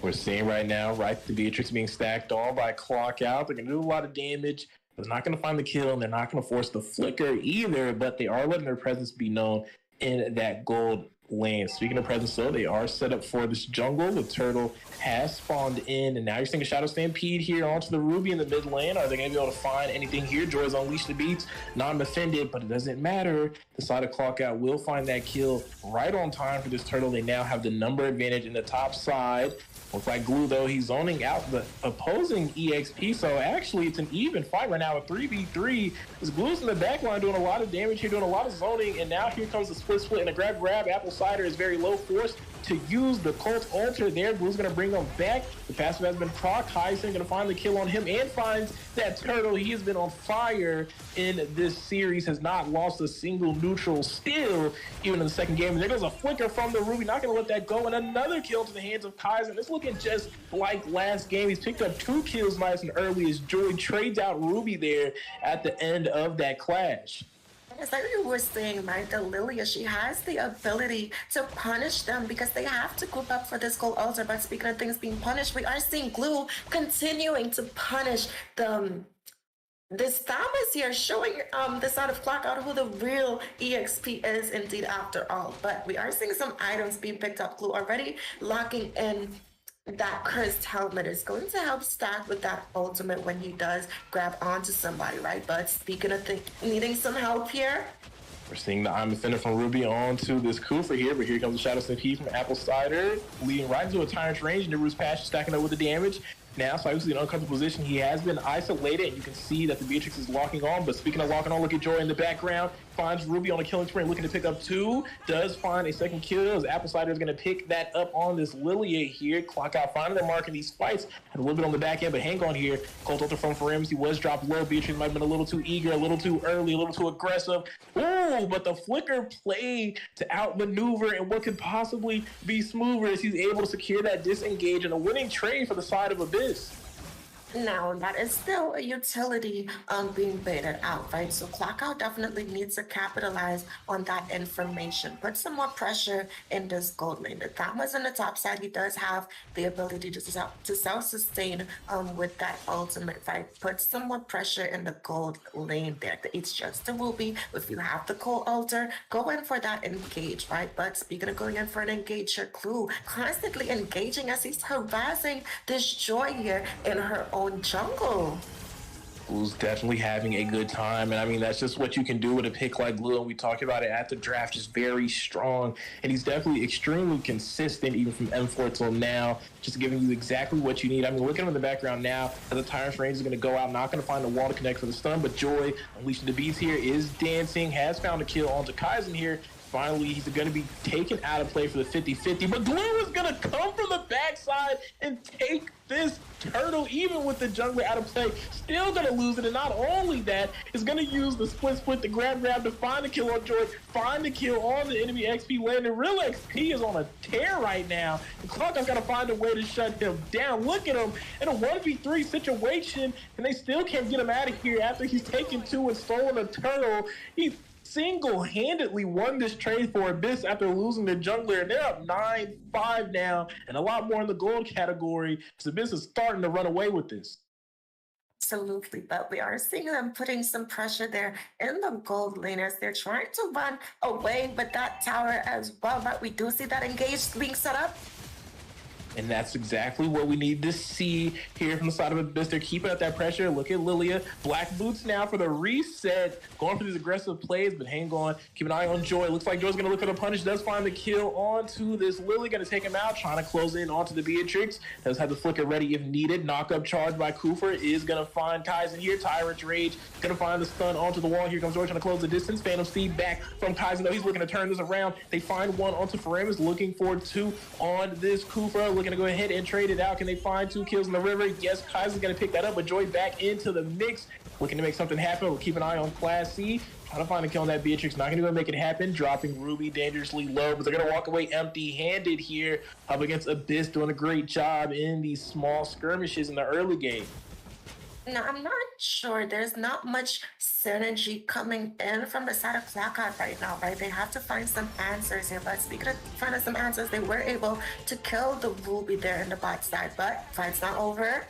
we're seeing right now, right, the Beatrix being stacked on by Clockout. They're going to do a lot of damage. They're not going to find the kill, and they're not going to force the flicker either, but they are letting their presence be known in that gold lane. Speaking of presence, though, they are set up for this jungle. The turtle has spawned in, and now you're seeing a Shadow Stampede here onto the Ruby in the mid lane. Are they going to be able to find anything here? Joy's unleashed the beats, non-offended, but it doesn't matter. The side of Clock Out will find that kill right on time for this turtle. They now have the number advantage in the top side. Looks like Glue, though, he's zoning out the opposing EXP, so actually it's an even fight right now, a 3v3. This Glue's in the back line doing a lot of damage here, doing a lot of zoning, and now here comes the split and a grab. Apple Cider is very low force to use the Cult Altar there. Glue's going to bring him back. The passive has been proc. Heisen going to find the kill on him and finds that turtle. He has been on fire in this series, has not lost a single neutral still, even in the second game. And there goes a flicker from the Ruby, not going to let that go, and another kill to the hands of Kaizen. It's looking just like last game. He's picked up 2 kills nice and early as Joy trades out Ruby there at the end of that clash. It's like we were saying, right? The Lilia, she has the ability to punish them because they have to group up for this gold altar. But speaking of things being punished, we are seeing Glue continuing to punish them. This Thomas here showing the side of Clock Out who the real EXP is indeed after all. But we are seeing some items being picked up. Glue already locking in that cursed helmet is going to help stack with that ultimate when he does grab onto somebody, right? But speaking of needing some help here, we're seeing the I'm Offender from Ruby onto this Kufa here, but here comes the Shadow Stampede from Apple Cider, leading right into a Tyrant's range. Nibiru's Passion stacking up with the damage. Now, so obviously in an uncomfortable position, he has been isolated, and you can see that the Beatrix is locking on. But speaking of locking on, look at Joy in the background. Finds Ruby on a killing spree, looking to pick up 2. Does find a second kill, as Apple Cider is going to pick that up on this Lilia here. Clock Out finding their mark in these fights. Had a little bit on the back end, but hang on here. Colt Ultra from Farims, he was dropped low. Beatrix might have been a little too eager, a little too early, a little too aggressive. Ooh, but the flicker play to outmaneuver and what could possibly be smoother as he's able to secure that disengage and a winning trade for the side of Abyss. now that is still a utility being baited out, right? So Clock Out definitely needs to capitalize on that information. Put some more pressure in this gold lane. The Thamas on the top side, he does have the ability to self-sustain with that ultimate fight. Put some more pressure in the gold lane there. It's just a Ruby. If you have the Cold Altar, go in for that engage, right? But speaking of going in for an engage, your Clue constantly engaging as he's harassing this Joy here in her own jungle. Glue's definitely having a good time, and I mean that's just what you can do with a pick like Glue, and we talked about it at the draft. Just very strong, and he's definitely extremely consistent even from M4 till now, just giving you exactly what you need. I mean, look at him in the background now as the Tyrant's range is going to go out, not going to find the wall to connect for the stun, but Joy unleashing the beats here is dancing, has found a kill onto Kaizen here. Finally, he's going to be taken out of play for the 50-50, but Glue is going to come from the backside and take this turtle, even with the jungler out of play. Still going to lose it, and not only that, is going to use the split, the grab to find the kill on Joy, find the kill on the enemy XP lane, and Real XP is on a tear right now. The Clock's got to find a way to shut him down. Look at him in a 1v3 situation, and they still can't get him out of here after he's taken 2 and stolen a turtle. He single-handedly won this trade for Abyss after losing their jungler, and they're up 9-5 now, and a lot more in the gold category, because Abyss is starting to run away with this. Absolutely, but we are seeing them putting some pressure there in the gold lane as they're trying to run away with that tower as well, but we do see that engage being set up. And that's exactly what we need to see here from the side of Abyss. They're keeping up that pressure. Look at Lilia. Black boots now for the reset. Going for these aggressive plays, but hang on. Keep an eye on Joy. Looks like Joy's going to look for the punish. Does find the kill onto this Lily. Going to take him out. Trying to close in onto the Beatrix. Does have the flicker ready if needed. Knock-up charge by Kufer is going to find Kaizen here. Tyrant's Rage. Going to find the stun onto the wall. Here comes Joy trying to close the distance. Phantom Steed back from Kaizen, though. He's looking to turn this around. They find one onto Faramis. Looking for 2 on this Kufer. Looking to go ahead and trade it out. Can they find 2 kills in the river? Yes, Kaizen's going to pick that up, but Joy back into the mix. Looking to make something happen. We'll keep an eye on Class C. Trying to find a kill on that Beatrix. Not going to go make it happen. Dropping Ruby dangerously low, but they're going to walk away empty-handed here up against Abyss, doing a great job in these small skirmishes in the early game. Now, I'm not sure. There's not much synergy coming in from the side of Clock Out right now, right? They have to find some answers here. But speaking of finding some answers, they were able to kill the Ruby there in the bot side. But fight's not over.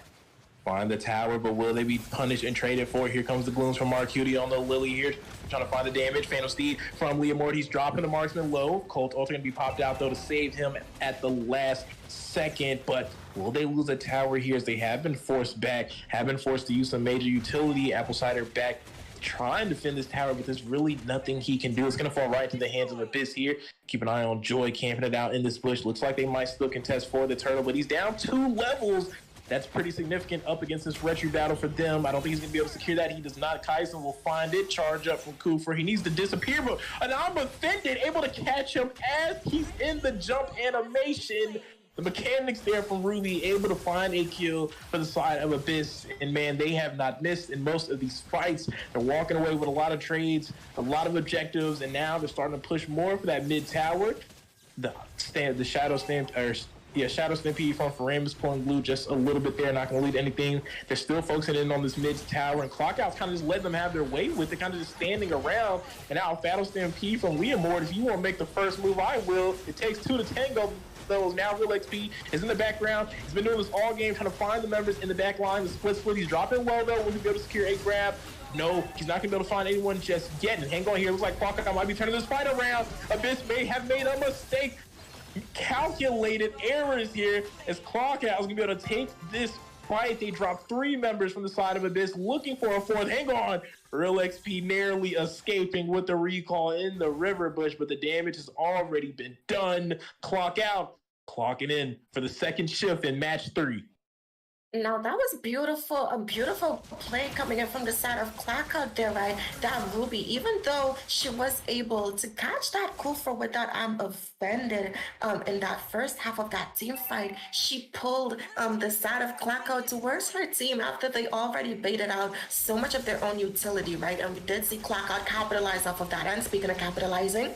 Find the tower, but will they be punished and traded for? Here comes the glooms from Marcuti on the Lily here, trying to find the damage. Phantom Steed from Leomord. He's dropping the marksman low. Colt Ultra gonna be popped out though to save him at the last second, but will they lose a tower here as they have been forced back, have been forced to use some major utility? Apple Cider back trying to defend this tower, but there's really nothing he can do. It's gonna fall right into the hands of Abyss here. Keep an eye on Joy camping it out in this bush. Looks like they might still contest for the turtle, but he's down 2 levels. That's pretty significant up against this retro battle for them. I don't think he's going to be able to secure that. He does not. Kaizen will find it. Charge up from Kufra. He needs to disappear, but Anamba Fended able to catch him as he's in the jump animation. The mechanics there from Ruby able to find a kill for the side of Abyss. And man, they have not missed in most of these fights. They're walking away with a lot of trades, a lot of objectives, and now they're starting to push more for that mid tower. The Shadow Stampede from Faramus pulling blue just a little bit there, not going to lead anything. They're still focusing in on this mid tower, and Clockout's kind of just letting them have their way with it, kind of just standing around. And now Shadow Stampede from Leomord, if you want to make the first move, I will. It takes 2 to tango. Those now Real XP is in the background. He's been doing this all game, trying to find the members in the back line. The split. He's dropping low though. Will he be able to secure a grab? No, he's not going to be able to find anyone just yet. And hang on here. Looks like Clockout might be turning this fight around. Abyss may have made a mistake. Calculated errors here as Clockout is going to be able to take this fight. They dropped 3 members from the side of Abyss looking for a 4th. Hang on. Real XP narrowly escaping with the recall in the river bush, but the damage has already been done. Clockout clocking in for the 2nd shift in match 3. Now that was beautiful, a beautiful play coming in from the side of Clockout there, right? That Ruby, even though she was able to catch that Kufa with that offended in that first half of that team fight, she pulled the side of Clockout towards her team after they already baited out so much of their own utility, right? And we did see Clockout capitalize off of that. And speaking of capitalizing,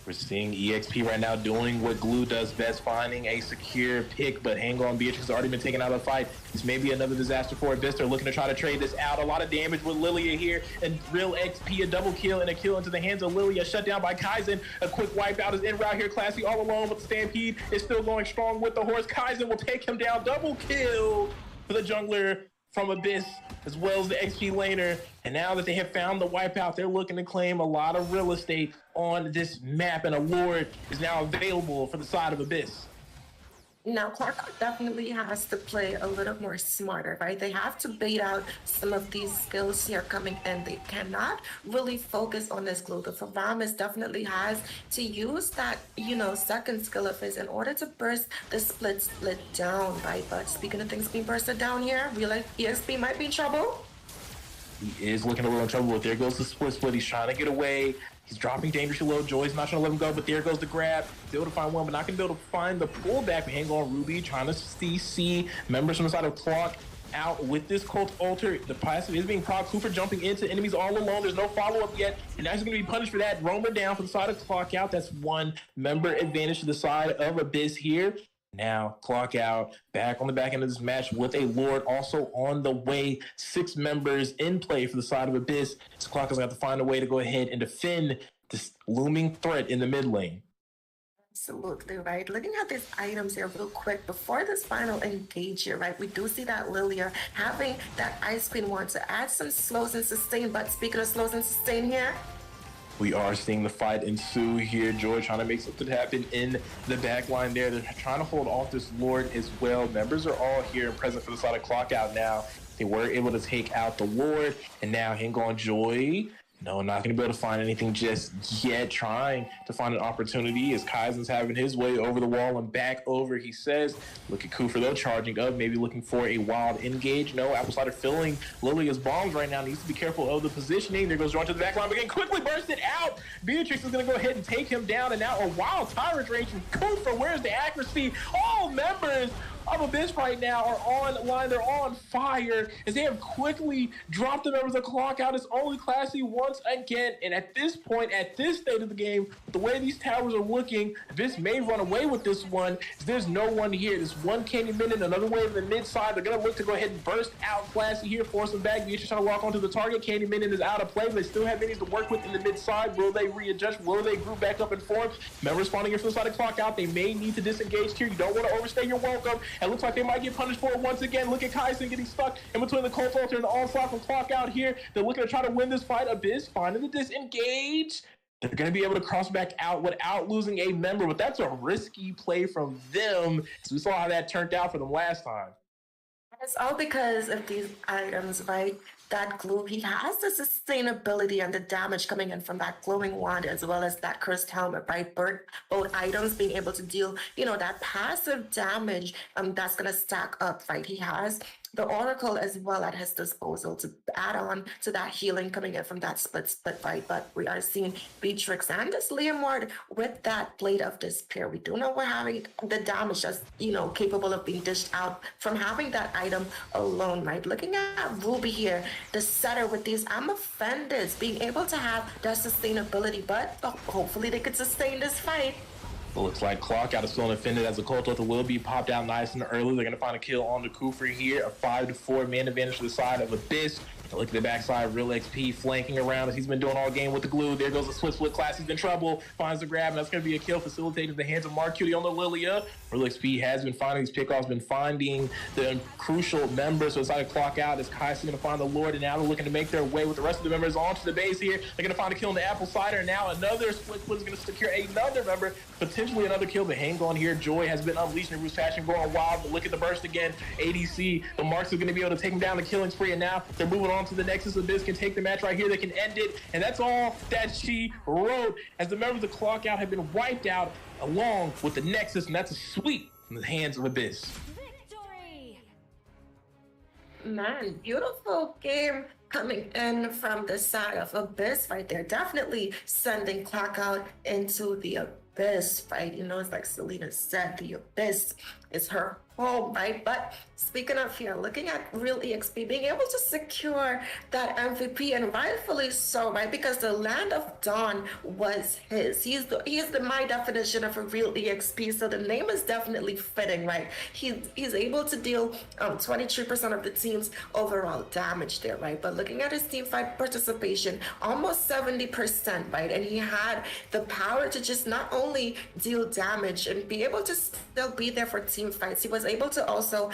we're seeing EXP right now doing what Glue does best, finding a secure pick, but hang on, Beatrix has already been taken out of the fight. This may be another disaster for Abyss. They're looking to try to trade this out. A lot of damage with Lilia here, and Real XP, a double kill and a kill into the hands of Lilia, shut down by Kaizen. A quick wipeout is in route here. Classy all alone, but the Stampede is still going strong with the horse. Kaizen will take him down. Double kill for the jungler from Abyss, as well as the XP laner. And now that they have found the wipeout, they're looking to claim a lot of real estate on this map, and a ward is now available for the side of Abyss. now Clark definitely has to play a little more smarter, right? They have to bait out some of these skills here coming in. They cannot really focus on this glue. The Faramis definitely has to use that, second skill of his in order to burst the split down, right? But speaking of things being bursted down here, real life EXP might be in trouble. He is looking a little in trouble, but there goes the split. He's trying to get away. He's dropping dangerously low. Joy's not trying to let him go, but there goes the grab. He's able to find one, but not going to be able to find the pullback. Hang on, Ruby trying to CC members from the side of Clock out with this Cult Alter. The passive is being proc. Cooper jumping into enemies all alone. There's no follow-up yet, and now he's going to be punished for that. Roamer down for the side of Clock out. That's one member advantage to the side of Abyss here. Now, Clock out, back on the back end of this match with a Lord also on the way. 6 members in play for the side of Abyss. So Clock is going to have to find a way to go ahead and defend this looming threat in the mid lane. Absolutely, right? Looking at these items here real quick, before this final engage here, right, we do see that Lilia having that Ice Queen wand to add some slows and sustain, but speaking of slows and sustain here, we are seeing the fight ensue here. Joy trying to make something happen in the back line there. They're trying to hold off this Lord as well. Members are all here and present for the side of Clock out now. They were able to take out the Lord, and now hang on Joy. No, not going to be able to find anything just yet. Trying to find an opportunity as Kaizen's having his way over the wall and back over, he says. Look at Kufa though, charging up, maybe looking for a wild engage. No, Apple Cider filling Lilia's bombs right now. Needs to be careful of the positioning. There goes John to the back line, but again, quickly bursted out. Beatrix is going to go ahead and take him down, and now a wild tyrant range from Kufa. Where's the accuracy? All members of Abyss right now are online. They're on fire as they have quickly dropped the members of Clock out. It's only Classy once again, and at this point, at this state of the game, the way these towers are looking, Abyss may run away with this one. There's no one here. There's one Candy Minute, another wave in the mid side. They're gonna look to go ahead and burst out Classy here, force him back. Beatrice trying to walk onto the target. Candy Minute is out of play, but they still have minis to work with in the mid side. Will they readjust? Will they group back up and form? Members spawning here from the side of Clock out. They may need to disengage here. You don't want to overstay your welcome. It looks like they might get punished for it once again. Look at Kaisen getting stuck in between the Colt Alter and the onslaught from Clock Out here. They're looking to try to win this fight. Abyss finding the disengage. They're going to be able to cross back out without losing a member, but that's a risky play from them. So we saw how that turned out for them last time. It's all because of these items, right? That glue, he has the sustainability and the damage coming in from that glowing wand as well as that cursed helmet, right? Both items being able to deal, that passive damage that's going to stack up, right? He has the Oracle as well at his disposal to add on to that healing coming in from that split fight. But we are seeing Beatrix and this Leomord with that Blade of Despair. We do know we're having the damage that's, capable of being dished out from having that item alone, right? Looking at Ruby here, the setter with these Offenders being able to have that sustainability, but hopefully they could sustain this fight. It looks like Clock Out is still offended as the Colt Alter will be popped out nice and early. They're going to find a kill on the Kufri here. A 5-4 man advantage to the side of Abyss. Look at the backside, Real XP flanking around as he's been doing all game with the glue. There goes the split class. He's in trouble. Finds the grab, and that's going to be a kill facilitated in the hands of Mark Cutie on the Lilia. Real XP has been finding these pickoffs, been finding the crucial members. So it's like a Clock Out as Kai's going to find the Lord, and now they're looking to make their way with the rest of the members onto the base here. They're going to find a kill in the Apple Cider, and now another split is going to secure another member, potentially another kill. The hang on here. Joy has been unleashed in Bruce Passion, going wild, but look at the burst again. ADC, the Marks are going to be able to take him down the killing spree, and now they're moving on to the Nexus. Abyss can take the match right here. They can end it, and that's all that she wrote as the members of the Clock Out have been wiped out along with the Nexus, and that's a sweep from the hands of Abyss. Man, beautiful game coming in from the side of Abyss right there. Definitely sending Clock Out into the Abyss, right? It's like Selena said, the Abyss is her home, right? But speaking of here, looking at Real EXP being able to secure that MVP, and rightfully so, right? Because the Land of Dawn was his. He is the my definition of a Real EXP, so the name is definitely fitting, right? He's able to deal 23% of the team's overall damage there, right? But looking at his team fight participation, almost 70%, right? And he had the power to just not only deal damage and be able to still be there for team fights. He was able to also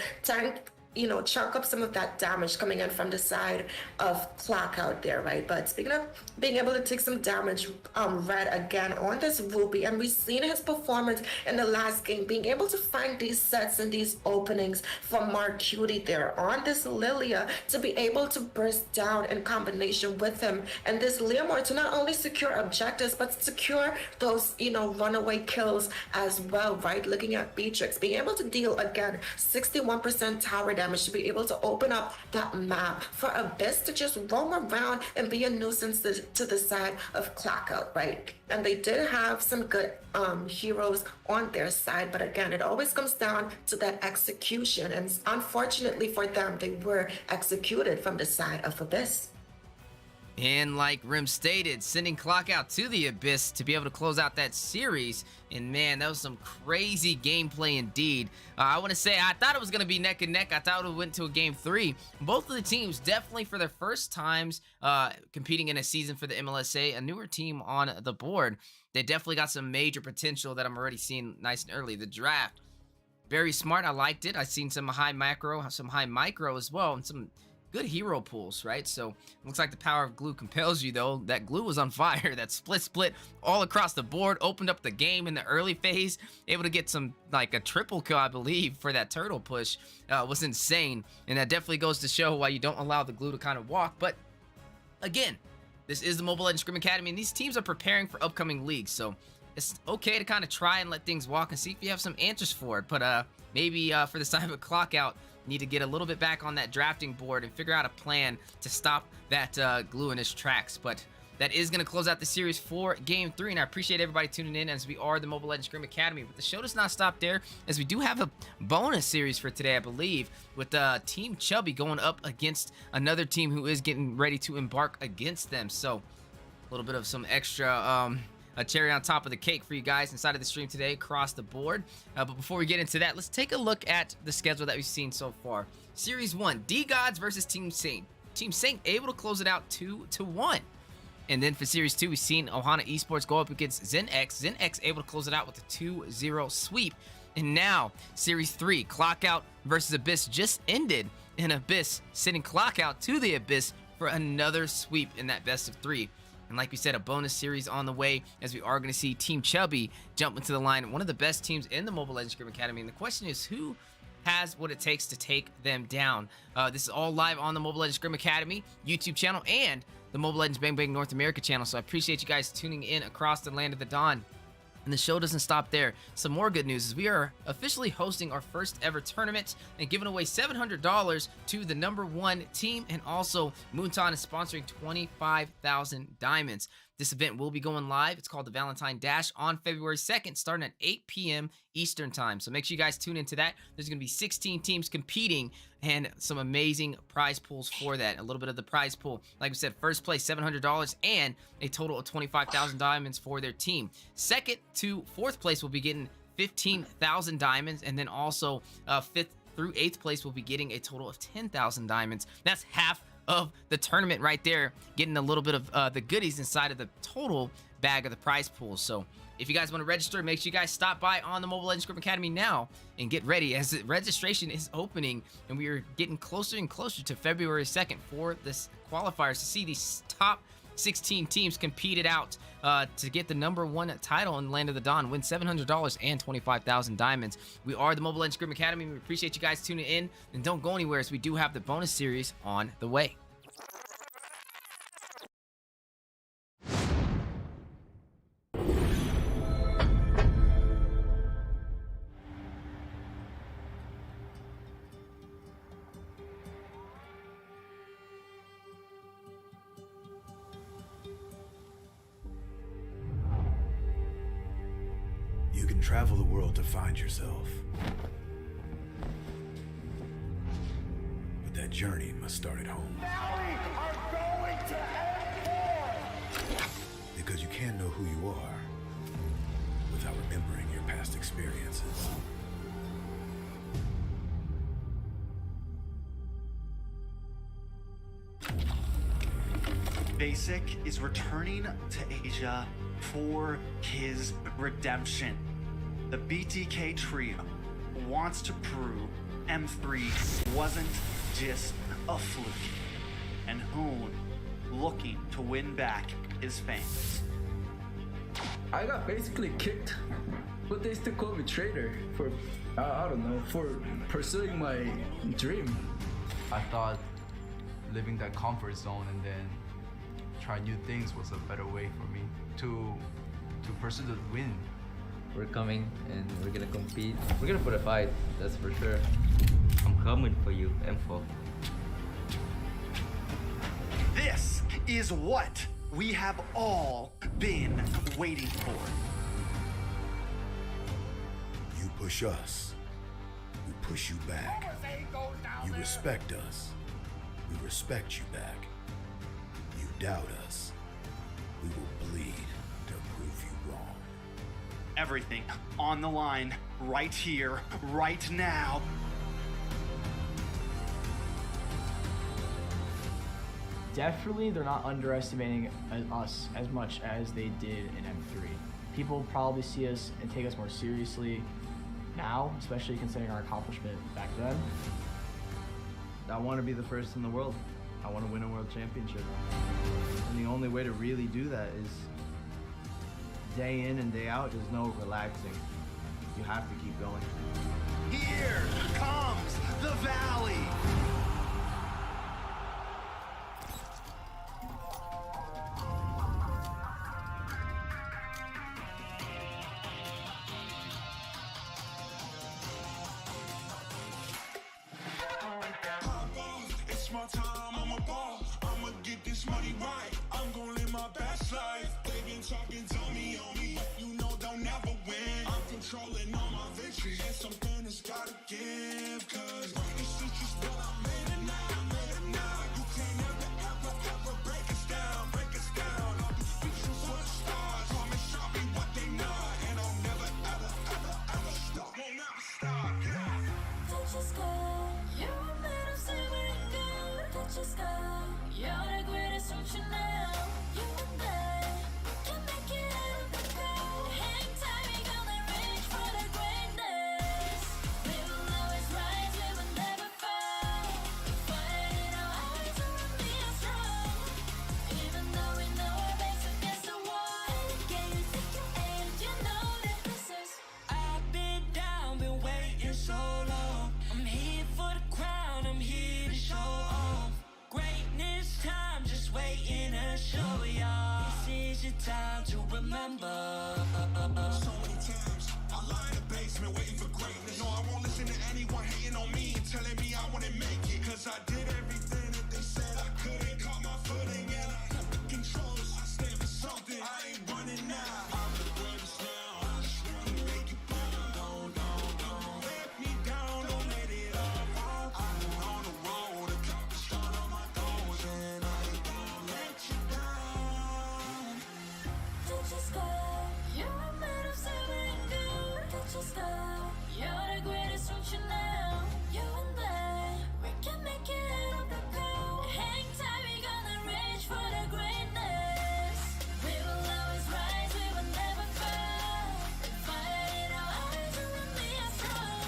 chunk up some of that damage coming in from the side of Clock Out there, right? But speaking of being able to take some damage, Red again on this Ruby, and we've seen his performance in the last game, being able to find these sets and these openings from Mark Cutie there on this Lilia to be able to burst down in combination with him, and this Leomord to not only secure objectives, but secure those, runaway kills as well, right? Looking at Beatrix, being able to deal again 61% tower damage to be able to open up that map for Abyss to just roam around and be a nuisance to the side of Clock Out, right? And they did have some good heroes on their side, but again, it always comes down to that execution, and unfortunately for them, they were executed from the side of Abyss. And like Rim stated, sending Clock Out to the Abyss to be able to close out that series. And man, that was some crazy gameplay indeed. I want to say, I thought it was going to be neck and neck. I thought it went to a game 3. Both of the teams definitely for their first times competing in a season for the MLSA, a newer team on the board. They definitely got some major potential that I'm already seeing nice and early. The draft, very smart. I liked it. I've seen some high macro, some high micro as well, and some good hero pools, right? So looks like the power of glue compels you, though. That glue was on fire. That split all across the board, opened up the game in the early phase, able to get some, like a triple kill, I believe, for that turtle push. Was insane, and that definitely goes to show why you don't allow the glue to kind of walk. But again, this is the Mobile Legends Scrim Academy, and these teams are preparing for upcoming leagues, so it's okay to kind of try and let things walk and see if you have some answers for it. But maybe for the time of Clock Out, need to get a little bit back on that drafting board and figure out a plan to stop that glue in its tracks. But that is going to close out the series for Game 3, and I appreciate everybody tuning in as we are the Mobile Legends Scrim Academy. But the show does not stop there, as we do have a bonus series for today, I believe, with Team Chubby going up against another team who is getting ready to embark against them. So a little bit of some extra a cherry on top of the cake for you guys inside of the stream today across the board. But before we get into that, let's take a look at the schedule that we've seen so far. Series 1, D-Gods versus Team Saint. Team Saint able to close it out 2-1. And then for Series 2, we've seen Ohana Esports go up against Zen X. Zen X able to close it out with a 2-0 sweep. And now, Series 3, Clockout versus Abyss just ended, and Abyss sending Clockout to the Abyss for another sweep in that best of 3. And like we said, a bonus series on the way, as we are going to see Team Chubby jump into the line, one of the best teams in the Mobile Legends Scrim Academy. And the question is, who has what it takes to take them down? This is all live on the Mobile Legends Scrim Academy YouTube channel and the Mobile Legends Bang Bang North America channel. So I appreciate you guys tuning in across the land of the Dawn. And the show doesn't stop there. Some more good news is we are officially hosting our first ever tournament and giving away $700 to the #1 team. And also, Moonton is sponsoring 25,000 diamonds. This event will be going live. It's called the Valentine Dash on February 2nd, starting at 8 p.m. Eastern time. So make sure you guys tune into that. There's going to be 16 teams competing and some amazing prize pools for that. A little bit of the prize pool. Like we said, first place, $700 and a total of 25,000 diamonds for their team. Second to fourth place will be getting 15,000 diamonds. And then also 5th through 8th place will be getting a total of 10,000 diamonds. That's half of the tournament right there, getting a little bit of the goodies inside of the total bag of the prize pool. So if you guys want to register, make sure you guys stop by on the Mobile Legends Scrim Academy now and get ready, as the registration is opening and we are getting closer and closer to February 2nd for this qualifiers to see these top 16 teams competed out to get the #1 title in the Land of the Dawn, win $700 and 25,000 diamonds. We are the Mobile Legends Scrim Academy. We appreciate you guys tuning in, and don't go anywhere as we do have the bonus series on the way. You can travel the world to find yourself. But that journey must start at home. Now we are going to end war! Because you can't know who you are without remembering your past experiences. Basic is returning to Asia for his redemption. The BTK trio wants to prove M3 wasn't just a fluke, and Hoon looking to win back his fans. I got basically kicked, but they still call me traitor for, I don't know, for pursuing my dream. I thought living that comfort zone and then try new things was a better way for me to pursue the win. We're coming and we're gonna compete. We're gonna put a fight, that's for sure. I'm coming for you, M4. This is what we have all been waiting for. You push us, we push you back. You respect us, we respect you back. You doubt us, we will bleed to prove you wrong. Everything on the line, right here, right now. Definitely, they're not underestimating us as much as they did in M3. People probably see us and take us more seriously now, especially considering our accomplishment back then. I want to be the first in the world. I want to win a world championship. And the only way to really do that is day in and day out. There's no relaxing. You have to keep going. Here comes the Valley. It's my time, I'm a ball. I'ma get this money right. I'm gonna live my best life. They've been talking to me on me, but you know they'll never win. I'm controlling all my victories, and something has gotta give. Cause this is just what I made it now. I made it now. You can't ever break us down, break us down. I'll be speaking for the stars. Call me Sharpie, what they not. And I'll never, ever stop. Won't never stop, yeah. Touch the sky, you're a man of simmering gold. Touch the sky, you're the greatest option now. You and I can make it out of the crowd. Hang tight, we gonna reach for the greatness. just waiting to show y'all. This is your time to remember. So many times I lie in the basement waiting for greatness. No, I won't listen to anyone hating on me and telling me I wouldn't make it. Cause I did everything that they said I couldn't. Caught my footing and I kept the controls. I stand for something, I ain't running now. I'm the greatest now. I just wanna make you proud. Don't let me down, don't let it all fall. I'm on the road, accomplish all of my goals, and I ain't gonna let you down. Don't just go. You're a man of simmering good. Don't just go. You're the greatest function now. You and I, we can make it up the go. Hang tight, we gonna reach for the greatness. We will always rise, we will never fall. The fire in our eyes and the me are strong.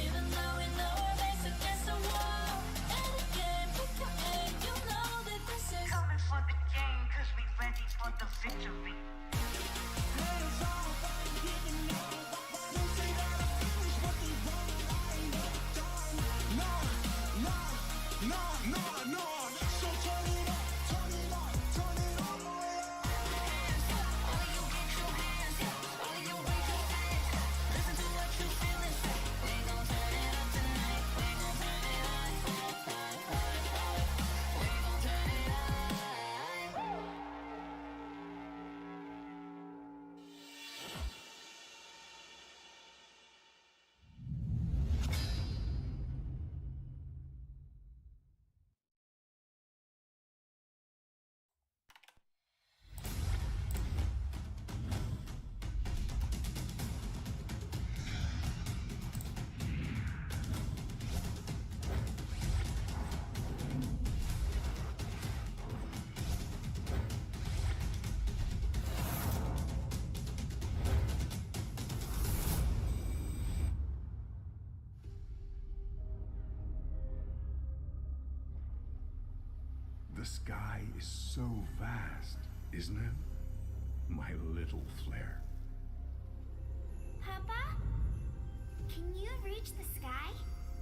Even though we know we're backs against the wall. And again, pick your aim, you know that this is Coming for the game, cause we ready for the victory. The sky is so vast, isn't it? My little flare. Papa? Can you reach the sky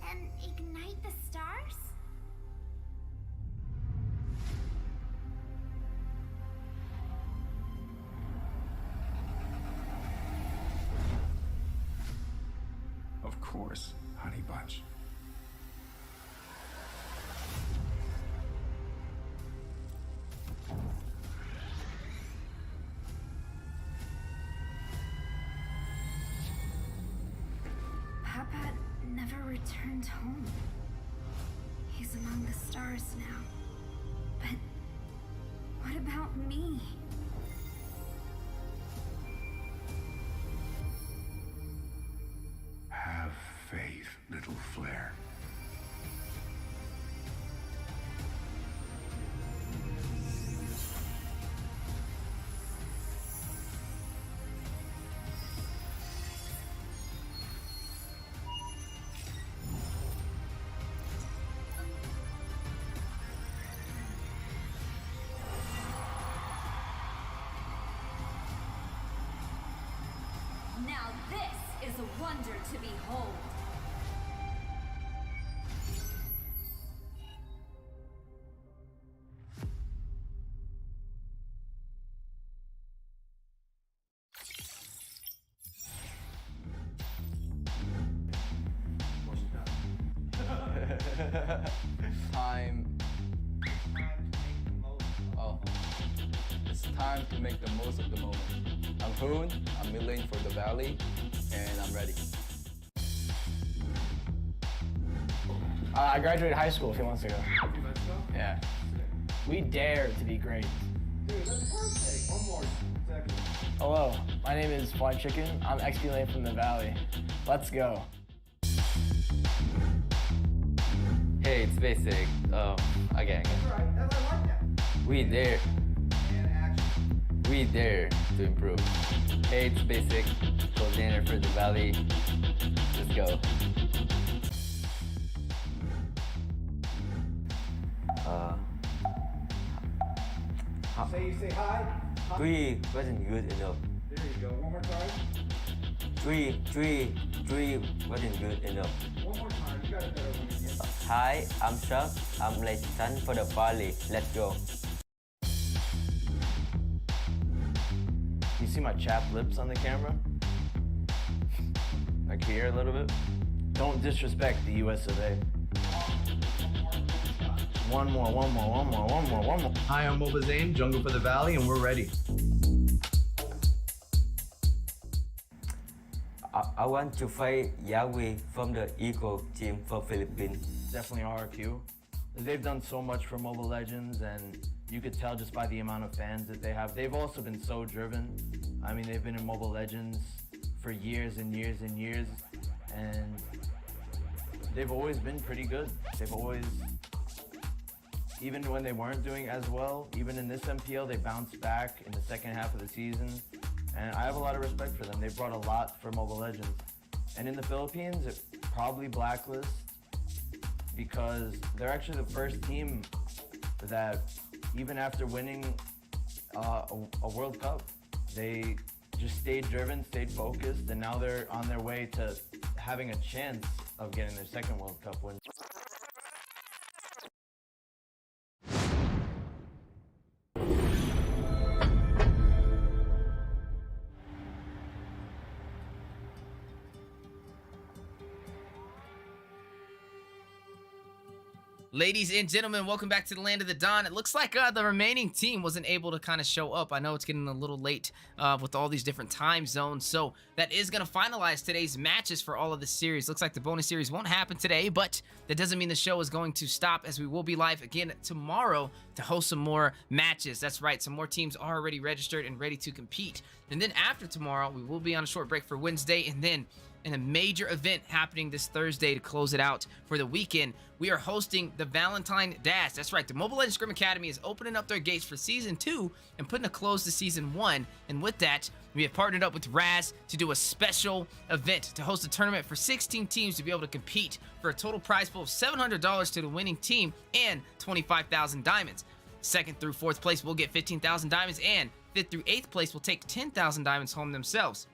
and ignite the stars? Of course, honey bunch. Papa never returned home. He's among the stars now. But what about me? Have faith, little flare. Now this is a wonder to behold. Time. Oh, it's time to make the most of the moment. I'm Hoon, I'm mid lane for the Valley, and I'm ready. I graduated high school a few months ago. Yeah. We dare to be great. Dude, that's perfect. One more second. Hello, my name is Fly Chicken. I'm XP lane from the Valley. Let's go. Hey, it's basic. Again. We dare. We dare to improve. Hey, it's basic. Coordinator for the Valley. Let's go. Say hi. 3 wasn't good enough. There you go. One more time. 3 wasn't good enough. One more time. You got it better when you get Hi, I'm Chuck. I'm legend for the Valley. Let's go. You see my chapped lips on the camera? Like here a little bit? Don't disrespect the US of A. One more. Hi, I'm Moba Zane, Jungle for the Valley, and we're ready. I want to fight Yahweh from the Eagle team for Philippines. Definitely RQ. They've done so much for Mobile Legends, and you could tell just by the amount of fans that they have. They've also been so driven. I mean, they've been in Mobile Legends for years and years and years, and they've always been pretty good. They've always, even when they weren't doing as well, even in this MPL, they bounced back in the second half of the season. And I have a lot of respect for them. They've brought a lot for Mobile Legends. And in the Philippines, it probably blacklist because they're actually the first team that, even after winning a World Cup, they just stayed driven, stayed focused, and now they're on their way to having a chance of getting their second World Cup win. Ladies and gentlemen, welcome back to the Land of the Dawn. It looks like the remaining team wasn't able to kind of show up. I know it's getting a little late with all these different time zones, so that is going to finalize today's matches for all of the series. Looks like the bonus series won't happen today, but that doesn't mean the show is going to stop, as we will be live again tomorrow to host some more matches. That's right, some more teams are already registered and ready to compete. And then after tomorrow, we will be on a short break for Wednesday, and then in a major event happening this Thursday to close it out for the weekend, we are hosting the Valentine Dash. That's right, the Mobile Legends Scrim Academy is opening up their gates for Season 2 and putting a close to Season 1. And with that, we have partnered up with Raz to do a special event to host a tournament for 16 teams to be able to compete for a total prize pool of $700 to the winning team and 25,000 diamonds. Second through fourth place will get 15,000 diamonds, and fifth through eighth place will take 10,000 diamonds home themselves.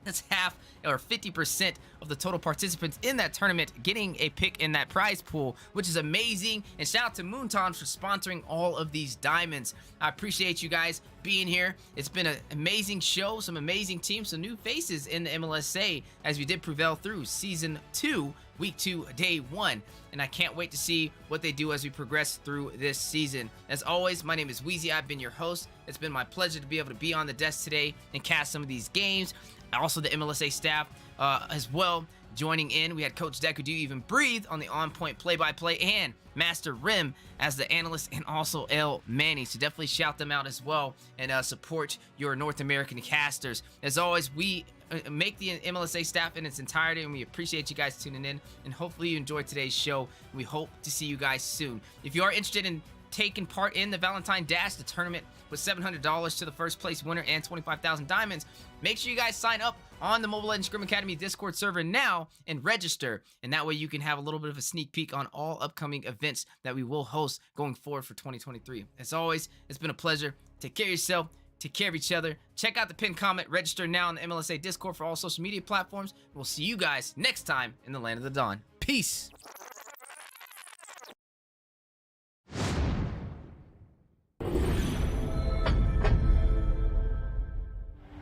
That's half or 50% of the total participants in that tournament getting a pick in that prize pool, which is amazing. And shout out to Moonton for sponsoring all of these diamonds. I appreciate you guys being here. It's been an amazing show, some amazing teams, some new faces in the MLSA as we did prevail through Season 2, Week 2, Day 1. And I can't wait to see what they do as we progress through this season. As always, my name is Weezy. I've been your host. It's been my pleasure to be able to be on the desk today and cast some of these games. Also, the MLSA staff as well joining in. We had Coach Deku Do You Even Breathe on the on-point play-by-play, and Master Rim as the analyst, and also L. Manny. So definitely shout them out as well and support your North American casters. As always, we make the MLSA staff in its entirety, and we appreciate you guys tuning in, and hopefully you enjoyed today's show. We hope to see you guys soon. If you are interested in taking part in the Valentine Dash, the tournament with $700 to the first place winner and 25,000 diamonds, make sure you guys sign up on the Mobile Legends Scrim Academy Discord server now and register, and that way you can have a little bit of a sneak peek on all upcoming events that we will host going forward for 2023. As always, it's been a pleasure. Take care of yourself, take care of each other. Check out the pinned comment, register now on the MLSA Discord for all social media platforms. We'll see you guys next time in the Land of the Dawn. Peace.